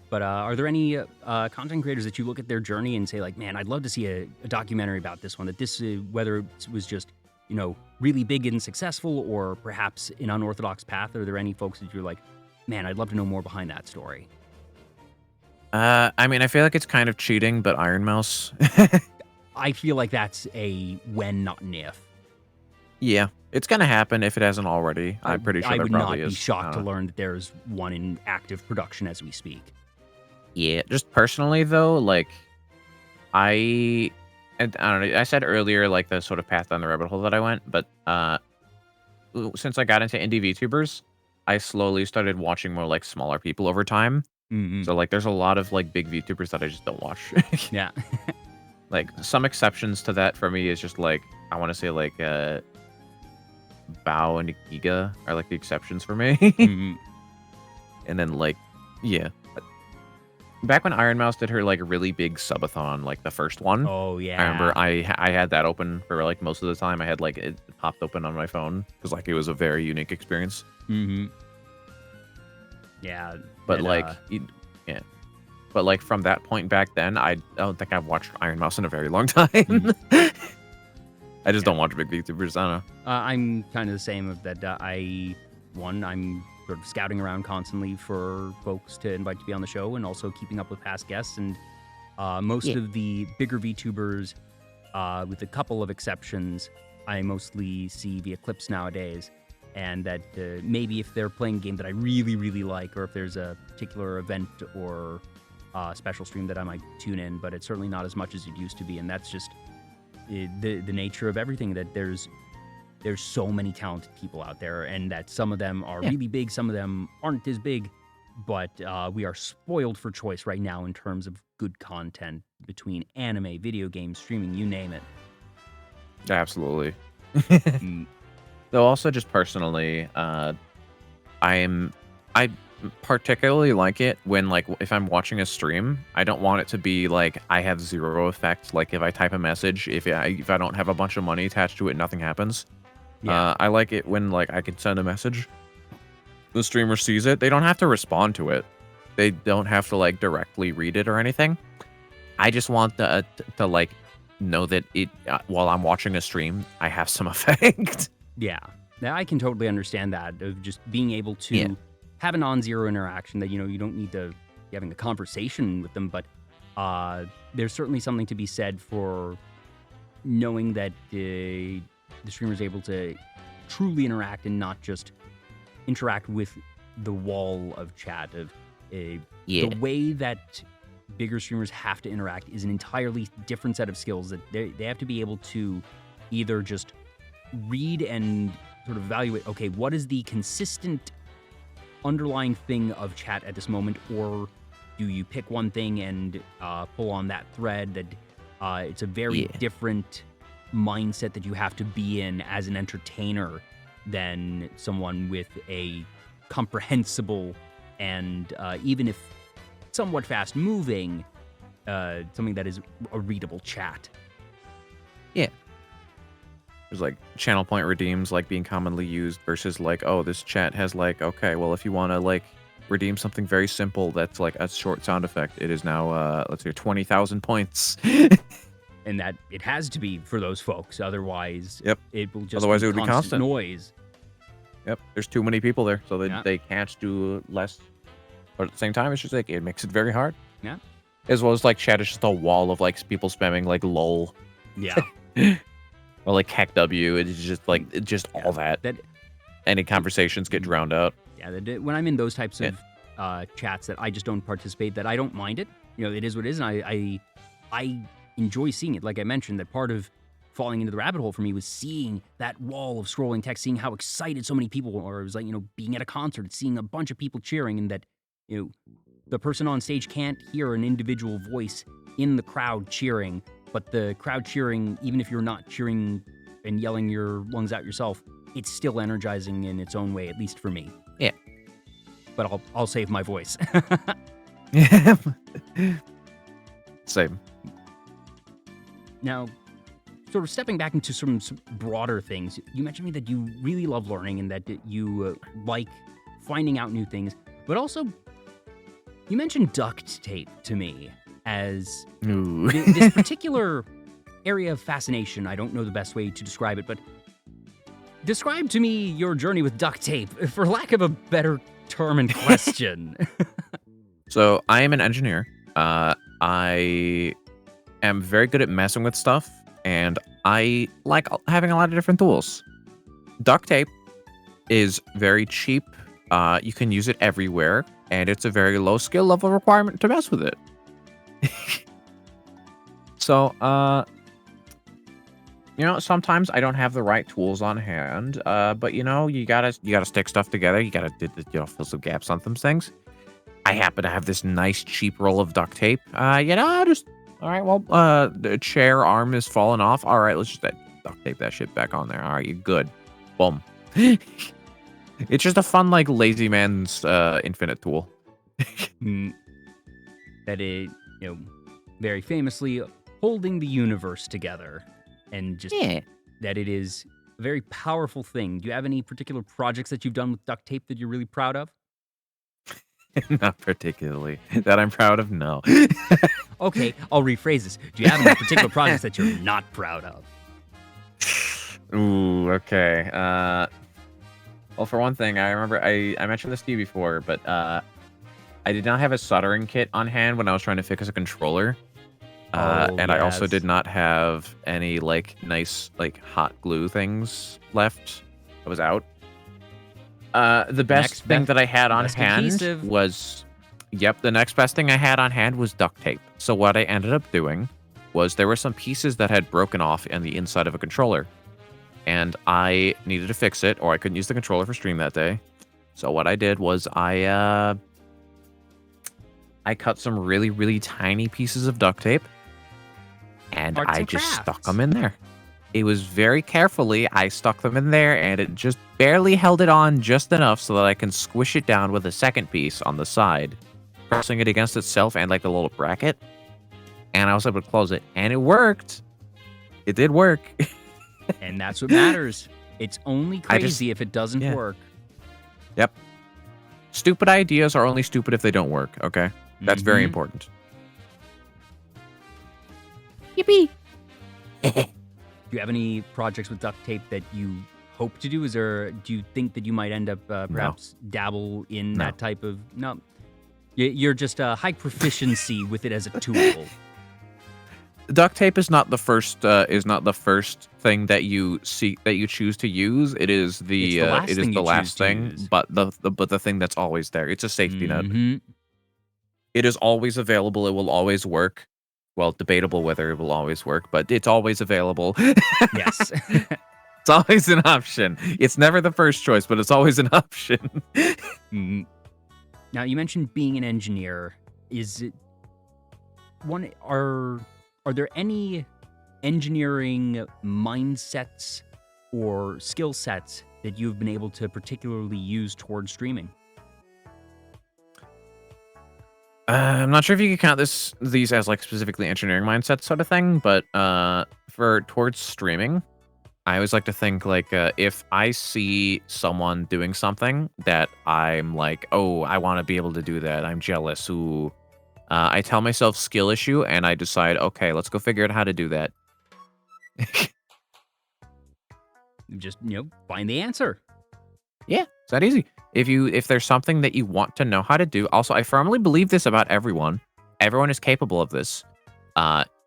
But are there any content creators that you look at their journey and say, like, man, I'd love to see a documentary about this one, that this, whether it was just, you know, really big and successful or perhaps an unorthodox path? Are there any folks that you're like, man, I'd love to know more behind that story? I mean, I feel like it's kind of cheating, but Iron Mouse. I feel like that's a when, not an if. Yeah, it's gonna happen if it hasn't already. I'm pretty sure I there would not probably be is. shocked to learn that there's one in active production as we speak. Yeah, just personally though, like I don't know. I said earlier, like the sort of path down the rabbit hole that I went, but since I got into indie VTubers, I slowly started watching more like smaller people over time. So like, there's a lot of like big VTubers that I just don't watch. Yeah. Like some exceptions to that for me is just like I want to say like Bao and Ikiga are like the exceptions for me. And then like yeah. Back when Iron Mouse did her like really big subathon, like the first one. Oh yeah. I remember I had that open for like most of the time. I had like it popped open on my phone because like it was a very unique experience. Yeah. But and, like yeah. But like from that point back then, I don't think I've watched Iron Mouse in a very long time. I just don't watch big VTubers. I don't know. I'm kind of the same of that. I'm sort of scouting around constantly for folks to invite to be on the show, and also keeping up with past guests. And most of the bigger VTubers, with a couple of exceptions, I mostly see via clips nowadays. And that maybe if they're playing a game that I really, really like, or if there's a particular event or special stream that I might tune in, but it's certainly not as much as it used to be. And that's just the nature of everything, that there's so many talented people out there, and that some of them are really big, some of them aren't as big, but we are spoiled for choice right now in terms of good content between anime, video games, streaming, you name it. Absolutely. Though also just personally, I particularly like it when like if I'm watching a stream, I don't want it to be like I have zero effect. Like if I type a message, if I don't have a bunch of money attached to it, nothing happens. I like it when like I can send a message, the streamer sees it, they don't have to respond to it, they don't have to like directly read it or anything. I just want to like know that it while I'm watching a stream, I have some effect. Yeah, I can totally understand that, of just being able to have a non-zero interaction, that, you know, you don't need to be having a conversation with them, but there's certainly something to be said for knowing that the streamer is able to truly interact and not just interact with the wall of chat. Of the way that bigger streamers have to interact is an entirely different set of skills, that they have to be able to either just read and sort of evaluate, okay, what is the consistent underlying thing of chat at this moment, or do you pick one thing and pull on that thread? That it's a very different mindset that you have to be in as an entertainer than someone with a comprehensible and even if somewhat fast moving, something that is a readable chat. Yeah. There's like channel point redeems like being commonly used versus like, oh, this chat has like, okay, well, if you want to like redeem something very simple that's like a short sound effect. It is now, let's see, 20,000 points. And that it has to be for those folks. Otherwise, Yep. it will just Otherwise be it would be constant. noise. Yep, there's too many people there, so Yeah. they can't do less. But at the same time, it's just like, it makes it very hard. Yeah. As well as like chat is just a wall of like people spamming like lol Yeah. or like heck W. It's just like, all that. That Any conversations get drowned out. Yeah, when I'm in those types of chats that I just don't participate, that I don't mind it. You know, it is what it is, and I enjoy seeing it. Like I mentioned, that part of falling into the rabbit hole for me was seeing that wall of scrolling text, seeing how excited so many people were. Or it was like, you know, being at a concert, seeing a bunch of people cheering, and that, you know, the person on stage can't hear an individual voice in the crowd cheering, but the crowd cheering, even if you're not cheering and yelling your lungs out yourself, it's still energizing in its own way, at least for me. Yeah. But I'll save my voice. Same. Now, sort of stepping back into some broader things, you mentioned to me that you really love learning and that you like finding out new things, but also you mentioned duct tape to me as this particular area of fascination. I don't know the best way to describe it, but describe to me your journey with duct tape, for lack of a better term and question. So I am an engineer. I am very good at messing with stuff, and I like having a lot of different tools. Duct tape is very cheap. You can use it everywhere, and it's a very low skill level requirement to mess with it. So, you know, sometimes I don't have the right tools on hand, but you know, you gotta stick stuff together. You gotta, you know, fill some gaps on some things. I happen to have this nice cheap roll of duct tape. You know, all right, well, the chair arm is falling off. All right, let's just duct tape that shit back on there. All right, you're good. Boom. It's just a fun, like, lazy man's infinite tool. That it, you know, very famously holding the universe together, and just that it is a very powerful thing. Do you have any particular projects that you've done with duct tape that you're really proud of? Not particularly. That I'm proud of, no. Okay, I'll rephrase this. Do you have any particular projects that you're not proud of? Ooh, okay. Well, for one thing, I remember I mentioned this to you before, but I did not have a soldering kit on hand when I was trying to fix a controller. And I also did not have any, like, nice, like, hot glue things left. I was out. The best thing that I had on hand was... Yep, the next best thing I had on hand was duct tape. So what I ended up doing was there were some pieces that had broken off in the inside of a controller. And I needed to fix it, or I couldn't use the controller for stream that day. So what I did was I cut some really, really tiny pieces of duct tape, and I just stuck them in there. It was very carefully, I stuck them in there, and it just barely held it on just enough so that I can squish it down with a second piece on the side, pressing it against itself and like the little bracket. And I was able to close it, and it worked. It did work. And that's what matters. It's only crazy if it doesn't work. Yep. Stupid ideas are only stupid if they don't work, okay? That's very important. Yippee! Do you have any projects with duct tape that you hope to do? Do you think that you might end up perhaps dabble in that type of... No. You're just high proficiency with it as a tool. Duct tape is not the first thing that you choose to use. It is the last thing, but the thing that's always there. It's a safety net. It is always available. It will always work. Well, debatable whether it will always work, but it's always available. Yes. It's always an option. It's never the first choice, but it's always an option. Now, you mentioned being an engineer. Is it one? Are there any engineering mindsets or skill sets that you've been able to particularly use towards streaming? I'm not sure if you can count these as like specifically engineering mindset sort of thing, but towards streaming, I always like to think like if I see someone doing something that I'm like, oh, I want to be able to do that. I'm jealous. Ooh. I tell myself skill issue, and I decide, okay, let's go figure out how to do that. Just, find the answer. Yeah, it's that easy. If there's something that you want to know how to do, also, I firmly believe this about everyone. Everyone is capable of this.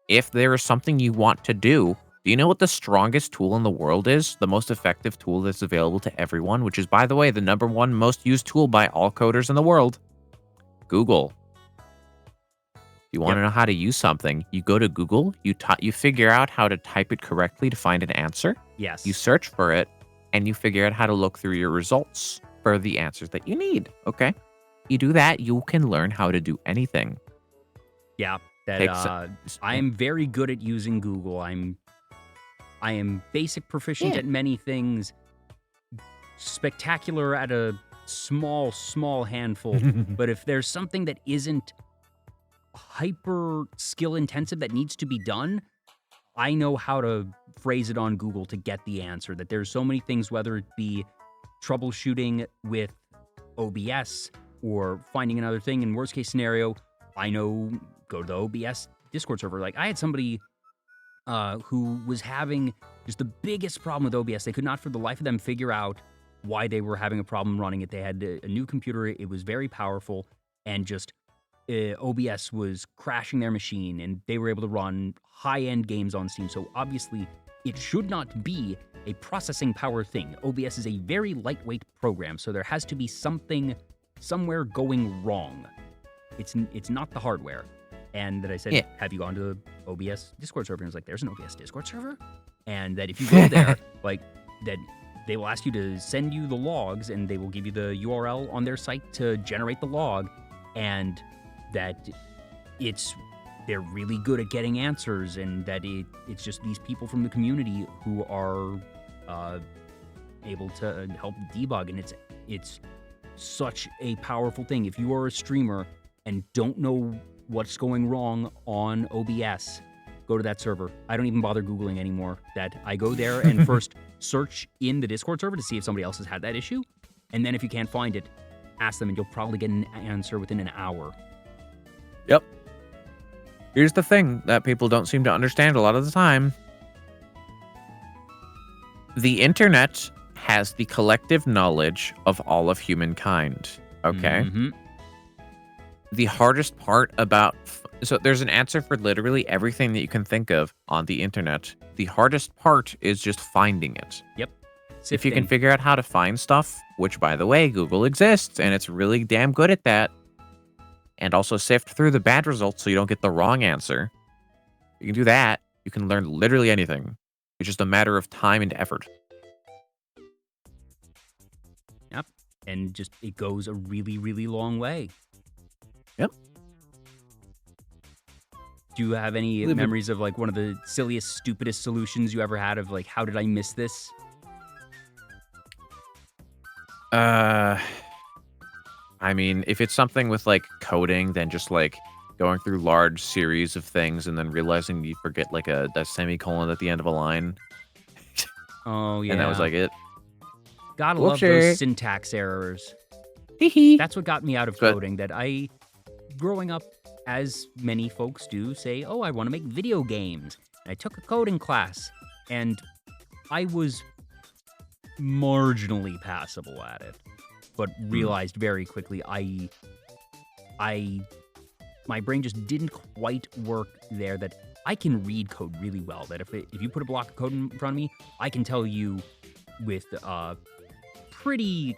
If there is something you want to do you know what the strongest tool in the world is? The most effective tool that's available to everyone, which is, by the way, the #1 most used tool by all coders in the world. Google. You want to know how to use something, you go to Google, you figure out how to type it correctly to find an answer. Yes. You search for it, and you figure out how to look through your results for the answers that you need, okay? You do that, you can learn how to do anything. Yeah, I am very good at using Google. I am basic proficient at many things, spectacular at a small handful. But if there's something that isn't hyper skill intensive that needs to be done, I know how to phrase it on Google to get the answer. That there's so many things, whether it be troubleshooting with OBS or finding another thing. In worst case scenario, I know, go to the OBS Discord server. Like, I had somebody who was having just the biggest problem with OBS. They could not for the life of them figure out why they were having a problem running it. They had a new computer. It was very powerful, and just OBS was crashing their machine, and they were able to run high-end games on Steam. So obviously, it should not be a processing power thing. OBS is a very lightweight program, so there has to be something somewhere going wrong. It's not the hardware. And that I said, have you gone to the OBS Discord server? And it's like, there's an OBS Discord server? And that if you go there, like, that they will ask you to send you the logs, and they will give you the URL on their site to generate the log, and that they're really good at getting answers, and that it's just these people from the community who are able to help debug, and it's such a powerful thing. If you are a streamer and don't know what's going wrong on OBS, go to that server. I don't even bother Googling anymore. That I go there and first search in the Discord server to see if somebody else has had that issue. And then if you can't find it, ask them, and you'll probably get an answer within an hour. Yep. Here's the thing that people don't seem to understand a lot of the time. The internet has the collective knowledge of all of humankind, okay? Mm-hmm. The hardest part about... So there's an answer for literally everything that you can think of on the internet. The hardest part is just finding it. Yep. If you can figure out how to find stuff, which, by the way, Google exists, and it's really damn good at that, and also sift through the bad results so you don't get the wrong answer. You can do that. You can learn literally anything. It's just a matter of time and effort. Yep. And just, it goes a really, really long way. Yep. Do you have any memories of, like, one of the silliest, stupidest solutions you ever had of, like, how did I miss this? I mean, if it's something with, like, coding, then just, like, going through large series of things and then realizing you forget, like, a semicolon at the end of a line. Oh, yeah. And that was, like, it. Gotta love those syntax errors. That's what got me out of coding, that growing up, as many folks do, say, oh, I want to make video games. And I took a coding class, and I was marginally passable at it, but realized very quickly my brain just didn't quite work there, that I can read code really well, that if you put a block of code in front of me, I can tell you with pretty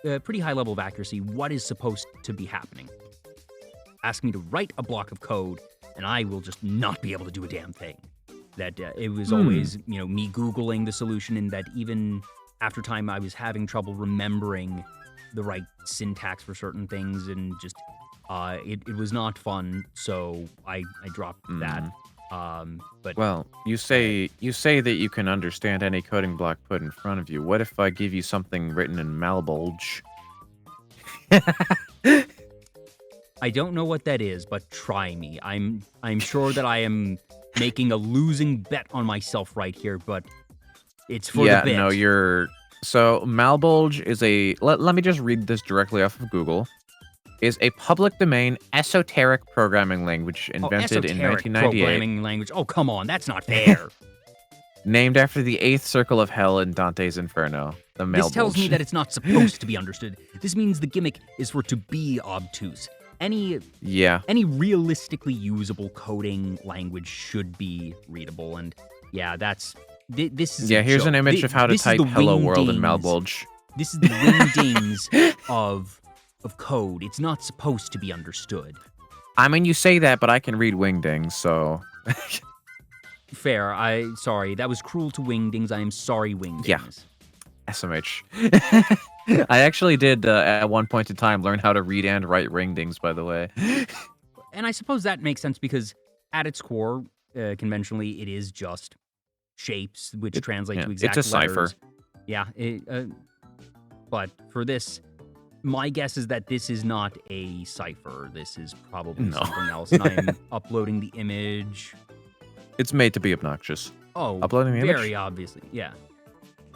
high level of accuracy what is supposed to be happening. Ask me to write a block of code, and I will just not be able to do a damn thing. That it was always, me Googling the solution, and that even after time I was having trouble remembering the right syntax for certain things, and just it was not fun, so I dropped that. But well, you say that you can understand any coding block put in front of you. What if I give you something written in Malbolge? I don't know what that is, but try me. I'm sure that I am making a losing bet on myself right here, but It's for yeah, the bit. no, you're... So, malbulge is a... Let me just read this directly off of Google. Is a public domain esoteric programming language invented in esoteric 1998. programming language. Oh, come on. That's not fair. Named after the 8th circle of hell in Dante's Inferno. The This tells me malbulge. that it's not supposed to be understood. This means the gimmick is for it to be obtuse. Any realistically usable coding language should be readable, and yeah, this is. Yeah, a here's joke. an image of how to This is type the hello world in wingdings. malbulge. This is the wingdings of code. It's not supposed to be understood. I mean, you say that, but I can read wingdings, so... Fair. Sorry. That was cruel to wingdings. I am sorry, wingdings. Yeah. SMH. I actually did, at one point in time, learn how to read and write wingdings, by the way. And I suppose that makes sense because at its core, conventionally, it is just shapes which translate to exact it's a letters. cipher. Yeah. But for this, my guess is that this is not a cipher. This is probably something else. And I am uploading the image. It's made to be obnoxious. Oh, uploading the image? very obviously. Yeah.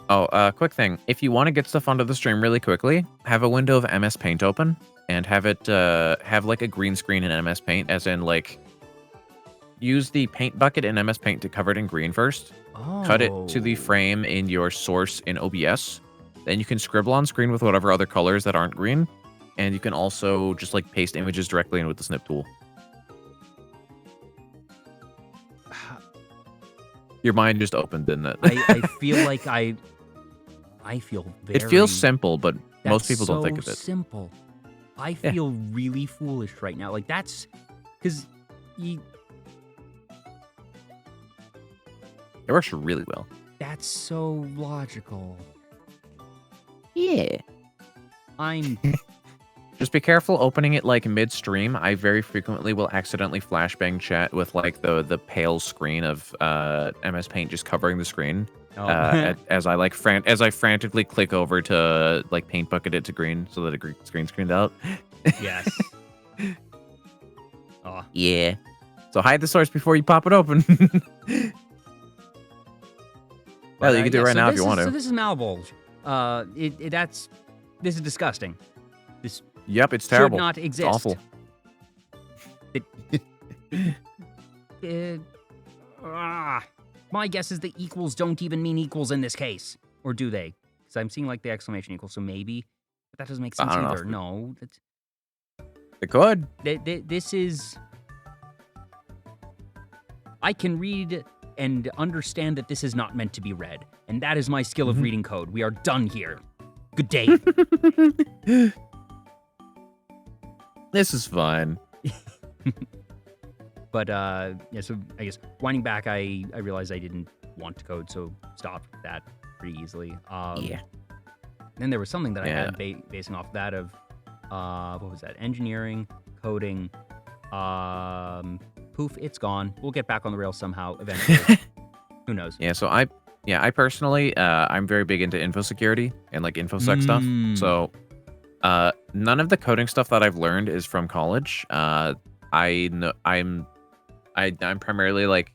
Oh, quick thing. If you want to get stuff onto the stream really quickly, have a window of MS Paint open and have it have like a green screen in MS Paint, as in like use the paint bucket in MS Paint to cover it in green first. Oh. Cut it to the frame in your source in OBS. Then you can scribble on screen with whatever other colors that aren't green. And you can also just like paste images directly in with the snip tool. Your mind just opened, didn't it? I feel like I feel very... It feels simple, but most people don't think of it. Simple. I feel really foolish right now. Like that's because it works really well. That's so logical. Yeah. I'm Just be careful opening it like midstream. I very frequently will accidentally flashbang chat with like the pale screen of MS Paint just covering the screen. As I frantically click over to like paint bucket it to green so that it screened out. yes. Oh. Yeah. So hide the source before you pop it open. Well, you can do it right now if you want to. So this is malbulge. This is disgusting. This Yep, it's terrible. should not exist. It's awful. My guess is the equals don't even mean equals in this case. Or do they? Because I'm seeing like the exclamation equal, so maybe. But that doesn't make sense I don't either. know. No. It could. This is... I can read and understand that this is not meant to be read. And that is my skill of reading code. We are done here. Good day. This is fine. But, yeah, so I guess winding back, I realized I didn't want to code, so stopped that pretty easily. Yeah. Then there was something that I had basing off that of, what was that? Engineering, coding, poof, it's gone. We'll get back on the rails somehow eventually. Who knows? Yeah, so I personally, I'm very big into info security and like infosec stuff. So none of the coding stuff that I've learned is from college. I'm primarily like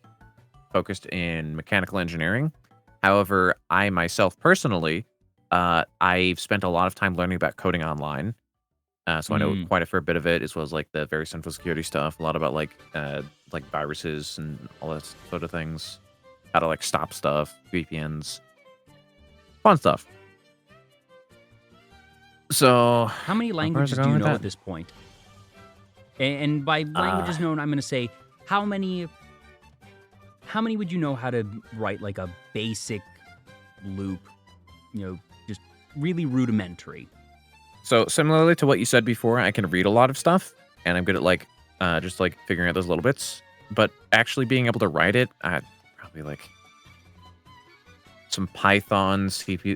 focused in mechanical engineering. However, I myself personally, I've spent a lot of time learning about coding online. So I know quite a fair bit of it, as well as like the various info security stuff. A lot about like viruses and all that sort of things. How to like stop stuff, VPNs, fun stuff. So how many languages do you know at this point? And by languages known, I'm going to say how many would you know how to write like a basic loop, just really rudimentary? So similarly to what you said before, I can read a lot of stuff, and I'm good at like just like figuring out those little bits. But actually being able to write it, probably like some Python, C++, I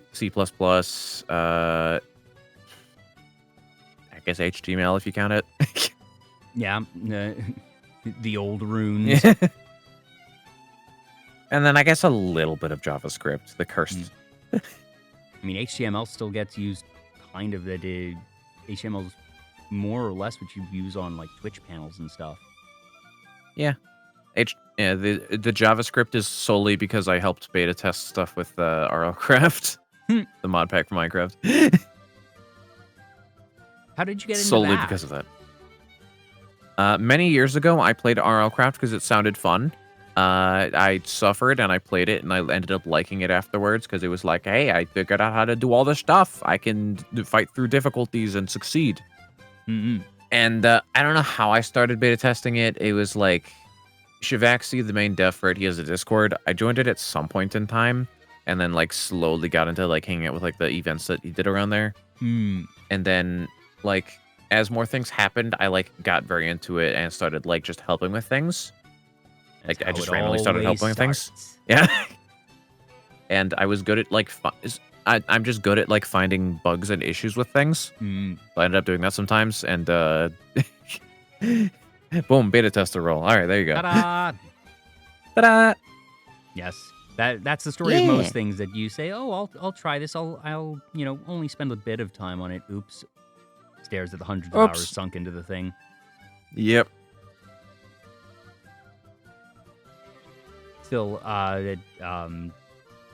guess HTML if you count it. Yeah, the old runes. And then I guess a little bit of JavaScript, the cursed. I mean, HTML still gets used kind of at HTML is more or less what you use on like Twitch panels and stuff. Yeah. Yeah, the JavaScript is solely because I helped beta test stuff with RLCraft, the mod pack for Minecraft. How did you get into solely that? because of that. Many years ago, I played RLCraft because it sounded fun. I suffered and I played it and I ended up liking it afterwards because it was like, hey, I figured out how to do all this stuff. I can fight through difficulties and succeed. Mm-hmm. And I don't know how I started beta testing it. It was like Shivaxi, the main dev for it, he has a Discord. I joined it at some point in time and then like slowly got into like hanging out with like the events that he did around there. Hmm. And then like as more things happened, I like got very into it and started like just helping with things. That's Like I how just it randomly started always helping with things. starts. Yeah. And I was good at like I'm just good at like finding bugs and issues with things. Hmm. So I ended up doing that sometimes and boom, beta tester roll. All right, there you go. Ta-da! Ta-da! Yes, that's the story of Yeah. most things that you say. Oh, I'll try this. I'll only spend a bit of time on it. Oops. Stares at the hundreds of Oops. hours sunk into the thing. Yep. Still,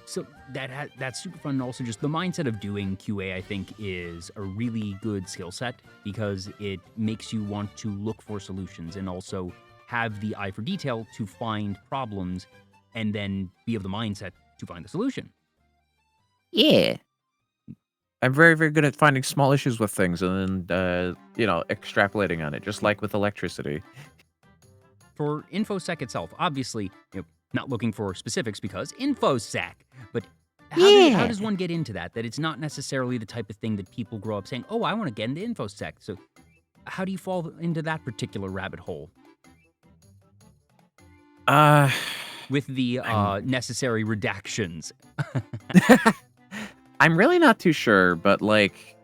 so that's super fun. And also, just the mindset of doing QA, I think, is a really good skill set because it makes you want to look for solutions and also have the eye for detail to find problems and then be of the mindset to find the solution. Yeah. I'm very, very good at finding small issues with things and then, extrapolating on it, just like with electricity. For InfoSec itself, obviously, not looking for specifics because InfoSec, but how does one get into that? That it's not necessarily the type of thing that people grow up saying, oh, I want to get into InfoSec. So how do you fall into that particular rabbit hole? With the necessary redactions. I'm really not too sure, but like,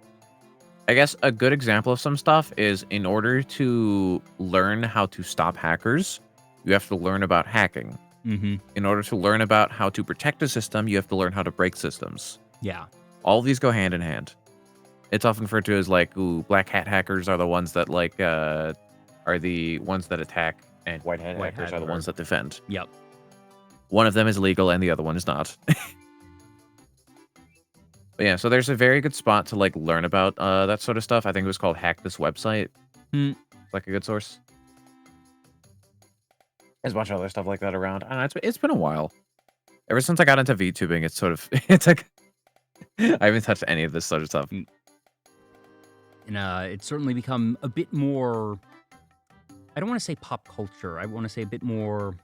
I guess a good example of some stuff is in order to learn how to stop hackers, you have to learn about hacking. Mm-hmm. In order to learn about how to protect a system, you have to learn how to break systems. Yeah. All of these go hand in hand. It's often referred to as like, ooh, black hat hackers are the ones that like are the ones that attack, and white hat hackers are the ones that defend. Yep. One of them is legal and the other one is not. But yeah, so there's a very good spot to like learn about that sort of stuff. I think it was called Hack This Website. Hmm. It's like a good source. There's a bunch of other stuff like that around. I don't know, it's been a while. Ever since I got into VTubing, it's sort of it's like I haven't touched any of this sort of stuff. And it's certainly become a bit more, I don't want to say pop culture. I want to say a bit more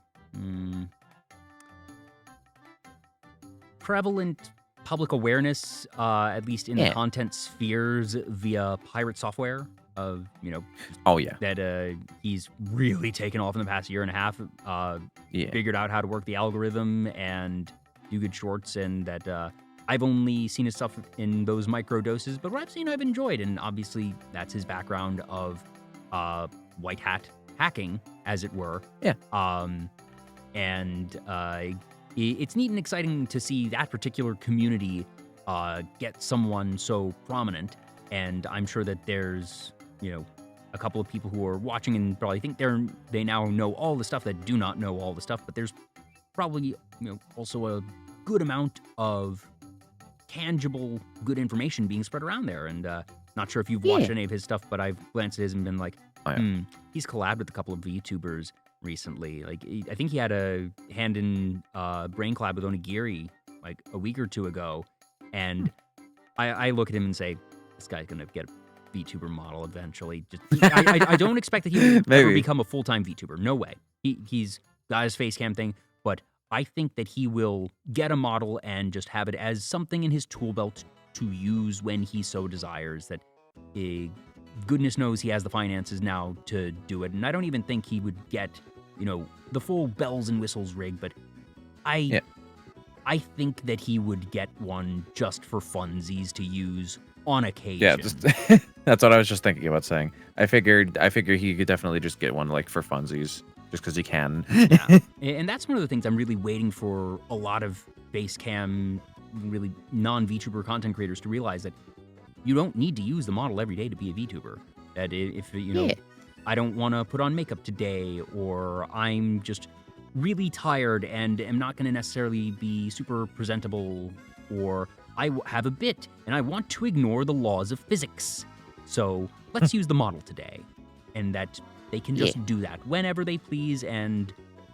prevalent public awareness, at least in the content spheres via pirate software of, Oh yeah. that he's really taken off in the past year and a half, figured out how to work the algorithm and do good shorts, and that I've only seen his stuff in those micro doses, but what I've seen I've enjoyed, and obviously that's his background of white hat hacking, as it were. Yeah. It's neat and exciting to see that particular community get someone so prominent, and I'm sure that there's, a couple of people who are watching and probably think they now know all the stuff that do not know all the stuff, but there's probably, also a good amount of tangible, good information being spread around there, and not sure if you've watched any of his stuff, but I've glanced at his and been like, he's collabed with a couple of VTubers recently. Like, I think he had a hand in Brain Collab with Onigiri like a week or two ago, and I look at him and say, this guy's gonna get a VTuber model eventually. I don't expect that he will ever become a full-time VTuber. No way. He's got his face cam thing, but I think that he will get a model and just have it as something in his tool belt to use when he so desires. That goodness knows he has the finances now to do it. And I don't even think he would get, the full bells and whistles rig, but I think that he would get one just for funsies to use on occasion. Yeah, just that's what I was just thinking about saying. I figured he could definitely just get one like for funsies, just because he can. Yeah. And that's one of the things I'm really waiting for a lot of Basecam, really non-VTuber content creators to realize, that you don't need to use the model every day to be a VTuber. That if, I don't want to put on makeup today, or I'm just really tired and am not going to necessarily be super presentable, or I have a bit and I want to ignore the laws of physics. So let's use the model today. And that they can just do that whenever they please and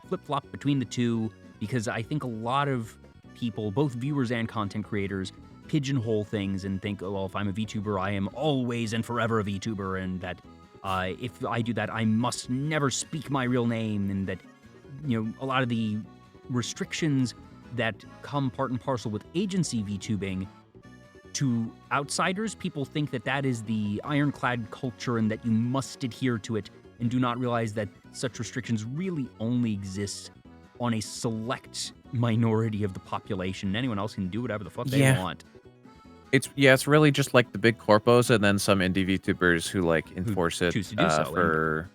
flip-flop between the two, because I think a lot of people, both viewers and content creators, pigeonhole things and think, oh, well, if I'm a VTuber, I am always and forever a VTuber, and that if I do that, I must never speak my real name, and that, you know, a lot of the restrictions that come part and parcel with agency VTubing, to outsiders, people think that that is the ironclad culture and that you must adhere to it, and do not realize that such restrictions really only exist on a select minority of the population. Anyone else can do whatever the fuck they want. It's really just like the big corpos and then some indie VTubers who like enforce it choose to do so, for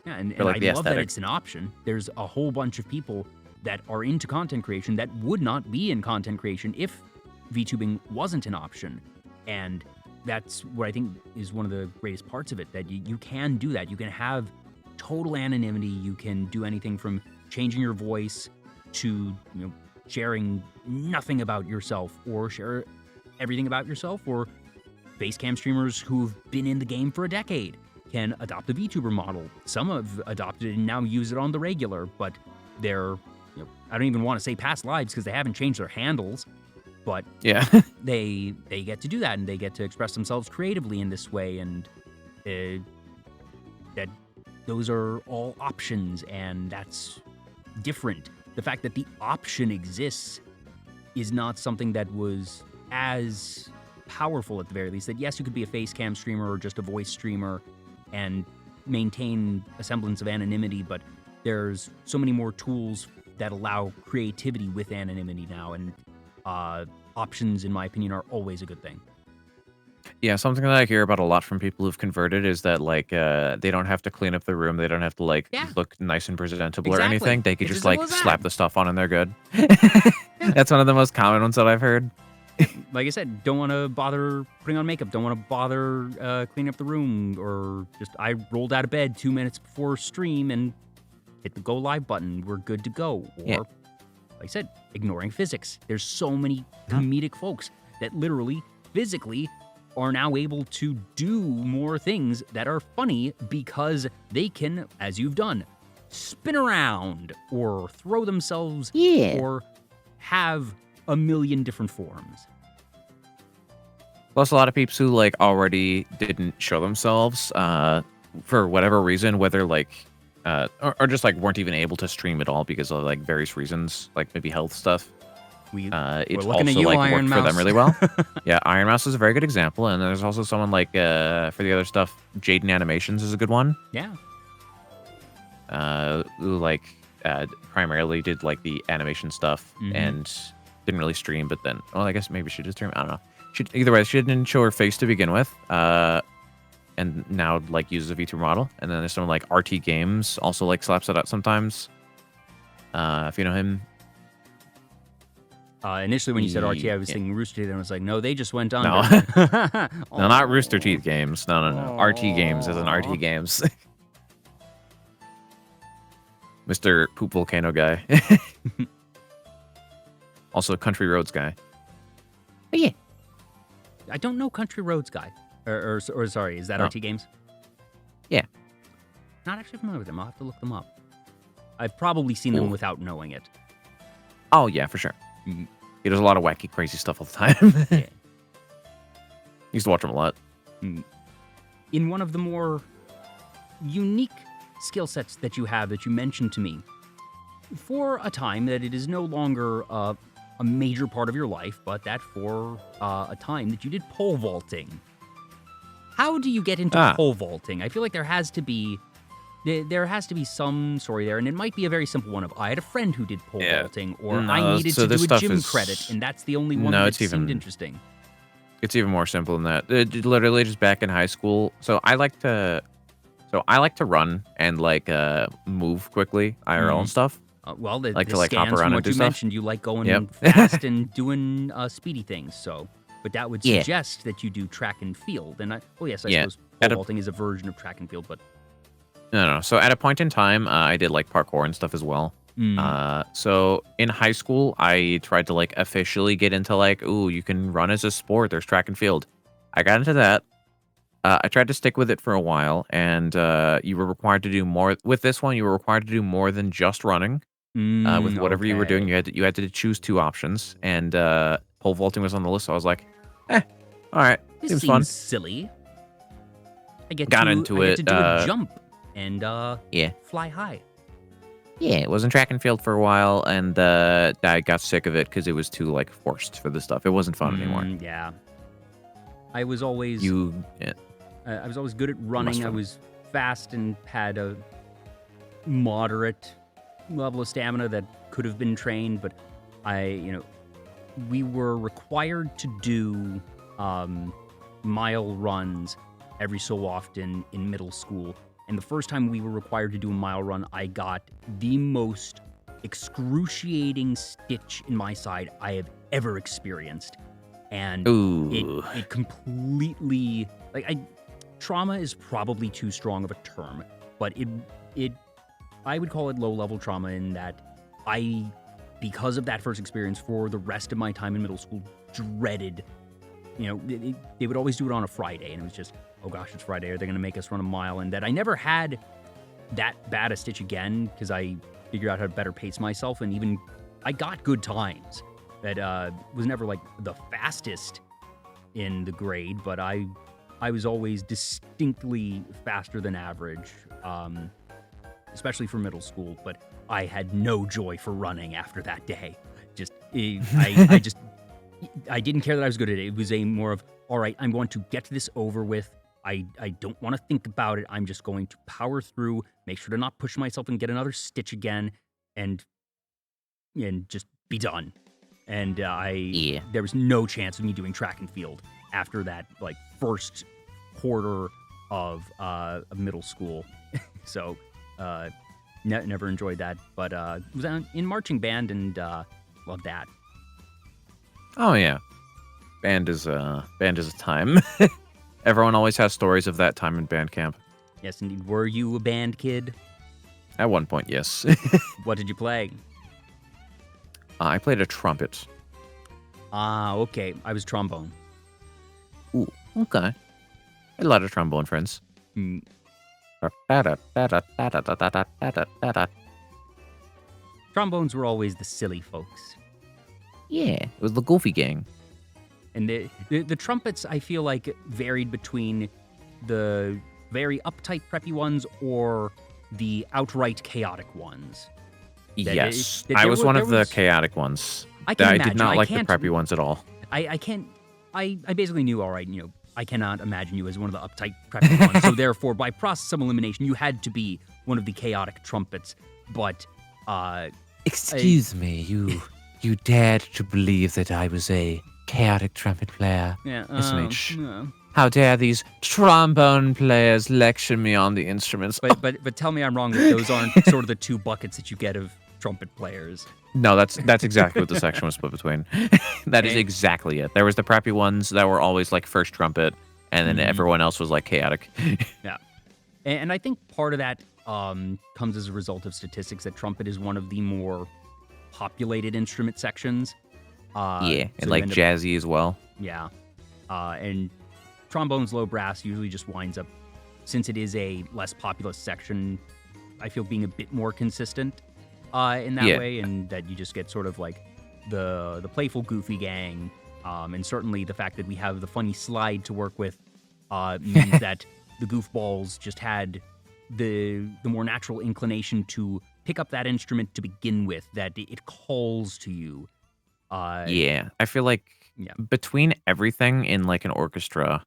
and like I the love that aesthetic. it's an option. There's a whole bunch of people that are into content creation that would not be in content creation if VTubing wasn't an option. And that's what I think is one of the greatest parts of it, that you can do that. You can have total anonymity. You can do anything from changing your voice to, you know, sharing nothing about yourself, or share everything about yourself. Or facecam streamers who've been in the game for a decade can adopt the VTuber model. Some have adopted it and now use it on the regular, but they're, you know, I don't even want to say past lives because they haven't changed their handles. But they get to do that, and they get to express themselves creatively in this way, and that those are all options, and that's different. The fact that the option exists is not something that was as powerful, at the very least. That yes, you could be a facecam streamer or just a voice streamer and maintain a semblance of anonymity, but there's so many more tools that allow creativity with anonymity now, and options, in my opinion, are always a good thing. Yeah, something that I hear about a lot from people who've converted is that like they don't have to clean up the room, they don't have to like look nice and presentable or anything. They could It's just as simple like as slap that. the stuff on and they're good. That's one of the most common ones that I've heard. Like I said, don't want to bother putting on makeup, don't want to bother cleaning up the room, or just I rolled out of bed 2 minutes before stream and hit the go live button, we're good to go. Or like I said, ignoring physics. There's so many comedic folks that literally, physically, are now able to do more things that are funny because they can, as you've done, spin around or throw themselves or have a million different forms. Plus, a lot of peeps who like already didn't show themselves for whatever reason, whether like or just like weren't even able to stream at all because of like various reasons, like maybe health stuff. It's also you, like Iron worked for them Mouse. really well. Yeah, Iron Mouse is a very good example, and there's also someone like for the other stuff, Jaden Animations is a good one. Yeah. Who like primarily did like the animation stuff and didn't really stream, but then I guess maybe she did stream. I don't know. Either way, she didn't show her face to begin with. And now like uses a VTuber model. And then there's someone like RT Games also like slaps it out sometimes. If you know him. Initially, when you said RT, I was thinking Rooster Teeth, and I was like, no, they just went on. No. No, not Rooster Teeth Games. No. RT Games is an RT Games. Mr. Poop Volcano guy. Also Country Roads guy. Oh, yeah. I don't know Country Roads guy. Or sorry, is that RT Games? Yeah. Not actually familiar with them. I'll have to look them up. I've probably seen them without knowing it. Oh, yeah, for sure. He does a lot of wacky, crazy stuff all the time. Yeah. Used to watch him a lot. In one of the more unique skill sets that you have that you mentioned to me, for a time that it is no longer a major part of your life, but that for a time that you did pole vaulting. How do you get into pole vaulting? I feel like there has to be some story there, and it might be a very simple one of I had a friend who did pole vaulting, or I needed to do a gym credit, and that's the only one that seemed interesting. It's even more simple than that. Literally just back in high school. So I like to run and like move quickly, IRL and stuff. Well, the like to like scans hop around from and what do you stuff. mentioned, you like going fast and doing speedy things. So, but that would suggest that you do track and field. And I suppose pole vaulting is a version of track and field, but no. So at a point in time, I did like parkour and stuff as well. So in high school, I tried to like officially get into like, ooh, you can run as a sport. There's track and field. I got into that. I tried to stick with it for a while, and you were required to do more. With this one, you were required to do more than just running. With whatever you were doing, Okay. you had to choose 2 options, and pole vaulting was on the list. So I was like, all right, This seems seems fun. silly. I get Got to, into I it, get to do a jump and Yeah. fly high. Yeah, it was in track and field for a while, and I got sick of it because it was too like forced for the stuff. It wasn't fun anymore. Yeah. I was always I was always good at running. I have. was fast and had a moderate level of stamina that could have been trained, but we were required to do mile runs every so often in middle school. And the first time we were required to do a mile run, I got the most excruciating stitch in my side I have ever experienced. And it completely trauma is probably too strong of a term, but I would call it low-level trauma in that because of that first experience for the rest of my time in middle school, dreaded, they would always do it on a Friday, and it was just, oh gosh, it's Friday, are they going to make us run a mile? And that I never had that bad a stitch again, because I figured out how to better pace myself, and even I got good times. That was never like the fastest in the grade, but I was always distinctly faster than average, especially for middle school. But I had no joy for running after that day. I didn't care that I was good at it. It was a more of, all right, I'm going to get this over with. I don't want to think about it. I'm just going to power through, make sure to not push myself and get another stitch again, and just be done. And there was no chance of me doing track and field after that, like, first quarter of middle school. So never enjoyed that, but was in marching band and loved that. Oh yeah, band is a time. Everyone always has stories of that time in band camp. Yes, indeed. Were you a band kid? At one point, yes. What did you play? I played a trumpet. Ah, okay. I was trombone. Ooh, okay. I had a lot of trombone friends. Trombones were always the silly folks. Yeah, it was the Goofy Gang. And the trumpets, I feel like, varied between the very uptight, preppy ones or the outright chaotic ones. Yes, I was one of the chaotic ones. I can imagine. Did not like the preppy ones at all. I basically knew, all right, I cannot imagine you as one of the uptight, preppy ones. So therefore, by process of elimination, you had to be one of the chaotic trumpets. But, Excuse me, you dared to believe that I was a chaotic trumpet player? Yeah, SMH. How dare these trombone players lecture me on the instruments? But tell me I'm wrong, that those aren't sort of the 2 buckets that you get of trumpet players. No, that's exactly what the section was split between. That is exactly it. There was the preppy ones that were always like first trumpet, and then everyone else was like chaotic. Yeah. And I think part of that comes as a result of statistics that trumpet is one of the more populated instrument sections. And like jazzy as well. Yeah. And trombones, low brass usually just winds up, since it is a less populous section, I feel being a bit more consistent in that way, and that you just get sort of like the playful Goofy Gang, and certainly the fact that we have the funny slide to work with means that the goofballs just had the more natural inclination to pick up that instrument to begin with, that it calls to you. I feel like between everything in like an orchestra,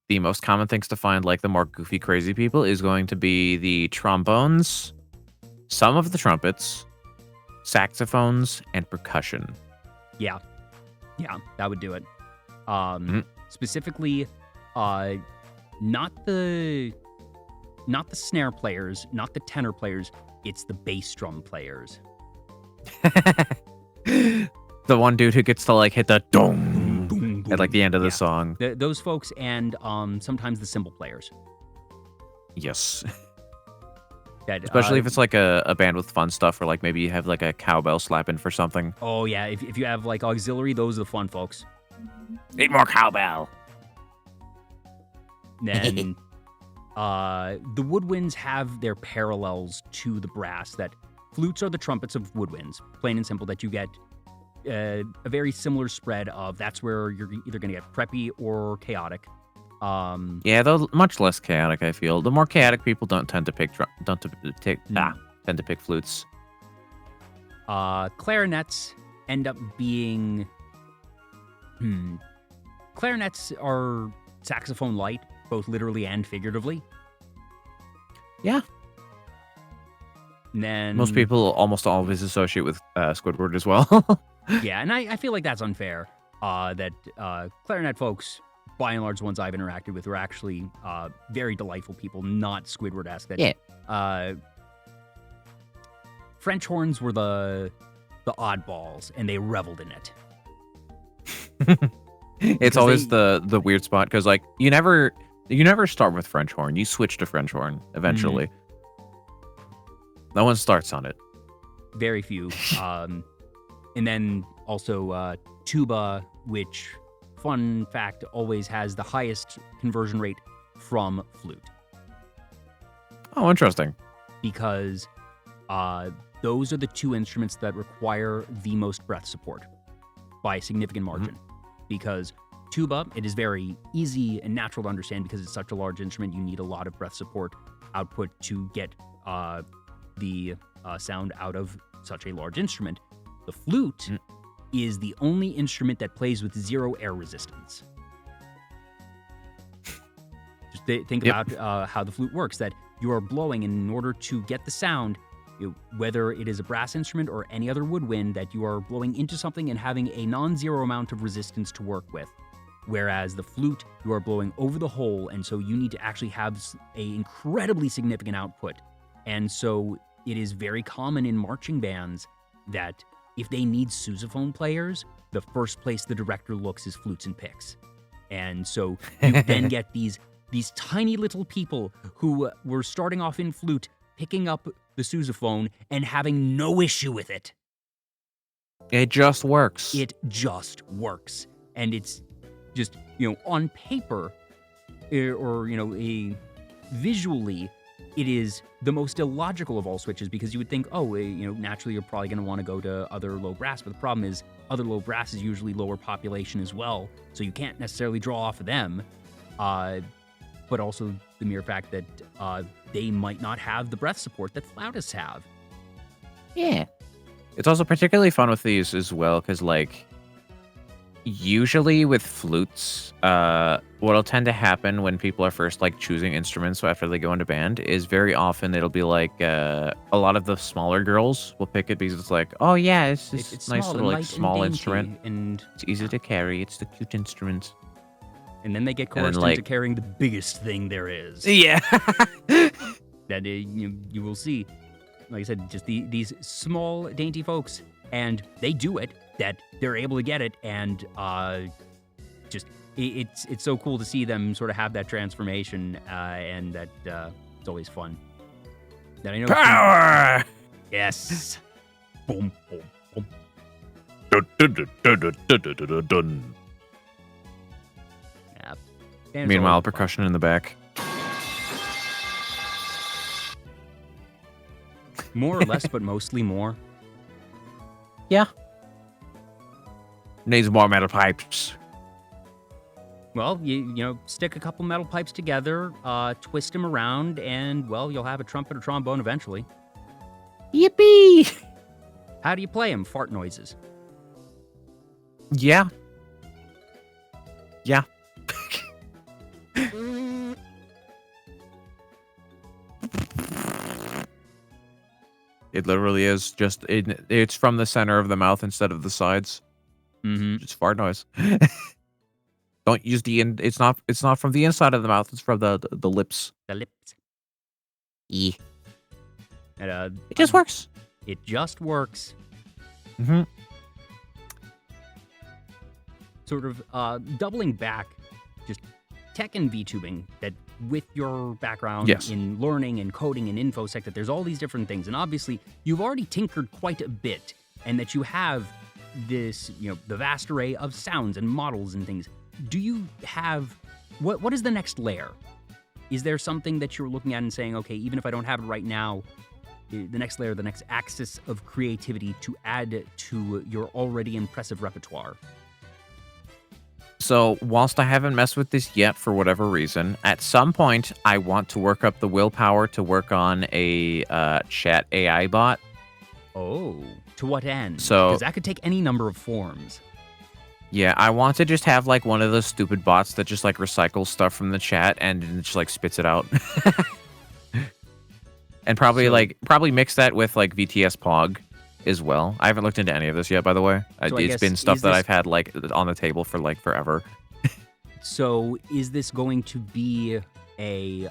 the most common things to find, like the more goofy, crazy people, is going to be the trombones, some of the trumpets, saxophones, and percussion. Yeah, that would do it. Specifically, not the snare players, not the tenor players. It's the bass drum players. The one dude who gets to like hit the dong boom, boom. at like the end of the song. Those folks, and sometimes the cymbal players. Yes. That, Especially if it's like a band with fun stuff, or like maybe you have like a cowbell slap in for something. Oh yeah, if you have like auxiliary, those are the fun folks. Need more cowbell. Then the woodwinds have their parallels to the brass. That flutes are the trumpets of woodwinds, plain and simple. That you get a very similar spread of. That's where you're either going to get preppy or chaotic. Yeah, though much less chaotic. I feel the more chaotic people don't tend to pick tend to pick flutes. Clarinets end up being. Clarinets are saxophone light, both literally and figuratively. Yeah. And then Most people almost always associate with Squidward as well. yeah, and I feel like that's unfair. That clarinet folks, by and large, the ones I've interacted with, were actually very delightful people, not Squidward-esque. That, Yeah. French horns were the oddballs, and they reveled in it. It's always the weird spot because like you never start with French horn. You switch to French horn eventually. No one starts on it. Very few. And then also tuba, which, fun fact, always has the highest conversion rate from flute. Oh, interesting. Because those are the two instruments that require the most breath support by a significant margin. Because tuba, it is very easy and natural to understand because it's such a large instrument. You need a lot of breath support output to get the sound out of such a large instrument. The flute is the only instrument that plays with 0 air resistance. Just think about how the flute works, that you are blowing, and in order to get the sound, whether it is a brass instrument or any other woodwind, that you are blowing into something and having a non-zero amount of resistance to work with. Whereas the flute, you are blowing over the hole, and so you need to actually have a incredibly significant output. And so it is very common in marching bands that if they need sousaphone players, the first place the director looks is flutes and picks. And so you then get these tiny little people who were starting off in flute, picking up the sousaphone and having no issue with it. It just works. It just works. And it's just, on paper, or, visually, it is the most illogical of all switches, because you would think, naturally you're probably going to want to go to other low brass. But the problem is other low brass is usually lower population as well. So you can't necessarily draw off of them. But also the mere fact that they might not have the breath support that flautists have. Yeah. It's also particularly fun with these as well, because like usually with flutes, what'll tend to happen when people are first like choosing instruments after they go into band is very often it'll be like a lot of the smaller girls will pick it because it's like, oh yeah, it's this nice little like small instrument, and it's easy to carry. It's the cute instrument. And then they get coerced into carrying the biggest thing there is. Yeah. That you will see, like I said, just these small, dainty folks, and they do it, that they're able to get it, and it's so cool to see them sort of have that transformation, and that it's always fun. That I know. Power! Yes. Boom, boom, boom. Meanwhile, percussion in the back. More or less, but mostly more. Yeah. Needs more metal pipes. Well, you stick a couple metal pipes together, twist them around, and, well, you'll have a trumpet or trombone eventually. Yippee! How do you play them? Fart noises. Yeah. Yeah. It literally is just it's from the center of the mouth instead of the sides. It's fart noise. Don't use it's not from the inside of the mouth, it's from the lips. The lips. Yeah. And, It just works. It just works. Mm-hmm. Sort of doubling back, just tech and VTubing, that with your background Yes. in learning and coding and infosec that there's all these different things, and obviously you've already tinkered quite a bit, and that you have this, the vast array of sounds and models and things. Do you have what is the next layer? Is there something that you're looking at and saying, okay, even if I don't have it right now, the next layer, the next axis of creativity to add to your already impressive repertoire? So, whilst I haven't messed with this yet for whatever reason, at some point I want to work up the willpower to work on a chat AI bot. Oh, to what end? So- because that could take any number of forms. Yeah, I want to just have like one of those stupid bots that just like recycles stuff from the chat and just like spits it out. And probably mix that with like VTS Pog as well. I haven't looked into any of this yet, by the way. So I It's guess, been stuff is that this- I've had like on the table for like forever. So is this going to be a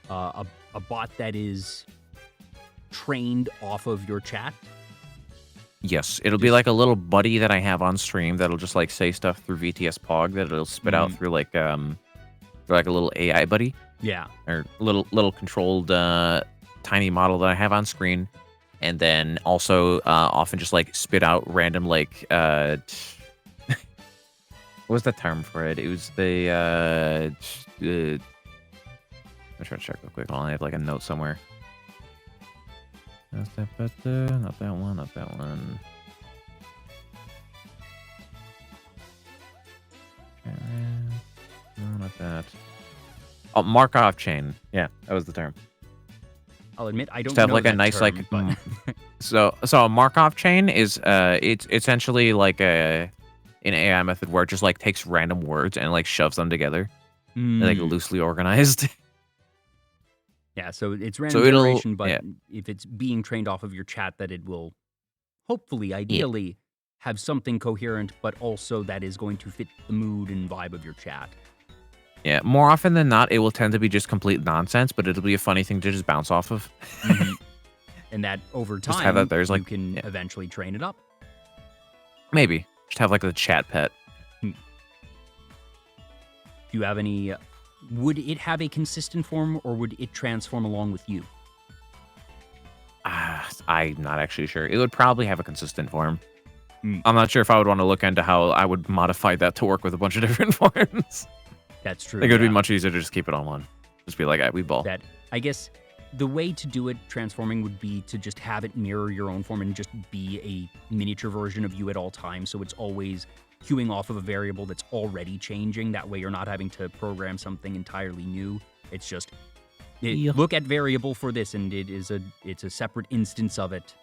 bot that is trained off of your chat? Yes, it'll be like a little buddy that I have on stream that'll just like say stuff through VTS Pog that it'll spit out through like a little AI buddy Yeah. or little controlled tiny model that I have on screen, and then also often just like spit out random like what was the term for it? It was the I'm trying to check real quick. Hold on, I have like a note somewhere. Not that one, not that one. No, not that. Oh, Markov chain. Yeah, that was the term. I'll admit I don't Just have know like a that nice term, like but so a Markov chain is it's essentially like an AI method where it just like takes random words and like shoves them together, like loosely organized. yeah, so it's random it'll- generation, but yeah. if it's being trained off of your chat, that it will hopefully, ideally, have something coherent, but also that is going to fit the mood and vibe of your chat. Yeah, more often than not, it will tend to be just complete nonsense, but it'll be a funny thing to just bounce off of. And that over Just time, have that there's, you like- can yeah. eventually train it up. Maybe just have like the chat pet. Do you have any... would it have a consistent form, or would it transform along with you? I'm not actually sure. It would probably have a consistent form. Mm. I'm not sure if I would want to look into how I would modify that to work with a bunch of different forms. That's true. I think it would yeah. be much easier to just keep it on one. Just be like, we ball. That, I guess, the way to do it, transforming, would be to just have it mirror your own form and just be a miniature version of you at all times, so it's always queuing off of a variable that's already changing. That way you're not having to program something entirely new. It's just, look at variable for this, and it's a separate instance of it.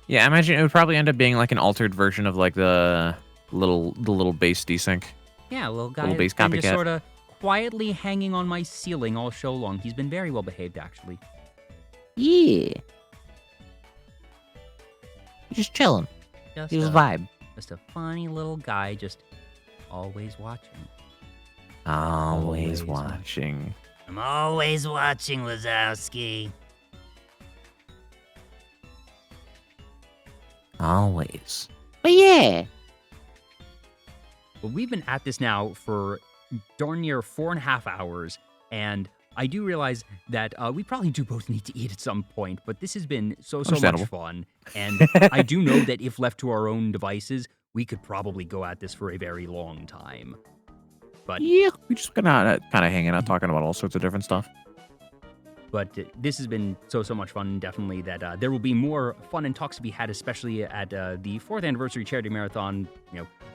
Yeah, I imagine it would probably end up being like an altered version of like the little base desync. Yeah, little guy Little has base been just copycat. sort of quietly hanging on my ceiling all show long. He's been very well behaved, actually. Yeah. Just chilling. Just He was a, vibe. just a funny little guy, just always watching. Always Always watching. I'm always watching, Wazowski. Always. But yeah. Well, we've been at this now for darn near 4.5 hours, and I do realize that we probably do both need to eat at some point, but this has been so much Understandable. fun, and I do know that if left to our own devices, we could probably go at this for a very long time. But Yeah, we just kind of hanging out, talking about all sorts of different stuff. But this has been so much fun, definitely, that there will be more fun and talks to be had, especially at the 4th anniversary charity marathon,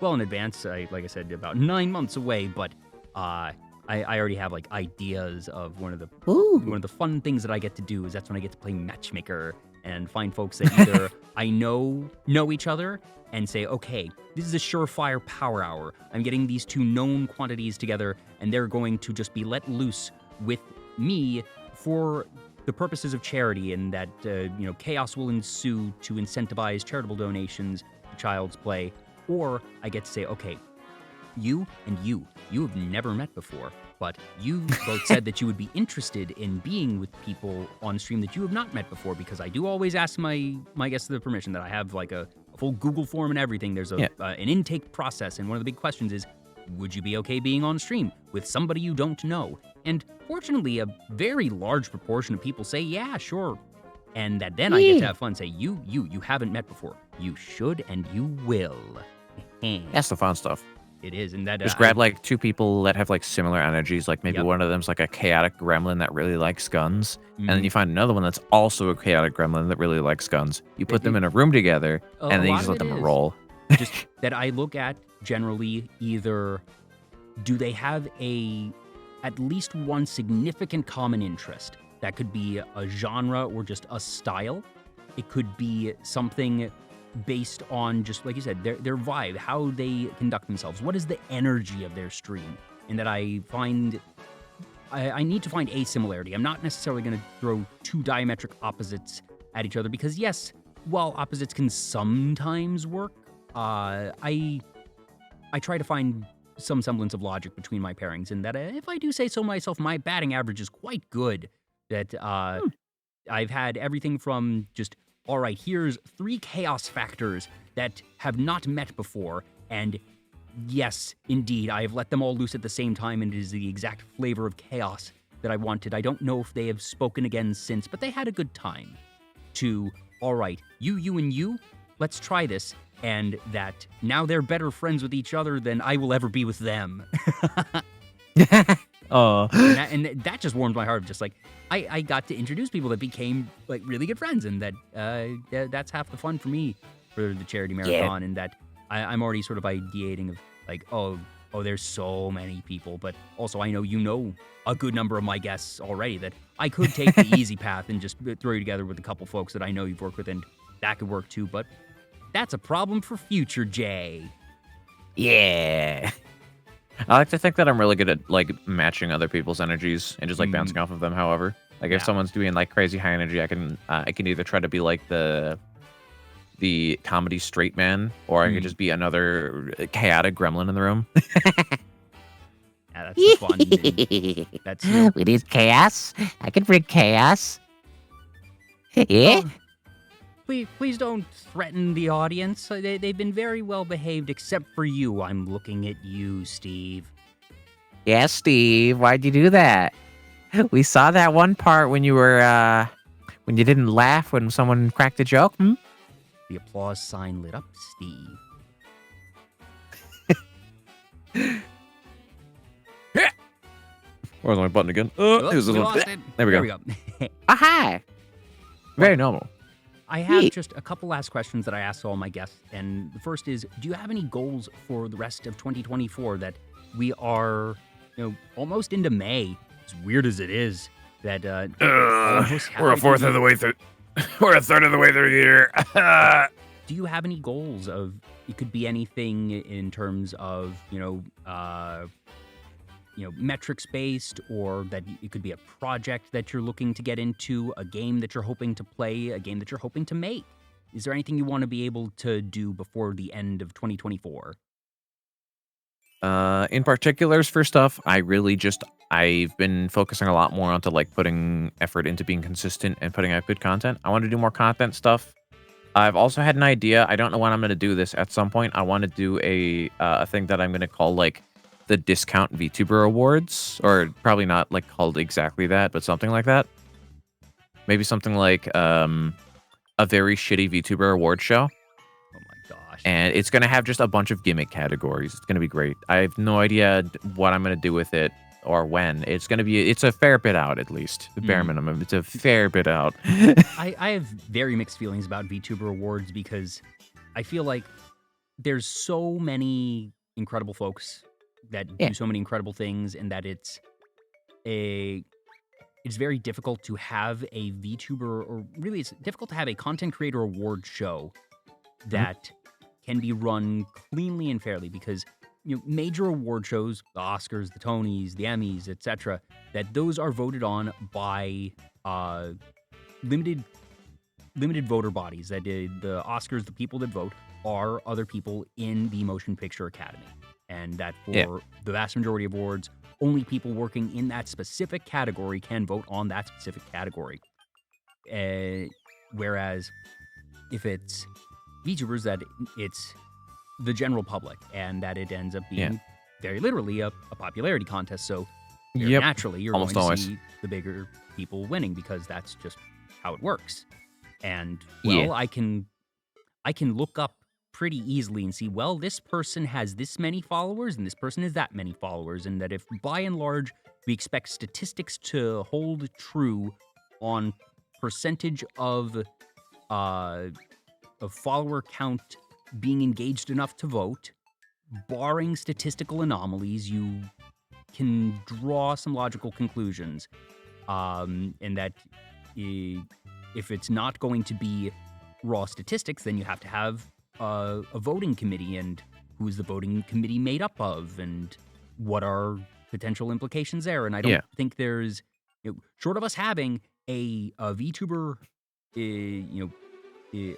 well in advance. Like I said, about 9 months away, but I already have like ideas of one of the fun things that I get to do is that's when I get to play matchmaker and find folks that either I know each other and say, okay, this is a surefire power hour. I'm getting these two known quantities together, and they're going to just be let loose with me for the purposes of charity, and that chaos will ensue to incentivize charitable donations to Child's Play. Or I get to say, okay, you have never met before, but you both said that you would be interested in being with people on stream that you have not met before, because I do always ask my guests the permission that I have like a full Google form and everything. There's an intake process, and one of the big questions is, would you be okay being on stream with somebody you don't know? And fortunately, a very large proportion of people say, yeah, sure. And that then I get to have fun, say, you haven't met before. You should and you will. That's the fun stuff. It is, and that just grab like two people that have like similar energies. Like maybe one of them's like a chaotic gremlin that really likes guns, and then you find another one that's also a chaotic gremlin that really likes guns. You put them in a room together, and then you just let them roll. Just that I look at generally either do they have at least one significant common interest. That could be a genre or just a style. It could be something based on just, like you said, their vibe, how they conduct themselves. What is the energy of their stream? And that I find, I need to find a similarity. I'm not necessarily going to throw two diametric opposites at each other because, yes, while opposites can sometimes work, I try to find some semblance of logic between my pairings, and that if I do say so myself, my batting average is quite good. That I've had everything from just, all right, here's 3 chaos factors that have not met before, and yes, indeed, I have let them all loose at the same time, and it is the exact flavor of chaos that I wanted. I don't know if they have spoken again since, but they had a good time. To, all right, you, and you, let's try this, and that now they're better friends with each other than I will ever be with them. Oh, and that just warmed my heart. Just like I got to introduce people that became like really good friends, and that's half the fun for me for the charity marathon. And that I'm already sort of ideating of like, oh, there's so many people, but also I know you know a good number of my guests already. That I could take the easy path and just throw you together with a couple folks that I know you've worked with, and that could work too. But that's a problem for future Jay. Yeah. I like to think that I'm really good at like matching other people's energies and just like bouncing off of them. However, like if someone's doing like crazy high energy, I can either try to be like the comedy straight man, or I could just be another chaotic gremlin in the room. Yeah, that's the fun. That's we need chaos. I can bring chaos. Yeah. Please don't threaten the audience. They've been very well behaved, except for you. I'm looking at you, Steve. Yeah, Steve. Why'd you do that? We saw that one part when you were, when you didn't laugh when someone cracked a joke. Hmm? The applause sign lit up, Steve. Where's my button again? We lost it. There we go. Aha! Very normal. I have just a couple last questions that I ask all my guests, and the first is, do you have any goals for the rest of 2024 that we are, almost into May, as weird as it is, that we're a fourth of the way through. We're a third of the way through here. Do you have any goals of, it could be anything in terms of, metrics based, or that it could be a project that you're looking to get into, a game that you're hoping to play, a game that you're hoping to make? Is there anything you want to be able to do before the end of 2024? In particulars for stuff, I've been focusing a lot more onto like putting effort into being consistent and putting out good content. I want to do more content stuff. I've also had an idea. I don't know when I'm going to do this. At some point, I want to do a thing that I'm going to call like the Discount VTuber Awards, or probably not like called exactly that, but something like that. Maybe something like a very shitty VTuber award show. Oh my gosh. And it's going to have just a bunch of gimmick categories. It's going to be great. I have no idea what I'm going to do with it or when. It's a fair bit out, at least. The bare minimum. It's a fair bit out. I have very mixed feelings about VTuber Awards because I feel like there's so many incredible folks that do so many incredible things, and that it's very difficult to have a VTuber, or really it's difficult to have a content creator award show that can be run cleanly and fairly, because major award shows, the Oscars, the Tonys, the Emmys, etc., that those are voted on by limited voter bodies. That the Oscars, the people that vote are other people in the Motion Picture Academy. And that for the vast majority of awards, only people working in that specific category can vote on that specific category. Whereas if it's VTubers that it's the general public, and that it ends up being very literally a popularity contest. So very naturally, you're almost going to always. see the bigger people winning because that's just how it works. And well, I can look up pretty easily and see, well, this person has this many followers and this person has that many followers, and that if by and large we expect statistics to hold true on percentage of follower count being engaged enough to vote, barring statistical anomalies, you can draw some logical conclusions. And that if it's not going to be raw statistics, then you have to have a voting committee, and who's the voting committee made up of, and what are potential implications there. And I don't think there's, short of us having a VTuber,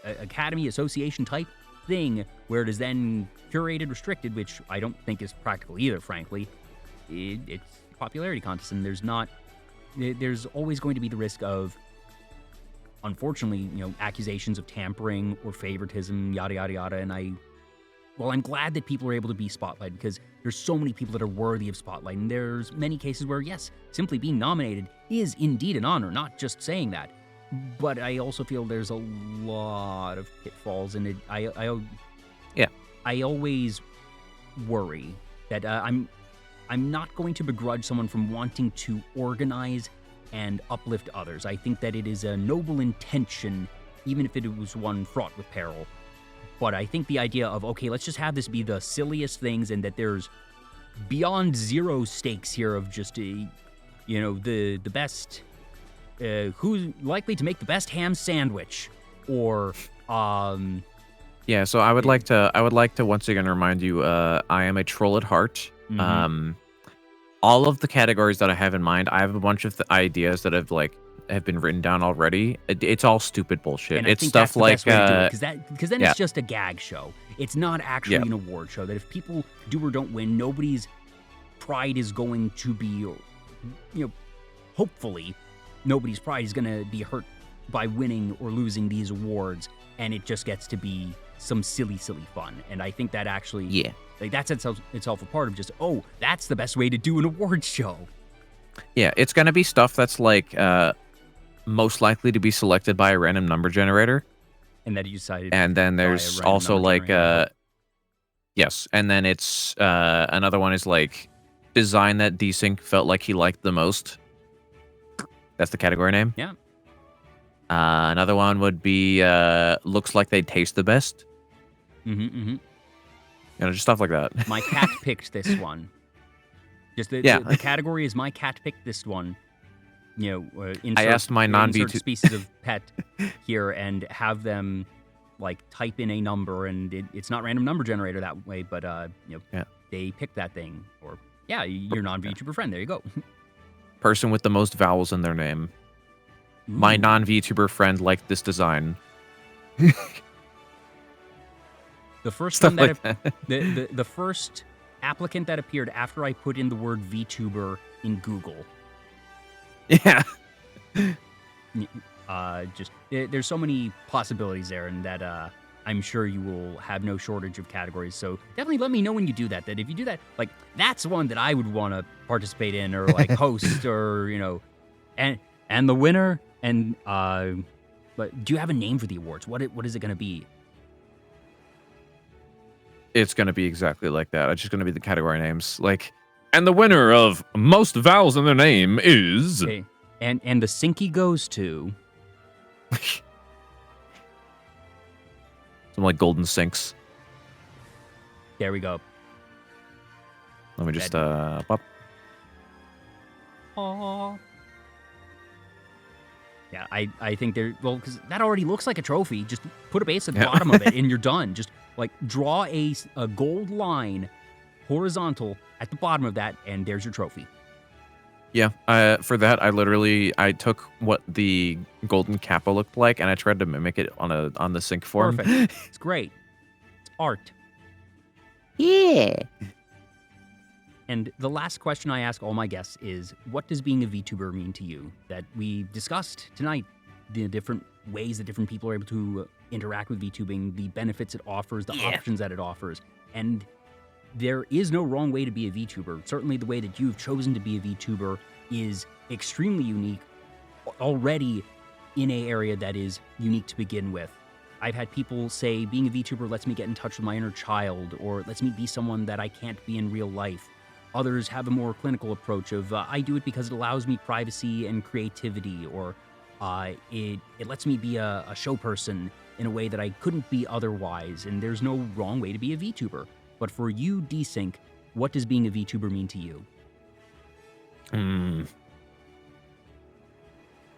Academy Association type thing where it is then curated, restricted, which I don't think is practical either, frankly. It's a popularity contest, and there's always going to be the risk of, unfortunately, accusations of tampering or favoritism, yada, yada, yada. And I'm glad that people are able to be spotlighted, because there's so many people that are worthy of spotlight. And there's many cases where, yes, simply being nominated is indeed an honor, not just saying that. But I also feel there's a lot of pitfalls in it. I always worry that I'm not going to begrudge someone from wanting to organize and uplift others. I think that it is a noble intention, even if it was one fraught with peril. But I think the idea of, okay, let's just have this be the silliest things, and that there's beyond zero stakes here of just, the best, who's likely to make the best ham sandwich, or, Yeah, so I would like to once again remind you, I am a troll at heart. All of the categories that I have in mind, I have a bunch of ideas that have been written down already. It's all stupid bullshit. And It's stuff like because then it's just a gag show. It's not actually an award show. That if people do or don't win, nobody's pride is going to be, hopefully, nobody's pride is going to be hurt by winning or losing these awards, and it just gets to be some silly fun. And I think that actually, that sets itself apart of just, that's the best way to do an award show. Yeah, it's going to be stuff that's most likely to be selected by a random number generator. And that you decided. And then there's also yes, and then it's another one is design that Desync felt like he liked the most. That's the category name. Yeah. Another one would be looks like they taste the best. Just stuff like that. My cat picked this one. Just the category is my cat picked this one. I asked my non-VTuber species of pet here and have them type in a number, and it's not random number generator that way, but they pick that thing, or your non-VTuber friend. There you go. Person with the most vowels in their name. My non-VTuber friend liked this design. The first one that the first applicant that appeared after I put in the word VTuber in Google. Yeah. There's so many possibilities there, and that I'm sure you will have no shortage of categories. So definitely let me know when you do that. That if you do that, that's one that I would want to participate in, or host, or and the winner. And but do you have a name for the awards? What is it going to be? It's going to be exactly like that. It's just going to be the category names. And the winner of most vowels in their name is... Okay. And the Sinky goes to... Some golden sinks. There we go. Let me just, pop. Aww. Yeah, I think because that already looks like a trophy. Just put a base at the bottom of it, and you're done. Just, draw a gold line, horizontal, at the bottom of that, and there's your trophy. Yeah, for that, I took what the golden kappa looked like, and I tried to mimic it on the sync form. Perfect. It's great. It's art. Yeah. And the last question I ask all my guests is, what does being a VTuber mean to you? That we discussed tonight. the different ways that different people are able to interact with VTubing, the benefits it offers, the options that it offers. And there is no wrong way to be a VTuber. Certainly the way that you've chosen to be a VTuber is extremely unique, already in an area that is unique to begin with. I've had people say being a VTuber lets me get in touch with my inner child, or lets me be someone that I can't be in real life. Others have a more clinical approach of, I do it because it allows me privacy and creativity, or it lets me be a show person in a way that I couldn't be otherwise, and there's no wrong way to be a VTuber. But for you, Desync, what does being a VTuber mean to you?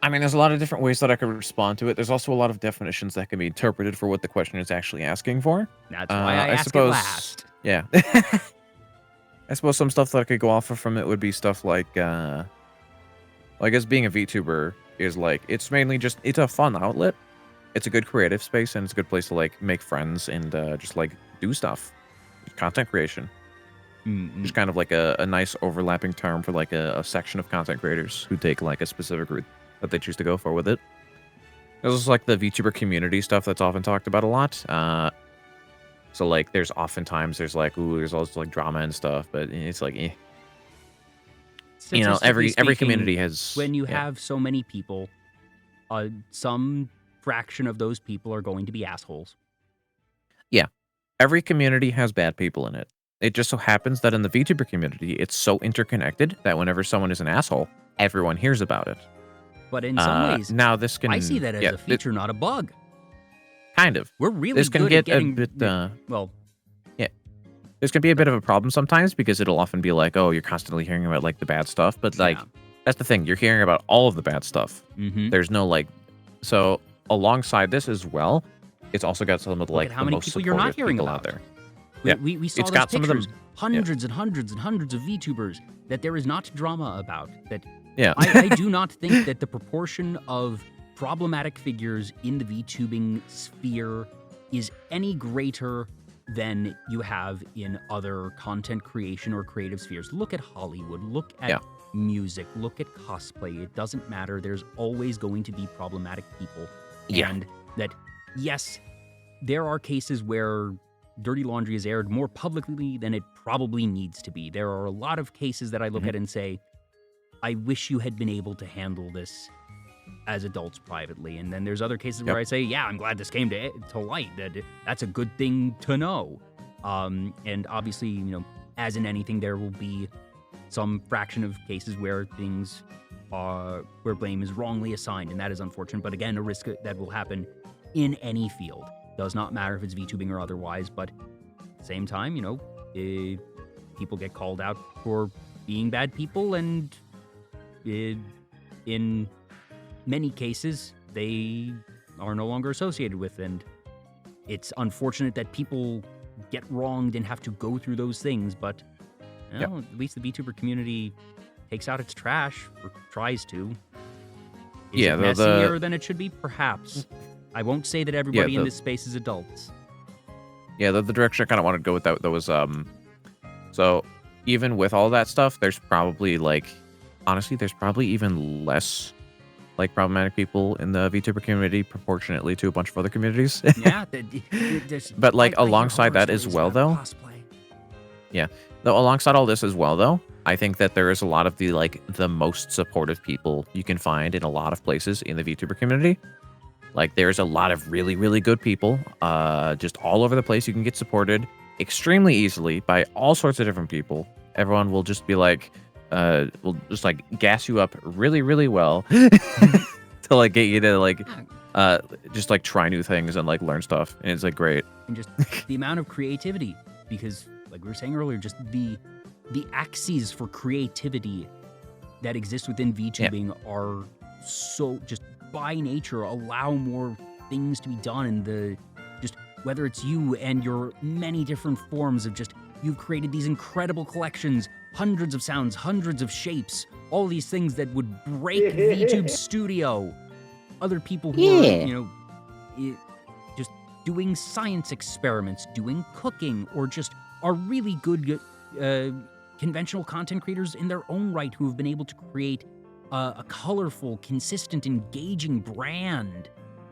I mean, there's a lot of different ways that I could respond to it. There's also a lot of definitions that can be interpreted for what the question is actually asking for. That's why I asked it last. Yeah. I suppose some stuff that I could go off of from it would be stuff like, well, I guess being a VTuber is like, it's mainly just, it's a fun outlet. It's a good creative space, and it's a good place to like make friends and just like do stuff. Content creation. Just kind of like a nice overlapping term for like a section of content creators who take like a specific route that they choose to go for with it. There's also like the VTuber community stuff that's often talked about a lot. So like there's oftentimes there's like, there's also like drama and stuff, but it's like, you know, every community has. When you have so many people, some fraction of those people are going to be assholes. Yeah. Every community has bad people in it. It just so happens that in the VTuber community, it's so interconnected that whenever someone is an asshole, everyone hears about it. But in some ways, now this can, I see that as a feature, not a bug. Kind of. We're really this can good get at getting, a bit, well, yeah. This can be a bit of a problem sometimes because it'll often be like, oh, you're constantly hearing about like the bad stuff. But like, that's the thing. You're hearing about all of the bad stuff. There's no like, so alongside this as well, it's also got some of the, like, how the many most people you're not supportive hearing people about out there. We saw it's those got some of pictures, them, hundreds and hundreds and hundreds of VTubers that there is not drama about. That Yeah. I do not think that the proportion of problematic figures in the VTubing sphere is any greater than you have in other content creation or creative spheres. Look at Hollywood, look at music, look at cosplay. It doesn't matter. There's always going to be problematic people. And that, yes, there are cases where dirty laundry is aired more publicly than it probably needs to be. There are a lot of cases that I look at and say, I wish you had been able to handle this as adults privately. And then there's other cases where I say, yeah, I'm glad this came to light. That's a good thing to know. And obviously, you know, as in anything, there will be some fraction of cases where things are, where blame is wrongly assigned, and that is unfortunate. But again, a risk that will happen in any field. Does not matter if it's VTubing or otherwise, but at the same time, you know, people get called out for being bad people, and in many cases, they are no longer associated with, and it's unfortunate that people get wronged and have to go through those things, but you know, at least the VTuber community takes out its trash, or tries to. Is it messier than it should be? Perhaps. I won't say that everybody in this space is adults. Yeah, the direction I kind of wanted to go with that was, so even with all that stuff, there's probably like, honestly, there's probably even less like problematic people in the VTuber community proportionately to a bunch of other communities. Yeah. But like alongside that as well, though. Yeah. Though alongside all this as well, though, I think that there is a lot of the most supportive people you can find in a lot of places in the VTuber community. Like, there's a lot of really, really good people just all over the place. You can get supported extremely easily by all sorts of different people. Everyone will just be like, will just like gas you up really, really well to like get you to like, just like try new things and like learn stuff. And it's like great. And just the amount of creativity, because like we were saying earlier, just the axes for creativity that exist within VTubing are so just by nature allow more things to be done, and the just whether it's you and your many different forms of just you've created these incredible collections, hundreds of sounds, hundreds of shapes, all these things that would break VTube Studio. Other people who are, you know, just doing science experiments, doing cooking, or just are really good conventional content creators in their own right who have been able to create a colorful, consistent, engaging brand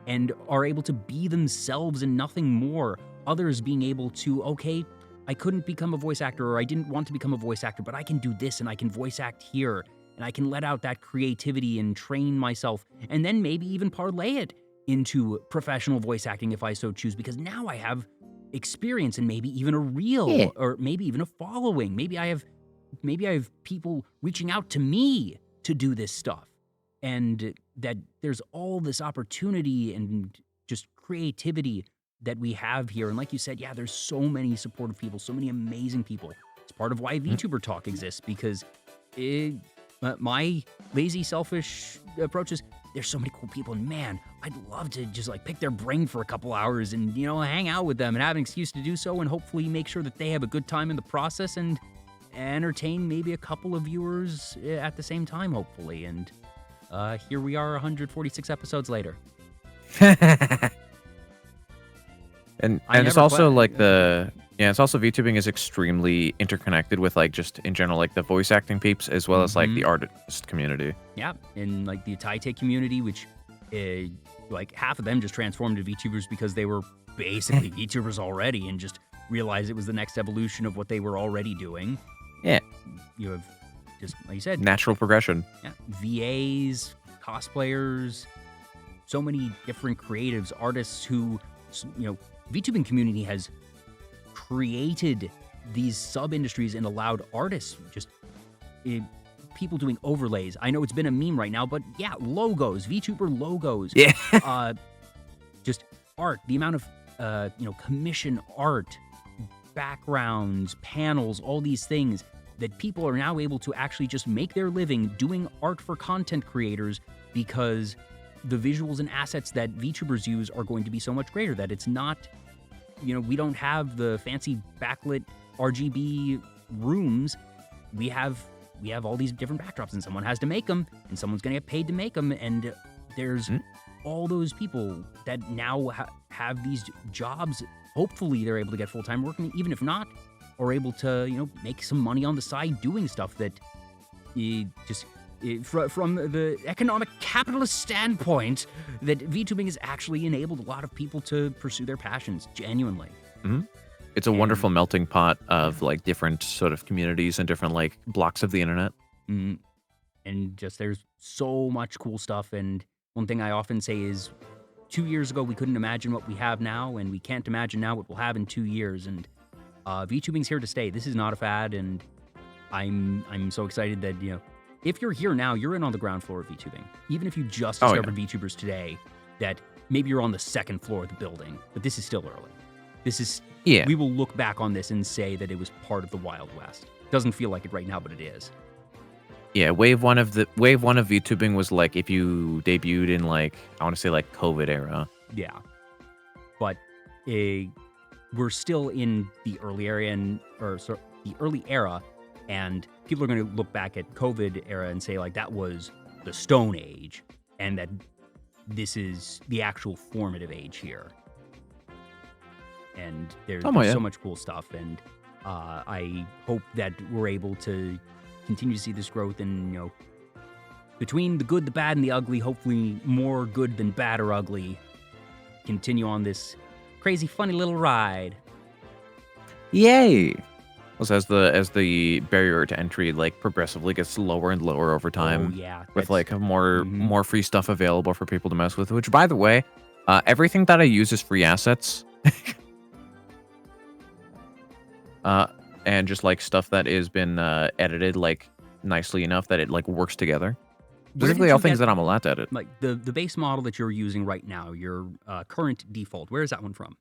and are able to be themselves and nothing more. Others being able to, okay, I couldn't become a voice actor or I didn't want to become a voice actor, but I can do this and I can voice act here and I can let out that creativity and train myself and then maybe even parlay it into professional voice acting if I so choose, because now I have experience and maybe even a reel or maybe even a following. Maybe I have people reaching out to me to do this stuff, and that there's all this opportunity and just creativity that we have here. And like you said, there's so many supportive people, so many amazing people. It's part of why Vtuber Talk exists, because my lazy, selfish approach is there's so many cool people, and man, I'd love to just like pick their brain for a couple hours and, hang out with them and have an excuse to do so and hopefully make sure that they have a good time in the process and entertain maybe a couple of viewers at the same time, hopefully. And here we are 146 episodes later. And it's also like it's also VTubing is extremely interconnected with like just in general like the voice acting peeps as well as like the artist community. Yeah, and like the Taite community, which like half of them just transformed to VTubers because they were basically VTubers already and just realized it was the next evolution of what they were already doing. Yeah. You have just, like you said, natural progression. Yeah, VAs, cosplayers, so many different creatives, artists who, VTubing community has created these sub-industries and allowed artists, just people doing overlays. I know it's been a meme right now, but yeah, logos, VTuber logos. Yeah. Just art, the amount of, commission art, backgrounds, panels, all these things that people are now able to actually just make their living doing art for content creators, because the visuals and assets that VTubers use are going to be so much greater that it's not, we don't have the fancy backlit RGB rooms. We have all these different backdrops, and someone has to make them, and someone's going to get paid to make them, and there's all those people that now have these jobs. Hopefully they're able to get full-time work, and even if not, are able to, make some money on the side doing stuff that from the economic capitalist standpoint, that VTubing has actually enabled a lot of people to pursue their passions genuinely. It's a wonderful melting pot of like different sort of communities and different like blocks of the internet. And just there's so much cool stuff. And one thing I often say is 2 years ago, we couldn't imagine what we have now, and we can't imagine now what we'll have in 2 years. And VTubing's here to stay. This is not a fad, and I'm so excited that, if you're here now, you're in on the ground floor of VTubing. Even if you just discovered VTubers today, that maybe you're on the second floor of the building, but this is still early. This is, we will look back on this and say that it was part of the Wild West. Doesn't feel like it right now, but it is. Yeah, wave one of VTubing was like if you debuted in like, I want to say like COVID era. Yeah. But we're still in the early area the early era, and people are going to look back at COVID era and say like that was the Stone Age, and that this is the actual formative age here. And there's so much cool stuff, and I hope that we're able to continue to see this growth, and between the good, the bad, and the ugly, hopefully more good than bad or ugly, continue on this crazy, funny little ride. Yay! Also, as the barrier to entry like progressively gets lower and lower over time, with like more free stuff available for people to mess with. Which, by the way, everything that I use is free assets, and just like stuff that has been edited like nicely enough that it like works together. Specifically, all things that I'm allowed to edit. Like the base model that you're using right now, your current default. Where is that one from?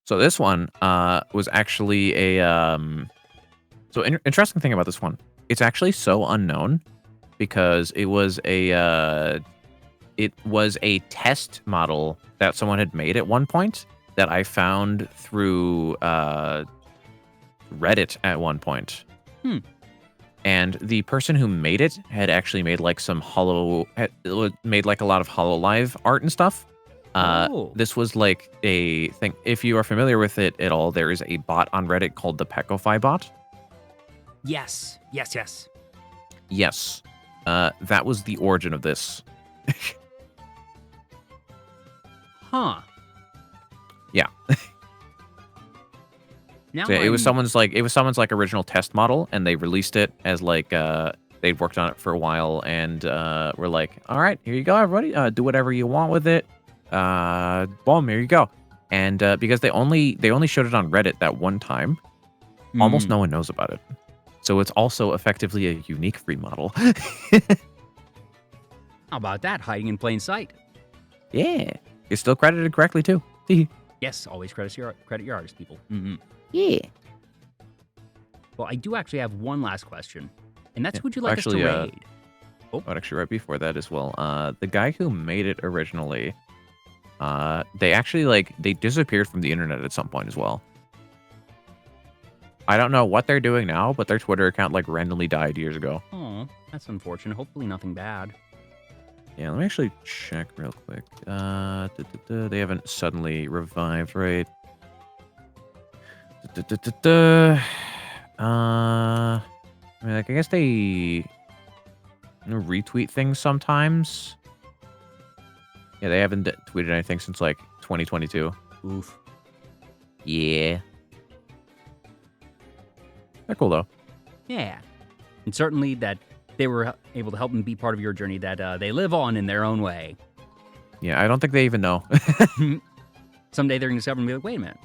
So this one was actually a interesting thing about this one. It's actually so unknown because it was a test model that someone had made at one point that I found through Reddit at one point. And the person who made it had actually made like made like a lot of HoloLive art and stuff. This was like a thing. If you are familiar with it at all, there is a bot on Reddit called the Pecofy bot. Yes. Yes. That was the origin of this. Huh. Yeah. Now So it was someone's like original test model, and they released it as like they'd worked on it for a while, and we're like, all right, here you go, everybody, do whatever you want with it. Boom, here you go. And because they only showed it on Reddit that one time, almost no one knows about it. So it's also effectively a unique free model. How about that? Hiding in plain sight. Yeah, it's still credited correctly too. Yes, always credit your artist, people. Yeah. Well, I do actually have one last question, and that's would you like actually, us to raid? But actually, right before that as well, the guy who made it originally, they actually they disappeared from the internet at some point as well. I don't know what they're doing now, but their Twitter account randomly died years ago. Oh, that's unfortunate. Hopefully nothing bad. Yeah, let me actually check real quick. They haven't suddenly revived, right? I mean, I guess they retweet things sometimes. Yeah, they haven't tweeted anything since 2022. Oof. Yeah. They're cool though. Yeah. And certainly that they were able to help them be part of your journey that they live on in their own way. Yeah, I don't think they even know. Someday they're going to discover and be like, wait a minute.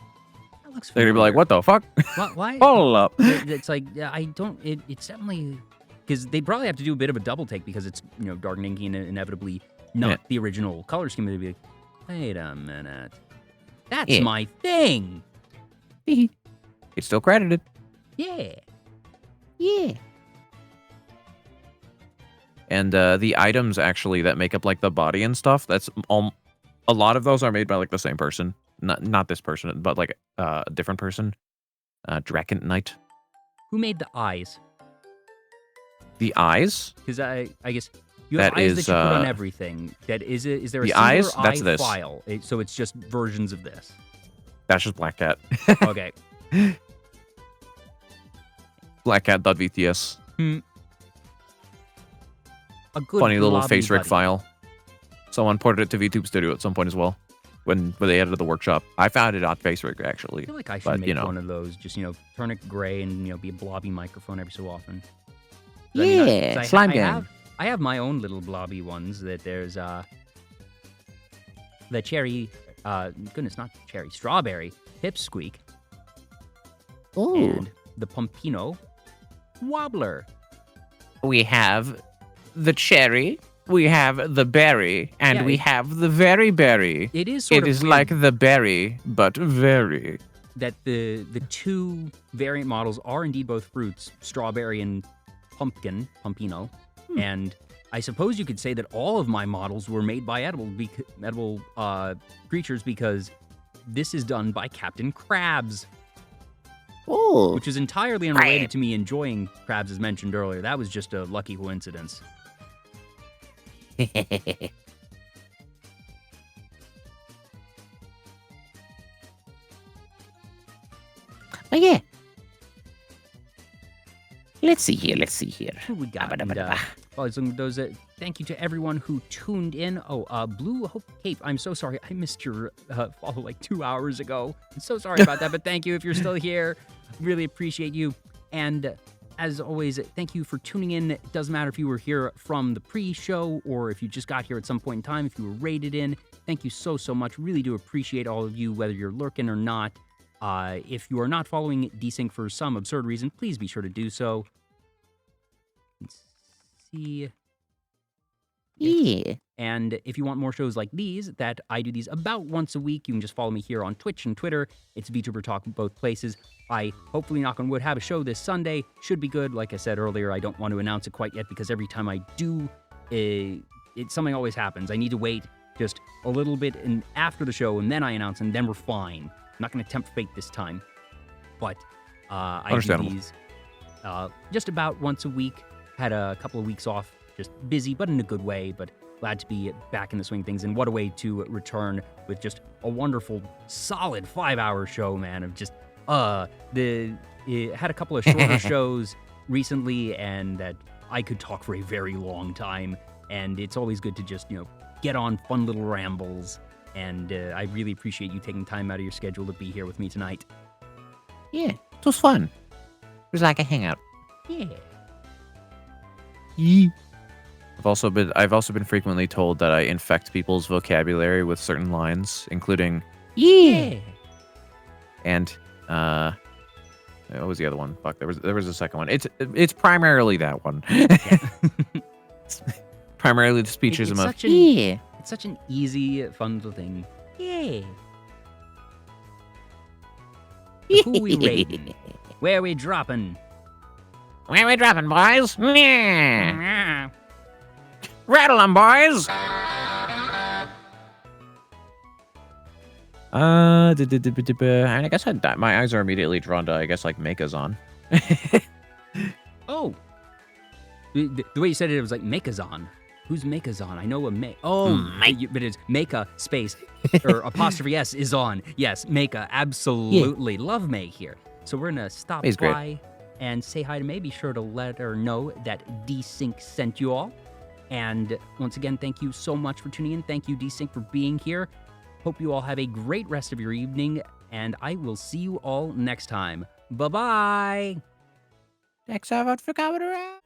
That looks They're familiar. gonna be like, what the fuck? Why? Hold up. It's like, yeah, I don't, it's definitely, because they probably have to do a bit of a double take because it's, dark and inky and inevitably not the original color scheme. They'd be like, wait a minute. That's my thing. It's still credited. Yeah. Yeah. And the items actually that make up the body and stuff, that's a lot of those are made by the same person. Not this person, but a different person. Draken Knight. Who made the eyes? The eyes? Because I guess you have That eyes is, that you put on everything. Is there a the singular eyes? eye That's this. file? So it's just versions of this. That's just Black Cat. Okay. Blackcat.vts. A good Funny little blobby face rig buddy. file. Someone ported it to VTube Studio at some point as well. When they added the workshop. I found it on face rig actually. I feel like I should but, make one of those. Just turn it gray and be a blobby microphone every so often. Yeah, slime gang. I have my own little blobby ones. That there's the cherry, goodness, not cherry, strawberry PIPSQUEAK, Ooh. and the PUMPIINO WOBBLER. We have the cherry, we have the berry, and Yeah, we have the very berry. It is sort It of is weird like the berry, but very. that the two variant models are indeed both fruits, strawberry and PUMPIINO, and I suppose you could say that all of my models were made by edible creatures because this is done by CAPTCRABS, Ooh. which is entirely unrelated to me enjoying crabs as mentioned earlier. That was just a lucky coincidence. Oh, yeah. Let's see here. Who we got? Thank you to everyone who tuned in. Blue Hope Cape, I'm so sorry. I missed your follow 2 hours ago. I'm so sorry about that, but thank you if you're still here. Really appreciate you. And as always, thank you for tuning in. It doesn't matter if you were here from the pre-show or if you just got here at some point in time, if you were rated in. Thank you so much. Really do appreciate all of you, whether you're lurking or not. If you are not following Desync for some absurd reason, please be sure to do so. Let's see. Yeah. And if you want more shows like these, that I do these about once a week, you can just follow me here on Twitch and Twitter. It's Vtuber Talk both places. I, hopefully, knock on wood, have a show this Sunday. Should be good. Like I said earlier, I don't want to announce it quite yet because every time I do, something always happens. I need to wait just a little bit and after the show, and then I announce, and then we're fine. I'm not going to tempt fate this time. But I do these just about once a week. Had a couple of weeks off, just busy, but in a good way, but glad to be back in the swing of things. And what a way to return with just a wonderful, solid 5-hour show, man, of just, it had a couple of shorter shows recently, and that I could talk for a very long time, and it's always good to just, get on fun little rambles. And I really appreciate you taking time out of your schedule to be here with me tonight. Yeah, it was fun. It was like a hangout. Yeah. I've also been frequently told that I infect people's vocabulary with certain lines, including Yeah. and what was the other one? Fuck, there was a second one. It's primarily that one. Primarily the speechism of Yeah. It's such an easy, fun little thing. Yeah. So who we raiding? Where we dropping? Where we dropping, boys? Yeah. Rattle 'em, boys. I guess my eyes are immediately drawn to, I guess, like Makazon. Oh. The way you said it, it was like Makazon. Who's Makazon? I know a May. Oh, but it's Maka space or apostrophe S is on. Yes, Maka. Absolutely. Love May here. So we're going to stop May's by great. and say hi to May. Be sure to let her know that Desync sent you all. And once again, thank you so much for tuning in. Thank you, Desync, for being here. Hope you all have a great rest of your evening. And I will see you all next time. Bye-bye. Thanks so much for coming around.